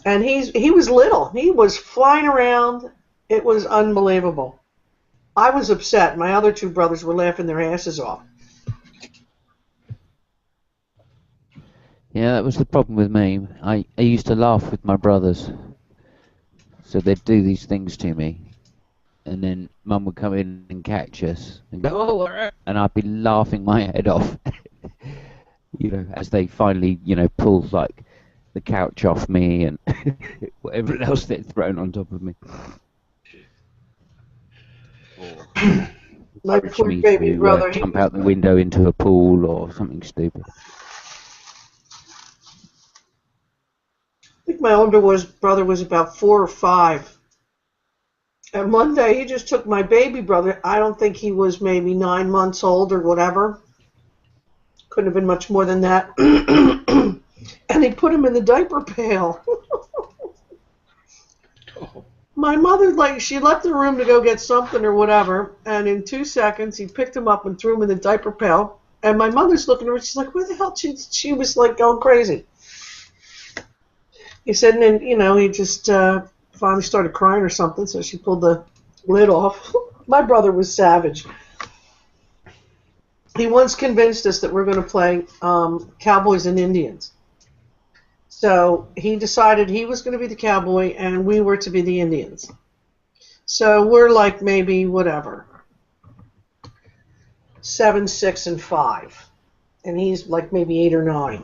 And he was little. He was flying around. It was unbelievable. I was upset. My other 2 brothers were laughing their asses off. Yeah, that was the problem with me. I used to laugh with my brothers. So they'd do these things to me. And then Mum would come in and catch us and go, "Oh, all right," and I'd be laughing my head off. You know, as they finally, pulled like the couch off me and whatever else they'd thrown on top of me. My Encouraged poor me baby to brother. jump out the window into a pool or something stupid. I think my older brother was about 4 or 5. And one day he just took my baby brother. I don't think he was maybe 9 months old or whatever. Couldn't have been much more than that. And he put him in the diaper pail. My mother, she left the room to go get something or whatever, and in 2 seconds he picked him up and threw him in the diaper pail. And my mother's looking at her, she's like, "Where the hell?" She was like going crazy. He said, and then, he just finally started crying or something, so she pulled the lid off. My brother was savage. He once convinced us that we're going to play Cowboys and Indians. So he decided he was going to be the cowboy and we were to be the Indians. So we're like maybe whatever, 7, 6, and 5. And he's like maybe 8 or 9.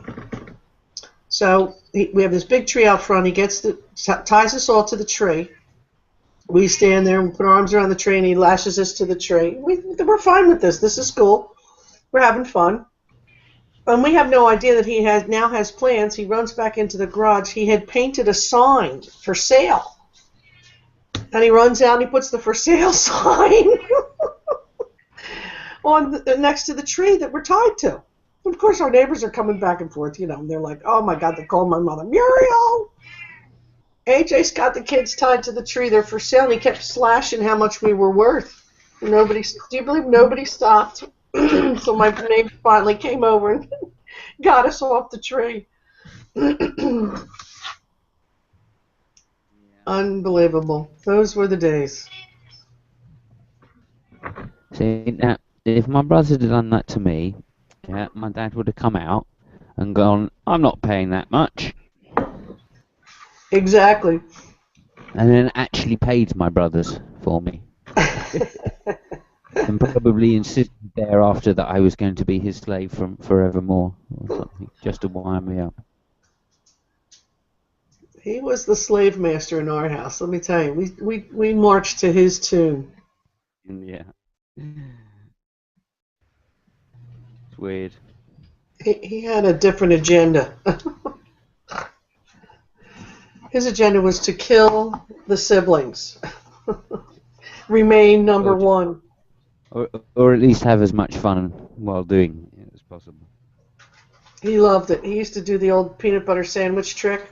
So we have this big tree out front. He ties us all to the tree. We stand there and put our arms around the tree, and he lashes us to the tree. We're fine with this. This is cool. We're having fun. And we have no idea that he now has plans. He runs back into the garage. He had painted a sign for sale. And he runs out and he puts the for sale sign on next to the tree that we're tied to. Of course, our neighbors are coming back and forth, and they're like, "Oh my God," they called my mother, "Muriel! AJ's got the kids tied to the tree. They're for sale." And he kept slashing how much we were worth. Do you believe nobody stopped? So my neighbor finally came over and got us off the tree. Unbelievable. Those were the days. See, now, if my brothers had done that to me, my dad would have come out and gone, "I'm not paying that much." Exactly. And then actually paid my brothers for me. And probably insisted thereafter that I was going to be his slave from forevermore or something, just to wind me up. He was the slave master in our house, let me tell you. We marched to his tune. Yeah. It's weird. He had a different agenda. His agenda was to kill the siblings. Remain number one. Or at least have as much fun while doing it as possible. He loved it. He used to do the old peanut butter sandwich trick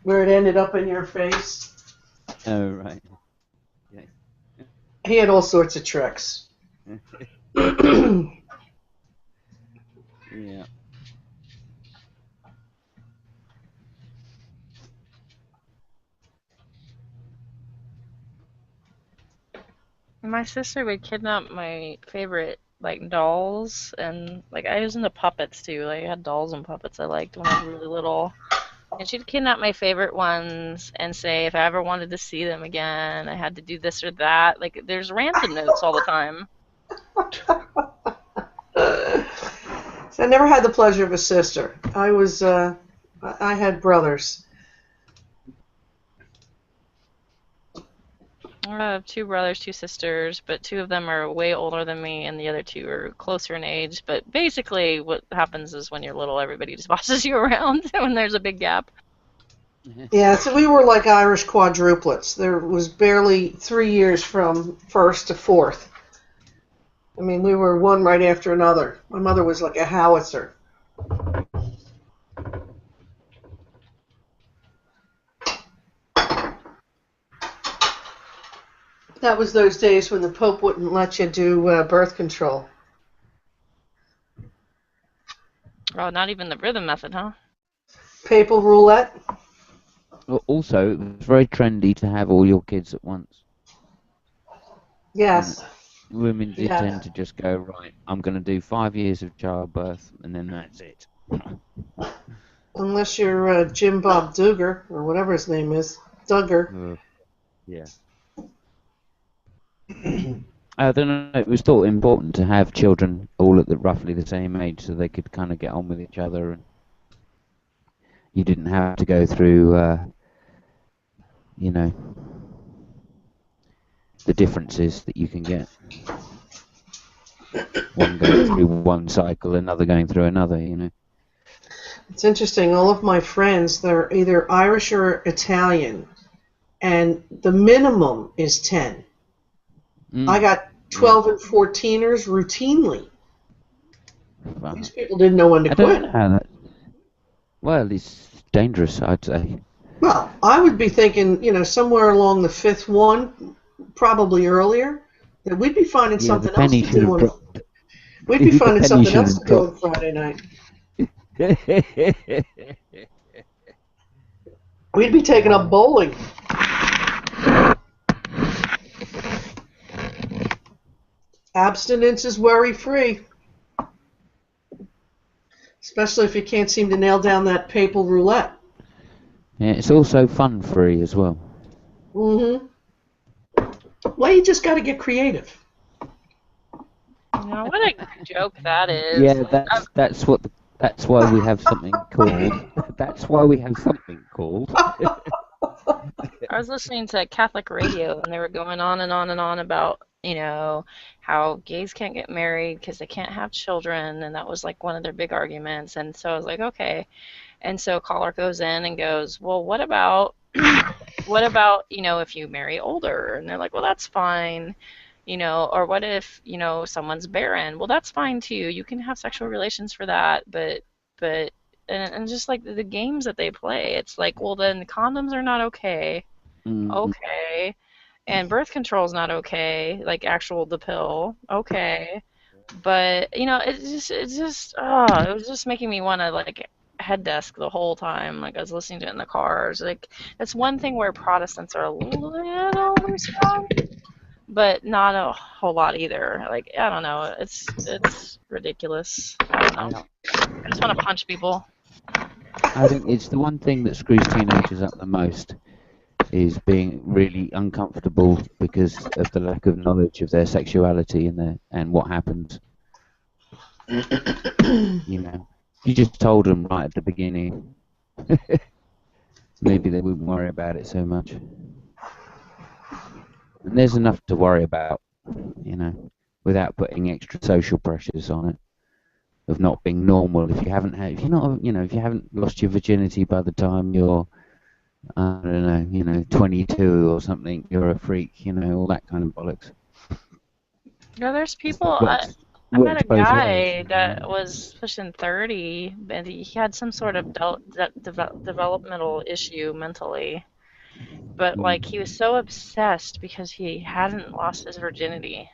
where it ended up in your face. Oh, right. Yeah. He had all sorts of tricks. Yeah. My sister would kidnap my favorite like dolls, and like I was into puppets too. Like I had dolls and puppets I liked when I was really little. And she'd kidnap my favorite ones and say if I ever wanted to see them again, I had to do this or that. Like there's ransom notes all the time. So I never had the pleasure of a sister. I had brothers. I have two brothers, two sisters, but two of them are way older than me, and the other two are closer in age. But basically, what happens is when you're little, everybody just bosses you around when there's a big gap. Yeah, so we were like Irish quadruplets. There was barely 3 years from first to fourth. I mean, we were one right after another. My mother was like a howitzer. That was those days when the Pope wouldn't let you do birth control. Oh, not even the rhythm method, huh? Papal roulette. Well, also, it was very trendy to have all your kids at once. Yes. Women did Yeah. tend to just go, right, I'm going to do 5 years of childbirth, and then that's it. Unless you're Jim Bob Duggar, or whatever his name is. Duggar. Yeah. I don't know, it was thought important to have children all at roughly the same age so they could kind of get on with each other, and you didn't have to go through, you know, the differences that you can get. One going through one cycle, another going through another, you know. It's interesting. All of my friends, they're either Irish or Italian, and the minimum is 10. I got 12 and 14ers routinely. Wow. These people didn't know when to I quit. don't know how that... Well, it's dangerous, I'd say. Well, I would be thinking, somewhere along the 5th one, probably earlier, that we'd be finding something else to do on. We'd be finding something else to do on Friday night. We'd be taking up bowling. Abstinence is worry-free. Especially if you can't seem to nail down that papal roulette. Yeah, it's also fun-free as well. Mm-hmm. Well, you just got to get creative. What a joke that is. Yeah, that's why we have something called. That's why we have something called. I was listening to Catholic radio, and they were going on and on and on about, how gays can't get married because they can't have children, and that was like one of their big arguments. And so I was like, okay. And so a caller goes in and goes, well, what about, if you marry older? And they're like, well, that's fine. Or what if, someone's barren? Well, that's fine too. You can have sexual relations for that, but and just like the games that they play, it's like, well, then condoms are not okay. Okay. And birth control is not okay, like the pill. Okay. But, it was just making me want to like head desk the whole time. Like I was listening to it in the cars. Like that's one thing where Protestants are a little strong, but not a whole lot either. Like, I don't know. It's ridiculous. I don't know. I just want to punch people. I think it's the one thing that screws teenagers up the most is being really uncomfortable because of the lack of knowledge of their sexuality and what happens. You just told them right at the beginning, maybe they wouldn't worry about it so much. And there's enough to worry about, without putting extra social pressures on it of not being normal. If you haven't lost your virginity by the time you're, I don't know, 22 or something, you're a freak, all that kind of bollocks. Yeah, there's people. I met a guy that was pushing 30, and he had some sort of developmental issue mentally. But like he was so obsessed because he hadn't lost his virginity,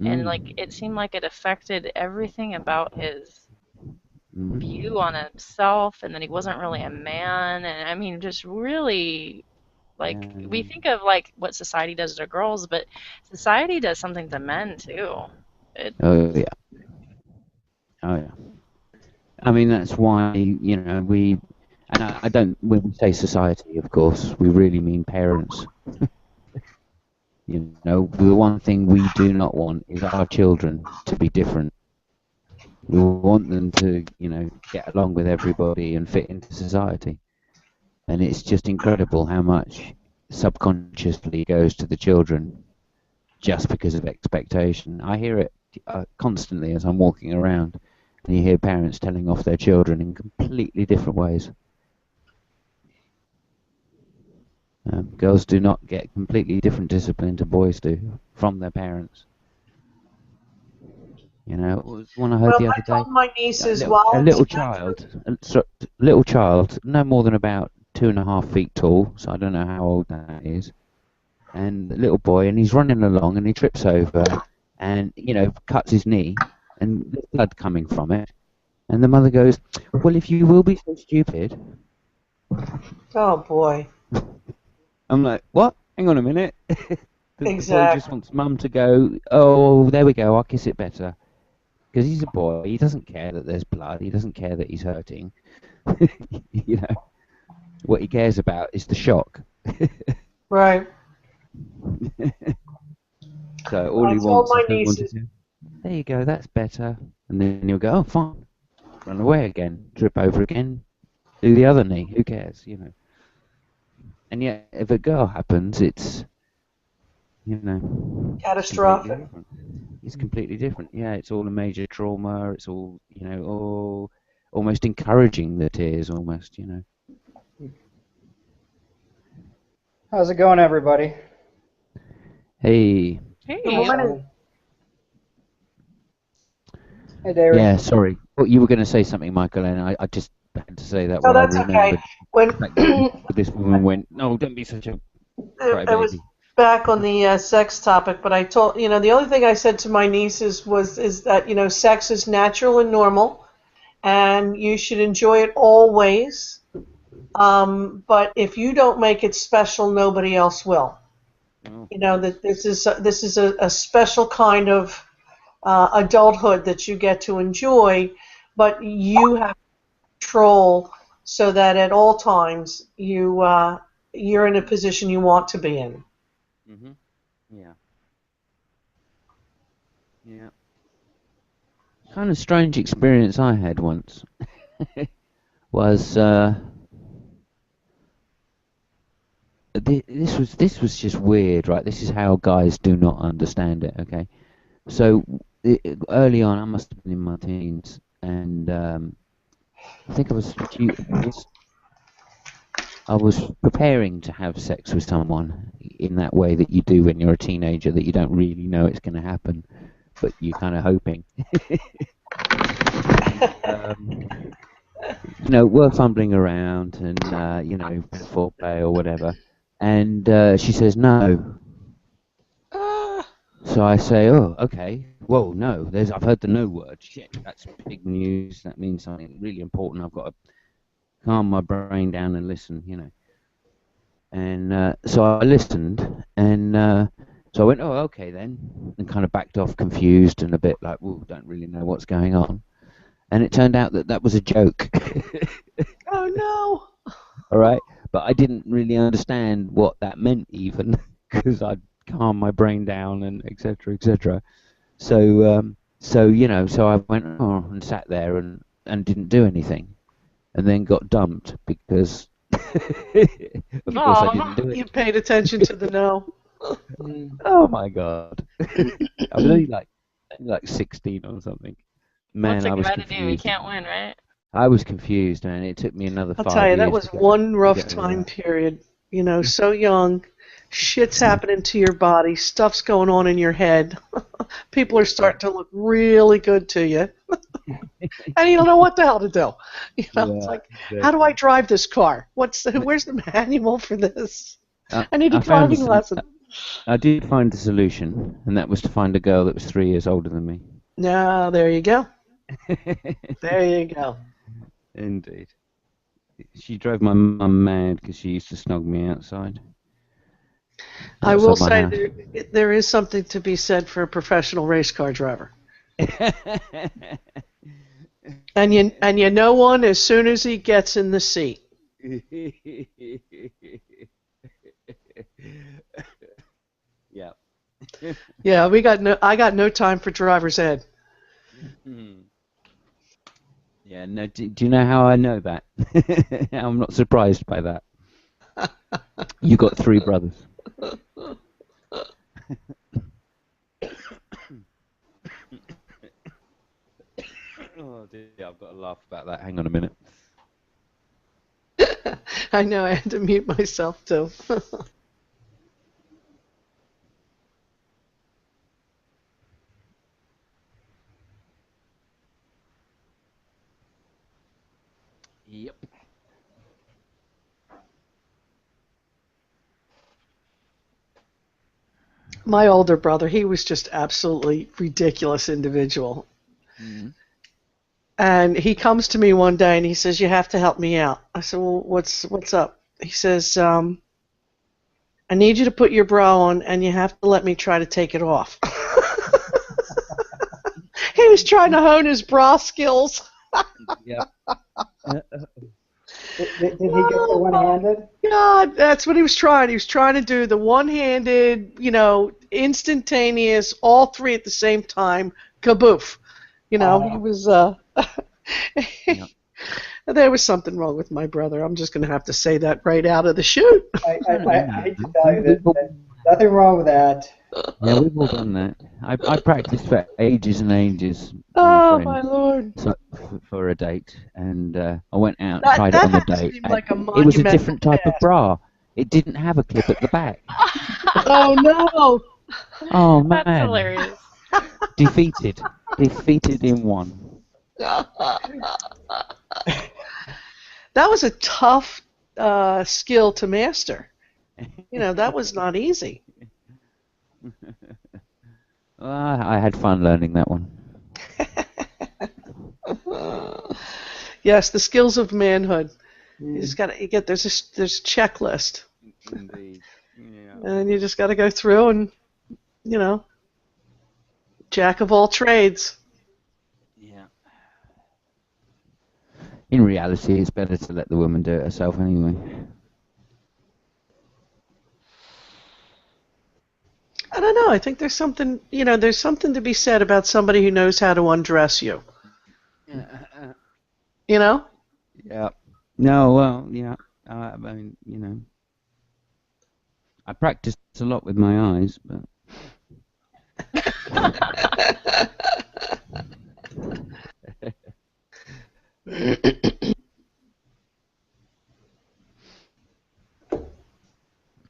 and like it seemed like it affected everything about his view on himself, and that he wasn't really a man, and I mean, just really, like, we think of like what society does to girls, but society does something to men too. Oh yeah. Oh yeah. I mean, that's why, you know, and I don't, when we say society, of course, we really mean parents. You know, the one thing we do not want is our children to be different. We want them to, you know, get along with everybody and fit into society. And it's just incredible how much subconsciously goes to the children just because of expectation. I hear it constantly as I'm walking around, and you hear parents telling off their children in completely different ways. Girls do not get completely different discipline to boys do from their parents. You know, it was one I heard the other day. I told my nieces, A little child, no more than about 2.5 feet tall, so I don't know how old that is. And the little boy, and he's running along, and he trips over, and you know, cuts his knee, and there's blood coming from it. And the mother goes, "Well, if you will be so stupid." Oh boy. I'm like, what? Hang on a minute. The boy Exactly. just wants mum to go, oh, there we go, I'll kiss it better. Because he's a boy, he doesn't care that there's blood, he doesn't care that he's hurting. You know, what he cares about is the shock. Right. So all I he told wants my is someone to nieces. do, there you go, that's better. And then he'll go, oh, fine. Run away again, trip over again, do the other knee, who cares, you know. And yet, if a girl happens, it's, you know, Catastrophic. It's completely different. Yeah, it's all a major trauma. It's all, you know, all almost encouraging the tears, almost, you know. How's it going, everybody? Hey. Hey. Good morning. Hey, David. Yeah, sorry. Well, you were going to say something, Michael, and I just had to say that No, when I that's okay. remembered. When This woman went, no, don't be such a I was crybaby. back on the sex topic, but I told, you know, the only thing I said to my nieces is that, you know, sex is natural and normal, and you should enjoy it always. But if you don't make it special, nobody else will. You know, that this is a special kind of adulthood that you get to enjoy, but you have control so that at all times you're in a position you want to be in. Mm-hmm. Yeah. Yeah. Kind of strange experience I had once was this was just weird, right? This is how guys do not understand it. Okay, so early on, I must have been in my teens, and I think I was preparing to have sex with someone in that way that you do when you're a teenager, that you don't really know it's going to happen, but you're kind of hoping. You know, we're fumbling around and, you know, foreplay or whatever. And she says no. So I say, oh, okay. Whoa, no. I've heard the no word. Shit, that's big news. That means something really important. I've got to calm my brain down and listen, you know. And so I listened, and so I went, oh, okay then, and kind of backed off confused and a bit like, whoa, don't really know what's going on. And it turned out that that was a joke. Oh, no. All right, but I didn't really understand what that meant even, because I'd calmed my brain down and etc. etc. So you know, so I went and sat there and didn't do anything, and then got dumped because of course I didn't do it. You paid attention to the no. Oh my God! I was only like 16 or something. Man, What's a I was guy to do? You confused. can't win, right? I was confused, and it took me another 5 I'll years. tell you, that was one rough to get over time that. period. You know, so young, shit's happening to your body, stuff's going on in your head. People are starting to look really good to you. And you don't know what the hell to do. You know, it's like, how do I drive this car? Where's the manual for this? I need a found driving lesson. I did find a solution, and that was to find a girl that was 3 years older than me. No, there you go. There you go. Indeed. She drove my mum mad because she used to snog me outside. I will Outside my say house. there is something to be said for a professional race car driver. And you know one as soon as he gets in the seat. Yeah. Yeah, I got no time for driver's ed. Yeah, no, do you know how I know that? I'm not surprised by that. You got 3 brothers. Oh dear, I've got to laugh about that. Hang on a minute. I know, I had to mute myself too. Yep. My older brother, he was just absolutely ridiculous individual. Mm-hmm. And he comes to me one day and he says, "You have to help me out." I said, "Well, what's up?" He says, "I need you to put your bra on and you have to let me try to take it off." He was trying to hone his bra skills. Yeah. Did he get the one-handed? God, that's what he was trying. He was trying to do the one-handed, instantaneous, all 3 at the same time, kaboof. He was, Yeah. there was something wrong with my brother. I'm just going to have to say that right out of the chute. I hate to tell you that there's nothing wrong with that. Yeah, we've all done that. I practiced for ages and ages. Oh, Friend, my Lord. for a date, and I went out and That tried it on the has to date. seem like a It was a monumental different type of task. bra. It didn't have a clip at the back. Oh, no. Oh man, That's hilarious. defeated in one. That was a tough skill to master. That was not easy. I had fun learning that one. Yes, the skills of manhood. You just got to get there's a checklist. Indeed. Yeah. And you just got to go through and jack of all trades. Yeah. In reality, it's better to let the woman do it herself anyway. I don't know. I think there's something to be said about somebody who knows how to undress you. Yeah. No, well, yeah. I mean, I practiced a lot with my eyes, but.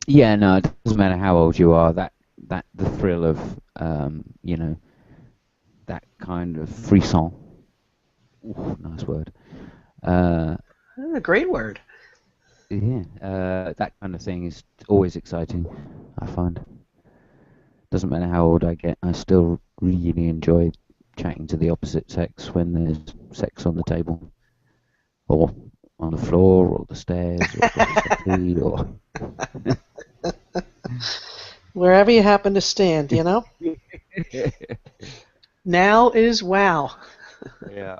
Yeah, no, it doesn't matter how old you are. That the thrill of that kind of frisson. Ooh, nice word. A great word. Yeah, that kind of thing is always exciting, I find. Doesn't matter how old I get, I still really enjoy chatting to the opposite sex when there's sex on the table, or on the floor, or the stairs, or the settee, or wherever you happen to stand, Now is wow. Yeah.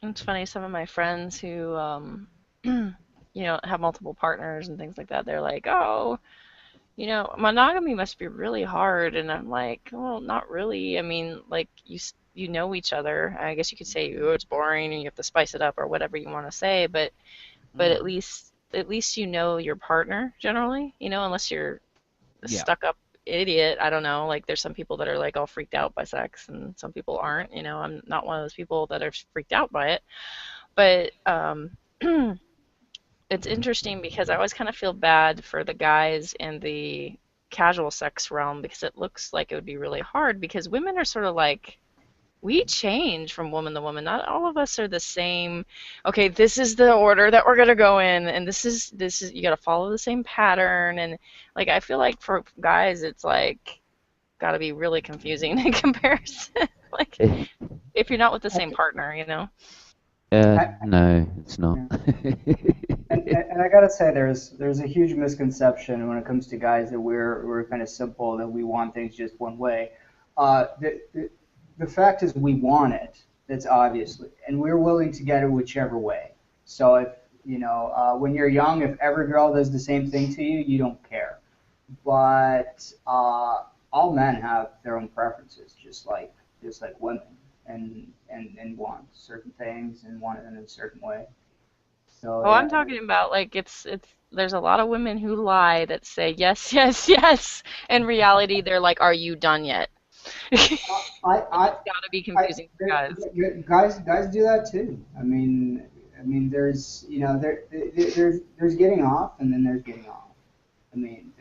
It's funny, some of my friends who, have multiple partners and things like that, they're like, oh, monogamy must be really hard. And I'm like, well, not really. I mean, like, you know each other. I guess you could say, oh, it's boring and you have to spice it up or whatever you want to say, but at least you know your partner generally, unless you're a Yeah. stuck up idiot. I don't know. Like, there's some people that are like all freaked out by sex and some people aren't. I'm not one of those people that are freaked out by it. But it's interesting because I always kind of feel bad for the guys in the casual sex realm because it looks like it would be really hard because women are sort of like, we change from woman to woman. Not all of us are the same. Okay, this is the order that we're gonna go in, and this is you gotta follow the same pattern. And like, I feel like for guys, it's like got to be really confusing in comparison. Like, if you're not with the same partner, you know. No, it's not. And I gotta say, there's a huge misconception when it comes to guys that we're kind of simple, that we want things just one way. The fact is, we want it. That's obviously, and we're willing to get it whichever way. So if when you're young, if every girl does the same thing to you, you don't care. But all men have their own preferences, just like women, and want certain things and want it in a certain way. So Oh, yeah. I'm talking about like it's there's a lot of women who lie that say yes, yes, yes. In reality, they're like, "Are you done yet?" It's gotta be confusing for guys. Guys do that too. I mean, there's there's getting off, and then there's getting off. I mean,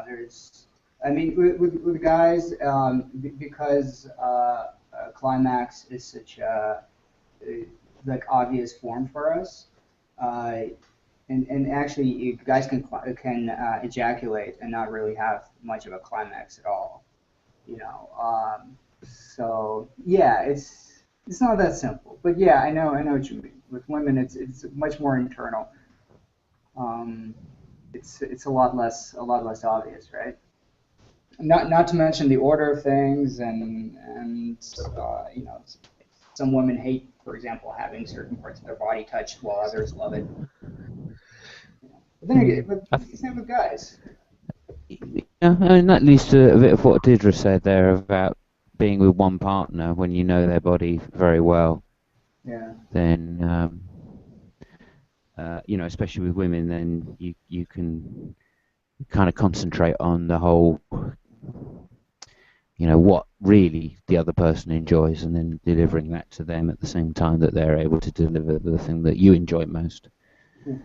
there's. I mean, with guys, because climax is such a like obvious form for us. And actually, guys can ejaculate and not really have much of a climax at all. So yeah, it's not that simple. But yeah, I know what you mean. With women, it's much more internal. It's a lot less obvious, right? Not to mention the order of things, and some women hate, for example, having certain parts of their body touched while others love it. But then again, it's the same with guys. Yeah, I mean, that leads to a bit of what Deirdre said there about being with one partner when you know their body very well. Yeah. Then, especially with women, then you can kind of concentrate on the whole, what really the other person enjoys, and then delivering that to them at the same time that they're able to deliver the thing that you enjoy most. Yeah.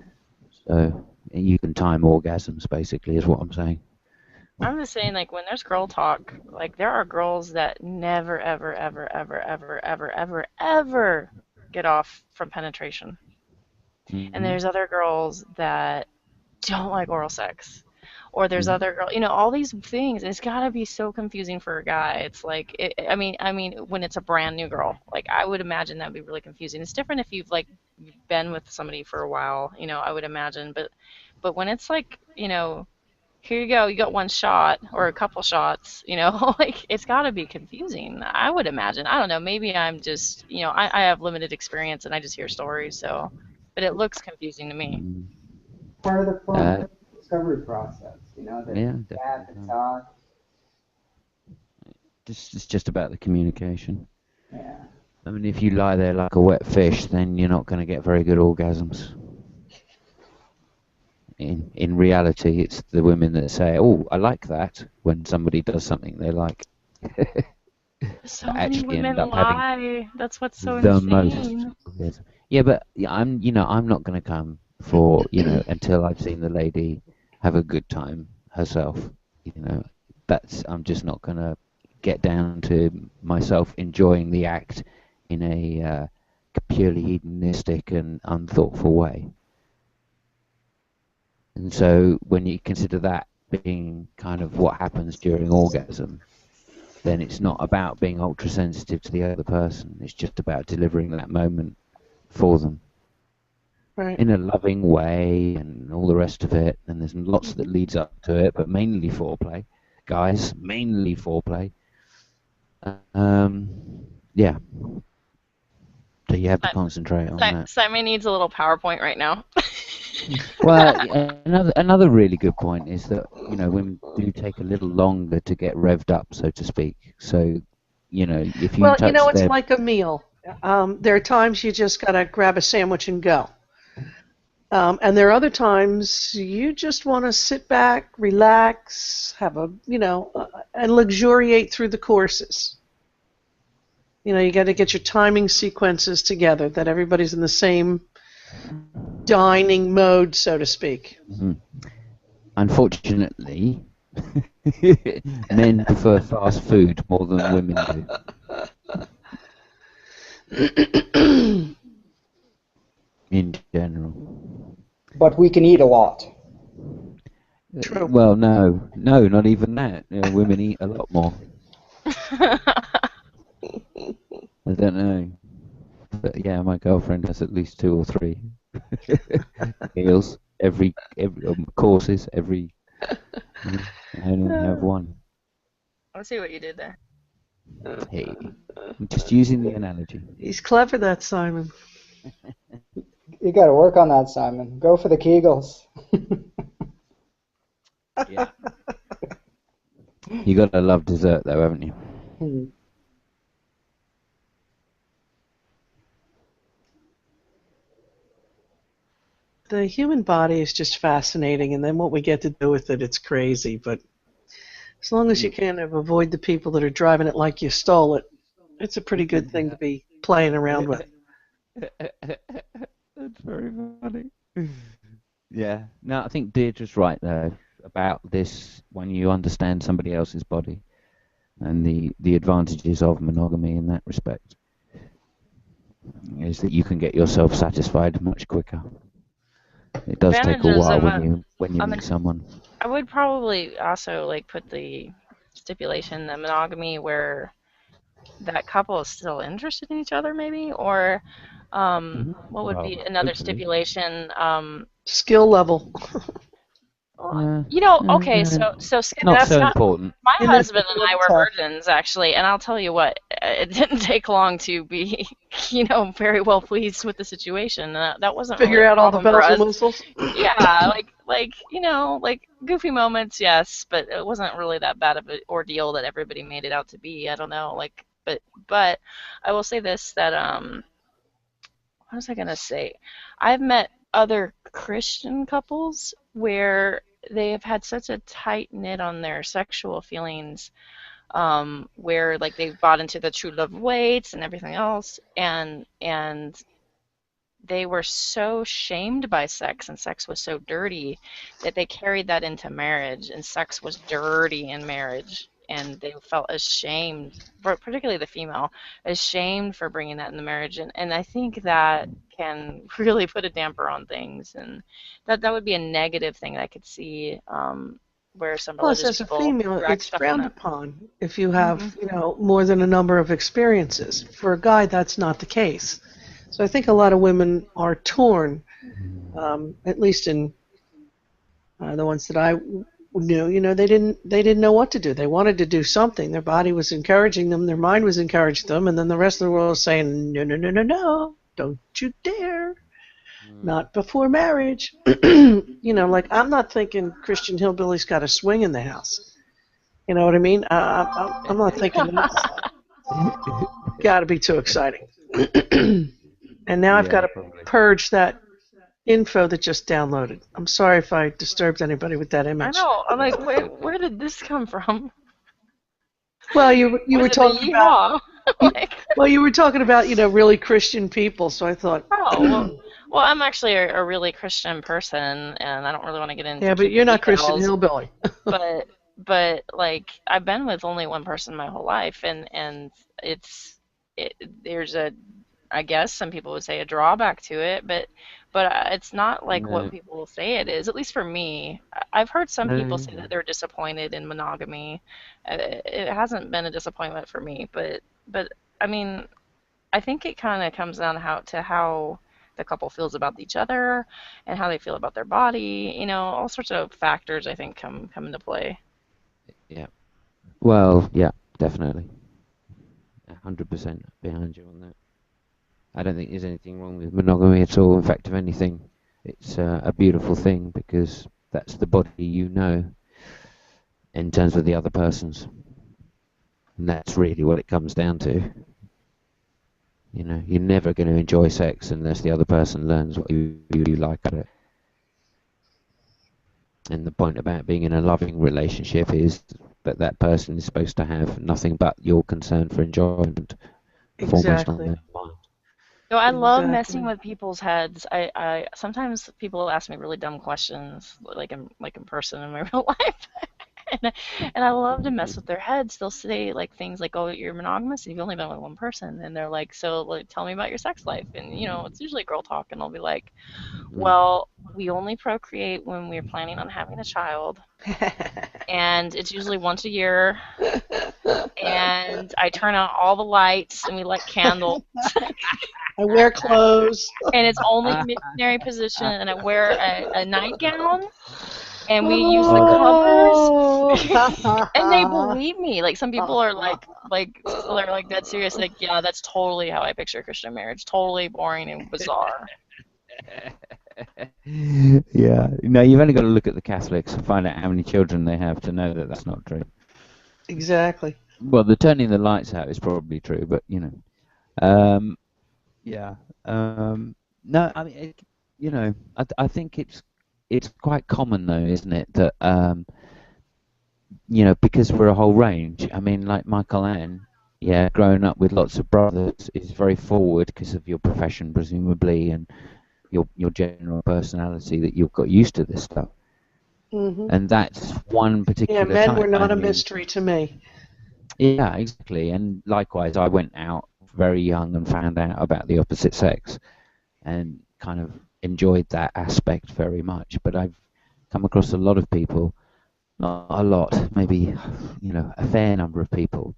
So you can time orgasms, basically, is what I'm saying. I'm just saying, like, when there's girl talk, like, there are girls that never, ever, ever, ever, ever, ever, ever, ever get off from penetration. Mm-hmm. And there's other girls that don't like oral sex. Or there's other girls, all these things. It's got to be so confusing for a guy. It's like, I mean, when it's a brand new girl, like, I would imagine that would be really confusing. It's different if you've, like, been with somebody for a while, I would imagine. But when it's like, here you go, you got one shot or a couple shots, like, it's got to be confusing, I would imagine. I don't know, maybe I'm just, I have limited experience and I just hear stories, but it looks confusing to me. Part of the discovery process, the chat, the talk. It's just about the communication. Yeah. I mean, if you lie there like a wet fish, then you're not going to get very good orgasms. In reality, it's the women that say, "Oh, I like that," when somebody does something they like. So many women lie. That's what's so the insane. Most. Yeah, but I'm not going to come for until I've seen the lady have a good time herself. I'm just not going to get down to myself enjoying the act in a purely hedonistic and unthoughtful way. And so when you consider that being kind of what happens during orgasm, then it's not about being ultra sensitive to the other person. It's just about delivering that moment for them. Right. In a loving way and all the rest of it. And there's lots that leads up to it, but mainly foreplay. Guys, mainly foreplay. Yeah. So you have to concentrate on that. Simon needs a little PowerPoint right now. Well, another really good point is that women do take a little longer to get revved up, so to speak. So, if you touch it's like a meal. There are times you just gotta grab a sandwich and go, and there are other times you just want to sit back, relax, have and luxuriate through the courses. You got to get your timing sequences together, that everybody's in the same dining mode, so to speak. Mm-hmm. Unfortunately, men prefer fast food more than women do. In general. But we can eat a lot. True. Well, no, not even that. Women eat a lot more. I don't know. But yeah, my girlfriend has at least 2 or 3 meals every courses every. I only have one. Let's see what you did there. Hey, I'm just using the analogy. He's clever, that Simon. You got to work on that, Simon. Go for the Kegels. Yeah. You gotta love dessert, though, haven't you? The human body is just fascinating, and then what we get to do with it, it's crazy. But as long as you kind of avoid the people that are driving it like you stole it, it's a pretty good thing to be playing around with. That's very funny. Yeah. No, I think Deirdre's right, though, about this when you understand somebody else's body and the advantages of monogamy in that respect is that you can get yourself satisfied much quicker. It does take a Advantages while of when you meet someone. I would probably also like put the stipulation that monogamy where that couple is still interested in each other, maybe, or what would be Well, another hopefully. stipulation? Skill level. You know, okay, so Not that's so not. important. My And that's husband and I were tough. virgins, actually, and I'll tell you what, it didn't take long to be, very well pleased with the situation. That wasn't really Figure a out all the problem for bells and us. whistles. Yeah, like goofy moments, yes, but it wasn't really that bad of an ordeal that everybody made it out to be. I don't know, but I will say this, that what was I gonna say? I've met other Christian couples where they have had such a tight knit on their sexual feelings, where like they've bought into the true love waits and everything else, and they were so shamed by sex, and sex was so dirty that they carried that into marriage, and sex was dirty in marriage, and they felt ashamed, particularly the female, ashamed for bringing that in the marriage, and I think that can really put a damper on things, and that would be a negative thing I could see, where some Plus, religious as a people female, drag it's stuff in frowned it. upon if you have, more than a number of experiences. For a guy, that's not the case. So I think a lot of women are torn, at least in the ones that I knew. They didn't know what to do. They wanted to do something. Their body was encouraging them. Their mind was encouraging them, and then the rest of the world was saying, no, no, no, no, no, don't you dare. Not before marriage. Like I'm not thinking Christian hillbilly's got a swing in the house. You know what I mean? I'm not thinking that's got to be too exciting. And now I've got to purge that info that just downloaded. I'm sorry if I disturbed anybody with that I image. know. I'm like, where did this come from? Well, you Was were it the talking about yeehaw? you were talking about really Christian people, so I thought. Oh, well, I'm actually a really Christian person, and I don't really want to get into Yeah, too but you're many not Christian details. hillbilly. but like I've been with only one person my whole life, and there's I guess some people would say a drawback to it, but it's not like what No. people say it is. At least for me, I've heard some people say No. that they're disappointed in monogamy. It hasn't been a disappointment for me, but I mean, I think it kind of comes down to how the couple feels about each other and how they feel about their body. All sorts of factors I think come into play. Yeah. Well, yeah, definitely. 100% behind you on that. I don't think there's anything wrong with monogamy at all. In fact, if anything, it's a beautiful thing because that's the body you know in terms of the other person's. And that's really what it comes down to. You're never going to enjoy sex unless the other person learns what you like at it. And the point about being in a loving relationship is that that person is supposed to have nothing but your concern for enjoyment foremost on Exactly. their mind. I love Exactly. messing with people's heads. I sometimes people ask me really dumb questions, like in person in my real life, and I love to mess with their heads. They'll say like things like, "Oh, you're monogamous. You've only been with one person," and they're like, "So, like, tell me about your sex life." And it's usually girl talk, and I'll be like, "Well, we only procreate when we're planning on having a child. And it's usually once a year. And I turn out all the lights and we light candles. I wear clothes. And it's only missionary position, and I wear a nightgown. And we use the covers, and they believe me. Like some people are they're like dead serious. Like, yeah, that's totally how I picture Christian marriage. Totally boring and bizarre. Yeah, no, you've only got to look at the Catholics and find out how many children they have to know that that's not true. Exactly. Well, the turning the lights out is probably true, but yeah. No, I mean, I think it's quite common though, isn't it, that because we're a whole range. I mean, like Michael Ann, yeah, growing up with lots of brothers is very forward because of your profession, presumably, and your general personality that you've got used to this stuff. Mm-hmm. And that's one particular Yeah, men type. were not a mystery to me. Yeah, exactly. And likewise, I went out very young and found out about the opposite sex and kind of enjoyed that aspect very much. But I've come across a lot of people, not a lot, maybe, a fair number of people,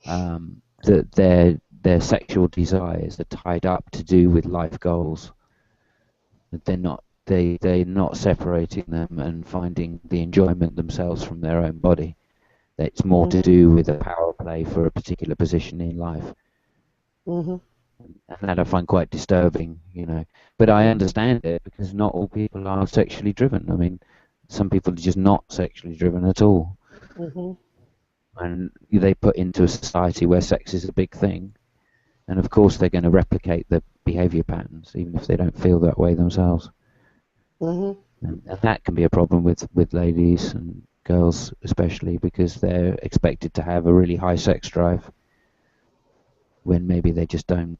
that their sexual desires are tied up to do with life goals. That they're not separating them and finding the enjoyment themselves from their own body. It's more to do with a power play for a particular position in life. Mm-hmm. And that I find quite disturbing, But I understand it because not all people are sexually driven. I mean, some people are just not sexually driven at all. Mm-hmm. And they put into a society where sex is a big thing. And of course they're going to replicate the behavior patterns, even if they don't feel that way themselves. Mm-hmm. And that can be a problem with ladies and girls especially, because they're expected to have a really high sex drive when maybe they just don't.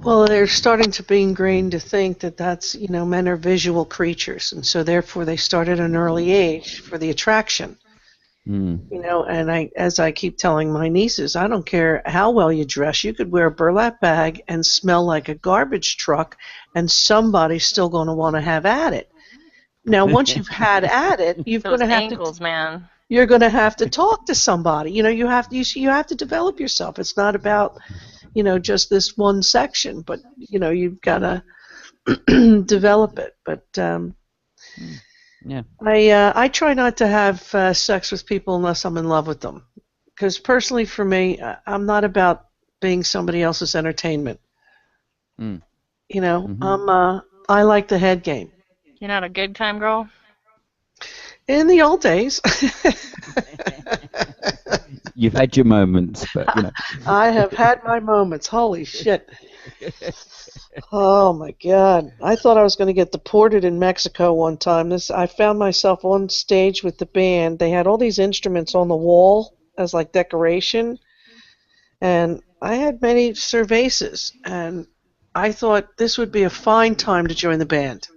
Well, they're starting to be ingrained to think that that's, men are visual creatures, and so therefore they start at an early age for the attraction. And as I keep telling my nieces, I don't care how well you dress. You could wear a burlap bag and smell like a garbage truck, and somebody's still going to want to have at it. Now, once you've had at it, you're going to have ankles, man. You're going to have to talk to somebody. You have to develop yourself. It's not about, just this one section, but you've got to develop it. But yeah, I try not to have sex with people unless I'm in love with them, because personally, for me, I'm not about being somebody else's entertainment. I like the head game. You're not a good time girl? In the old days. You've had your moments, but I have had my moments. Holy shit. Oh my God. I thought I was going to get deported in Mexico one time. I found myself on stage with the band. They had all these instruments on the wall as like decoration. And I had many cervezas, and I thought this would be a fine time to join the band.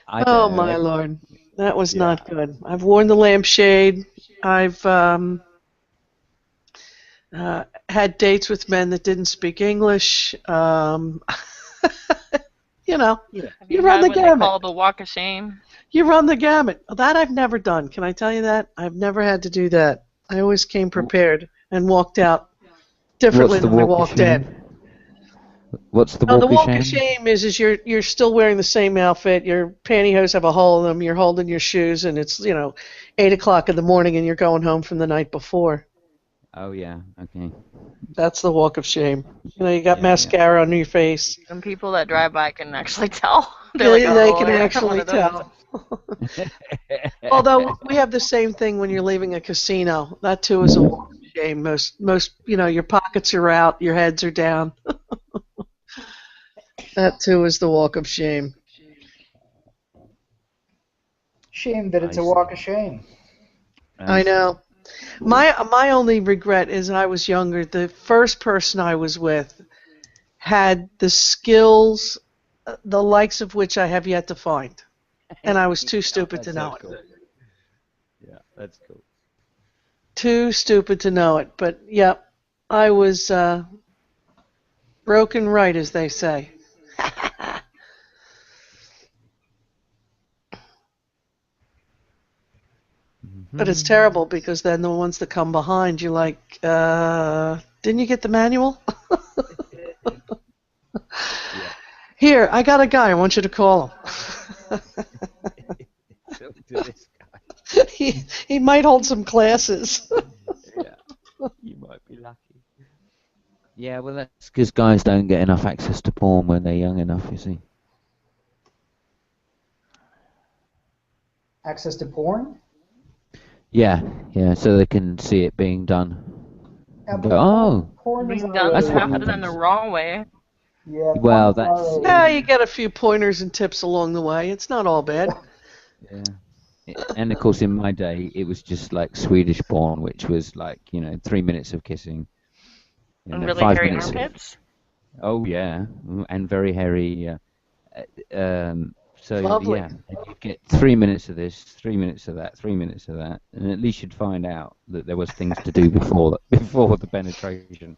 Oh my Lord, that was not good. I've worn the lampshade. I've had dates with men that didn't speak English. You run the gamut. They call the walk of shame? You run the gamut. That I've never done. Can I tell you that? I've never had to do that. I always came prepared and walked out differently than I walked in. What's the walk of shame? The walk of shame is you're still wearing the same outfit. Your pantyhose have a hole in them. You're holding your shoes, and it's 8 o'clock in the morning, and you're going home from the night before. Oh yeah, okay. That's the walk of shame. You got mascara on your face. Some people that drive by can actually tell. They can actually tell. Although we have the same thing when you're leaving a casino. That too is a walk of shame. Most your pockets are out, your heads are down. That too is the walk of shame. Shame that it's a walk of shame. I know. My only regret is I was younger. The first person I was with had the skills, the likes of which I have yet to find, and I was too stupid to know it. Yeah, that's cool. Too stupid to know it, but yeah, I was Broken right, as they say. But it's terrible because then the ones that come behind, you're like, didn't you get the manual? Yeah. Here, I got a guy. I want you to call him. Talk to this guy. he might hold some classes. Yeah. You might be lucky. Yeah, well, that's because guys don't get enough access to porn when they're young enough, you see. Access to porn? Yeah, yeah, so they can see it being done. Yeah, And but go, oh, porn Being isn't done that's what half of it in the happens. wrong way. Yeah, Well, porn's not that's Yeah, really. you get a few pointers and tips along the way. It's not all bad. yeah. And of course, in my day, it was just like Swedish porn, which was like 3 minutes of kissing, And really 5 hairy minutes of. armpits? Oh yeah, and very hairy. So Lovely. yeah, and you'd get 3 minutes of this, 3 minutes of that, 3 minutes of that, and at least you'd find out that there was things to do before the penetration.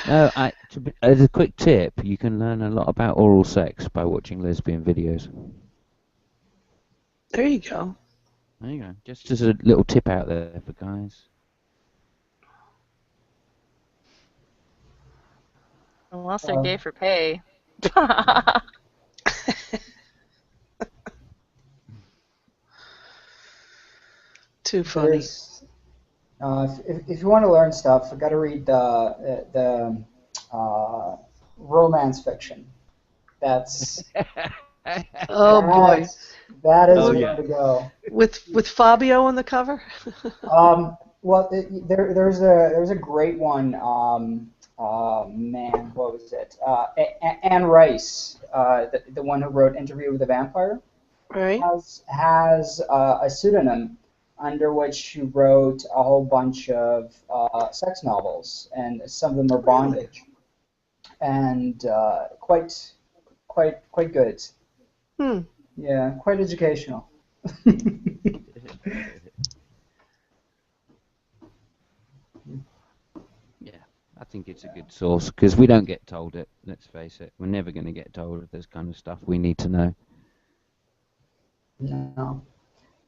No, as a quick tip, you can learn a lot about oral sex by watching lesbian videos. There you go. There you go. Just as a little tip out there for guys. Unless they're gay for pay. Too funny. If you want to learn stuff, you got to read the romance fiction. That's Oh boy. That is Oh, where yeah. to go. With Fabio on the cover? Well, there's a great one. Man, what was it? Anne Rice, the one who wrote Interview with the Vampire, Right. has a pseudonym under which she wrote a whole bunch of sex novels, and some of them are bondage, and quite good. Hmm. Yeah, quite educational. Yeah, I think it's a good source because we don't get told it. Let's face it, we're never going to get told of this kind of stuff. We need to know. No,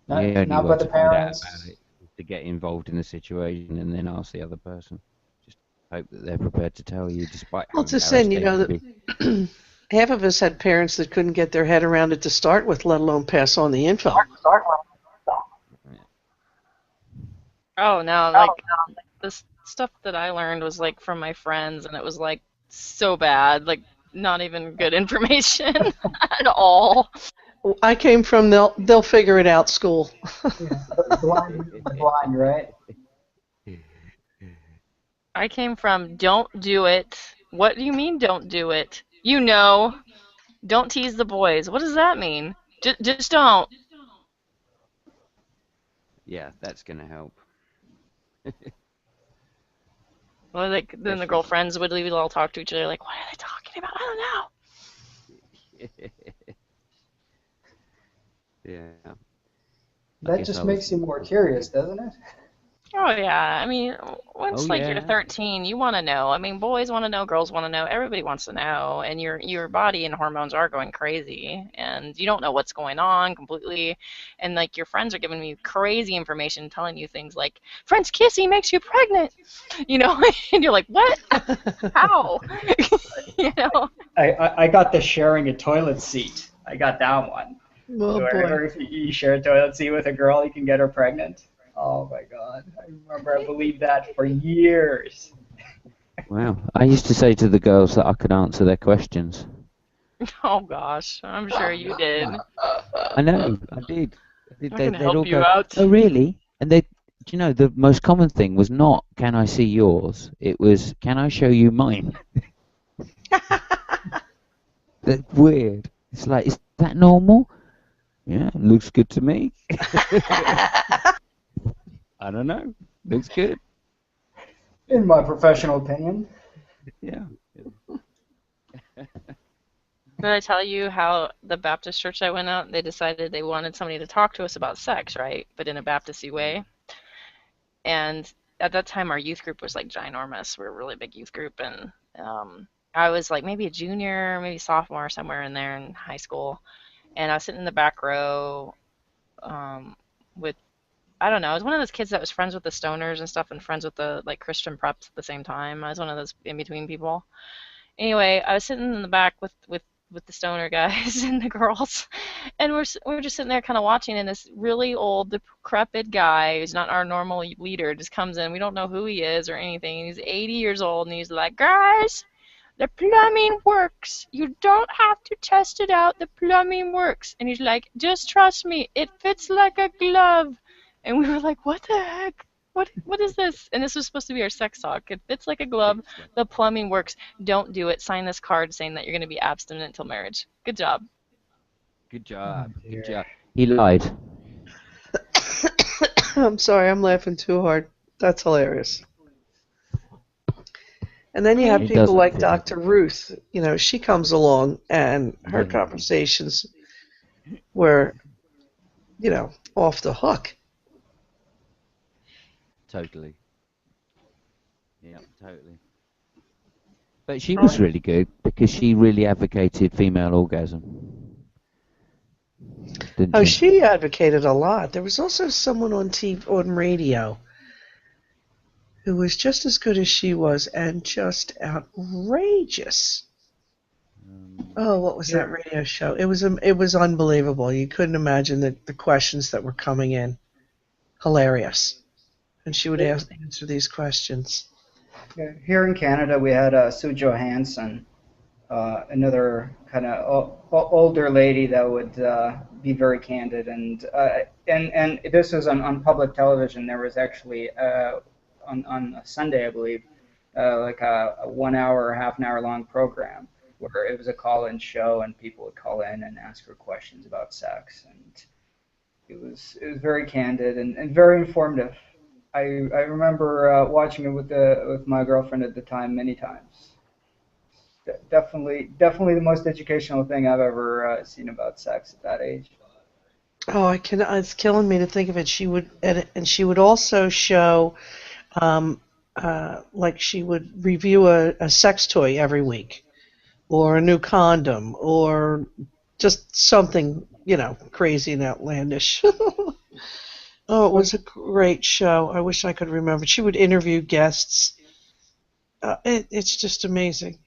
The only not way by to the find out parents. about it is to get involved in the situation and then ask the other person. Just hope that they're prepared to tell you, despite how Well, just saying, embarrassed they may be. half of us had parents that couldn't get their head around it to start with, let alone pass on the info. Oh no, like this stuff that I learned was like from my friends, and it was like so bad, like not even good information at all. I came from they'll figure it out school. Blind, right? I came from don't do it. What do you mean don't do it? You know, don't tease the boys. What does that mean? Just don't. Yeah, that's going to help. Well, like then the girlfriends would all talk to each other like, what are they talking about? I don't know. Yeah. That just makes you more curious, doesn't it? Oh yeah, I mean, once Oh, like yeah. you're 13, you want to know. I mean, boys want to know, girls want to know, everybody wants to know, and your body and hormones are going crazy, and you don't know what's going on completely, and like your friends are giving you crazy information, telling you things like French kissing makes you pregnant, you know, and you're like, what? How? You know? I got the sharing a toilet seat. I got that one. Oh Or if you share a toilet seat with a girl, you can get her pregnant. Oh my God! I remember I believed that for years. Wow. I used to say to the girls that I could answer their questions. Oh gosh, I'm sure you did. I know, I did. I can They'd help all you go, out. oh, really? And do you know, the most common thing was not, can I see yours? It was, can I show you mine? That's weird. It's like, is that normal? Yeah, looks good to me. I don't know. Looks good. In my professional opinion. Yeah. Did I tell you how the Baptist church I went out, they decided they wanted somebody to talk to us about sex, right? But in a Baptisty way. And at that time, our youth group was like ginormous. We were a really big youth group, and I was like maybe a junior, maybe sophomore, somewhere in there in high school. And I was sitting in the back row um, with I don't know. I was one of those kids that was friends with the stoners and stuff, and friends with the like Christian preps at the same time. I was one of those in between people. Anyway, I was sitting in the back with the stoner guys and the girls, and we're just sitting there kind of watching, and this really old, decrepit guy who's not our normal leader just comes in. We don't know who he is or anything. He's 80 years old, and he's like, guys, the plumbing works. You don't have to test it out. The plumbing works. And he's like, just trust me. It fits like a glove. And we were like, what the heck? What is this? And this was supposed to be our sex talk. It fits like a glove. The plumbing works. Don't do it. Sign this card saying that you're going to be abstinent until marriage. Good job. Good job. Good job. He lied. I'm sorry, I'm laughing too hard. That's hilarious. And then you have It people doesn't like fit. Dr. Ruth. You know, she comes along and her Yeah. conversations were, you know, off the hook. Totally. Yeah, totally. But she was really good because she really advocated female orgasm. Didn't Oh, she? she advocated a lot. There was also someone on TV, on radio, who was just as good as she was and just outrageous. Oh, what was that radio show? It was unbelievable. You couldn't imagine the questions that were coming in. Hilarious. And she would answer these questions. Yeah, here in Canada, we had Sue Johansson, another kind of older lady that would be very candid, and this was on public television. There was actually on a Sunday, I believe, like a 1 hour or half an hour long program where it was a call-in show, and people would call in and ask her questions about sex, and it was very candid and very informative. I remember watching it with my girlfriend at the time many times. Definitely the most educational thing I've ever seen about sex at that age. Oh, it's killing me to think of it. She would edit, and she would also show, like she would review a sex toy every week, or a new condom, or just something, you know, crazy and outlandish. Oh, it was a great show. I wish I could remember. She would interview guests. It's just amazing.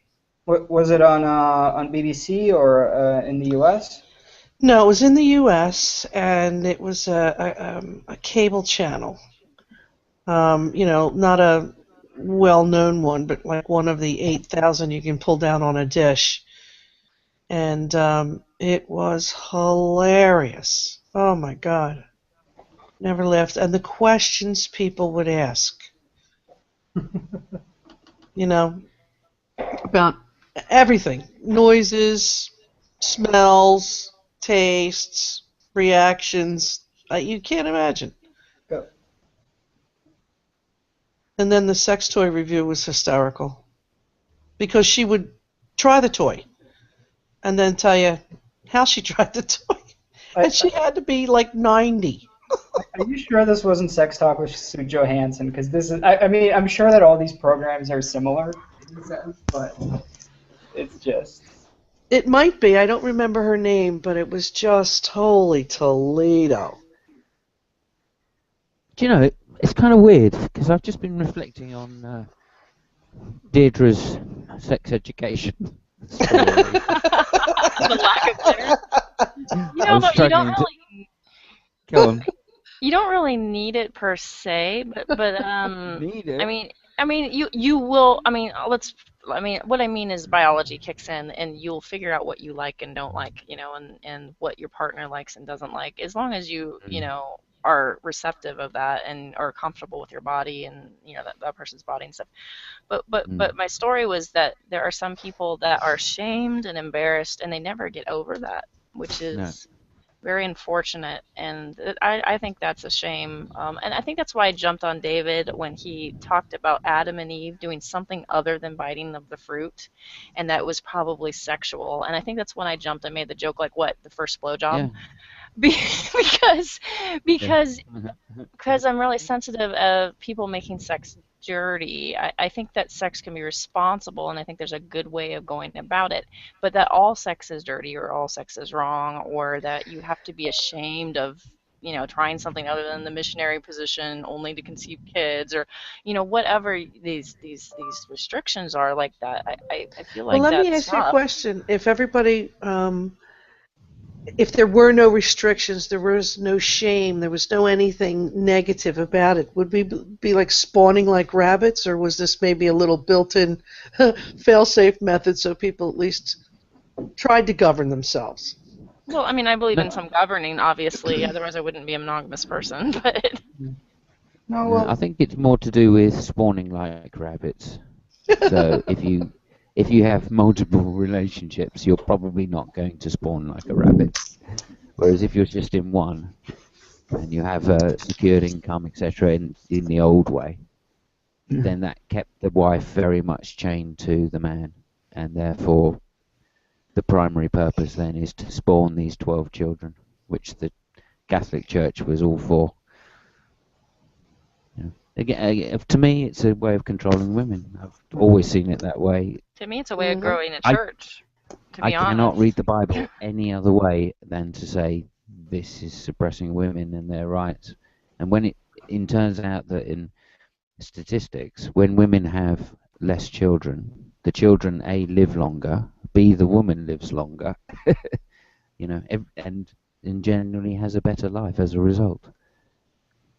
Was it on BBC or in the U.S.? No, it was in the U.S. and it was a cable channel. You know, not a well-known one, but like one of the 8,000 you can pull down on a dish. And it was hilarious. Oh my God. Never left. And the questions people would ask. You know, about everything. Noises, smells, tastes, reactions. You can't imagine. Go. And then the sex toy review was hysterical. Because she would try the toy and then tell you how she tried the toy. And she had to be like 90. Are you sure this wasn't Sex Talk with Sue Johansson? Because this is, I mean, I'm sure that all these programs are similar in a sense, but it's just. It might be. I don't remember her name, but it was just holy Toledo. Do you know, it's kind of weird because I've just been reflecting on Deirdre's sex education. The lack of dinner. You know, but you don't really. Go on. You don't really need it per se, but Need it? I mean you will. What I mean is biology kicks in, and you'll figure out what you like and don't like, you know, and what your partner likes and doesn't like, as long as you know, are receptive of that and are comfortable with your body and, you know, that person's body and stuff. But my story was that there are some people that are shamed and embarrassed, and they never get over that, which is very unfortunate, and I think that's a shame. And I think that's why I jumped on David when he talked about Adam and Eve doing something other than biting of the fruit, and that was probably sexual. And I think that's when I jumped and made the joke, like, what, the first blowjob? because because because I'm really sensitive of people making sex dirty. I think that sex can be responsible, and I think there's a good way of going about it. But that all sex is dirty, or all sex is wrong, or that you have to be ashamed of, trying something other than the missionary position only to conceive kids, or, whatever these restrictions are like that. I feel Well, like let me that's ask you a rough. question. If everybody, if there were no restrictions, there was no shame, there was no anything negative about it, would we be like spawning like rabbits, or was this maybe a little built-in fail-safe method so people at least tried to govern themselves? Well, I mean, I believe in No, some governing, obviously, otherwise I wouldn't be a monogamous person, but No, I well, think it's more to do with spawning like rabbits. So if you have multiple relationships, you're probably not going to spawn like a rabbit. Whereas if you're just in one and you have a secured income, etc., in the old way, then that kept the wife very much chained to the man, and therefore the primary purpose then is to spawn these 12 children, which the Catholic Church was all for. Again, to me, it's a way of controlling women. I've always seen it that way. to me it's a way of Mhm. growing a I church, to I be cannot honest. read the Bible any other way than to say this is suppressing women and their rights. And when it turns out that in statistics, when women have less children, the children A live longer, B the woman lives longer, and generally has a better life as a result.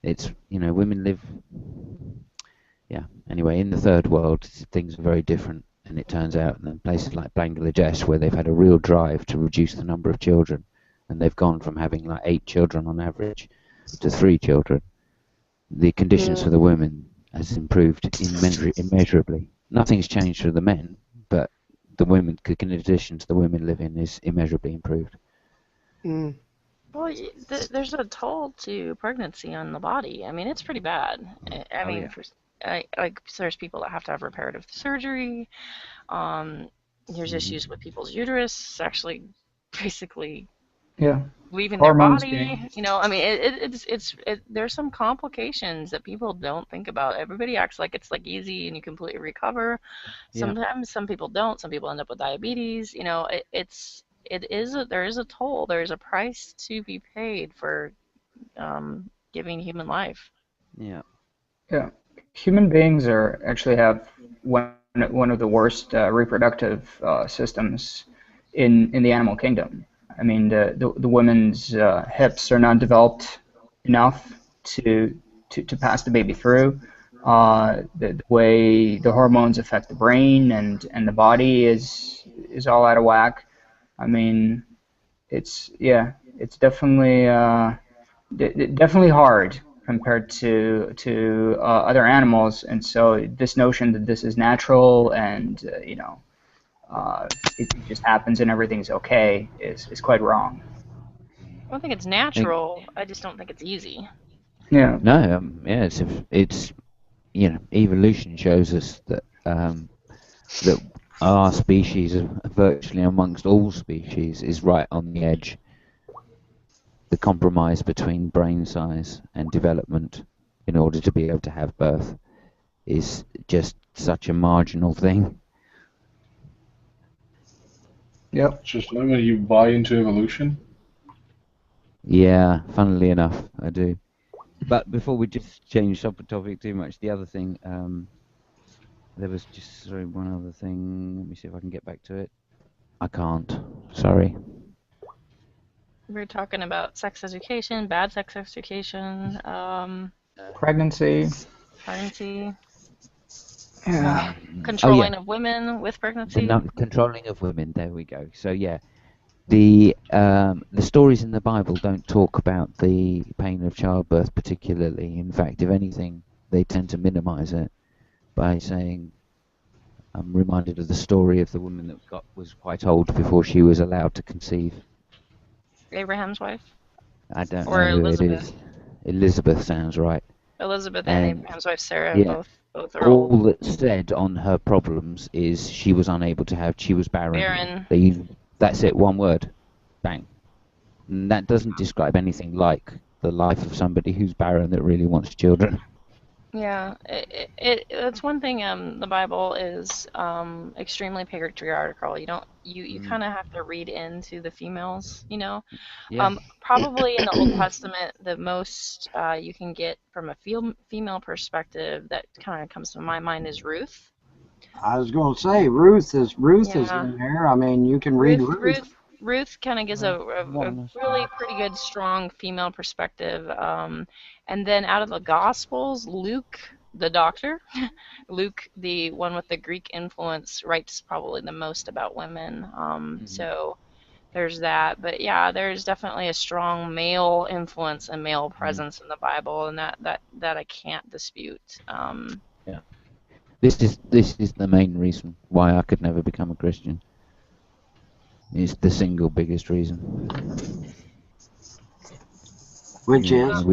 It's women live. Yeah. Anyway, in the third world, things are very different, and it turns out in places like Bangladesh, where they've had a real drive to reduce the number of children, and they've gone from having like 8 children on average to 3 children, the conditions for the women has improved immeasurably. Nothing's changed for the men, but the women, conditions the women live in, is immeasurably improved. Mm. Well, there's a toll to pregnancy on the body. I mean, it's pretty bad. I Oh mean, yeah. like there's people that have to have reparative surgery. There's Hmm. issues with people's uterus actually basically yeah, leaving their hormones body. being. I mean, there's some complications that people don't think about. Everybody acts like it's like easy and you completely recover. Yeah. Sometimes some people don't. Some people end up with diabetes. There is a toll. There is a price to be paid for giving human life. Yeah. Yeah, human beings are actually have one of the worst reproductive systems in the animal kingdom. I mean, the women's hips are not developed enough to pass the baby through. The way the hormones affect the brain and the body is all out of whack. I mean, it's definitely definitely hard compared to other animals, and so this notion that this is natural and it just happens and everything's okay is quite wrong. I don't think it's Think, natural. I just don't think it's easy. Yeah, no. Yeah. It's evolution shows us that our species, virtually amongst all species, is right on the edge. The compromise between brain size and development in order to be able to have birth is just such a marginal thing. yep. Just like when you buy into evolution. Yeah, funnily enough, I do. But before we just change topic too much, the other thing, there was just one other thing. Let me see if I can get back to it. I can't. Sorry. We were talking about sex education, bad sex education, Pregnancy. pregnancy, Yeah. Oh yeah, controlling of women with the pregnancy. controlling of women. There we go. So yeah, the stories in the Bible don't talk about the pain of childbirth particularly. In fact, if anything, they tend to minimize it by saying, I'm reminded of the story of the woman that was quite old before she was allowed to conceive. Abraham's wife, I don't know or who it Elizabeth. is. Elizabeth sounds right. Elizabeth and And Abraham's wife Sarah yeah, both are all old. that's said on her problems is she was unable to have, she was barren. Barren. That's it, one word. Bang. And that doesn't describe anything like the life of somebody who's barren that really wants children. Yeah, it's one thing. The Bible is extremely patriarchal. You kind of have to read into the females. Yeah. Probably in the Old Testament, the most you can get from a female perspective that kind of comes to my mind is Ruth. I was going to say Ruth is Yeah. in there. I mean, you can read Ruth. Ruth kind of gives a really pretty good, strong female perspective. And then out of the Gospels, Luke, the doctor, Luke, the one with the Greek influence, writes probably the most about women. So there's that. But yeah, there's definitely a strong male influence and male presence in the Bible, and that I can't dispute. Yeah. This is the main reason why I could never become a Christian. It's the single biggest reason. Which is?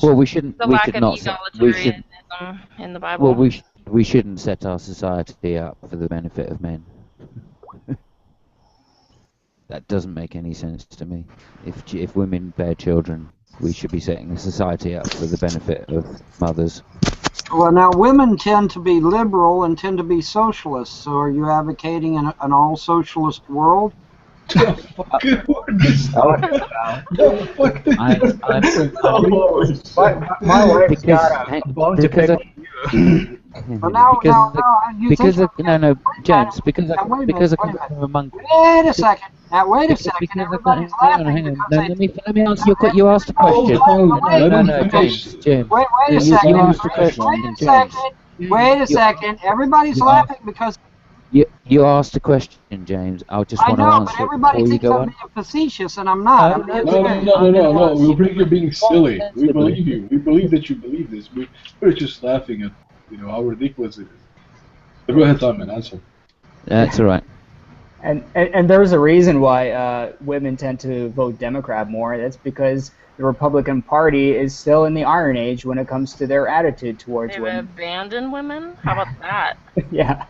Well, we shouldn't. The We lack should of not. We should. egalitarianism in the Bible. Well, we shouldn't set our society up for the benefit of men. That doesn't make any sense to me. If women bear children, we should be setting the society up for the benefit of mothers. Well, now women tend to be liberal and tend to be socialists. So, are you advocating an all-socialist world? My wife's got a bone to pick with you. James, because I come from among. Wait a second. Now, wait a second. Everybody's laughing let me answer your question. You asked a question. No, James. Wait a second. You asked a question. Wait a second. Everybody's laughing because. You asked a question, James. I just want to answer but everybody before you thinks go I'm on. being facetious, and I'm not. No. We believe you're being silly. We believe you. We believe that you believe this. We're just laughing at how ridiculous it is. But go ahead, Tom, and answer. That's all right. And there's a reason why women tend to vote Democrat more. That's because the Republican Party is still in the Iron Age when it comes to their attitude towards They've women. abandoned women? How about that? Yeah.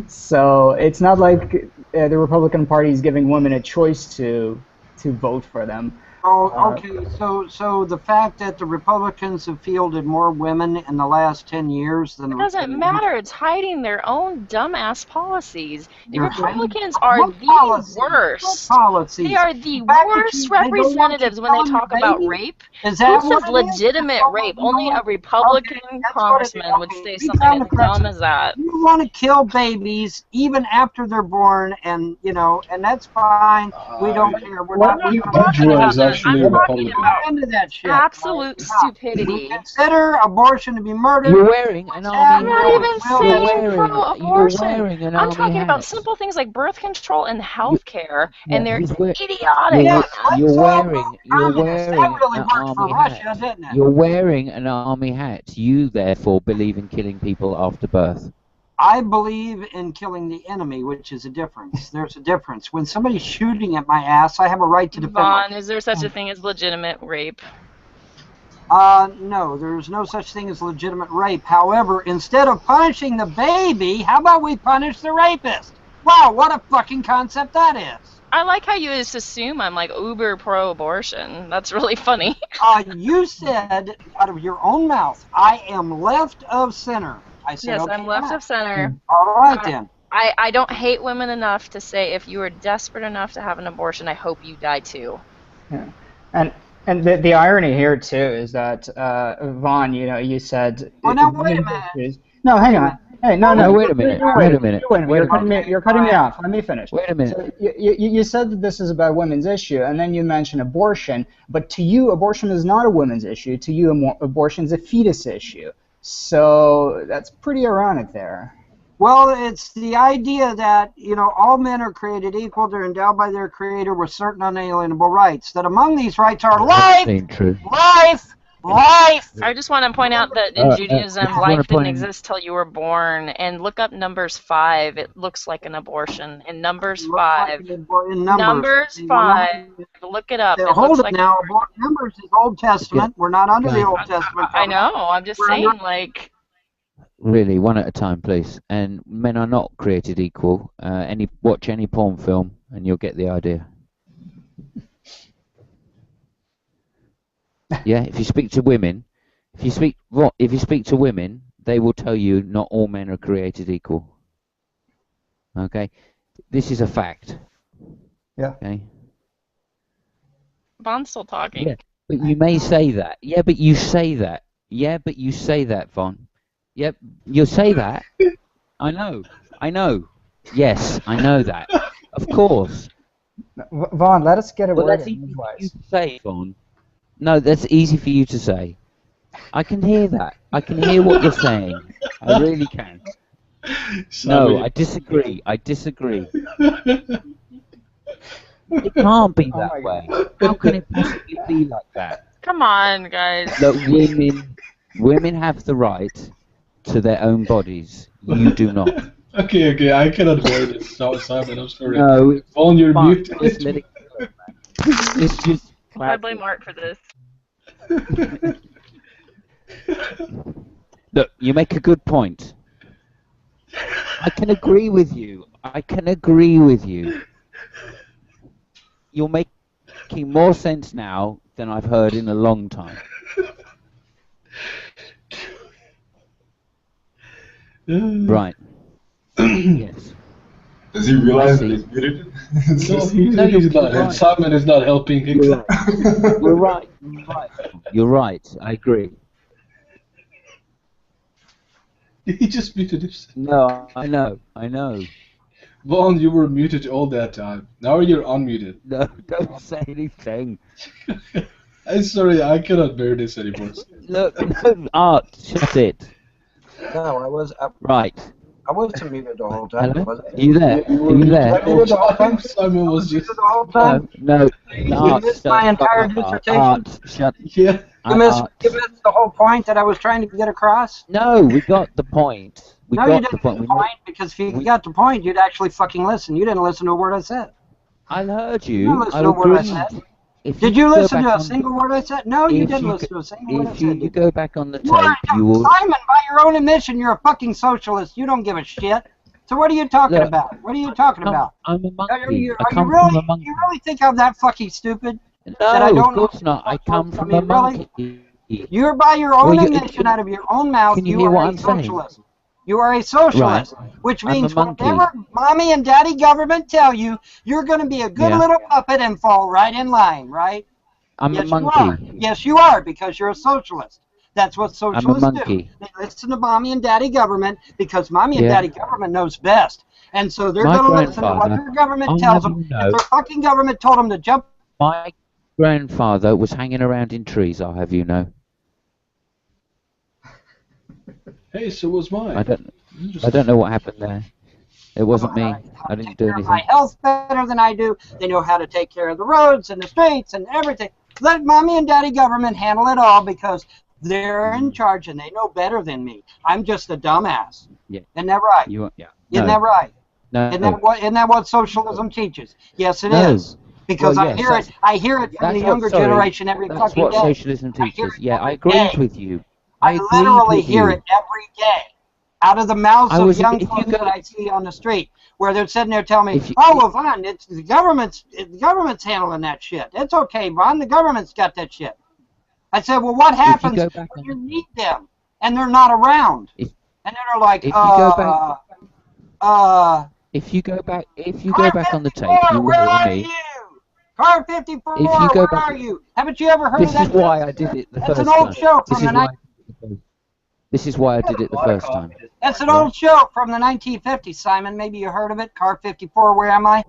So it's not like the Republican Party is giving women a choice to vote for them. Oh, okay. So the fact that the Republicans have fielded more women in the last 10 years than It doesn't matter. It's hiding their own dumbass policies. The Republicans are the worst. They are the worst representatives when they talk about rape. Who says legitimate rape? Only a Republican congressman would say something as dumb as that. You want to kill babies even after they're born, and and that's fine. We don't care. We're not talking about that. I'm talking about into that shit. Absolute stupidity. You consider abortion to be murder. You're wearing an army I'm not even saying You're pro-abortion. wearing an I'm army talking about hat. simple things like birth control and health care, and they're idiotic. You're wearing an army hat. didn't it? You're wearing an army hat. You therefore believe in killing people after birth. I believe in killing the enemy, which is a difference. There's a difference. When somebody's shooting at my ass, I have a right to defend Vaughn, is there such a thing as legitimate rape? No, there's no such thing as legitimate rape. However, instead of punishing the baby, how about we punish the rapist? Wow, what a fucking concept that is. I like how you just assume I'm like uber pro-abortion. That's really funny. You said out of your own mouth, I am left of center. I said, yes, okay, I'm left of center. All right, then. I don't hate women enough to say if you are desperate enough to have an abortion, I hope you die too. Yeah. And the irony here too is that Vaughn, you said. Well, now wait a minute. No, hang on. Hey, no. Wait a minute. You're cutting me off. Let me finish. Wait a minute. So you said that this is about women's issue, and then you mentioned abortion. But to you, abortion is not a women's issue. To you, abortion is a fetus issue. So that's pretty ironic there. Well, it's the idea that, all men are created equal. They're endowed by their Creator with certain unalienable rights. That among these rights are life. I just want to point out that in Judaism, life didn't exist till you were born. And look up Numbers 5. It looks like an abortion. In Numbers 5. Numbers 5. Look it up. Hold it now. Numbers is Old Testament. We're not under the Old Testament. I know. I'm just saying, like. Really, one at a time, please. And men are not created equal. Watch any porn film, and you'll get the idea. Yeah, if you speak to women, if you speak to women, they will tell you not all men are created equal. Okay, this is a fact. Yeah. Okay. Von's still talking. Yeah, but you may say that. Yeah, but you say that. Yeah, but you say that, Von. Yep, you say that. I know. I know. Yes, I know that. Of course. Vaughn, let us get a Well, word that's in easy for you edgewise. to say, Von. No, that's easy for you to say. I can hear that. I can hear what you're saying. I really can. No, I disagree. I disagree. It can't be Oh that my way. God. How can it possibly be like that? Come on, guys. Look, women have the right to their own bodies. You do not. Okay, I cannot bear this. So, Simon, I'm sorry. No, it's Vaughn, you're fine. muted. Just let it go, man. It's just I blame Art for this. Look, you make a good point. I can agree with you. I can agree with you. You're making more sense now than I've heard in a long time. Right. Yes. Does he realize that he's muted? No, he's not. Right. Simon is not helping. You're right. You're right. You're right. I agree. He just muted himself. No, I know. I know. Vaughn, you were muted all that time. Now you're unmuted. No, don't say anything. I'm sorry, I cannot bear this anymore. Look, no, Art, shut it. No, I was. Right. I wasn't muted the whole time. Hello? wasn't Are you there? Are you there? muted the whole time? Simon was just. The whole time? No, You missed my entire dissertation? Art, shut. Yeah. You missed the whole point that I was trying to get across? No, we got the point. We No, got you didn't the point. get the point, because if you got the point, you'd actually fucking listen. You didn't listen to a word I said. I heard You you. didn't listen I to a word I agreed. said. If Did you go listen back to a on- single word I said? No, you if didn't you listen go- to a single word I If said. you go back on the You are, tape, you will. Simon, by your own admission, you're a fucking socialist. You don't give a shit. So what are you talking Look, about? What are you talking about? I'm a monkey. I Are come you really, from a monkey. you really think I'm that fucking stupid? that I No, don't of course not. I come from a really? monkey. You're by your own Well, admission out of your own mouth, can you you hear are what a I'm saying? socialist. You are a socialist, which I'm a means monkey. whatever mommy and daddy government tell you, you're going to be a good Yeah. little puppet and fall right in line, right? I'm yes, a monkey. You are. Yes, you are, because you're a socialist. That's what socialists monkey. do. They listen to mommy and daddy government because mommy and Yeah. daddy government knows best. And so they're My going to listen to what grandfather- their government I'll tells have them. you know- If their fucking government told them to jump. My grandfather was hanging around in trees, I'll have you know. Hey, so was mine. I don't know what happened there. It wasn't me. I didn't do My anything. health better than I do. They know how to take care of the roads and the streets and everything. Let mommy and daddy government handle it all because they're in charge and they know better than me. I'm just a dumbass. Yeah. Isn't that right? Yeah. Isn't No. that right? No. Isn't that what socialism teaches? Yes, it No. is. Because Well, I yes, hear it. I hear it from that's the what- younger sorry, generation every That's fucking what day. socialism teaches. Yeah, I agreed day. with you. I agreed literally with hear you. it every day out of the mouths I of was- young if you folks go- that I see on the street, where they're sitting there telling me, If you- "Oh, well, Vaughn, it's the government's handling that shit. It's okay, Vaughn. The government's got that shit." I said, "Well, what happens go back when you need them and they're not around?" And then they're like, If you go back- If you go back on the tape, you will where hear are me. you? Car 54, If you go where back- are you? Haven't you ever heard This of that? is why I did it the That's first an old time. show This from is the why. This is why I did it the first time. That's an old show from the 1950s, Simon. Maybe you heard of it. Car 54, where am I?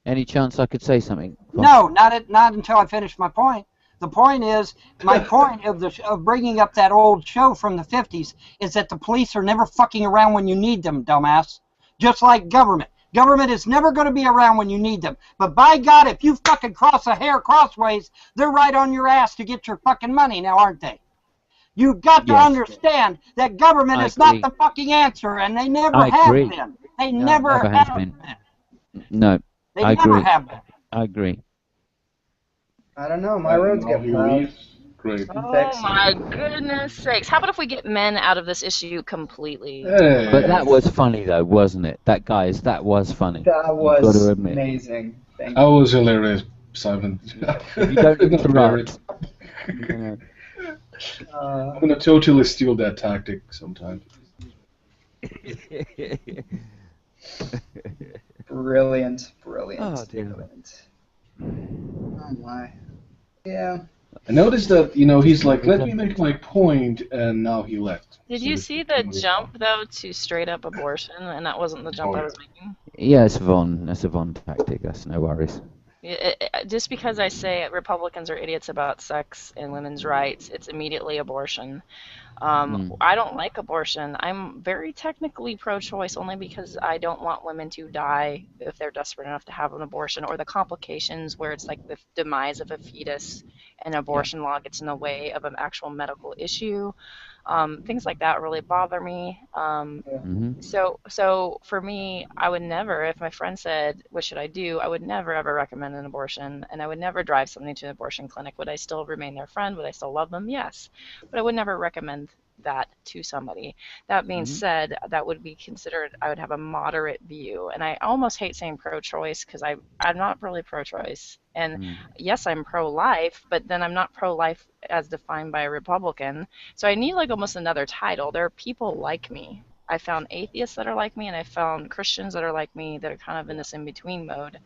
Any chance I could say something? No, not until I finish my point. The point is, my point of bringing up that old show from the 50s is that the police are never fucking around when you need them, dumbass. Just like government. Government is never going to be around when you need them. But by God, if you fucking cross a hair crossways, they're right on your ass to get your fucking money now, aren't they? You've got to Yes. understand that government I is not agree. the fucking answer, and they never I have agree. been. They No, never never have has been. been. No, They I never agree. have been. I agree. I don't know. My roads get plowed. Great. Oh my goodness sakes. How about if we get men out of this issue completely? But that was funny though, wasn't it? That was funny. That You've was got to admit. amazing. Thank That was hilarious, Simon. If you don't interrupt, You know. I'm gonna totally steal that tactic sometime. Brilliant, brilliant, Oh, dear. brilliant. Oh my. Yeah. I noticed that, he's like, let me make my point, and now he left. Did So you this see the became really jump though to straight up abortion, and that wasn't the jump Oh, I yeah. was making? Yeah, it's Von. That's a Von tactic. That's no worries. Just because I say Republicans are idiots about sex and women's rights, it's immediately abortion. I don't like abortion. I'm very technically pro-choice only because I don't want women to die if they're desperate enough to have an abortion, or the complications where it's like the demise of a fetus and abortion law gets in the way of an actual medical issue. Things like that really bother me. So for me, I would never, if my friend said, what should I do? I would never ever recommend an abortion, and I would never drive somebody to an abortion clinic. Would I still remain their friend? Would I still love them? Yes. But I would never recommend that to somebody. That being said, that would be considered, I would have a moderate view. And I almost hate saying pro-choice because I'm not really pro-choice. And yes, I'm pro-life, but then I'm not pro-life as defined by a Republican. So I need like almost another title. There are people like me. I found atheists that are like me, and I found Christians that are like me that are kind of in this in-between mode.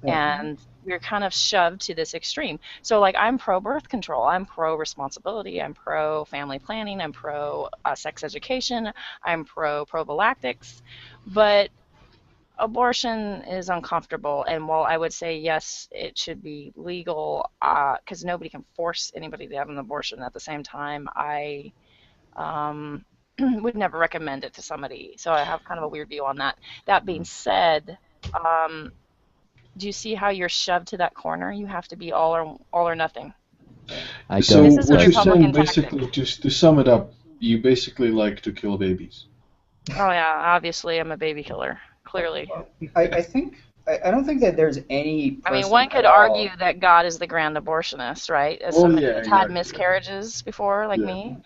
And we're kind of shoved to this extreme. So like I'm pro birth control, I'm pro responsibility, I'm pro family planning, I'm pro sex education, I'm pro prophylactics, but abortion is uncomfortable. And while I would say yes, it should be legal, because nobody can force anybody to have an abortion, at the same time I would never recommend it to somebody. So I have kind of a weird view on that. That being said, do you see how you're shoved to that corner? You have to be all or nothing. So This is a what you're saying, Republican basically, tactic. just to sum it up, you basically like to kill babies. Oh yeah, obviously I'm a baby killer. Clearly. I think I don't think that there's any. I mean, one could argue that God is the grand abortionist, right? As Oh, somebody yeah, that's had exactly. miscarriages before, like me.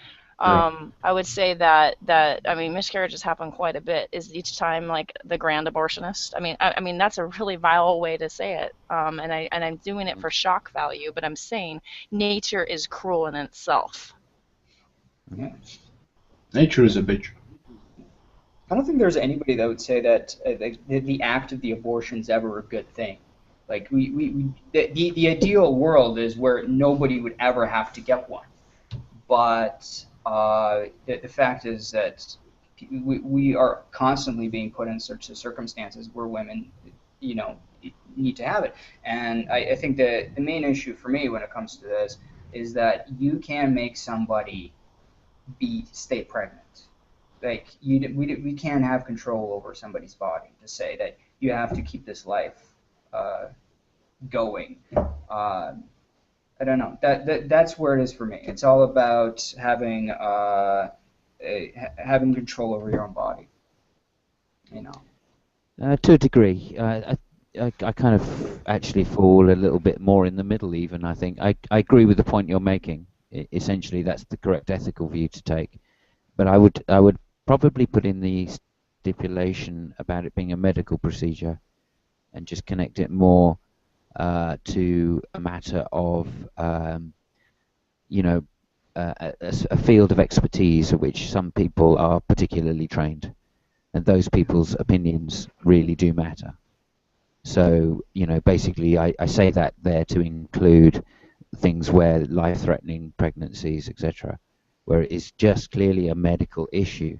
Yeah. I would say that I mean miscarriages happen quite a bit. Is each time like the grand abortionist? I mean that's a really vile way to say it. And I'm doing it for shock value, but I'm saying nature is cruel in itself. Nature is a bitch. I don't think there's anybody that would say that the act of the abortion is ever a good thing. Like the ideal world is where nobody would ever have to get one. But the fact is that we are constantly being put in such circumstances where women, need to have it. And I think the main issue for me when it comes to this is that you can make somebody stay pregnant. Like we can't have control over somebody's body to say that you have to keep this life going. I don't know. That's where it is for me. It's all about having control over your own body. To a degree, I kind of actually fall a little bit more in the middle. Even I think I agree with the point you're making. Essentially, that's the correct ethical view to take. But I would probably put in the stipulation about it being a medical procedure, and just connect it more to a matter of a field of expertise at which some people are particularly trained, and those people's opinions really do matter. So basically I say that there to include things where life-threatening pregnancies, etc., where it is just clearly a medical issue.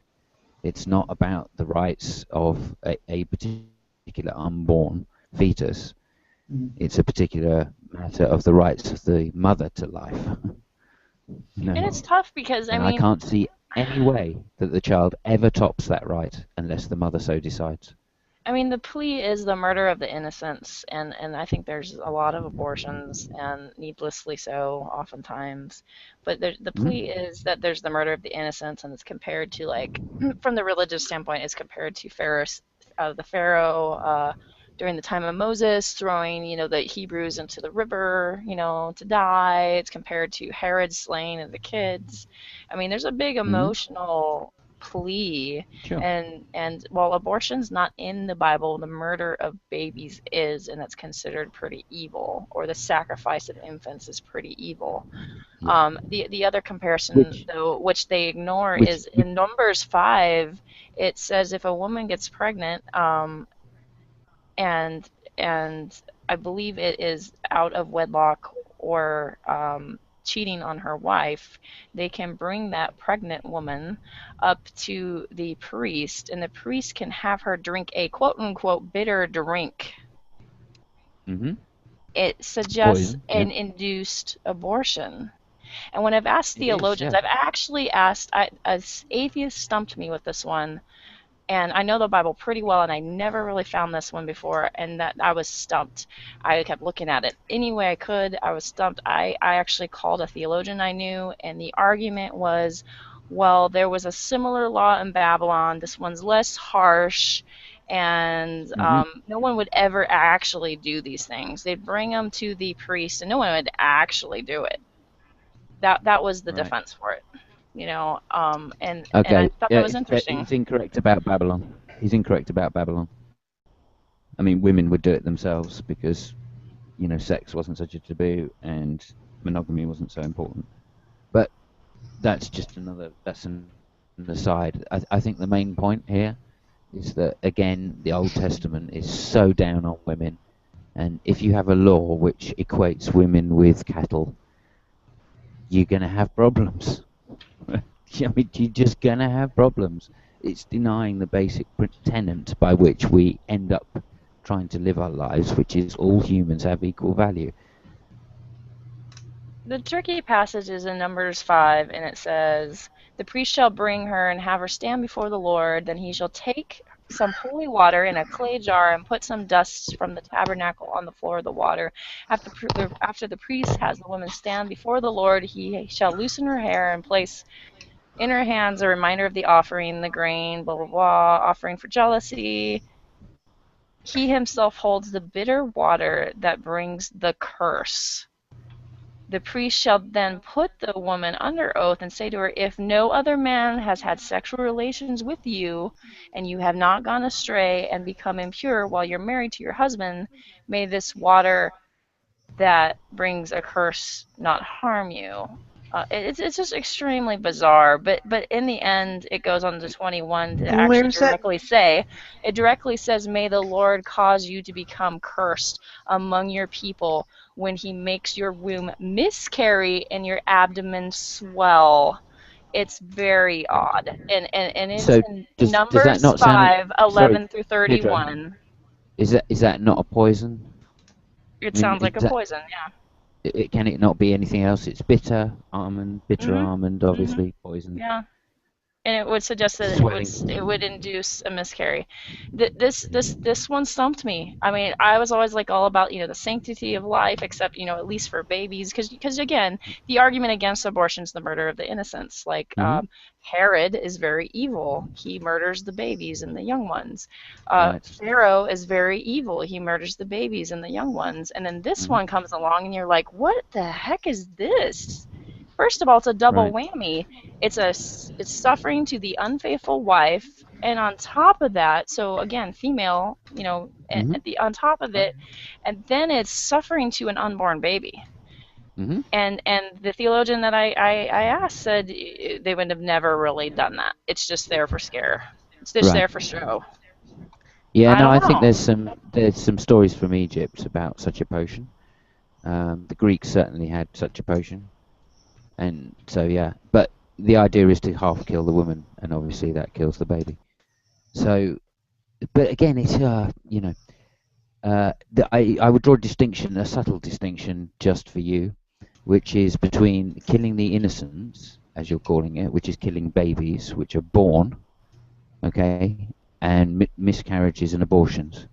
It's not about the rights of a particular unborn fetus. It's a particular matter of the rights of the mother to life. And it's tough because And I mean, can't see any way that the child ever tops that right unless the mother so decides. the plea is the murder of the innocents, and I think there's a lot of abortions, and needlessly so, oftentimes. But the plea is that there's the murder of the innocents, and it's compared to like, from the religious standpoint, it's compared to the Pharaoh during the time of Moses, throwing the Hebrews into the river, to die. It's compared to Herod slaying of the kids. I mean, there's a big emotional plea. Sure. And while abortion's not in the Bible, the murder of babies is, and it's considered pretty evil, or the sacrifice of infants is pretty evil. The other comparison, though, which they ignore, is in Numbers 5. It says if a woman gets pregnant, and I believe it is out of wedlock or cheating on her wife, they can bring that pregnant woman up to the priest, and the priest can have her drink a quote-unquote bitter drink. Mm-hmm. It suggests Poison, an yeah. induced abortion. And when I've asked It is, theologians, yeah. I've actually asked, as atheists stumped me with this one, and I know the Bible pretty well, and I never really found this one before, and that I was stumped. I kept looking at it any way I could. I was stumped. I actually called a theologian I knew, and the argument was, well, there was a similar law in Babylon. This one's less harsh, and no one would ever actually do these things. They'd bring them to the priest, and no one would actually do it. That was the defense for it. And I thought that was interesting. He's incorrect about Babylon. He's incorrect about Babylon. I mean, women would do it themselves because, sex wasn't such a taboo and monogamy wasn't so important. But that's just that's an aside. I think the main point here is that, again, the Old Testament is so down on women. And if you have a law which equates women with cattle, you're going to have problems. I mean, you're just going to have problems. It's denying the basic tenet by which we end up trying to live our lives, which is all humans have equal value. The tricky passage is in Numbers 5, and it says, "The priest shall bring her and have her stand before the Lord. Then he shall take some holy water in a clay jar and put some dust from the tabernacle on the floor of the water. After the priest has the woman stand before the Lord, he shall loosen her hair and place in her hands a reminder of the offering, the grain, blah, blah, blah, offering for jealousy. He himself holds the bitter water that brings the curse. The priest shall then put the woman under oath and say to her, if no other man has had sexual relations with you, and you have not gone astray and become impure while you're married to your husband, may this water that brings a curse not harm you." It's just extremely bizarre, but in the end, it goes on to 21 to actually directly says, "May the Lord cause you to become cursed among your people when he makes your womb miscarry and your abdomen swell." It's very odd, and it's in Numbers does that not 5:11 through Pedro, 31. Is that not a poison? It sounds like a poison, yeah. Can it not be anything else? It's bitter almond, obviously poison. Yeah, and it would suggest that it would induce a miscarry. This one stumped me. I mean, I was always like all about the sanctity of life, except at least for babies, because again, the argument against abortion is the murder of the innocents. Like Herod is very evil. He murders the babies and the young ones. Pharaoh is very evil. He murders the babies and the young ones. And then this one comes along, and you're like, what the heck is this? First of all, it's a double whammy. It's suffering to the unfaithful wife, and on top of that, so again, female, on top of it, and then it's suffering to an unborn baby. And the theologian that I asked said they would have never really done that. It's just there for scare. It's just there for show. Yeah, I think there's some stories from Egypt about such a potion. The Greeks certainly had such a potion. And so, yeah, but the idea is to half kill the woman, and obviously that kills the baby. So, but again, it's, I would draw a subtle distinction just for you, which is between killing the innocents, as you're calling it, which is killing babies which are born, okay, and miscarriages and abortions.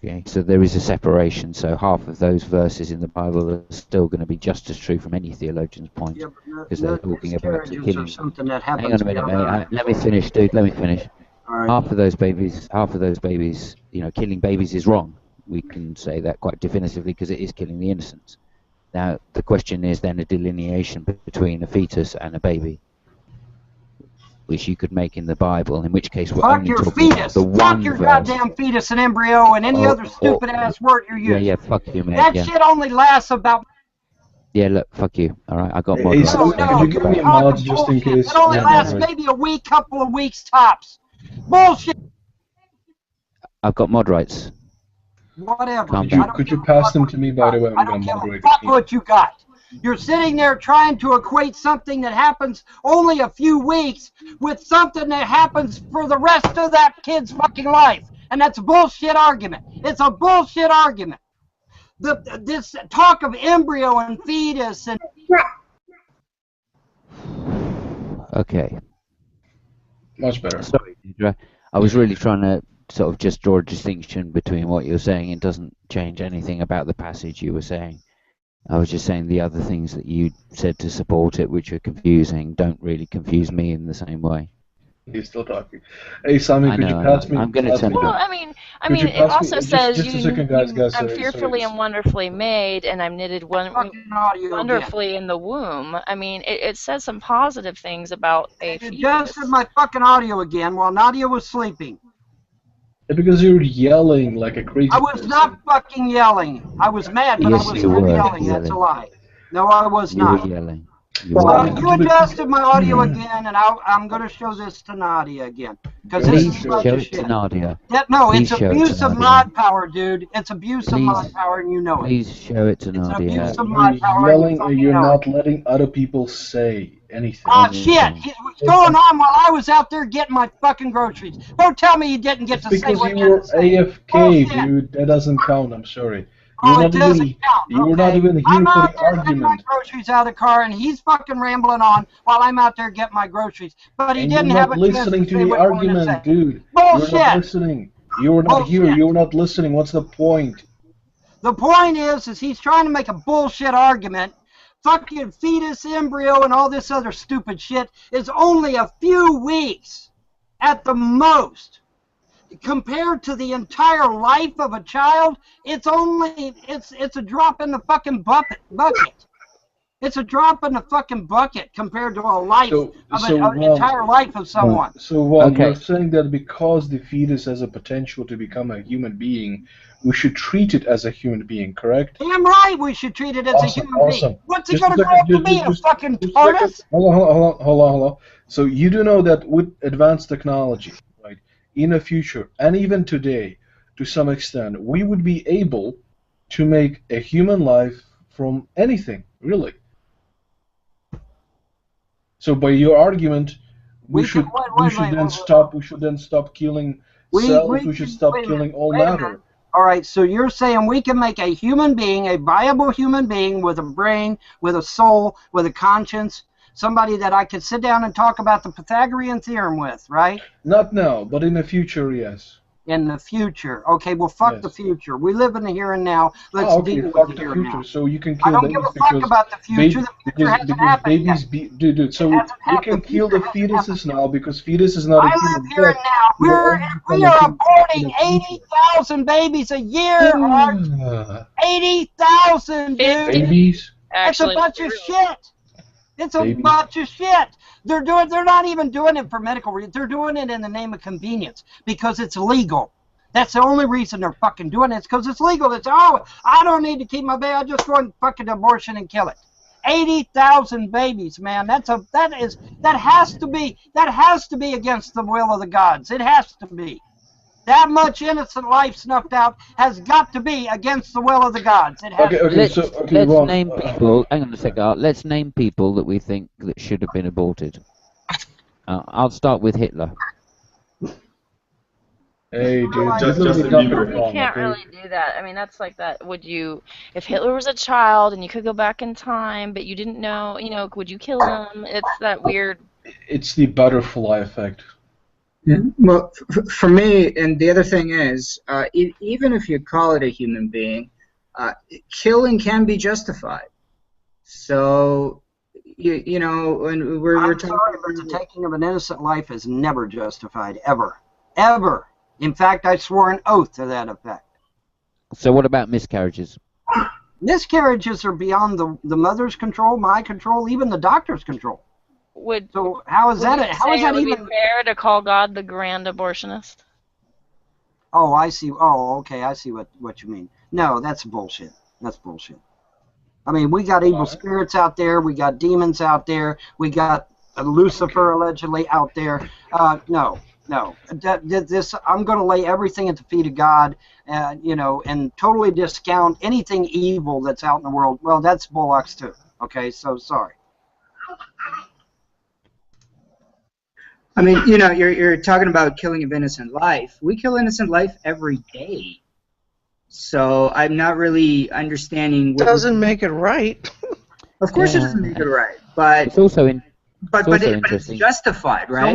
Okay, so there is a separation. So half of those verses in the Bible are still going to be just as true from any theologian's point, because they're talking about killing. Hang on a minute, mate. Let me finish, dude. Let me finish. Right. Half of those babies, killing babies is wrong. We can say that quite definitively because it is killing the innocents. Now the question is then a delineation between a fetus and a baby. which you could make in the Bible, in which case we're Fuck only your talking about fetus. the Fuck one your verse. goddamn fetus and embryo and any Oh, other stupid ass word you're Yeah, using. yeah, fuck you, mate. That Yeah, shit only lasts about. yeah. Look, fuck you. All right, I got mod Hey, rights. Simon, Don't could you talk give about me a it. mod just in Bullshit. case? It only Yeah, lasts sorry. maybe a week, couple of weeks tops. Bullshit. I've got mod rights. Whatever. Calm Could you down. could you pass them to me, by the way? I'm gonna moderate Fuck it. what you got. You're sitting there trying to equate something that happens only a few weeks with something that happens for the rest of that kid's fucking life. And that's a bullshit argument. It's a bullshit argument. This talk of embryo and fetus and... Okay. Much better. Sorry, Deidre. I was really trying to sort of just draw a distinction between what you're saying. It doesn't change anything about the passage you were saying. I was just saying the other things that you said to support it, which are confusing, don't really confuse me in the same way. He's still talking. Hey, Simon, I could know, you pass me? I'm going to turn it Well, off. I mean, it also says just a second, guys. I'm Sorry. fearfully and wonderfully made, and I'm knitted wonderfully in the womb. I mean, it says some positive things about a You fetus. adjusted my fucking audio again while Nadia was sleeping. Because you're yelling like a crazy I was not fucking yelling. I was mad, but Yes, I was you not were yelling. That's a lie. No, I was You were not. yelling. You So were you yelling. adjusted my audio again, and I'm going to show this to Nadia again. Because this Please is a bunch show of it to shit. Nadia. No, Please it's show it to abuse of Nadia. mod power, dude. It's abuse of Please- mod power, and you know it. Please show it to Nadia. abuse of You're mod power. yelling and you're not letting other people say anything. Ah, shit! What's going on while I was out there getting my fucking groceries? Don't tell me you didn't get to say Because what you you were had to say. AFK, dude. That doesn't count. I'm sorry. Oh, it doesn't count. You were not even here I'm for out the there getting my argument. groceries out of the car, and he's fucking rambling on while I'm out there getting my groceries. But he And didn't you're have not a chance listening to to say the what he wanted to argument, say. dude. Bullshit. You're not listening. You were not here. You were not listening. What's the point? The point is he's trying to make a bullshit argument. Fucking fetus, embryo, and all this other stupid shit is only a few weeks at the most. Compared to the entire life of a child, it's a drop in the fucking bucket. It's a drop in the fucking bucket compared to a life of an entire life of someone. So, Okay. you're saying that because the fetus has a potential to become a human being, we should treat it as a human being, correct? Damn right we should treat it as a human being. What's it Just going to a grow up second, to be, a just- fucking just a second. tortoise? Hold on. So you do know that with advanced technology, right, in the future, and even today, to some extent, we would be able to make a human life from anything, really. So by your argument, we should then stop killing cells. We should stop killing all matter. All right, so you're saying we can make a human being, a viable human being with a brain, with a soul, with a conscience, somebody that I could sit down and talk about the Pythagorean theorem with, right? Not now, but in the future, yes. In the future. Okay, well, fuck the future. We live in the here and now. Let's Okay, deal fuck with the the here and future. now. So you can I kill don't give babies a fuck because about the future. The future hasn't because happened babies yet. dude. So we can kill the fetuses now because fetus is not a I human. live here and now. We are aborting 80,000 babies a year. 80,000, dude. Babies. That's a bunch of shit. It's a bunch of shit. They're not even doing it for medical reasons. They're doing it in the name of convenience because it's legal. That's the only reason they're fucking doing it. It's because it's legal. It's, oh, I don't need to keep my baby. I just go and fucking abortion and kill it. 80,000 babies, man. That has to be against the will of the gods. It has to be. That much innocent life snuffed out has got to be against the will of the gods. It has to be. Let's name people. Hang on a second. Art. Let's name people that we think that should have been aborted. I'll start with Hitler. Hey, dude, You can't really do that. I mean, that's like that. Would you, if Hitler was a child and you could go back in time, but you didn't know, would you kill him? It's that weird. It's the butterfly effect. Yeah. Well, for me, and the other thing is, even if you call it a human being, killing can be justified. So, you know, when we're talking about the taking of an innocent life is never justified, ever. Ever. In fact, I swore an oath to that effect. So what about miscarriages? Miscarriages are beyond the mother's control, my control, even the doctor's control. would So how is would that? you How say is it that would be even? fair to call God the grand abortionist? Oh, I see. Oh, okay. I see what you mean. No, that's bullshit. That's bullshit. I mean, we got evil spirits out there. We got demons out there. We got Lucifer allegedly out there. No. This I'm going to lay everything at the feet of God, and totally discount anything evil that's out in the world. Well, that's bullocks too. Okay, so sorry. I mean, you're talking about killing of innocent life. We kill innocent life every day. So I'm not really understanding what Doesn't make it right. Of course, it doesn't make it right, but It's also in. but also it's interesting. justified, So right?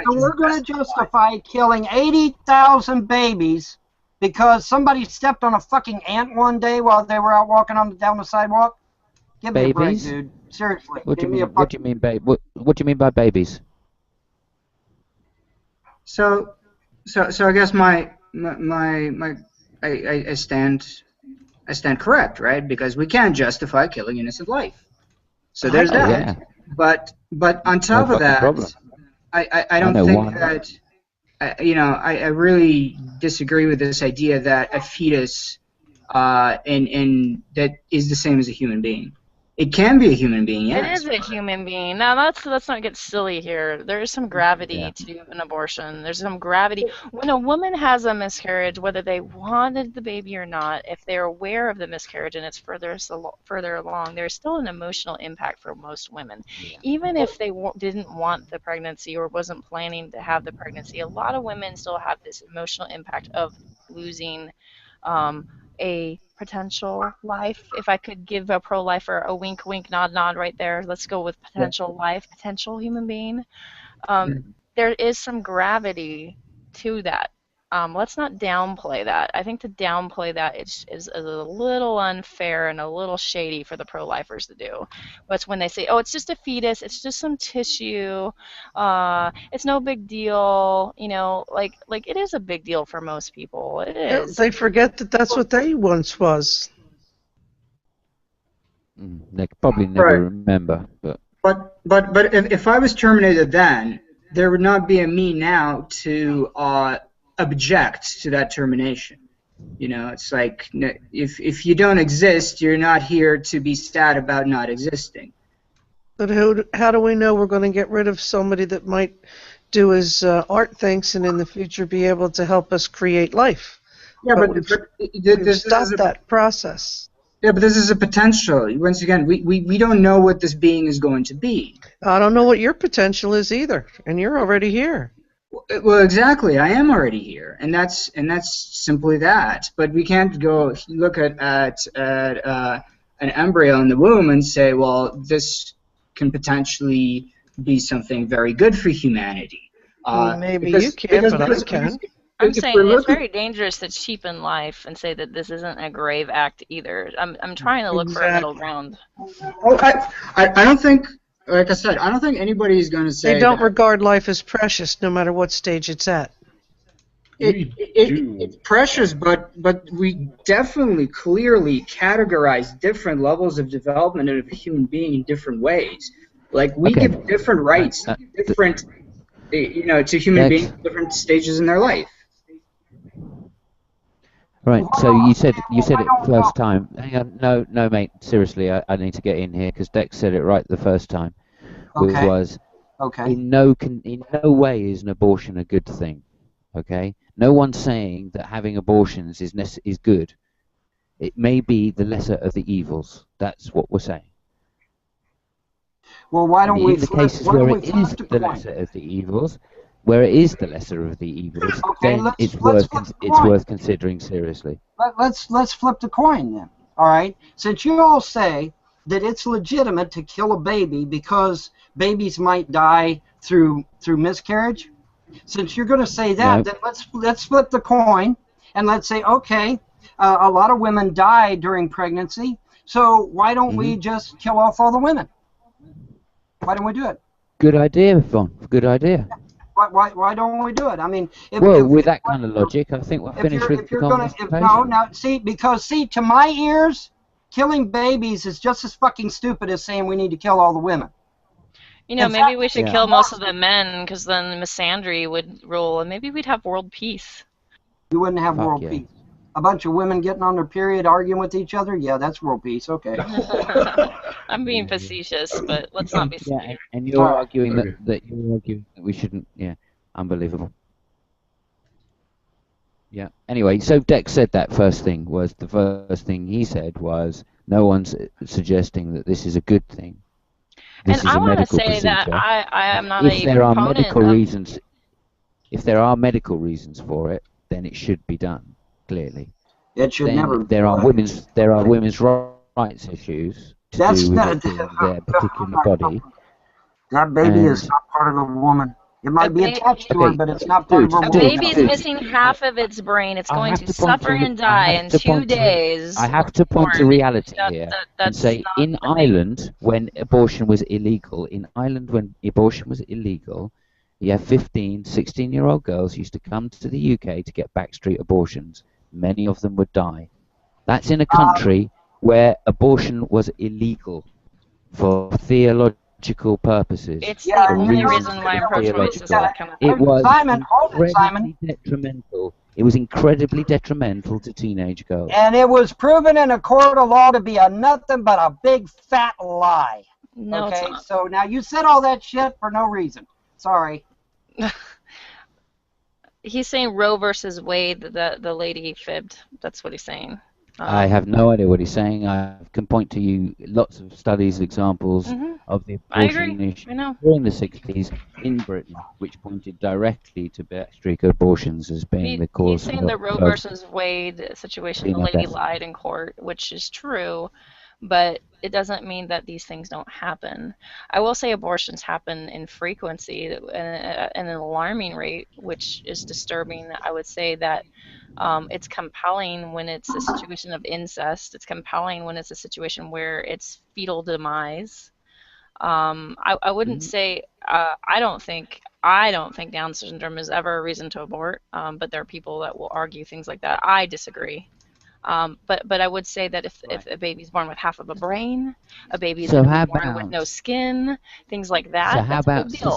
we're going to justify killing 80,000 babies because somebody stepped on a fucking ant one day while they were out walking down the sidewalk. Give me a break, Babies? dude. Seriously. What do Give you me a mean? What do you mean, what do you mean by babies? So I guess I stand correct, right? Because we can justify killing innocent life. So there's that. Yeah. But on No top of fucking that, problem. I don't know think one. that I really disagree with this idea that a fetus and that is the same as a human being. It can be a human being, It yes. is a human being. Now let's not get silly here. There is some gravity to an abortion. There's some gravity when a woman has a miscarriage, whether they wanted the baby or not. If they're aware of the miscarriage and it's further along, there's still an emotional impact for most women. Even if they didn't want the pregnancy or wasn't planning to have the pregnancy, a lot of women still have this emotional impact of losing a potential life. If I could give a pro-lifer a wink, wink, nod, nod right there. Let's go with potential life, potential human being. There is some gravity to that. Let's not downplay that. I think to downplay that is a little unfair and a little shady for the pro-lifers to do. But when they say, oh, it's just a fetus, it's just some tissue, it's no big deal, like it is a big deal for most people. It is. They forget that that's what they once was. They probably never remember, but. But if I was terminated then, there would not be a me now to object to that termination. It's like if you don't exist, you're not here to be sad about not existing. But how do we know we're going to get rid of somebody that might do as Art thinks and in the future be able to help us create life? Yeah, but we've stopped that process. Yeah, but this is a potential. Once again, we don't know what this being is going to be. I don't know what your potential is either, and you're already here. Well, exactly. I am already here, and that's simply that. But we can't go look at an embryo in the womb and say, well, this can potentially be something very good for humanity. Maybe you can, but I can. I'm saying it's very dangerous to cheapen life and say that this isn't a grave act either. I'm trying to look for a middle ground. Oh, I don't think, like I said, I don't think anybody's going to say they don't regard life as precious, no matter what stage it's at. It's precious, but we definitely clearly categorize different levels of development of a human being in different ways. Like we give different rights, different, to human beings at different stages in their life. Right, so you said it first time. Hang on, no, mate. Seriously, I need to get in here because Dex said it right the first time. Okay. Was okay. In no way is an abortion a good thing. Okay, no one's saying that having abortions is good. It may be the lesser of the evils. That's what we're saying. Well, why don't we? In the cases where it is the lesser of the evils. Where it is the lesser of the evils, then it's worth considering seriously. Let's flip the coin then. All right. Since you all say that it's legitimate to kill a baby because babies might die through miscarriage, since you're going to say that, then let's flip the coin and let's say, okay, a lot of women die during pregnancy, so why don't we just kill off all the women? Why don't we do it? Good idea, Von. Good idea. Why don't we do it? I mean, with that kind of logic, I think we're finished with the conversation. Because to my ears, killing babies is just as fucking stupid as saying we need to kill all the women. You know, maybe we Exactly. should kill most of the men, because then misandry would rule, and maybe we'd have world peace. You wouldn't have Fuck world yeah. peace. A bunch of women getting on their period arguing with each other? Yeah, that's world peace. Okay. I'm being facetious, but let's not be Yeah, silly. and you're All right. arguing Okay. that you're arguing that we shouldn't. Yeah, unbelievable. Yeah. Anyway, so Dex said that first thing was the first thing he said was no one's suggesting that this is a good thing. This And is I a want to medical say that procedure. I am not If a there are proponent medical of. reasons, if there are medical reasons for it, then it should be done. Clearly, It should then never. there are women's rights issues to That's do with not. it being their particular body. That baby is And not part of the woman. It might be attached to her, okay, but it's not part of her A woman. baby's missing half of its brain. It's going to suffer and die in 2 days. I have to point to reality here and That's say not in Ireland, when abortion was illegal, you have 15, 16-year-old girls used to come to the UK to get backstreet abortions. Many of them would die. That's in a country where abortion was illegal for theological purposes. It's the only reason why I'm pro-choice is that kind of thing. It was Simon, hold it, Simon. incredibly detrimental. It was incredibly detrimental to teenage girls. And it was proven in a court of law to be a nothing but a big fat lie. No, it's okay, not. so now you said all that shit for no reason. Sorry. He's saying Roe versus Wade, the lady fibbed. That's what he's saying. I have no idea what he's saying. I can point to you lots of studies, examples of the I abortion agree. issue I know. during the 60s in Britain, which pointed directly to backstreet abortions as being the cause He's saying the Roe of versus Wade situation, the female lady death. lied in court, which is true, but it doesn't mean that these things don't happen. I will say abortions happen in frequency and an alarming rate, which is disturbing. I would say that it's compelling when it's a situation of incest. It's compelling when it's a situation where it's fetal demise. I wouldn't say I don't think Down syndrome is ever a reason to abort, but there are people that will argue things like that. I disagree. But I would say that if a baby's born with half of a brain, a baby's So going to how be born with about- no skin, things like that. So how that's a about big deal.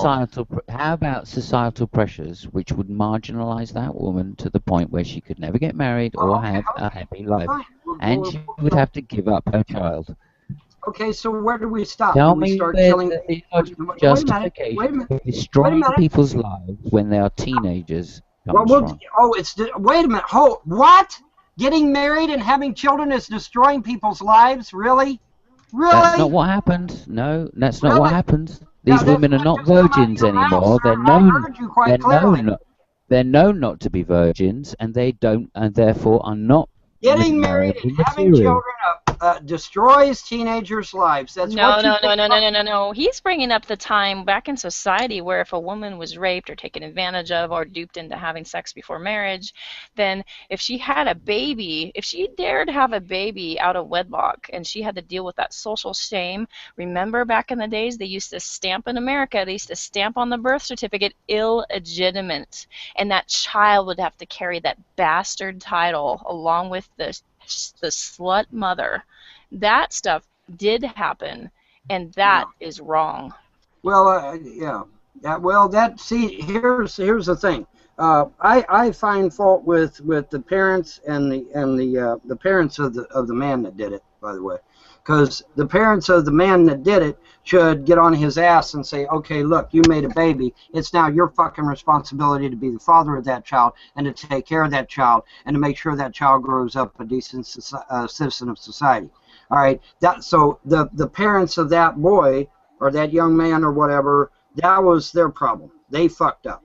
societal pressures which would marginalise that woman to the point where she could never get married or have a happy life, and she would have to give up her child? Okay, so where do we stop? Tell do we me start where killing? the Wait theological a justification minute. for Wait a destroying minute. people's lives when they are teenagers comes Well, from. wait a minute. What? Getting married and having children is destroying people's lives? Really? Really? That's not what happens. No, that's not what Really? happens. These Now, women are not virgins anymore. They're I known. heard you quite clearly. They're known not to be virgins, and they don't, and therefore are not Getting married and having material. children destroys teenagers' lives. That's No, what you no. He's bringing up the time back in society where if a woman was raped or taken advantage of or duped into having sex before marriage, then if she had a baby, if she dared have a baby out of wedlock and she had to deal with that social shame, remember back in the days they used to stamp in America, they used to stamp on the birth certificate illegitimate, and that child would have to carry that bastard title along with the slut mother. That stuff did happen, and that is wrong. Well, yeah. Here's the thing. I find fault with the parents and the parents of the man that did it. By the way, because the parents of the man that did it should get on his ass and say, okay, look, you made a baby. It's now your fucking responsibility to be the father of that child and to take care of that child and to make sure that child grows up a decent citizen of society. All right. So the parents of that boy or that young man or whatever, that was their problem. They fucked up.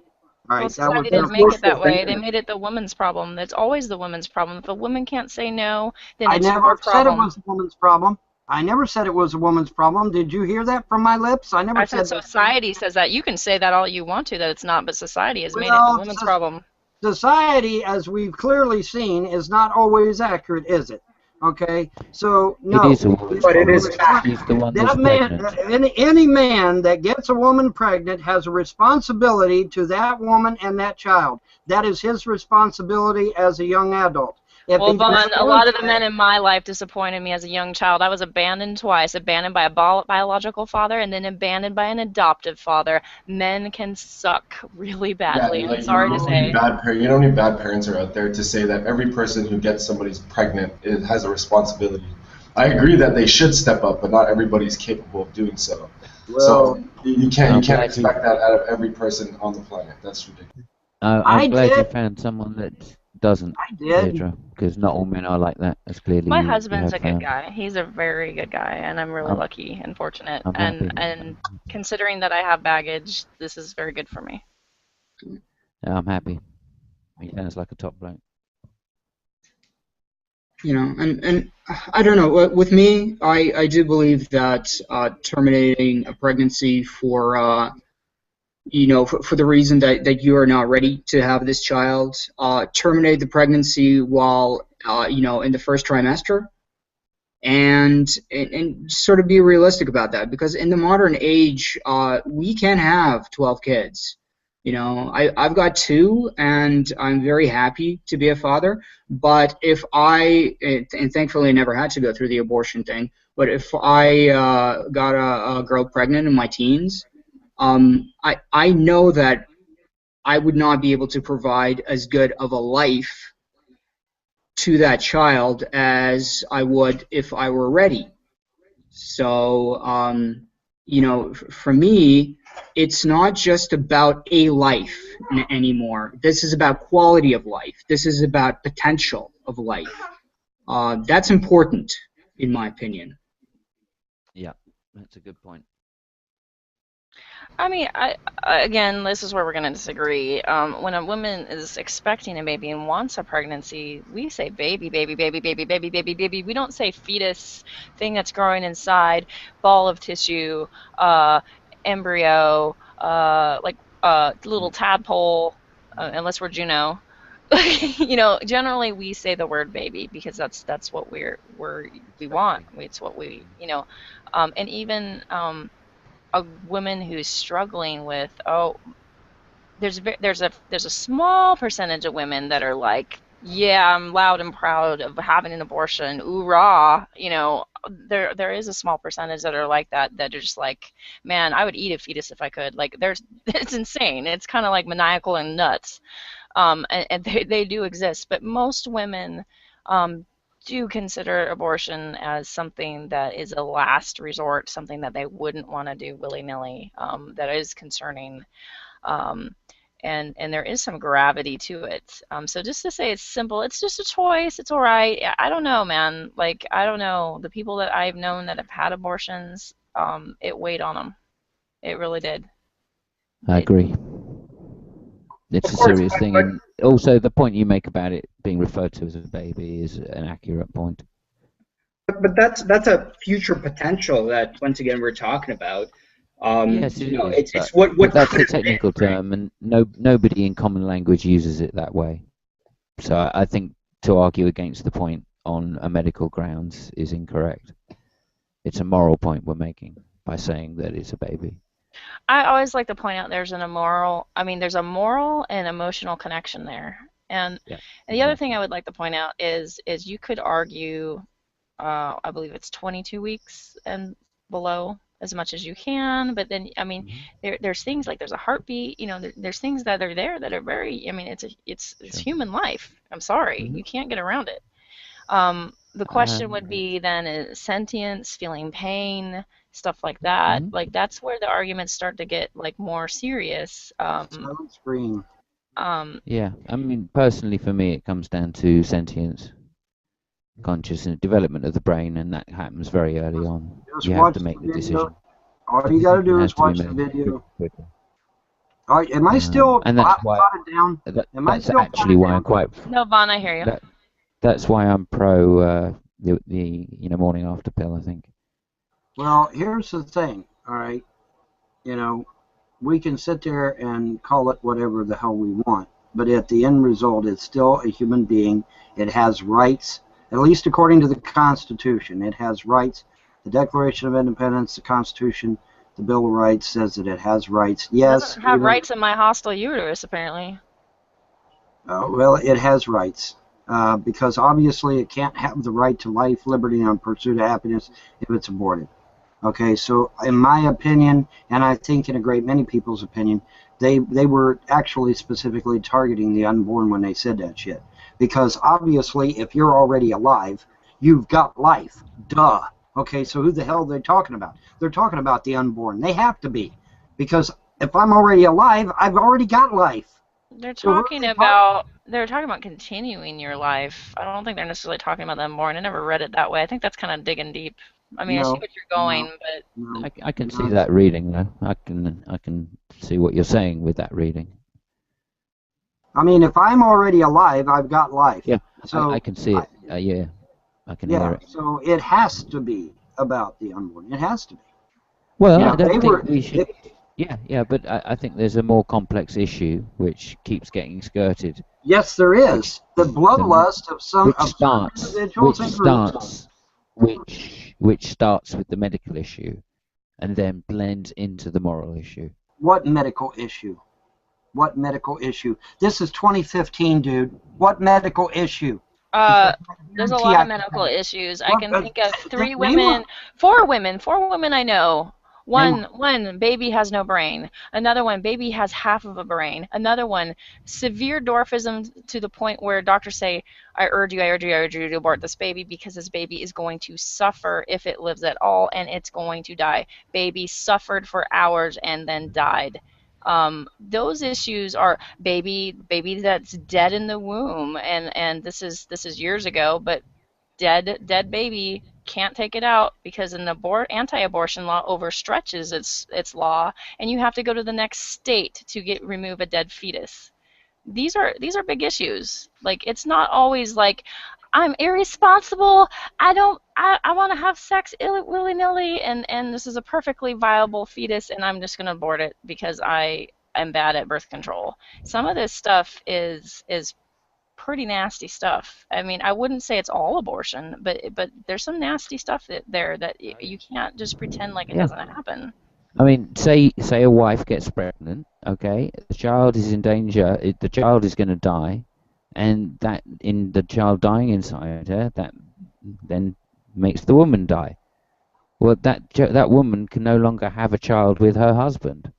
All right. Well, society didn't make it that way. They made it the woman's problem. It's always the woman's problem. If a woman can't say no, then it's your never said it problem. was a woman's problem. I never said it was a woman's problem. Did you hear that from my lips? I never I said said society says that. You can say that all you want to, that it's not, but society has made it Well, the woman's problem. Society, as we've clearly seen, is not always accurate, is it? Okay, so no. It is a woman's But it is problem. fact. She's the one that's That man, pregnant. any man that gets a woman pregnant has a responsibility to that woman and that child. That is his responsibility as a young adult. If Well, he Vaughn, a lot prefers of the men in my life disappointed me as a young child. I was abandoned twice, abandoned by a biological father and then abandoned by an adoptive father. Men can suck really Yeah, badly, I'm like sorry to say. you know how many bad parents are out there to say that every person who gets somebody's pregnant has a responsibility. I agree that they should step up, but not everybody's capable of doing so. Well, So you can't glad you- expect that out of every person on the planet. That's ridiculous. I'm glad you did. found someone that doesn't, I did. Deirdre, because not all men are like that, as clearly My you husband's have a good found. guy. He's a very good guy, and I'm really I'm, lucky and fortunate. I'm happy. And considering that I have baggage, this is very good for me. I'm happy. He sounds like a top bloke. You know, and I don't know. With me, I do believe that terminating a pregnancy for for the reason that you are not ready to have this child, terminate the pregnancy while in the first trimester, and sort of be realistic about that, because in the modern age, we can have 12 kids. I've got 2, and I'm very happy to be a father. But if and thankfully I never had to go through the abortion thing, but if I got a girl pregnant in my teens, I know that I would not be able to provide as good of a life to that child as I would if I were ready. So, for me, it's not just about a life anymore. This is about quality of life. This is about potential of life. That's important, in my opinion. Yeah, that's a good point. I mean, again, this is where we're going to disagree. When a woman is expecting a baby and wants a pregnancy, we say baby, baby, baby, baby, baby, baby, baby. We don't say fetus, thing that's growing inside, ball of tissue, embryo, little tadpole, unless we're Juno. Generally we say the word baby because that's what we want. It's what and even a woman who's struggling with there's a small percentage of women that are like, yeah, I'm loud and proud of having an abortion, oorah. There is a small percentage that are like that are just like, man, I would eat a fetus if I could. Like, it's insane. It's kind of like maniacal and nuts. And they do exist, but most women do consider abortion as something that is a last resort, something that they wouldn't want to do willy-nilly, that is concerning, and there is some gravity to it. So just to say it's simple, it's just a choice, it's all right. I don't know, man. Like, I don't know. The people that I've known that have had abortions, it weighed on them. It really did. I agree. It's a serious thing, and also the point you make about it being referred to as a baby is an accurate point. But that's a future potential that, once again, we're talking about. Yes, it is. It's what that's a technical term, and nobody in common language uses it that way. So I think to argue against the point on a medical grounds is incorrect. It's a moral point we're making by saying that it's a baby. I always like to point out there's a moral and emotional connection there. And the other thing I would like to point out is you could argue, I believe it's 22 weeks and below, as much as you can, but then, I mean, there's things like there's a heartbeat, there's things that are there that are very, I mean, it's human life. I'm sorry, you can't get around it. The question would be then, is sentience, feeling pain, stuff like that. Like, that's where the arguments start to get like more serious. Silent scream. Yeah, I mean, personally for me, it comes down to sentience, consciousness, development of the brain, and that happens very early on. Just You have to make the decision. All you got to do is watch the video. All right, am I still and that's why down? that's actually why I'm quite. No, Vaughn, I hear you. That's why I'm pro the morning after pill, I think. Well, here's the thing. All right, we can sit there and call it whatever the hell we want, but at the end result, it's still a human being. It has rights, at least according to the Constitution. It has rights. The Declaration of Independence, the Constitution, the Bill of Rights says that it has rights. Yes. It doesn't have rights in my hostile uterus, apparently. Well, it has rights. because obviously it can't have the right to life, liberty, and pursuit of happiness if it's aborted. Okay, so in my opinion, and I think in a great many people's opinion, they were actually specifically targeting the unborn when they said that shit. Because obviously, if you're already alive, you've got life. Duh. Okay, so who the hell are they talking about? They're talking about the unborn. They have to be. Because if I'm already alive, I've already got life. They're talking about continuing your life. I don't think they're necessarily talking about the unborn. I never read it that way. I think that's kind of digging deep. I mean, I see what you're going, but I can see that reading though. I can see what you're saying with that reading. I mean, if I'm already alive, I've got life. Yeah, so I can see it. Yeah, I can hear it. So it has to be about the unborn. It has to be. Well, I don't think we should. Yeah, but I think there's a more complex issue which keeps getting skirted. Yes, there is. The bloodlust of some individuals and groups. Which starts with the medical issue, and then blends into the moral issue. What medical issue? What medical issue? This is 2015, dude. What medical issue? There's a lot of medical issues. I can think of 4 women I know. One baby has no brain. Another one, baby has half of a brain. Another one, severe dwarfism to the point where doctors say, I urge you to abort this baby because this baby is going to suffer if it lives at all, and it's going to die. Baby suffered for hours and then died. Those issues are baby that's dead in the womb, and this is years ago, but dead baby can't take it out because an anti-abortion law overstretches its law, and you have to go to the next state to remove a dead fetus. These are big issues. Like, it's not always like I'm irresponsible. I want to have sex willy-nilly, and this is a perfectly viable fetus, and I'm just going to abort it because I am bad at birth control. Some of this stuff is pretty nasty stuff. I mean, I wouldn't say it's all abortion, but there's some nasty stuff there that you can't just pretend like it doesn't happen. I mean, say a wife gets pregnant, okay? The child is in danger. The child is going to die, and that in the child dying inside her, that then makes the woman die. Well, that woman can no longer have a child with her husband.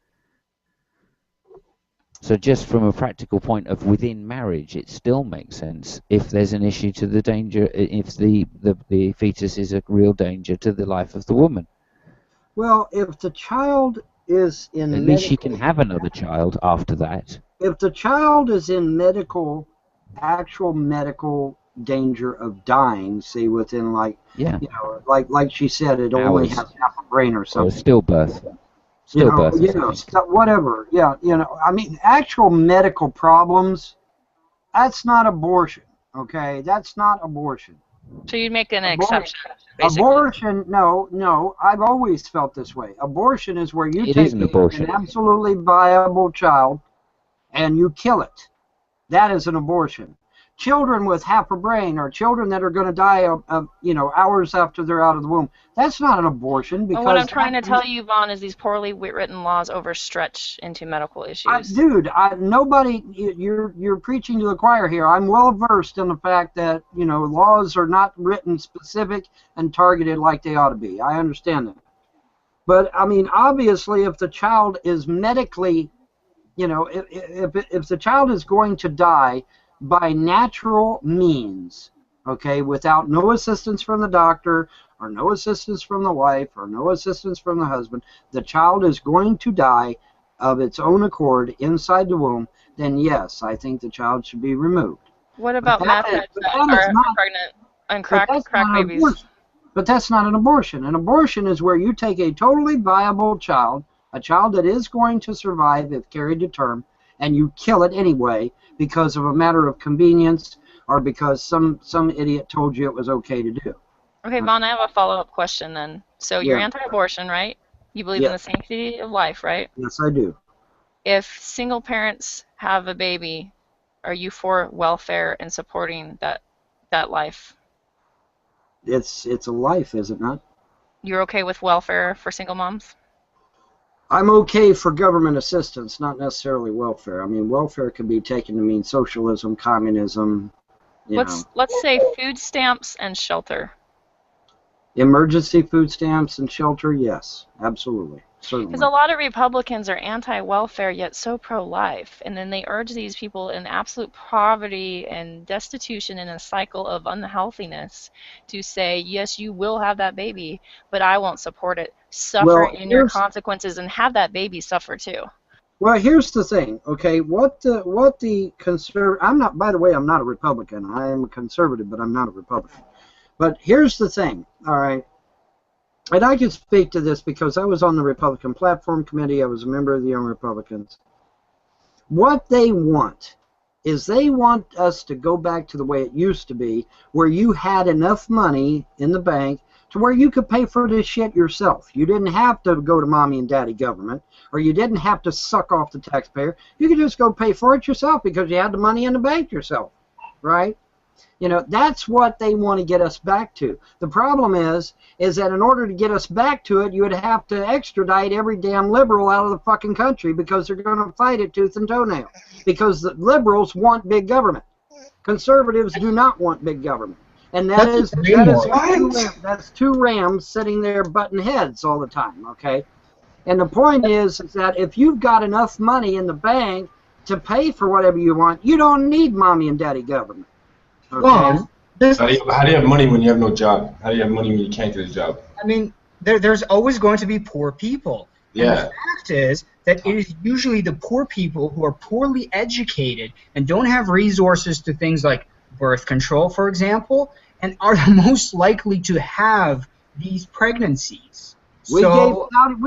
So just from a practical point of within marriage, it still makes sense if there's an issue to the danger, if the fetus is a real danger to the life of the woman. Well, if the child is in at least she can have another child after that. If the child is in actual medical danger of dying, say within like she said, it only has half a brain or something. Or stillbirth. Whatever. Yeah, I mean, actual medical problems, that's not abortion, okay? That's not abortion. So you'd make an exception, basically. Abortion, no, I've always felt this way. Abortion is where you take an absolutely viable child and you kill it. That is an abortion. Children with half a brain or children that are going to die hours after they're out of the womb, that's not an abortion. Because what I'm trying to tell you, Vaughn, is these poorly written laws overstretch into medical issues. Nobody, you're preaching to the choir here. I'm well versed in the fact that laws are not written specific and targeted like they ought to be. I understand that. But I mean, obviously, if the child is medically, if the child is going to die by natural means, okay, without no assistance from the doctor or no assistance from the wife or no assistance from the husband, the child is going to die of its own accord inside the womb, then yes, I think the child should be removed. What about methods that are pregnant and crack babies? But that's not an abortion. An abortion is where you take a totally viable child, a child that is going to survive if carried to term, and you kill it anyway because of a matter of convenience or because some idiot told you it was okay to do. Okay, Vaughn, I have a follow-up question then. So you're anti-abortion, right? You believe in the sanctity of life, right? Yes, I do. If single parents have a baby, are you for welfare and supporting that life? It's a life, is it not? You're okay with welfare for single moms? I'm okay for government assistance, not necessarily welfare. I mean, welfare can be taken to mean socialism, communism, You know, Let's say food stamps and shelter. emergency food stamps and shelter, yes, absolutely, certainly. Because a lot of Republicans are anti-welfare yet so pro-life, and then they urge these people in absolute poverty and destitution in a cycle of unhealthiness to say, yes, you will have that baby, but I won't support it. Suffer in your consequences and have that baby suffer too. Well, here's the thing, okay? What the conservative? I'm not. By the way, I'm not a Republican. I am a conservative, but I'm not a Republican. But here's the thing, all right? And I can speak to this because I was on the Republican Platform Committee. I was a member of the Young Republicans. What they want is they want us to go back to the way it used to be, where you had enough money in the bank to where you could pay for this shit yourself. You didn't have to go to mommy and daddy government, or you didn't have to suck off the taxpayer. You could just go pay for it yourself because you had the money in the bank yourself, right? You know, that's what they want to get us back to. The problem is that in order to get us back to it, you would have to extradite every damn liberal out of the fucking country because they're going to fight it tooth and toenail. Because the liberals want big government. Conservatives do not want big government. And that's two rams sitting there butting heads all the time, okay? And the point is that if you've got enough money in the bank to pay for whatever you want, you don't need mommy and daddy government. Okay. Well, how do you have money when you have no job? How do you have money when you can't get a job? I mean, there's always going to be poor people. Yeah. And the fact is that it is usually the poor people who are poorly educated and don't have resources to things like birth control, for example, and are the most likely to have these pregnancies. We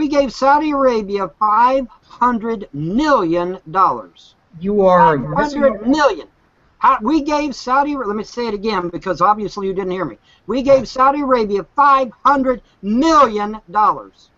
gave Saudi Arabia $500 million. You are $500 million. We gave Saudi. Let me say it again because obviously you didn't hear me. We gave Saudi Arabia $500 million.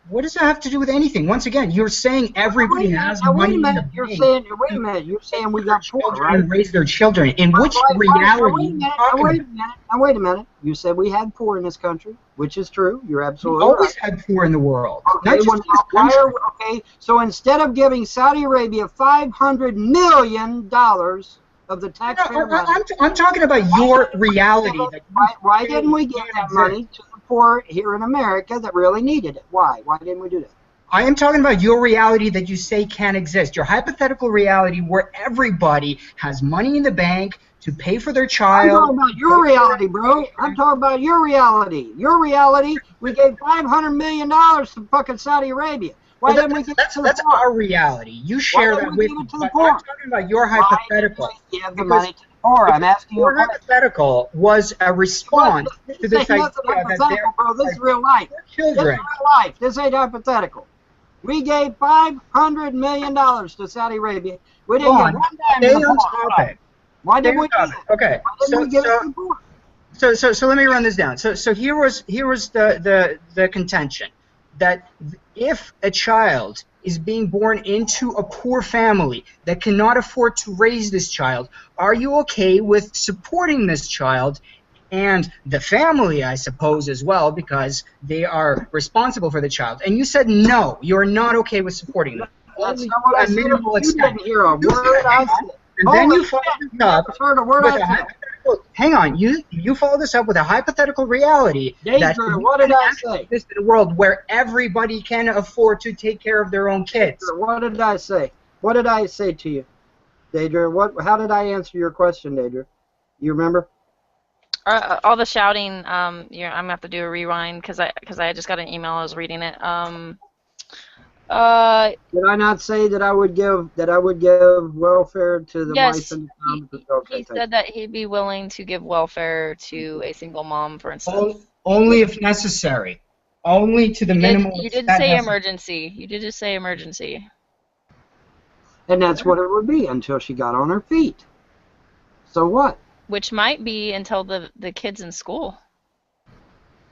What does that have to do with anything? Once again, you're saying everybody has money in the bank. Wait a minute. You're saying we got poor, right? And raise their children. In which reality? Wait a minute. You said we had poor in this country, which is true. You're absolutely right. We always right. had poor in the world. Okay, okay. So instead of giving Saudi Arabia $500 million of the taxpayer money, I'm talking about your reality. Why didn't we give that money to the poor here in America that really needed it? Why? Why didn't we do that? I am talking about your reality that you say can't exist. Your hypothetical reality where everybody has money in the bank to pay for their child. I'm talking about your reality, bro. I'm talking about your reality. Your reality, we gave $500 million to fucking Saudi Arabia. Why didn't we give it to the poor? That's our reality. You share that with me. I'm talking about your hypothetical. Give the money to the poor. I'm asking you. Your hypothetical was a response to this idea that bro. This is real life. Children. This is real life. This ain't hypothetical. We gave $500 million to Saudi Arabia. We didn't give one dime to the poor. Why didn't we do that? Okay. Why didn't we give it to the poor? So let me run this down. So here was the contention that if a child is being born into a poor family that cannot afford to raise this child, are you okay with supporting this child and the family, I suppose, as well, because they are responsible for the child? And you said no, you're not okay with supporting them. That's not what I said. You didn't hear a word I said. And then you follow this up with a hypothetical. Hang on, you follow this up with a hypothetical reality that what did I say? Exist in a world where everybody can afford to take care of their own kids. What did I say? What did I say to you, Deidre? How did I answer your question, Deidre? You remember? All the shouting. I'm gonna have to do a rewind because I just got an email. I was reading it. Did I not say that I would give welfare to the wife and the son? He said that he'd be willing to give welfare to a single mom, for instance. Only if necessary. Only to the minimum. You did say emergency. You did just say emergency. And that's what it would be until she got on her feet. So what? Which might be until the kid's in school.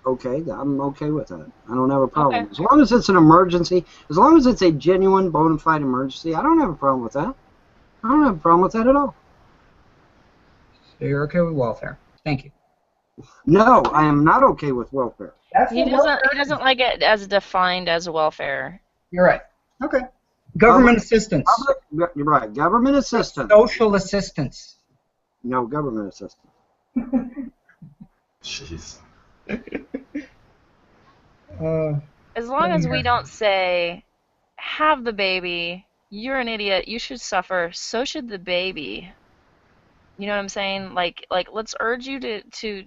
Okay, I'm okay with that. I don't have a problem. Okay. As long as it's an emergency, as long as it's a genuine, bona fide emergency, I don't have a problem with that. I don't have a problem with that at all. So you're okay with welfare? Thank you. No, I am not okay with welfare. He doesn't like it as defined as welfare. You're right. Okay. Government assistance. You're right. Government assistance. Social assistance. No, government assistance. Jeez. As long as we don't say, have the baby, you're an idiot, you should suffer, so should the baby. You know what I'm saying? Like let's urge you to do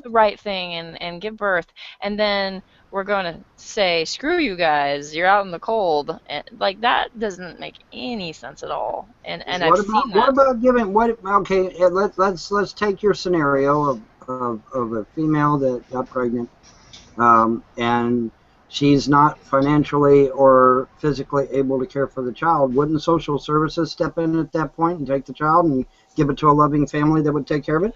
the right thing and give birth, and then we're gonna say, screw you guys, you're out in the cold. And, like, that doesn't make any sense at all. And I've seen What that. about giving what? Okay, let's take your scenario of a female that got pregnant, and she's not financially or physically able to care for the child. Wouldn't social services step in at that point and take the child and give it to a loving family that would take care of it?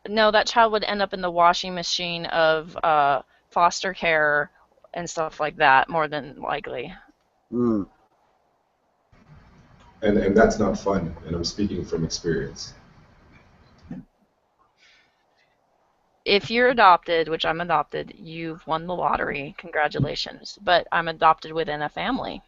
No, that child would end up in the washing machine of foster care and stuff like that, more than likely. Mm. And that's not fun, and I'm speaking from experience. If you're adopted, which I'm adopted, you've won the lottery. Congratulations. But I'm adopted within a family.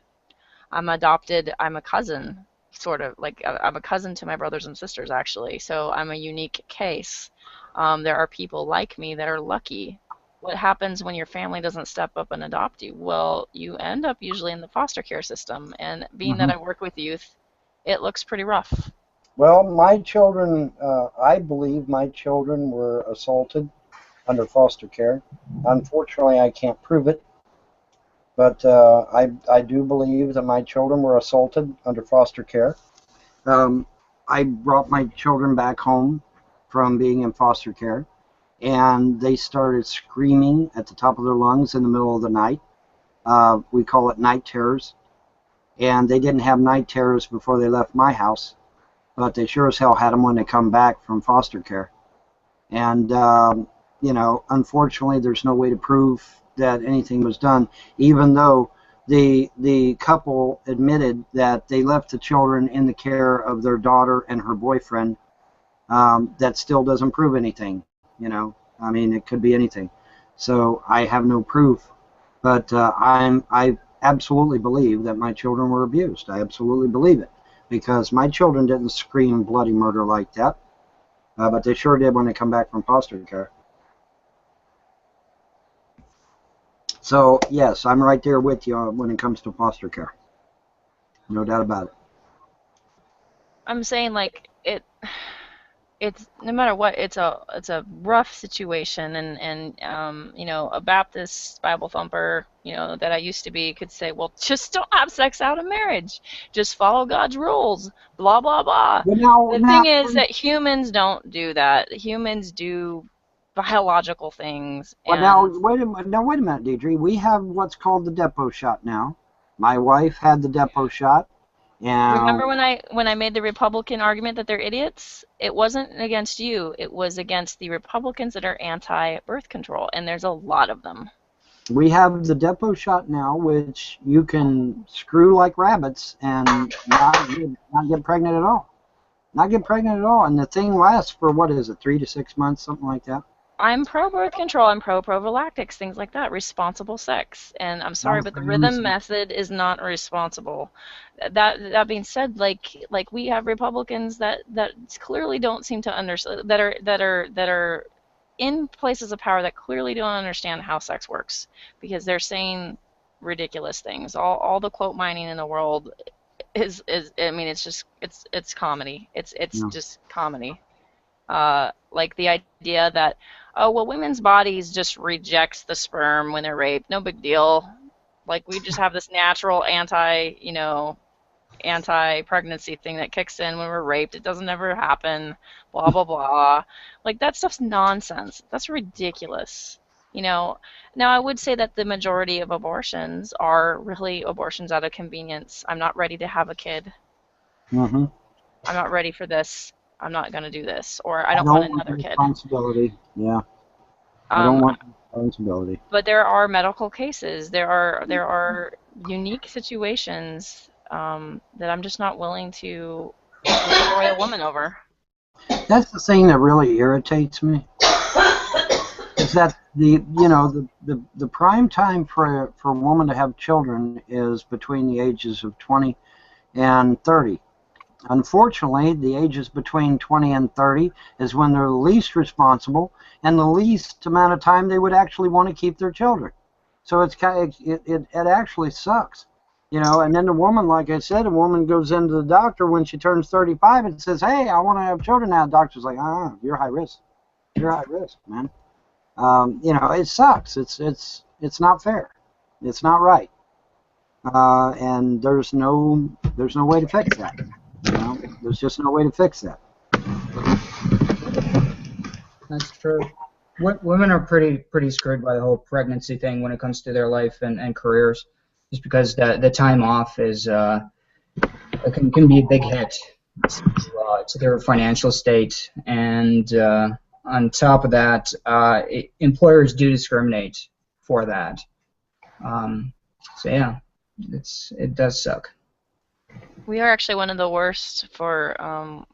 I'm adopted. I'm a cousin, sort of. Like, I'm a cousin to my brothers and sisters, actually. So I'm a unique case. There are people like me that are lucky. What happens when your family doesn't step up and adopt you? Well, you end up usually in the foster care system. And being that I work with youth, it looks pretty rough. Well, my children, I believe my children were assaulted under foster care. Unfortunately, I can't prove it, but I do believe that my children were assaulted under foster care. I brought my children back home from being in foster care, and they started screaming at the top of their lungs in the middle of the night. We call it night terrors, and they didn't have night terrors before they left my house, but they sure as hell had them when they come back from foster care. And, you know, unfortunately, there's no way to prove that anything was done, even though the couple admitted that they left the children in the care of their daughter and her boyfriend. That still doesn't prove anything, you know. I mean, it could be anything. So I have no proof, but I absolutely believe that my children were abused. I absolutely believe it, because my children didn't scream bloody murder like that, but they sure did when they come back from foster care. So, yes, I'm right there with you when it comes to foster care. No doubt about it. I'm saying, like, it's no matter what, it's a rough situation, and you know, a Baptist Bible thumper, you know, that I used to be, could say, well, just don't have sex out of marriage, just follow God's rules, blah blah blah. The thing is that humans don't do that. Humans do biological things. Well, now wait a minute, Deidre. We have what's called the depot shot now. My wife had the depot shot. And remember when I made the Republican argument that they're idiots? It wasn't against you. It was against the Republicans that are anti-birth control, and there's a lot of them. We have the depot shot now, which you can screw like rabbits and not get pregnant at all. Not get pregnant at all. And the thing lasts for, what is it, 3 to 6 months, something like that? I'm pro-birth control. I'm pro-prophylactics, things like that, responsible sex. And I'm sorry, but the rhythm method is not responsible. That being said, like we have Republicans that clearly don't seem to understand, that are in places of power that clearly don't understand how sex works, because they're saying ridiculous things. All the quote mining in the world is I mean, it's just it's comedy. It's just comedy. Like the idea that, oh, well, women's bodies just rejects the sperm when they're raped. No big deal. Like, we just have this natural anti-pregnancy thing that kicks in when we're raped. It doesn't ever happen. Blah, blah, blah. Like, that stuff's nonsense. That's ridiculous. You know, now I would say that the majority of abortions are really abortions out of convenience. I'm not ready to have a kid. Mm-hmm. I'm not ready for this. I'm not going to do this, or I don't want another kid. Responsibility. Yeah. I don't want responsibility. But there are medical cases. There are unique situations that I'm just not willing to destroy a woman over. That's the thing that really irritates me. Is that the prime time for a woman to have children is between the ages of 20 and 30. Unfortunately, the ages between 20 and 30 is when they're the least responsible and the least amount of time they would actually want to keep their children. So it's it actually sucks, you know. And then the woman, like I said, a woman goes into the doctor when she turns 35 and says, "Hey, I want to have children now." The doctor's like, "You're high risk. You're high risk, man." You know, it sucks. It's not fair. It's not right. And there's no way to fix that. You know, there's just no way to fix that. That's true. Women are pretty screwed by the whole pregnancy thing when it comes to their life and careers, just because the time off is it can be a big hit to their financial state, and on top of that, employers do discriminate for that. So yeah, it does suck. We are actually one of the worst for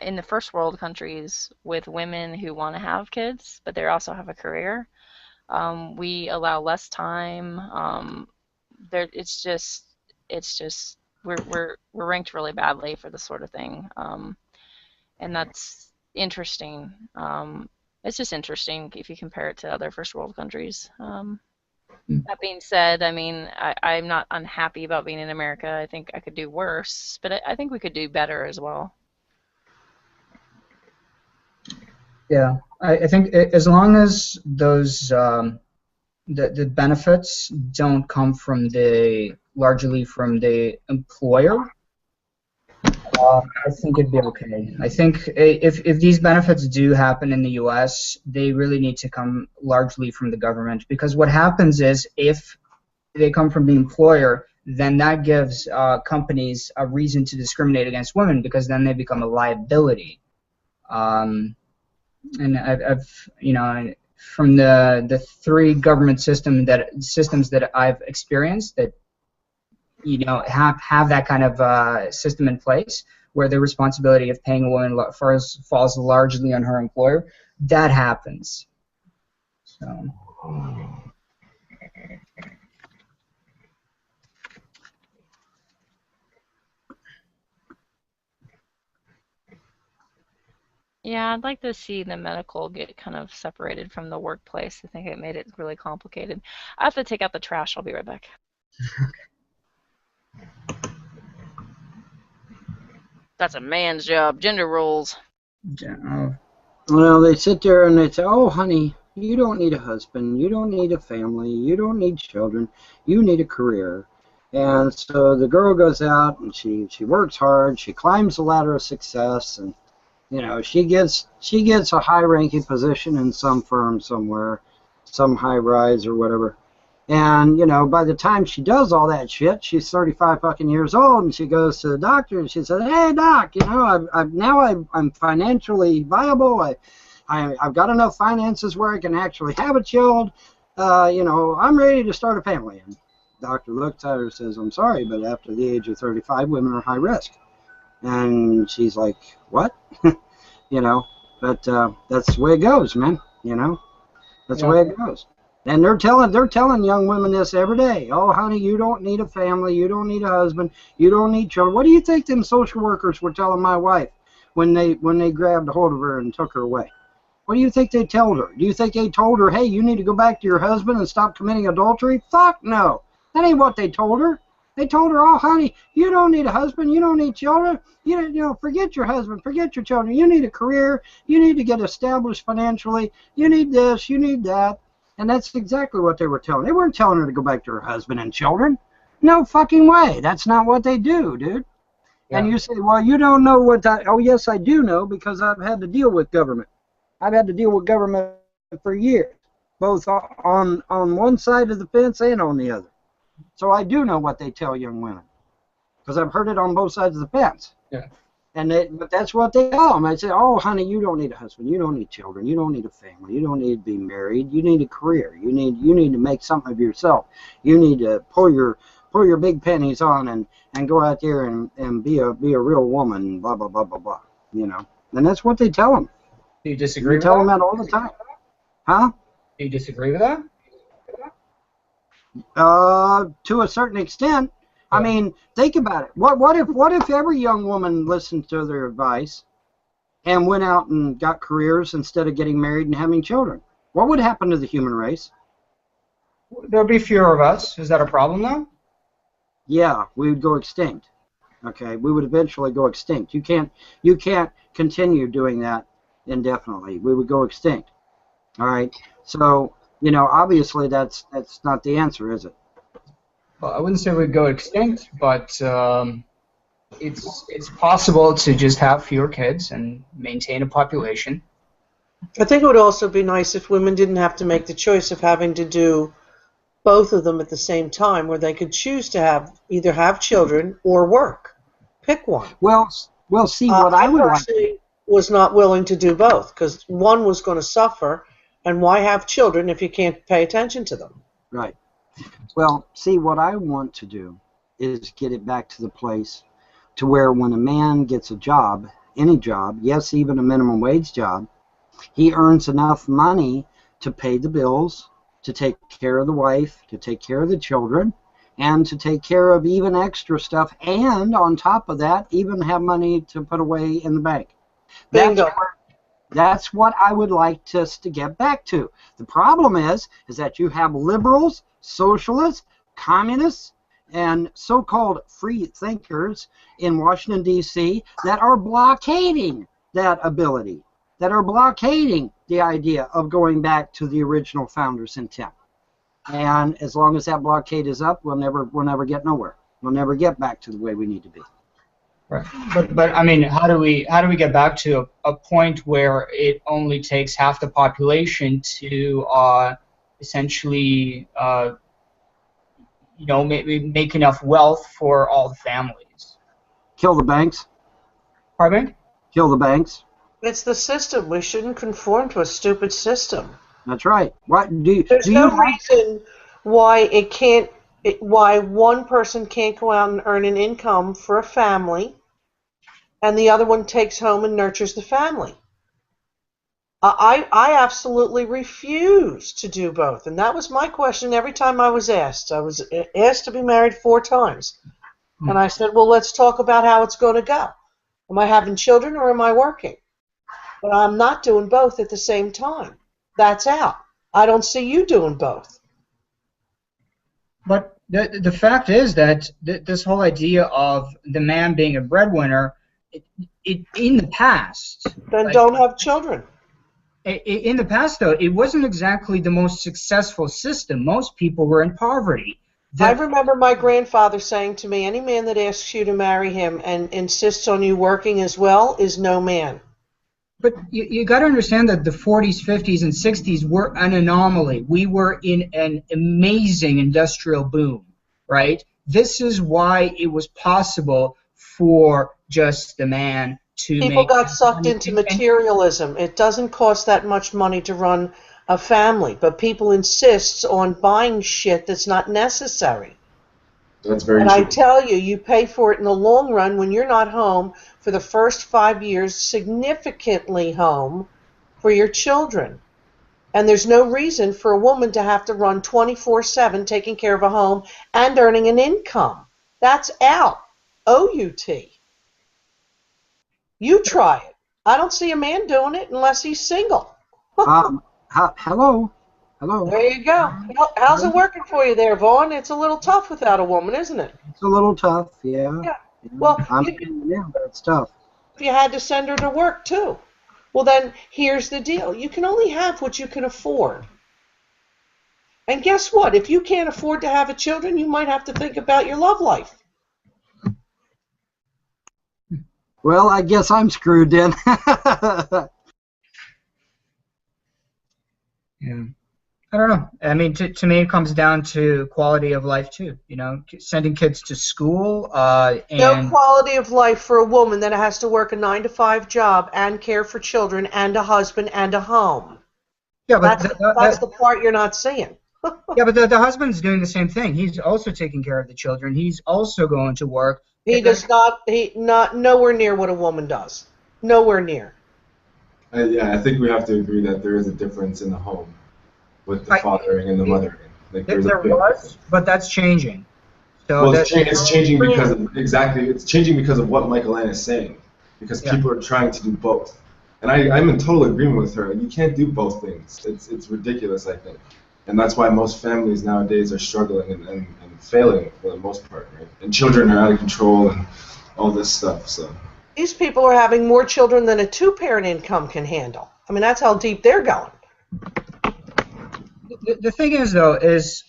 in the first world countries with women who want to have kids, but they also have a career. We allow less time. It's just we're ranked really badly for this sort of thing, and that's interesting. It's just interesting if you compare it to other first world countries. That being said, I mean, I'm not unhappy about being in America. I think I could do worse, but I think we could do better as well. Yeah, I think as long as those the benefits don't come from largely from the employer, I think it'd be okay. I think if these benefits do happen in the U.S., they really need to come largely from the government, because what happens is if they come from the employer, then that gives companies a reason to discriminate against women, because then they become a liability. And I've you know, from the three government systems that I've experienced that, you know, have that kind of system in place where the responsibility of paying a woman falls largely on her employer, that happens. So. Yeah, I'd like to see the medical get kind of separated from the workplace. I think it made it really complicated. I have to take out the trash. I'll be right back. That's a man's job. Gender roles. Well, they sit there and they say, "Oh, honey, you don't need a husband. You don't need a family. You don't need children. You need a career." And so the girl goes out and she works hard. She climbs the ladder of success, and you know, she gets a high-ranking position in some firm somewhere, some high-rise or whatever. And, you know, by the time she does all that shit, she's 35 fucking years old, and she goes to the doctor and she says, "Hey, doc, you know, I'm financially viable. I've got enough finances where I can actually have a child. You know, I'm ready to start a family." And the doctor looks at her and says, "I'm sorry, but after the age of 35, women are high risk." And she's like, "What?" You know, but that's the way it goes, man. You know, that's the way it goes. And they're telling young women this every day. "Oh, honey, you don't need a family. You don't need a husband. You don't need children." What do you think them social workers were telling my wife when they grabbed a hold of her and took her away? What do you think they told her? Do you think they told her, "Hey, you need to go back to your husband and stop committing adultery"? Fuck no. That ain't what they told her. They told her, "Oh, honey, you don't need a husband. You don't need children. You know, forget your husband. Forget your children. You need a career. You need to get established financially. You need this. You need that." And that's exactly what they were telling. They weren't telling her to go back to her husband and children. No fucking way. That's not what they do, dude. Yeah. And you say, "Well, you don't know what that..." Oh, yes, I do know, because I've had to deal with government. I've had to deal with government for years, both on one side of the fence and on the other. So I do know what they tell young women, because I've heard it on both sides of the fence. Yeah. But that's what they tell them. I say, "Oh, honey, you don't need a husband. You don't need children. You don't need a family. You don't need to be married. You need a career. You need to make something of yourself. You need to pull your big pennies on and go out there and be a real woman." Blah blah blah blah blah. You know, and that's what they tell them. Do you disagree? They tell them that all the time. Huh? Do you disagree with that? To a certain extent. I mean, think about it. What if every young woman listened to their advice and went out and got careers instead of getting married and having children? What would happen to the human race? There'll be fewer of us. Is that a problem, though? Yeah, we would go extinct. Okay, we would eventually go extinct. You can't continue doing that indefinitely. We would go extinct. All right. So, obviously that's not the answer, is it? Well, I wouldn't say we'd go extinct, but it's possible to just have fewer kids and maintain a population. I think it would also be nice if women didn't have to make the choice of having to do both of them at the same time, where they could choose to either have children or work. Pick one. Well, see, what I would personally was not willing to do both, because one was going to suffer, and why have children if you can't pay attention to them? Right. Well, see, what I want to do is get it back to the place to where when a man gets a job, any job, yes, even a minimum wage job, he earns enough money to pay the bills, to take care of the wife, to take care of the children, and to take care of even extra stuff, and on top of that, even have money to put away in the bank. Bingo. That's what I would like us to get back to. The problem is that you have liberals, socialists, communists, and so-called free thinkers in Washington, D.C. that are blockading that ability, that are blockading the idea of going back to the original founders' intent. And as long as that blockade is up, we'll never get nowhere. We'll never get back to the way we need to be. Right. But I mean, how do we get back to a point where it only takes half the population to essentially make enough wealth for all the families? Kill the banks. Pardon me? Kill the banks. It's the system. We shouldn't conform to a stupid system. That's right. There's no reason why why one person can't go out and earn an income for a family, and the other one takes home and nurtures the family. I absolutely refuse to do both, and that was my question every time I was asked. I was asked to be married 4 times, and I said, well, let's talk about how it's going to go. Am I having children or am I working? But I'm not doing both at the same time. That's out. I don't see you doing both. But the fact is that this whole idea of the man being a breadwinner, in the past... Then don't have children. In the past, though, it wasn't exactly the most successful system. Most people were in poverty. I remember my grandfather saying to me, any man that asks you to marry him and insists on you working as well is no man. But you got to understand that the 40s, 50s, and 60s were an anomaly. We were in an amazing industrial boom, right? This is why it was possible for just the man to People got sucked into materialism. It doesn't cost that much money to run a family, but people insist on buying shit that's not necessary. That's very and true. I tell you, you pay for it in the long run when you're not home for the first 5 years, significantly home for your children. And there's no reason for a woman to have to run 24/7 taking care of a home and earning an income. That's out. O-U-T. You try it. I don't see a man doing it unless he's single. Hello. There you go. How's it working for you there, Vaughn? It's a little tough without a woman, isn't it? It's a little tough, yeah. Well, I'm yeah, but it's tough. If you had to send her to work too. Well, then here's the deal. You can only have what you can afford. And guess what? If you can't afford to have a children, you might have to think about your love life. Well, I guess I'm screwed then. Yeah. I don't know. I mean, to me, it comes down to quality of life too. You know, sending kids to school. No quality of life for a woman that has to work a 9-to-5 job and care for children and a husband and a home. Yeah, but that's the part you're not seeing. Yeah, but the husband's doing the same thing. He's also taking care of the children. He's also going to work. He does not. Nowhere near what a woman does. Nowhere near. Yeah, I think we have to agree that there is a difference in the home with the fathering and the mothering. Like There was, but that's changing. So Well, that, it's changing because of it's changing because of what Michael Ann is saying, because people are trying to do both, and I'm in total agreement with her. You can't do both things. It's ridiculous, I think, and that's why most families nowadays are struggling and failing for the most part, right? And children are out of control and all this stuff. So These people are having more children than a two-parent income can handle. I mean, that's how deep they're going. the thing is, though, is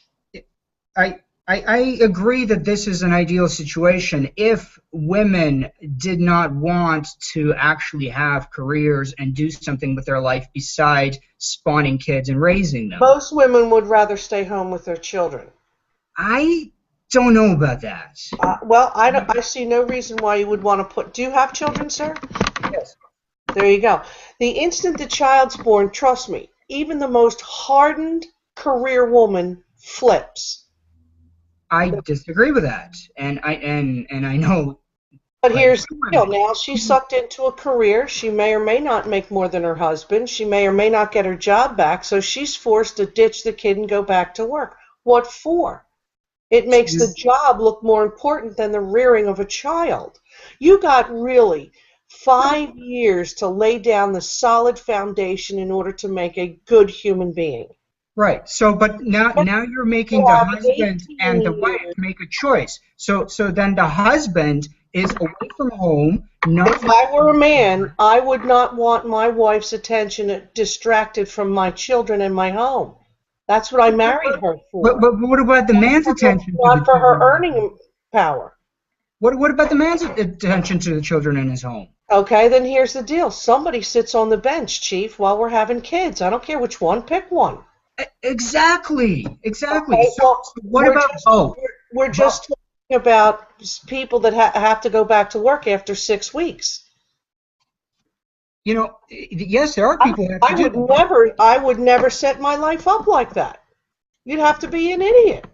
I agree that this is an ideal situation if women did not want to actually have careers and do something with their life besides spawning kids and raising them. Most women would rather stay home with their children. I don't know about that. Well, I see no reason why you would want to put... Do you have children, sir? Yes. There you go. The instant the child's born, trust me, even the most hardened career woman flips. I disagree with that, and I know. But here's the deal. Now she's sucked into a career. She may or may not make more than her husband. She may or may not get her job back, so she's forced to ditch the kid and go back to work. What for? It makes the job look more important than the rearing of a child. You got really 5 years to lay down the solid foundation in order to make a good human being. Right. So, but now you're making the husband and the wife make a choice. So then the husband is away from home. If I were a man, I would not want my wife's attention distracted from my children and my home. That's what I married her for. But what about the man's attention? Not for her earning power. What about the man's attention to the children in his home? Okay, then here's the deal. Somebody sits on the bench, Chief, while we're having kids. I don't care which one. Pick one. Exactly. Okay, So what about both? We're just talking about people that have to go back to work after 6 weeks. You know, yes, there are people. I would never set my life up like that. You'd have to be an idiot.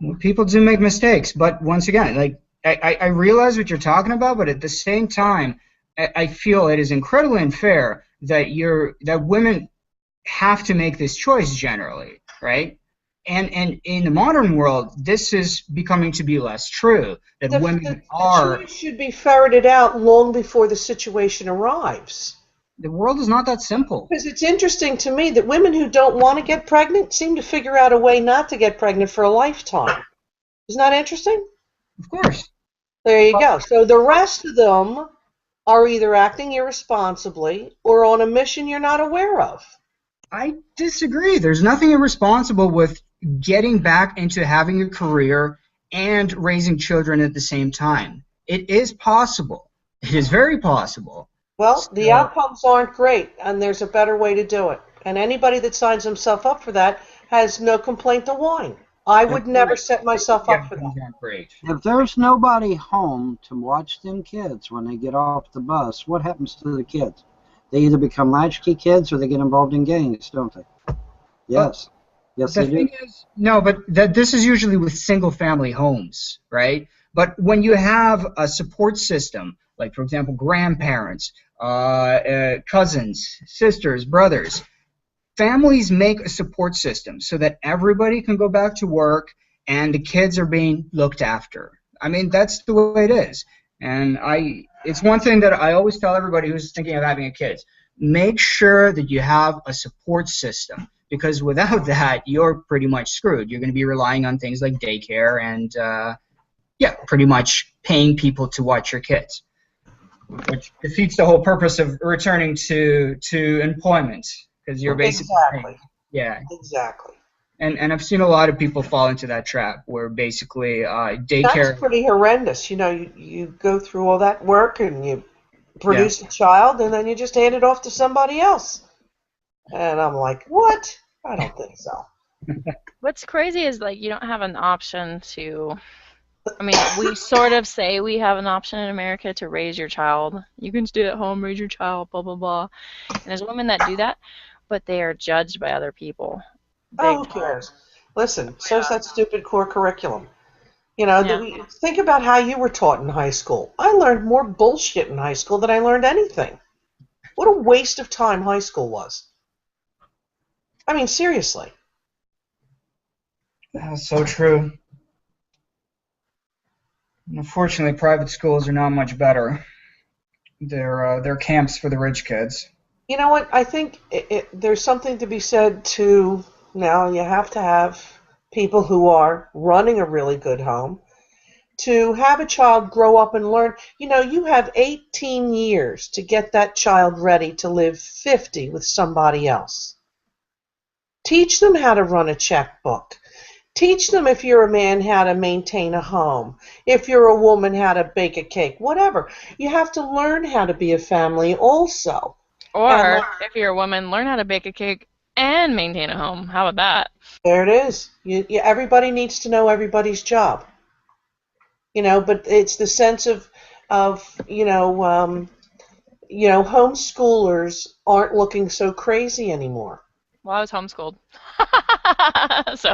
Well, people do make mistakes, but once again, like I realize what you're talking about, but at the same time, I feel it is incredibly unfair that women have to make this choice generally, right? And in the modern world, this is becoming to be less true. That women are. The choice should be ferreted out long before the situation arrives. The world is not that simple. Because it's interesting to me that women who don't want to get pregnant seem to figure out a way not to get pregnant for a lifetime. Isn't that interesting? Of course. There you go. So the rest of them are either acting irresponsibly or on a mission you're not aware of. I disagree. There's nothing irresponsible with getting back into having a career and raising children at the same time. It is possible. It is very possible. Well, the outcomes aren't great, and there's a better way to do it. And anybody that signs himself up for that has no complaint to whine. I would never set myself up for that. If there's nobody home to watch them kids when they get off the bus, what happens to the kids? They either become latchkey kids or they get involved in gangs, don't they? Yes. Yes, they do. No, but this is usually with single-family homes, right? But when you have a support system, like, for example, grandparents, cousins, sisters, brothers, families make a support system so that everybody can go back to work and the kids are being looked after. I mean, that's the way it is. And it's one thing that I always tell everybody who's thinking of having a kid. Make sure that you have a support system, because without that, you're pretty much screwed. You're going to be relying on things like daycare and, pretty much paying people to watch your kids, which defeats the whole purpose of returning to employment, because you're basically Exactly. And I've seen a lot of people fall into that trap where basically daycare. That's pretty horrendous. You know, you go through all that work and you produce a child and then you just hand it off to somebody else. And I'm like, what? I don't think so. What's crazy is, like, you don't have an option to. I mean, we sort of say we have an option in America to raise your child. You can stay at home, raise your child, blah, blah, blah. And there's women that do that, but they are judged by other people. Who cares? Listen, so's that stupid core curriculum. You know, think about how you were taught in high school. I learned more bullshit in high school than I learned anything. What a waste of time high school was. I mean, seriously. That's so true. Unfortunately, private schools are not much better. They're camps for the rich kids. You know what? I think there's something to be said to now. You have to have people who are running a really good home to have a child grow up and learn. You know, you have 18 years to get that child ready to live 50 with somebody else. Teach them how to run a checkbook. Teach them, if you're a man, how to maintain a home. If you're a woman, how to bake a cake. Whatever. You have to learn how to be a family also. Or if you're a woman, learn how to bake a cake and maintain a home. How about that? There it is. Everybody needs to know everybody's job. You know, but it's the sense of homeschoolers aren't looking so crazy anymore. Well, I was homeschooled. So.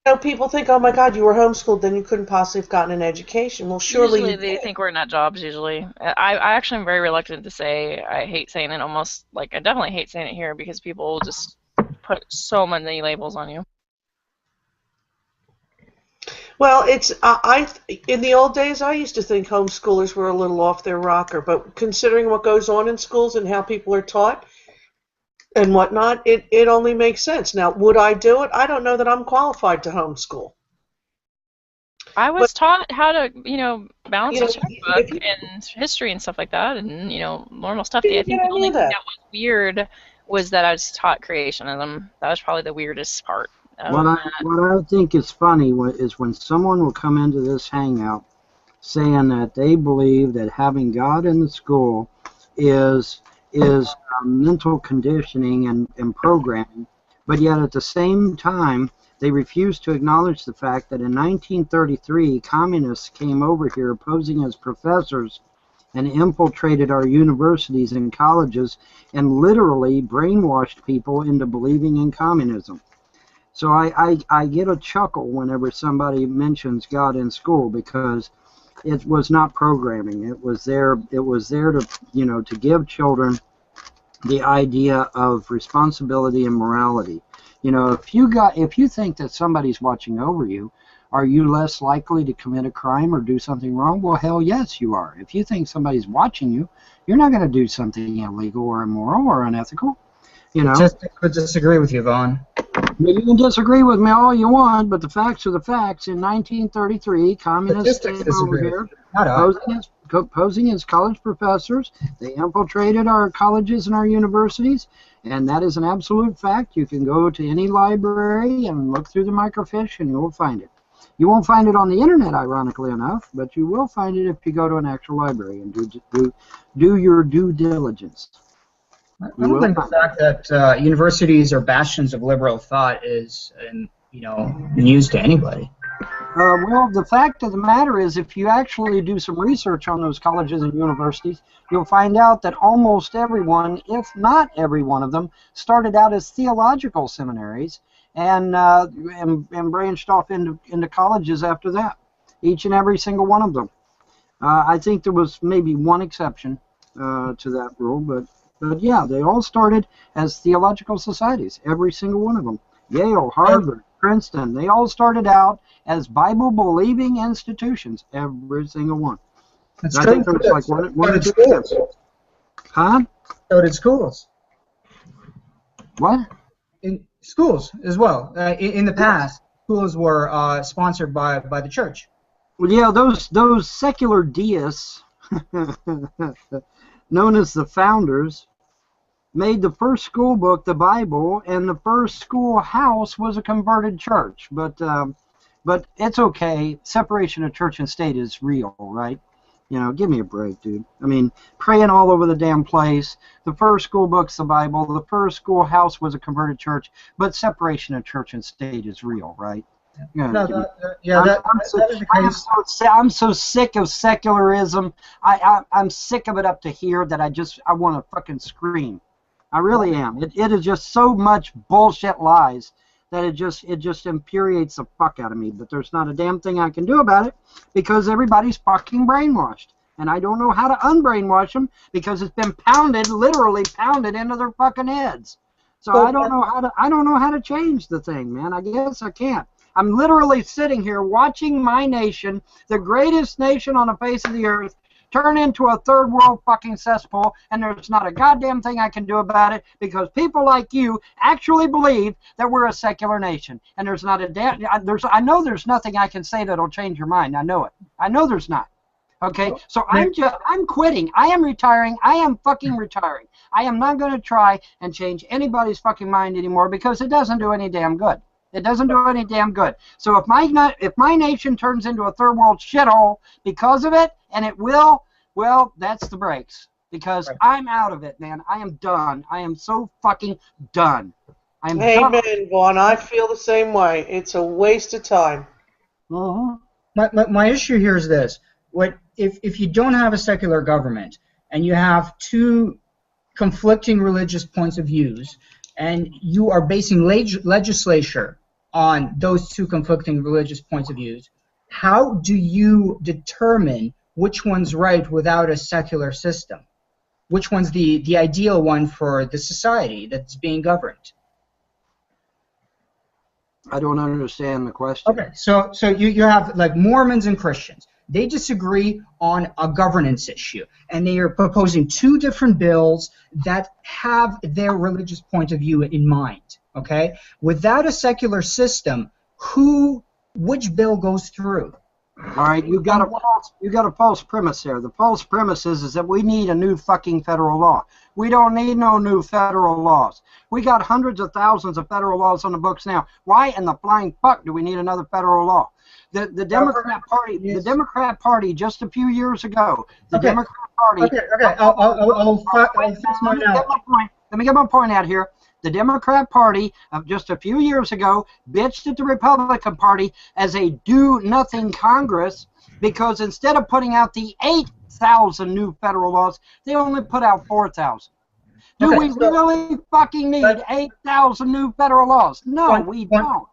You know, people think, oh my God, you were homeschooled, then you couldn't possibly have gotten an education. Well, surely Usually they think we're in jobs, usually. I actually am very reluctant to say, I hate saying it almost, like, I definitely hate saying it here because people will just put so many labels on you. Well, it's in the old days, I used to think homeschoolers were a little off their rocker, but considering what goes on in schools and how people are taught and whatnot, it only makes sense. Now, would I do it? I don't know that I'm qualified to homeschool. I was taught how to, balance a checkbook and history and stuff like that, and, normal stuff. I think the only thing that was weird was that I was taught creationism. That was probably the weirdest part. What I think is funny is when someone will come into this hangout saying that they believe that having God in the school is mental conditioning and programming, but yet at the same time they refuse to acknowledge the fact that in 1933 communists came over here posing as professors and infiltrated our universities and colleges and literally brainwashed people into believing in communism. So I get a chuckle whenever somebody mentions God in school because it was not programming. It was there to to give children the idea of responsibility and morality. If you think that somebody's watching over you, are you less likely to commit a crime or do something wrong? Well, hell yes, you are. If you think somebody's watching you, you're not going to do something illegal or immoral or unethical. I could disagree with you, Vaughn. You can disagree with me all you want, but the facts are the facts. In 1933, communists came over here posing as college professors. They infiltrated our colleges and our universities, and that is an absolute fact. You can go to any library and look through the microfiche, and you will find it. You won't find it on the internet, ironically enough, but you will find it if you go to an actual library and do your due diligence. I don't think the fact that universities are bastions of liberal thought is, news to anybody. Well, the fact of the matter is, if you actually do some research on those colleges and universities, you'll find out that almost everyone, if not every one of them, started out as theological seminaries and branched off into colleges after that. Each and every single one of them. I think there was maybe one exception to that rule, but yeah, they all started as theological societies, every single one of them. Yale, Harvard, Princeton, they all started out as Bible-believing institutions, every single one. That's I true. think there was like one or two schools. Huh? So did schools. What? In schools as well. In the past, schools were sponsored by the church. Well, yeah, those secular deists, known as the founders, made the first school book the Bible, and the first schoolhouse was a converted church. But it's okay. Separation of church and state is real, right? Give me a break, dude. I mean, praying all over the damn place. The first school book's the Bible. The first schoolhouse was a converted church. But separation of church and state is real, right? I'm so sick of secularism. I'm sick of it up to here that I want to fucking scream. I really am. It is just so much bullshit lies that it just infuriates the fuck out of me. But there's not a damn thing I can do about it because everybody's fucking brainwashed, and I don't know how to unbrainwash them because it's been literally pounded into their fucking heads. So I don't know how to change the thing, man. I guess I can't. I'm literally sitting here watching my nation, the greatest nation on the face of the earth, turn into a third world fucking cesspool, and there's not a goddamn thing I can do about it because people like you actually believe that we're a secular nation, and there's not a damn. I know there's nothing I can say that'll change your mind. I know it. I know there's not. Okay, so I'm quitting. I am retiring. I am fucking retiring. I am not going to try and change anybody's fucking mind anymore because it doesn't do any damn good. It doesn't do any damn good. So if my nation turns into a third world shithole because of it, and it will, well, that's the breaks. Because I'm out of it, man. I am done. I am so fucking done. I am done. Amen, Vaughn. I feel the same way. It's a waste of time. My issue here is this. If you don't have a secular government and you have two conflicting religious points of views and you are basing legislature on those two conflicting religious points of views, how do you determine which one's right without a secular system? Which one's the ideal one for the society that's being governed? I don't understand the question. Okay, so you have like Mormons and Christians. They disagree on a governance issue, and they are proposing two different bills that have their religious point of view in mind. Okay, without a secular system, which bill goes through? All right, you got a false premise there. The false premise is that we need a new fucking federal law. We don't need no new federal laws. We got hundreds of thousands of federal laws on the books now. Why in the flying fuck do we need another federal law? The Democrat Party just a few years ago. Democrat Party. Okay. I'll fix mine out. Let me get my point out here. The Democrat Party of just a few years ago bitched at the Republican Party as a do-nothing Congress because instead of putting out the 8,000 new federal laws, they only put out 4,000. Do we really fucking need 8,000 new federal laws? No, we don't.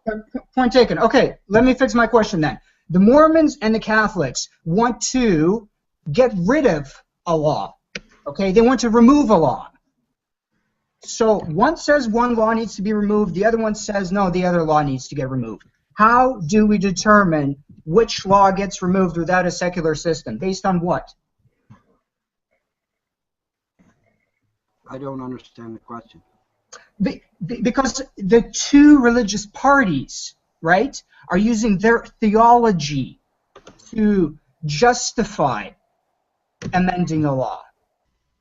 Point taken. Okay, let me fix my question then. The Mormons and the Catholics want to get rid of a law. Okay, they want to remove a law. So one says one law needs to be removed, the other one says no, the other law needs to get removed. How do we determine which law gets removed without a secular system? Based on what? I don't understand the question. Because the two religious parties, right, are using their theology to justify amending a law.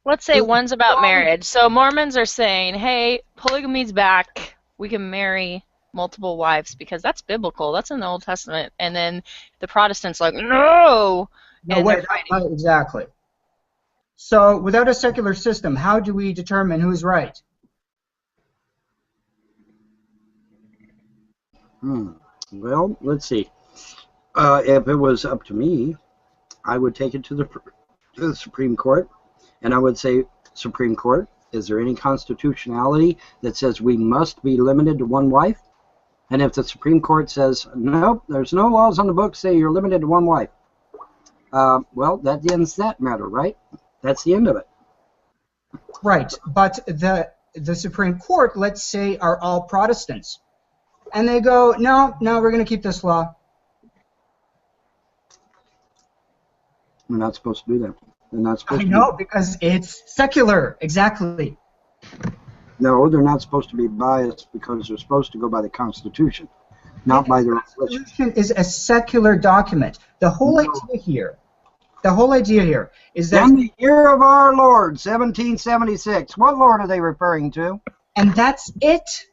Let's say one's about marriage. So Mormons are saying, hey, polygamy's back. We can marry multiple wives because that's biblical. That's in the Old Testament. And then the Protestants like, no! No, wait, exactly. So without a secular system, how do we determine who's right? Well, let's see. If it was up to me, I would take it to the Supreme Court, and I would say, Supreme Court, is there any constitutionality that says we must be limited to one wife? And if the Supreme Court says, nope, there's no laws on the books say you're limited to one wife, well, that ends that matter, right? That's the end of it. Right, but the Supreme Court, let's say, are all Protestants. And they go, no, we're going to keep this law. We're not supposed to do that. They're not supposed I know, because it's secular, exactly. No, they're not supposed to be biased because they're supposed to go by the Constitution, not by their religion. The Constitution is a secular document. The whole idea here is that... In the year of our Lord, 1776. What Lord are they referring to? And that's it.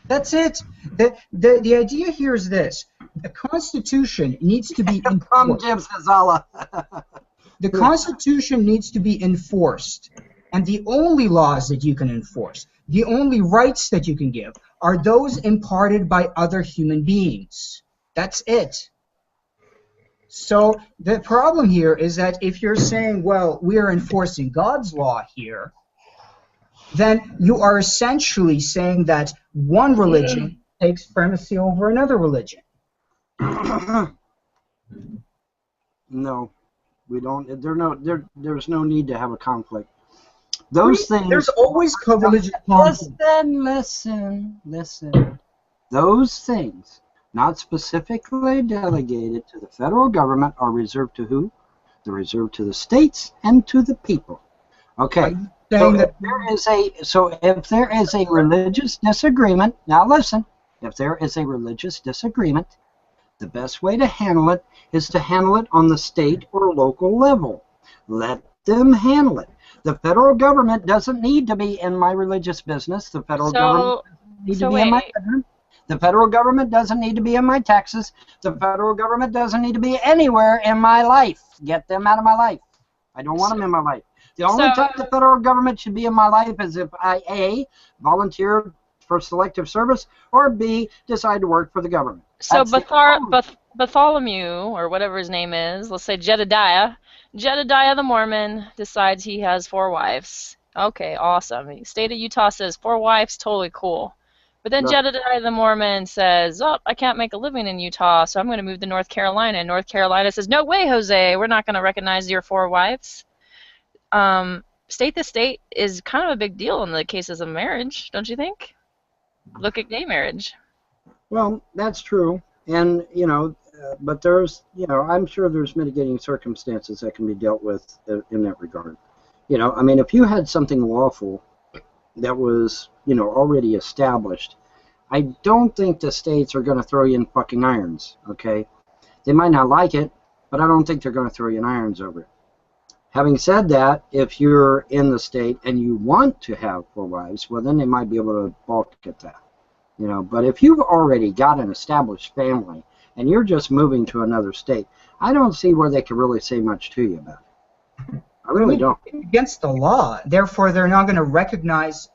That's it. The idea here is this. The Constitution needs to be enforced. The Constitution needs to be enforced. And the only laws that you can enforce, the only rights that you can give, are those imparted by other human beings. That's it. So the problem here is that if you're saying, well, we are enforcing God's law here, then you are essentially saying that one religion takes primacy over another religion. No, we don't. There's no need to have a conflict. Those things. There's always co-religious conflict. Listen. Those things not specifically delegated to the federal government, are reserved to who? They're reserved to the states and to the people. Okay. So if there is a religious disagreement, now listen, if there is a religious disagreement, the best way to handle it is to handle it on the state or local level. Let them handle it. The federal government doesn't need to be in my religious business. The federal government doesn't need to be in my bedroom. The federal government doesn't need to be in my taxes. The federal government doesn't need to be anywhere in my life. Get them out of my life. I don't want them in my life. The only time the federal government should be in my life is if I, A, volunteer for selective service, or B, decide to work for the government. So Bartholomew, or whatever his name is, let's say Jedediah the Mormon decides he has 4 wives. Okay, awesome. The state of Utah says 4 wives, totally cool. But then Jedediah the Mormon says, oh, I can't make a living in Utah, so I'm going to move to North Carolina. And North Carolina says, no way, Jose, we're not going to recognize your 4 wives. State to state is kind of a big deal in the cases of marriage, don't you think? Look at gay marriage. Well, that's true. And, but there's, I'm sure there's mitigating circumstances that can be dealt with in that regard. I mean, if you had something lawful that was, already established, I don't think the states are going to throw you in fucking irons, okay? They might not like it, but I don't think they're going to throw you in irons over it. Having said that, if you're in the state and you want to have 4 wives, well, then they might be able to balk at that. But if you've already got an established family and you're just moving to another state, I don't see where they can really say much to you about it. I really don't. It's against the law. Therefore, they're not going to recognize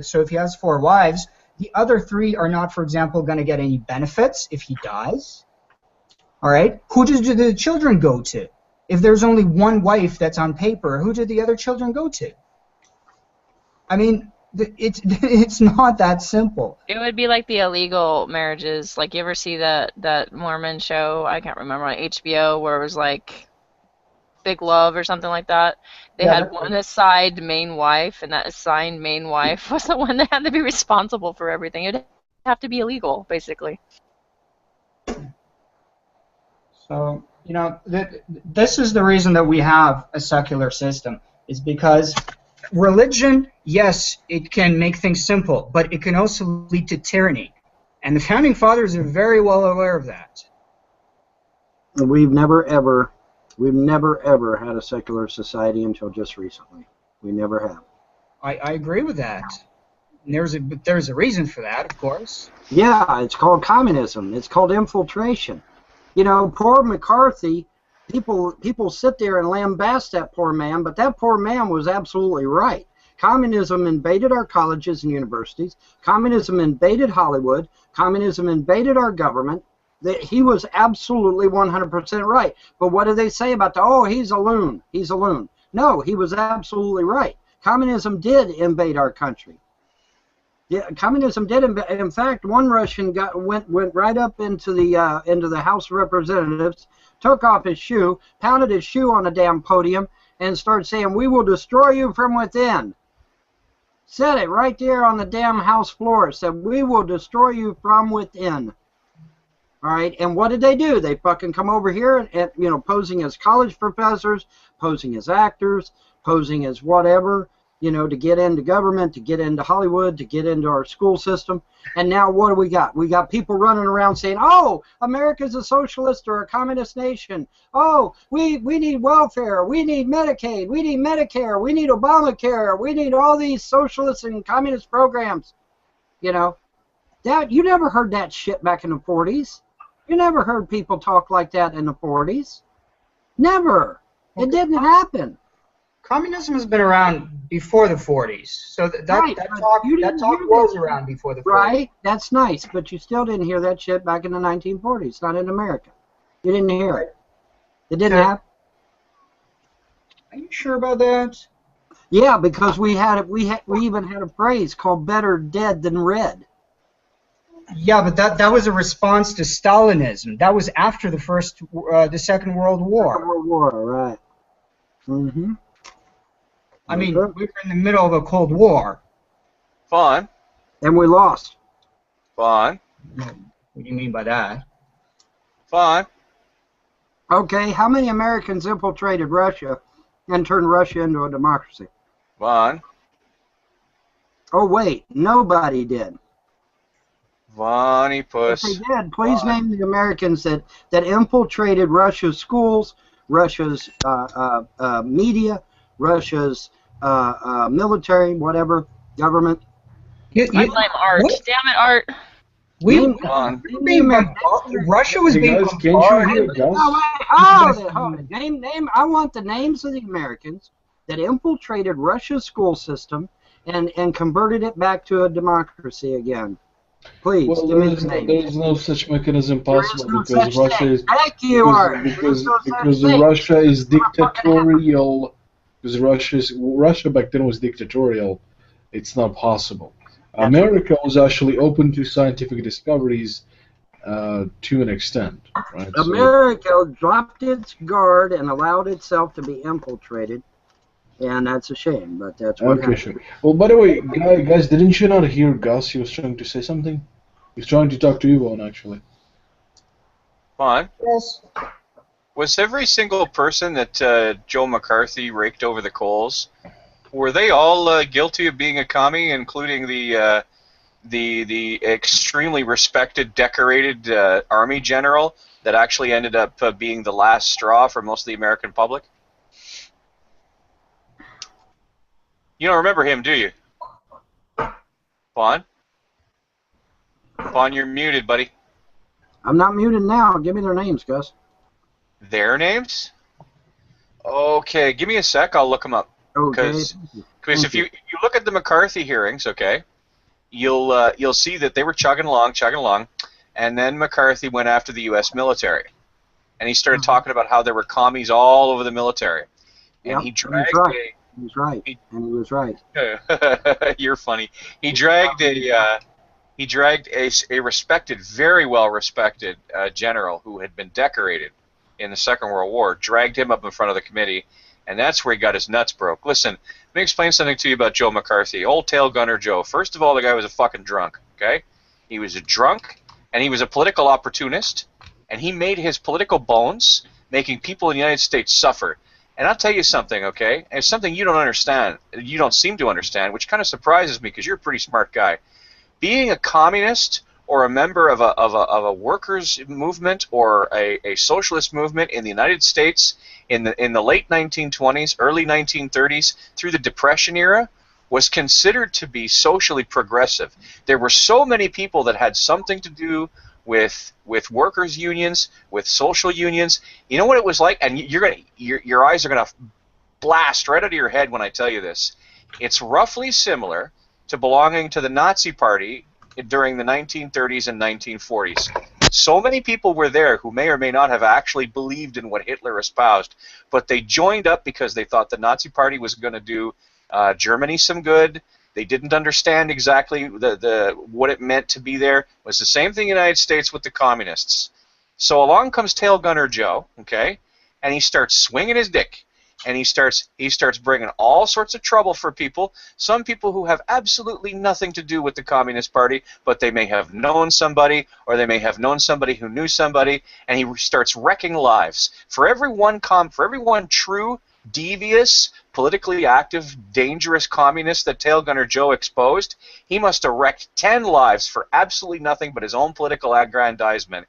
so if he has 4 wives, the other 3 are not, for example, going to get any benefits if he dies. All right? Who do the children go to? If there's only 1 wife that's on paper, who do the other children go to? I mean, it's not that simple. It would be like the illegal marriages. Like, you ever see that Mormon show? I can't remember, on HBO, where it was like Big Love or something like that. They had one assigned main wife, and that assigned main wife was the one that had to be responsible for everything. It'd have to be illegal, basically. So, this is the reason that we have a secular system, is because religion, yes, it can make things simple, but it can also lead to tyranny. And the Founding Fathers are very well aware of that. We've never ever had a secular society until just recently. We never have. I agree with that. But there's a reason for that, of course. Yeah, it's called communism. It's called infiltration. Poor McCarthy, people sit there and lambast that poor man, but that poor man was absolutely right. Communism invaded our colleges and universities. Communism invaded Hollywood. Communism invaded our government. He was absolutely 100% right. But what do they say about he's a loon. He's a loon. No, he was absolutely right. Communism did invade our country. Yeah, communism did. In fact, one Russian went right up into the House of Representatives, took off his shoe, pounded his shoe on a damn podium, and started saying, "We will destroy you from within." Said it right there on the damn House floor. Said, "We will destroy you from within." All right, and what did they do? They fucking come over here and posing as college professors, posing as actors, posing as whatever. To get into government, to get into Hollywood, to get into our school system. And now what do we got? We got people running around saying, oh, America's a socialist or a communist nation. Oh, we need welfare. We need Medicaid. We need Medicare. We need Obamacare. We need all these socialist and communist programs. That you never heard that shit back in the 40s. You never heard people talk like that in the 40s. Never. It didn't happen. Communism has been around before the 40s, so that talk was around before the 40s. Right, that's nice, but you still didn't hear that shit back in the 1940s, not in America. You didn't hear it. It didn't happen. Are you sure about that? Yeah, because we even had a phrase called "better dead than red." Yeah, but that was a response to Stalinism. That was after the Second World War. Second World War, right? Mm-hmm. I mean, we were in the middle of a Cold War. Fine. And we lost. Fine. What do you mean by that? Fine. Okay, how many Americans infiltrated Russia and turned Russia into a democracy? Vaughn. Oh, wait, nobody did. Vonny If Puss. they did, please name the Americans that infiltrated Russia's schools, Russia's media, Russia's military, whatever, government. I blame Art. Damn it, Art. Russia was Hey, being guys, can't you hear bombarded. Gus? Hold it. Name. I want the names of the Americans that infiltrated Russia's school system and converted it back to a democracy again. Please, Well, give me there the names. is no such mechanism possible no because such Russia thing. is Thank you, Art. because There's no such thing. Russia is dictatorial. Because Russia back then was dictatorial. It's not possible. America was actually open to scientific discoveries to an extent. Right? America dropped its guard and allowed itself to be infiltrated, and that's a shame. But that's what Okay, happened. sure. Well, by the way, guys, didn't you not hear Gus? He was trying to say something. He was trying to talk to Yvonne, actually. Vaughn. Yes. Was every single person that Joe McCarthy raked over the coals, were they all guilty of being a commie, including the extremely respected, decorated Army general that actually ended up being the last straw for most of the American public? You don't remember him, do you? Vaughn? Vaughn, you're muted, buddy. I'm not muted now. Give me their names, Gus. Their names? Okay, give me a sec. I'll look them up. Okay. Because if you look at the McCarthy hearings, okay, you'll see that they were chugging along, and then McCarthy went after the U.S. military, and he started talking about how there were commies all over the military, and he dragged He was right. And he was right. You're funny. He dragged a respected, very well respected general who had been decorated in the Second World War, dragged him up in front of the committee, and that's where he got his nuts broke. Listen, let me explain something to you about Joe McCarthy. Old Tail Gunner Joe. First of all, the guy was a fucking drunk, okay? He was a drunk, and he was a political opportunist, and he made his political bones making people in the United States suffer. And I'll tell you something, okay? And it's something you don't understand, you don't seem to understand, which kind of surprises me because you're a pretty smart guy. Being a communist or a member of a workers' movement or a socialist movement in the United States in the late 1920s, early 1930s, through the Depression era, was considered to be socially progressive. There were so many people that had something to do with workers' unions, with social unions. You know what it was like, and your eyes are gonna blast right out of your head when I tell you this. It's roughly similar to belonging to the Nazi Party during the 1930s and 1940s. So many people were there who may or may not have actually believed in what Hitler espoused, but they joined up because they thought the Nazi Party was going to do Germany some good. They didn't understand exactly what it meant to be there. It was the same thing in the United States with the communists. So along comes Tail Gunner Joe, okay, and he starts swinging his dick. And he starts bringing all sorts of trouble for people. Some people who have absolutely nothing to do with the Communist Party, but they may have known somebody, or they may have known somebody who knew somebody, and he starts wrecking lives. For every one true, devious, politically active, dangerous communist that Tail Gunner Joe exposed, he must have wrecked 10 lives for absolutely nothing but his own political aggrandizement.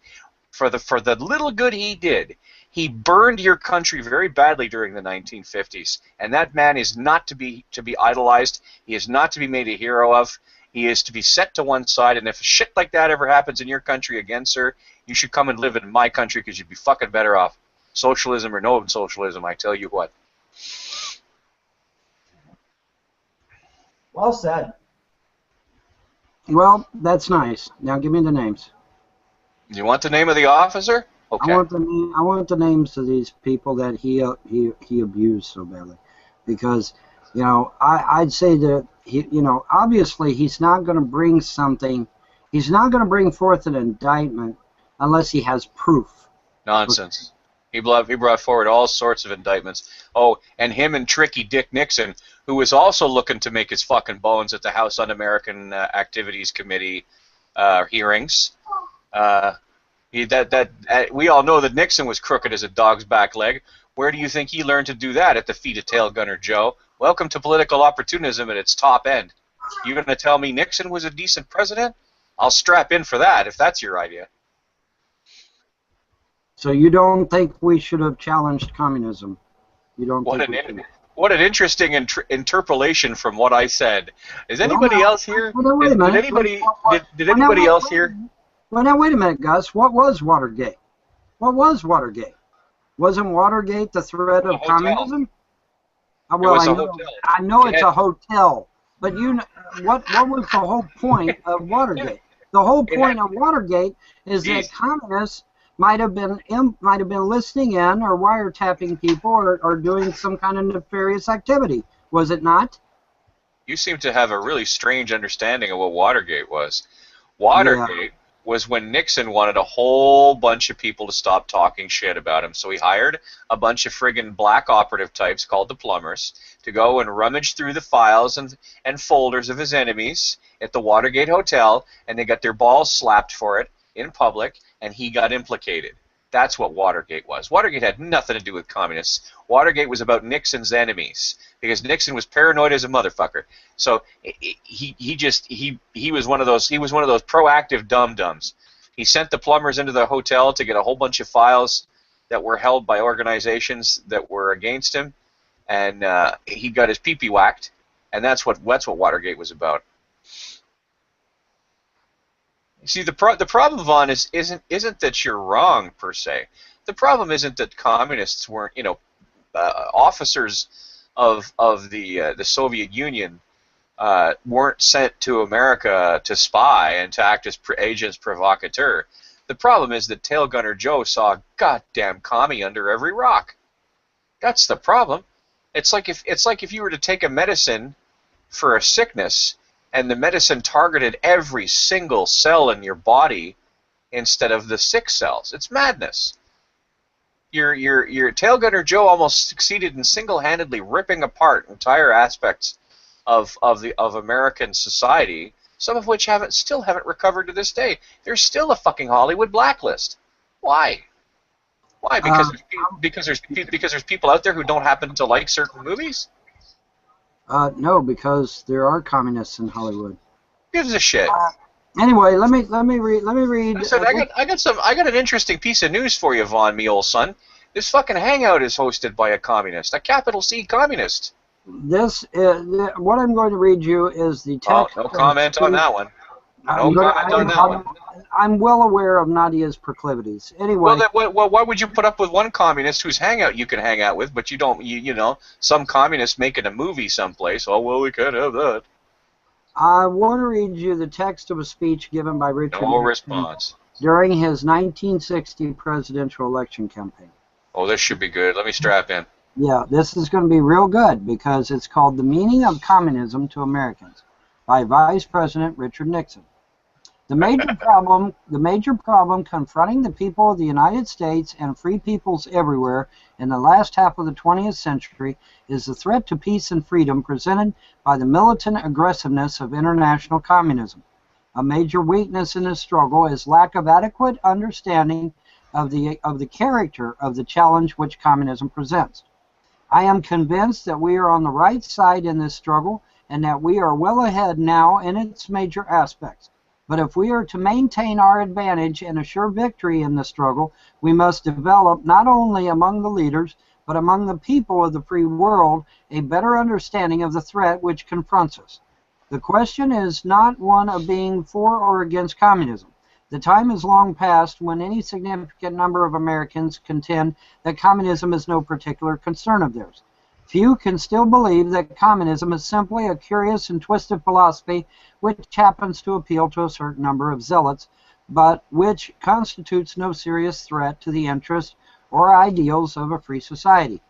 For the little good he did. He burned your country very badly during the 1950s, and that man is not to be idolized. He is not to be made a hero of. He is to be set to one side, and if shit like that ever happens in your country again, sir, you should come and live in my country because you'd be fucking better off. Socialism or no socialism, I tell you what. Well said. Well, that's nice. Now give me the names. You want the name of the officer? Okay. I want the names of these people that he abused so badly, because I'd say that obviously he's not going to bring something. He's not going to bring forth an indictment unless he has proof. Nonsense. He brought forward all sorts of indictments. Oh, and him and Tricky Dick Nixon, who was also looking to make his fucking bones at the House Un-American Activities Committee hearings. We all know that Nixon was crooked as a dog's back leg. Where do you think he learned to do that? At the feet of Tail Gunner Joe. Welcome to political opportunism at its top end. You going to tell me Nixon was a decent president? I'll strap in for that if that's your idea. So you don't think we should have challenged communism? You don't think we should? What an interesting interpolation from what I said. Is anybody else here? Did anybody else here? Well, now wait a minute, Gus. What was Watergate? What was Watergate? Wasn't Watergate the threat of communism? Well, I know it's a hotel, but you know, what was the whole point of Watergate? The whole point of Watergate is that communists might have been listening in or wiretapping people or doing some kind of nefarious activity. Was it not? You seem to have a really strange understanding of what Watergate was. Watergate was when Nixon wanted a whole bunch of people to stop talking shit about him. So he hired a bunch of friggin' black operative types called the plumbers to go and rummage through the files and folders of his enemies at the Watergate Hotel, and they got their balls slapped for it in public, and he got implicated. That's what Watergate was. Watergate had nothing to do with communists. Watergate was about Nixon's enemies, because Nixon was paranoid as a motherfucker. So he was one of those proactive dum-dums. He sent the plumbers into the hotel to get a whole bunch of files that were held by organizations that were against him, and he got his pee-pee whacked, and that's what Watergate was about. See, the problem, Vaughn, isn't that you're wrong per se. The problem isn't that communists weren't, officers of the Soviet Union weren't sent to America to spy and to act as agents provocateur. The problem is that Tail Gunner Joe saw a goddamn commie under every rock. That's the problem. It's like if you were to take a medicine for a sickness, and the medicine targeted every single cell in your body instead of the sick cells. It's madness. Your Tail Gunner Joe almost succeeded in single-handedly ripping apart entire aspects of American society, some of which still haven't recovered to this day. There's still a fucking Hollywood blacklist. Why? Why? Because there's people out there who don't happen to like certain movies? No, because there are communists in Hollywood. Gives a shit. Anyway, let me read. Listen, I got an interesting piece of news for you, Vaughn, me old son. This fucking hangout is hosted by a communist, a capital C communist. What I'm going to read you is the text. No comment on that one. No comment on that one. I'm well aware of Nadia's proclivities. Anyway. Well, why would you put up with one communist whose hangout you can hang out with, but you don't? Some communist making a movie someplace. Oh well, we can't have that. I want to read you the text of a speech given by Richard No Nixon response. during his 1960 presidential election campaign. Oh, this should be good. Let me strap in. Yeah, this is going to be real good because it's called "The Meaning of Communism to Americans" by Vice President Richard Nixon. The major problem confronting the people of the United States and free peoples everywhere in the last half of the 20th century is the threat to peace and freedom presented by the militant aggressiveness of international communism. A major weakness in this struggle is lack of adequate understanding of the character of the challenge which communism presents. I am convinced that we are on the right side in this struggle and that we are well ahead now in its major aspects. But if we are to maintain our advantage and assure victory in the struggle, we must develop not only among the leaders, but among the people of the free world, a better understanding of the threat which confronts us. The question is not one of being for or against communism. The time is long past when any significant number of Americans contend that communism is no particular concern of theirs. Few can still believe that communism is simply a curious and twisted philosophy which happens to appeal to a certain number of zealots, but which constitutes no serious threat to the interests or ideals of a free society.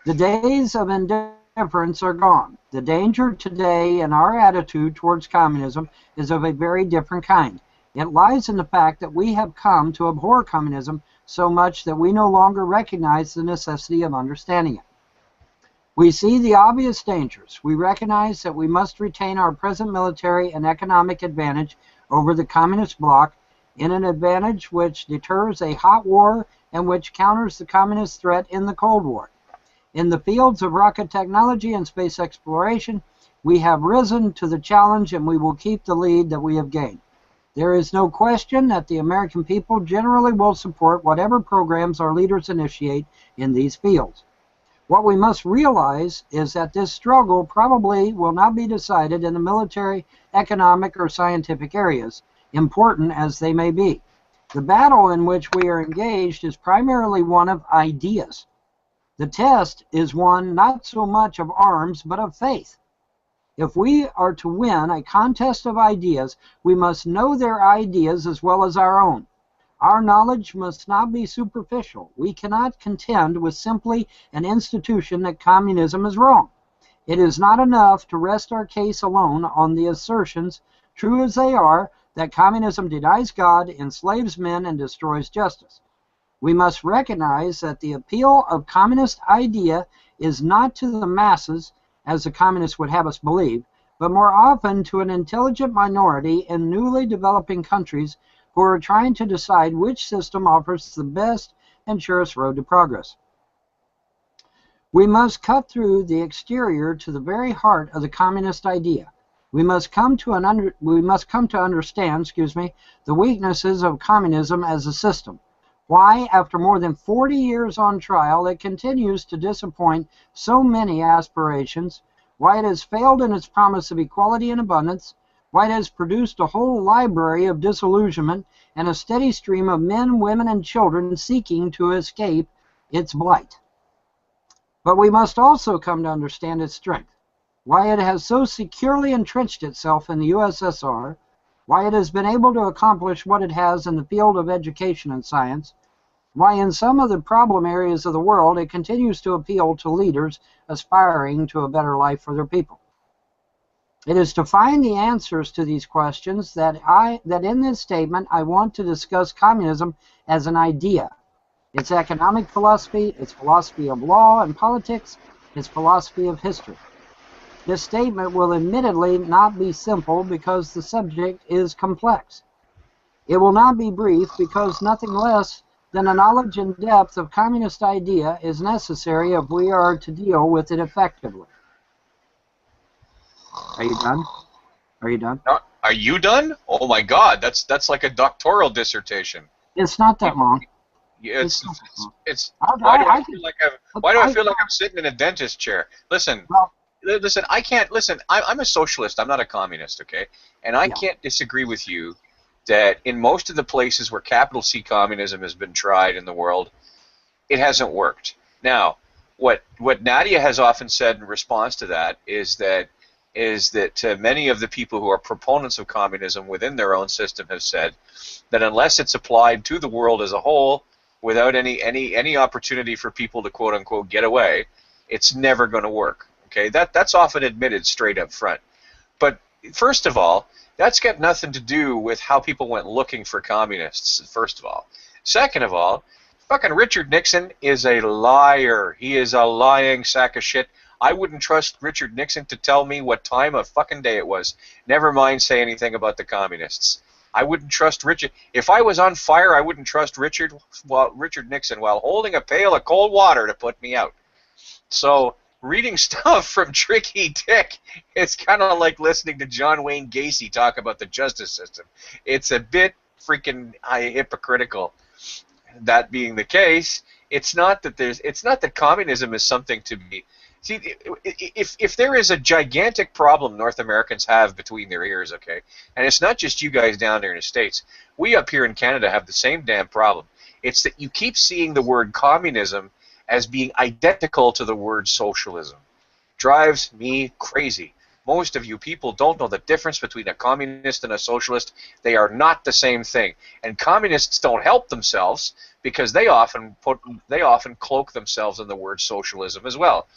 The days of indifference are gone. The danger today in our attitude towards communism is of a very different kind. It lies in the fact that we have come to abhor communism so much that we no longer recognize the necessity of understanding it. We see the obvious dangers. We recognize that we must retain our present military and economic advantage over the communist bloc in an advantage which deters a hot war and which counters the communist threat in the Cold War. In the fields of rocket technology and space exploration, we have risen to the challenge and we will keep the lead that we have gained. There is no question that the American people generally will support whatever programs our leaders initiate in these fields. What we must realize is that this struggle probably will not be decided in the military, economic, or scientific areas, important as they may be. The battle in which we are engaged is primarily one of ideas. The test is one not so much of arms, but of faith. If we are to win a contest of ideas, we must know their ideas as well as our own. Our knowledge must not be superficial. We cannot contend with simply an institution that communism is wrong. It is not enough to rest our case alone on the assertions, true as they are, that communism denies God, enslaves men, and destroys justice. We must recognize that the appeal of communist idea is not to the masses, as the communists would have us believe, but more often to an intelligent minority in newly developing countries who are trying to decide which system offers the best and surest road to progress. We must cut through the exterior to the very heart of the communist idea. We must come to understand, the weaknesses of communism as a system. Why, after more than 40 years on trial, it continues to disappoint so many aspirations, why it has failed in its promise of equality and abundance, why it has produced a whole library of disillusionment and a steady stream of men, women, and children seeking to escape its blight. But we must also come to understand its strength, why it has so securely entrenched itself in the USSR, why it has been able to accomplish what it has in the field of education and science, why in some of the problem areas of the world it continues to appeal to leaders aspiring to a better life for their people. It is to find the answers to these questions that in this statement I want to discuss communism as an idea, its economic philosophy, its philosophy of law and politics, its philosophy of history. This statement will admittedly not be simple because the subject is complex. It will not be brief because nothing less than a knowledge in depth of communist idea is necessary if we are to deal with it effectively. Are you done? Are you done? Are you done? Oh my God, that's like a doctoral dissertation. It's not that long. Yeah, why do I feel like I'm sitting in a dentist chair? Listen, I can't listen. I'm a socialist. I'm not a communist, okay? And I can't disagree with you that in most of the places where capital C communism has been tried in the world, it hasn't worked. Now, what Nadia has often said in response to that is that many of the people who are proponents of communism within their own system have said that unless it's applied to the world as a whole, without any opportunity for people to quote unquote get away, it's never going to work. Okay, that's often admitted straight up front. But first of all, that's got nothing to do with how people went looking for communists, first of all. Second of all, fucking Richard Nixon is a liar. He is a lying sack of shit. I wouldn't trust Richard Nixon to tell me what time of fucking day it was. Never mind say anything about the communists. I wouldn't trust Richard. If I was on fire, I wouldn't trust Richard Nixon while holding a pail of cold water to put me out. So reading stuff from Tricky Dick, it's kind of like listening to John Wayne Gacy talk about the justice system. It's a bit freaking hypocritical. That being the case, it's not that communism is something to be. See, if there is a gigantic problem North Americans have between their ears, okay, and it's not just you guys down there in the States, we up here in Canada have the same damn problem. It's that you keep seeing the word communism as being identical to the word socialism. Drives me crazy. Most of you people don't know the difference between a communist and a socialist. They are not the same thing. And communists don't help themselves because they often cloak themselves in the word socialism as well.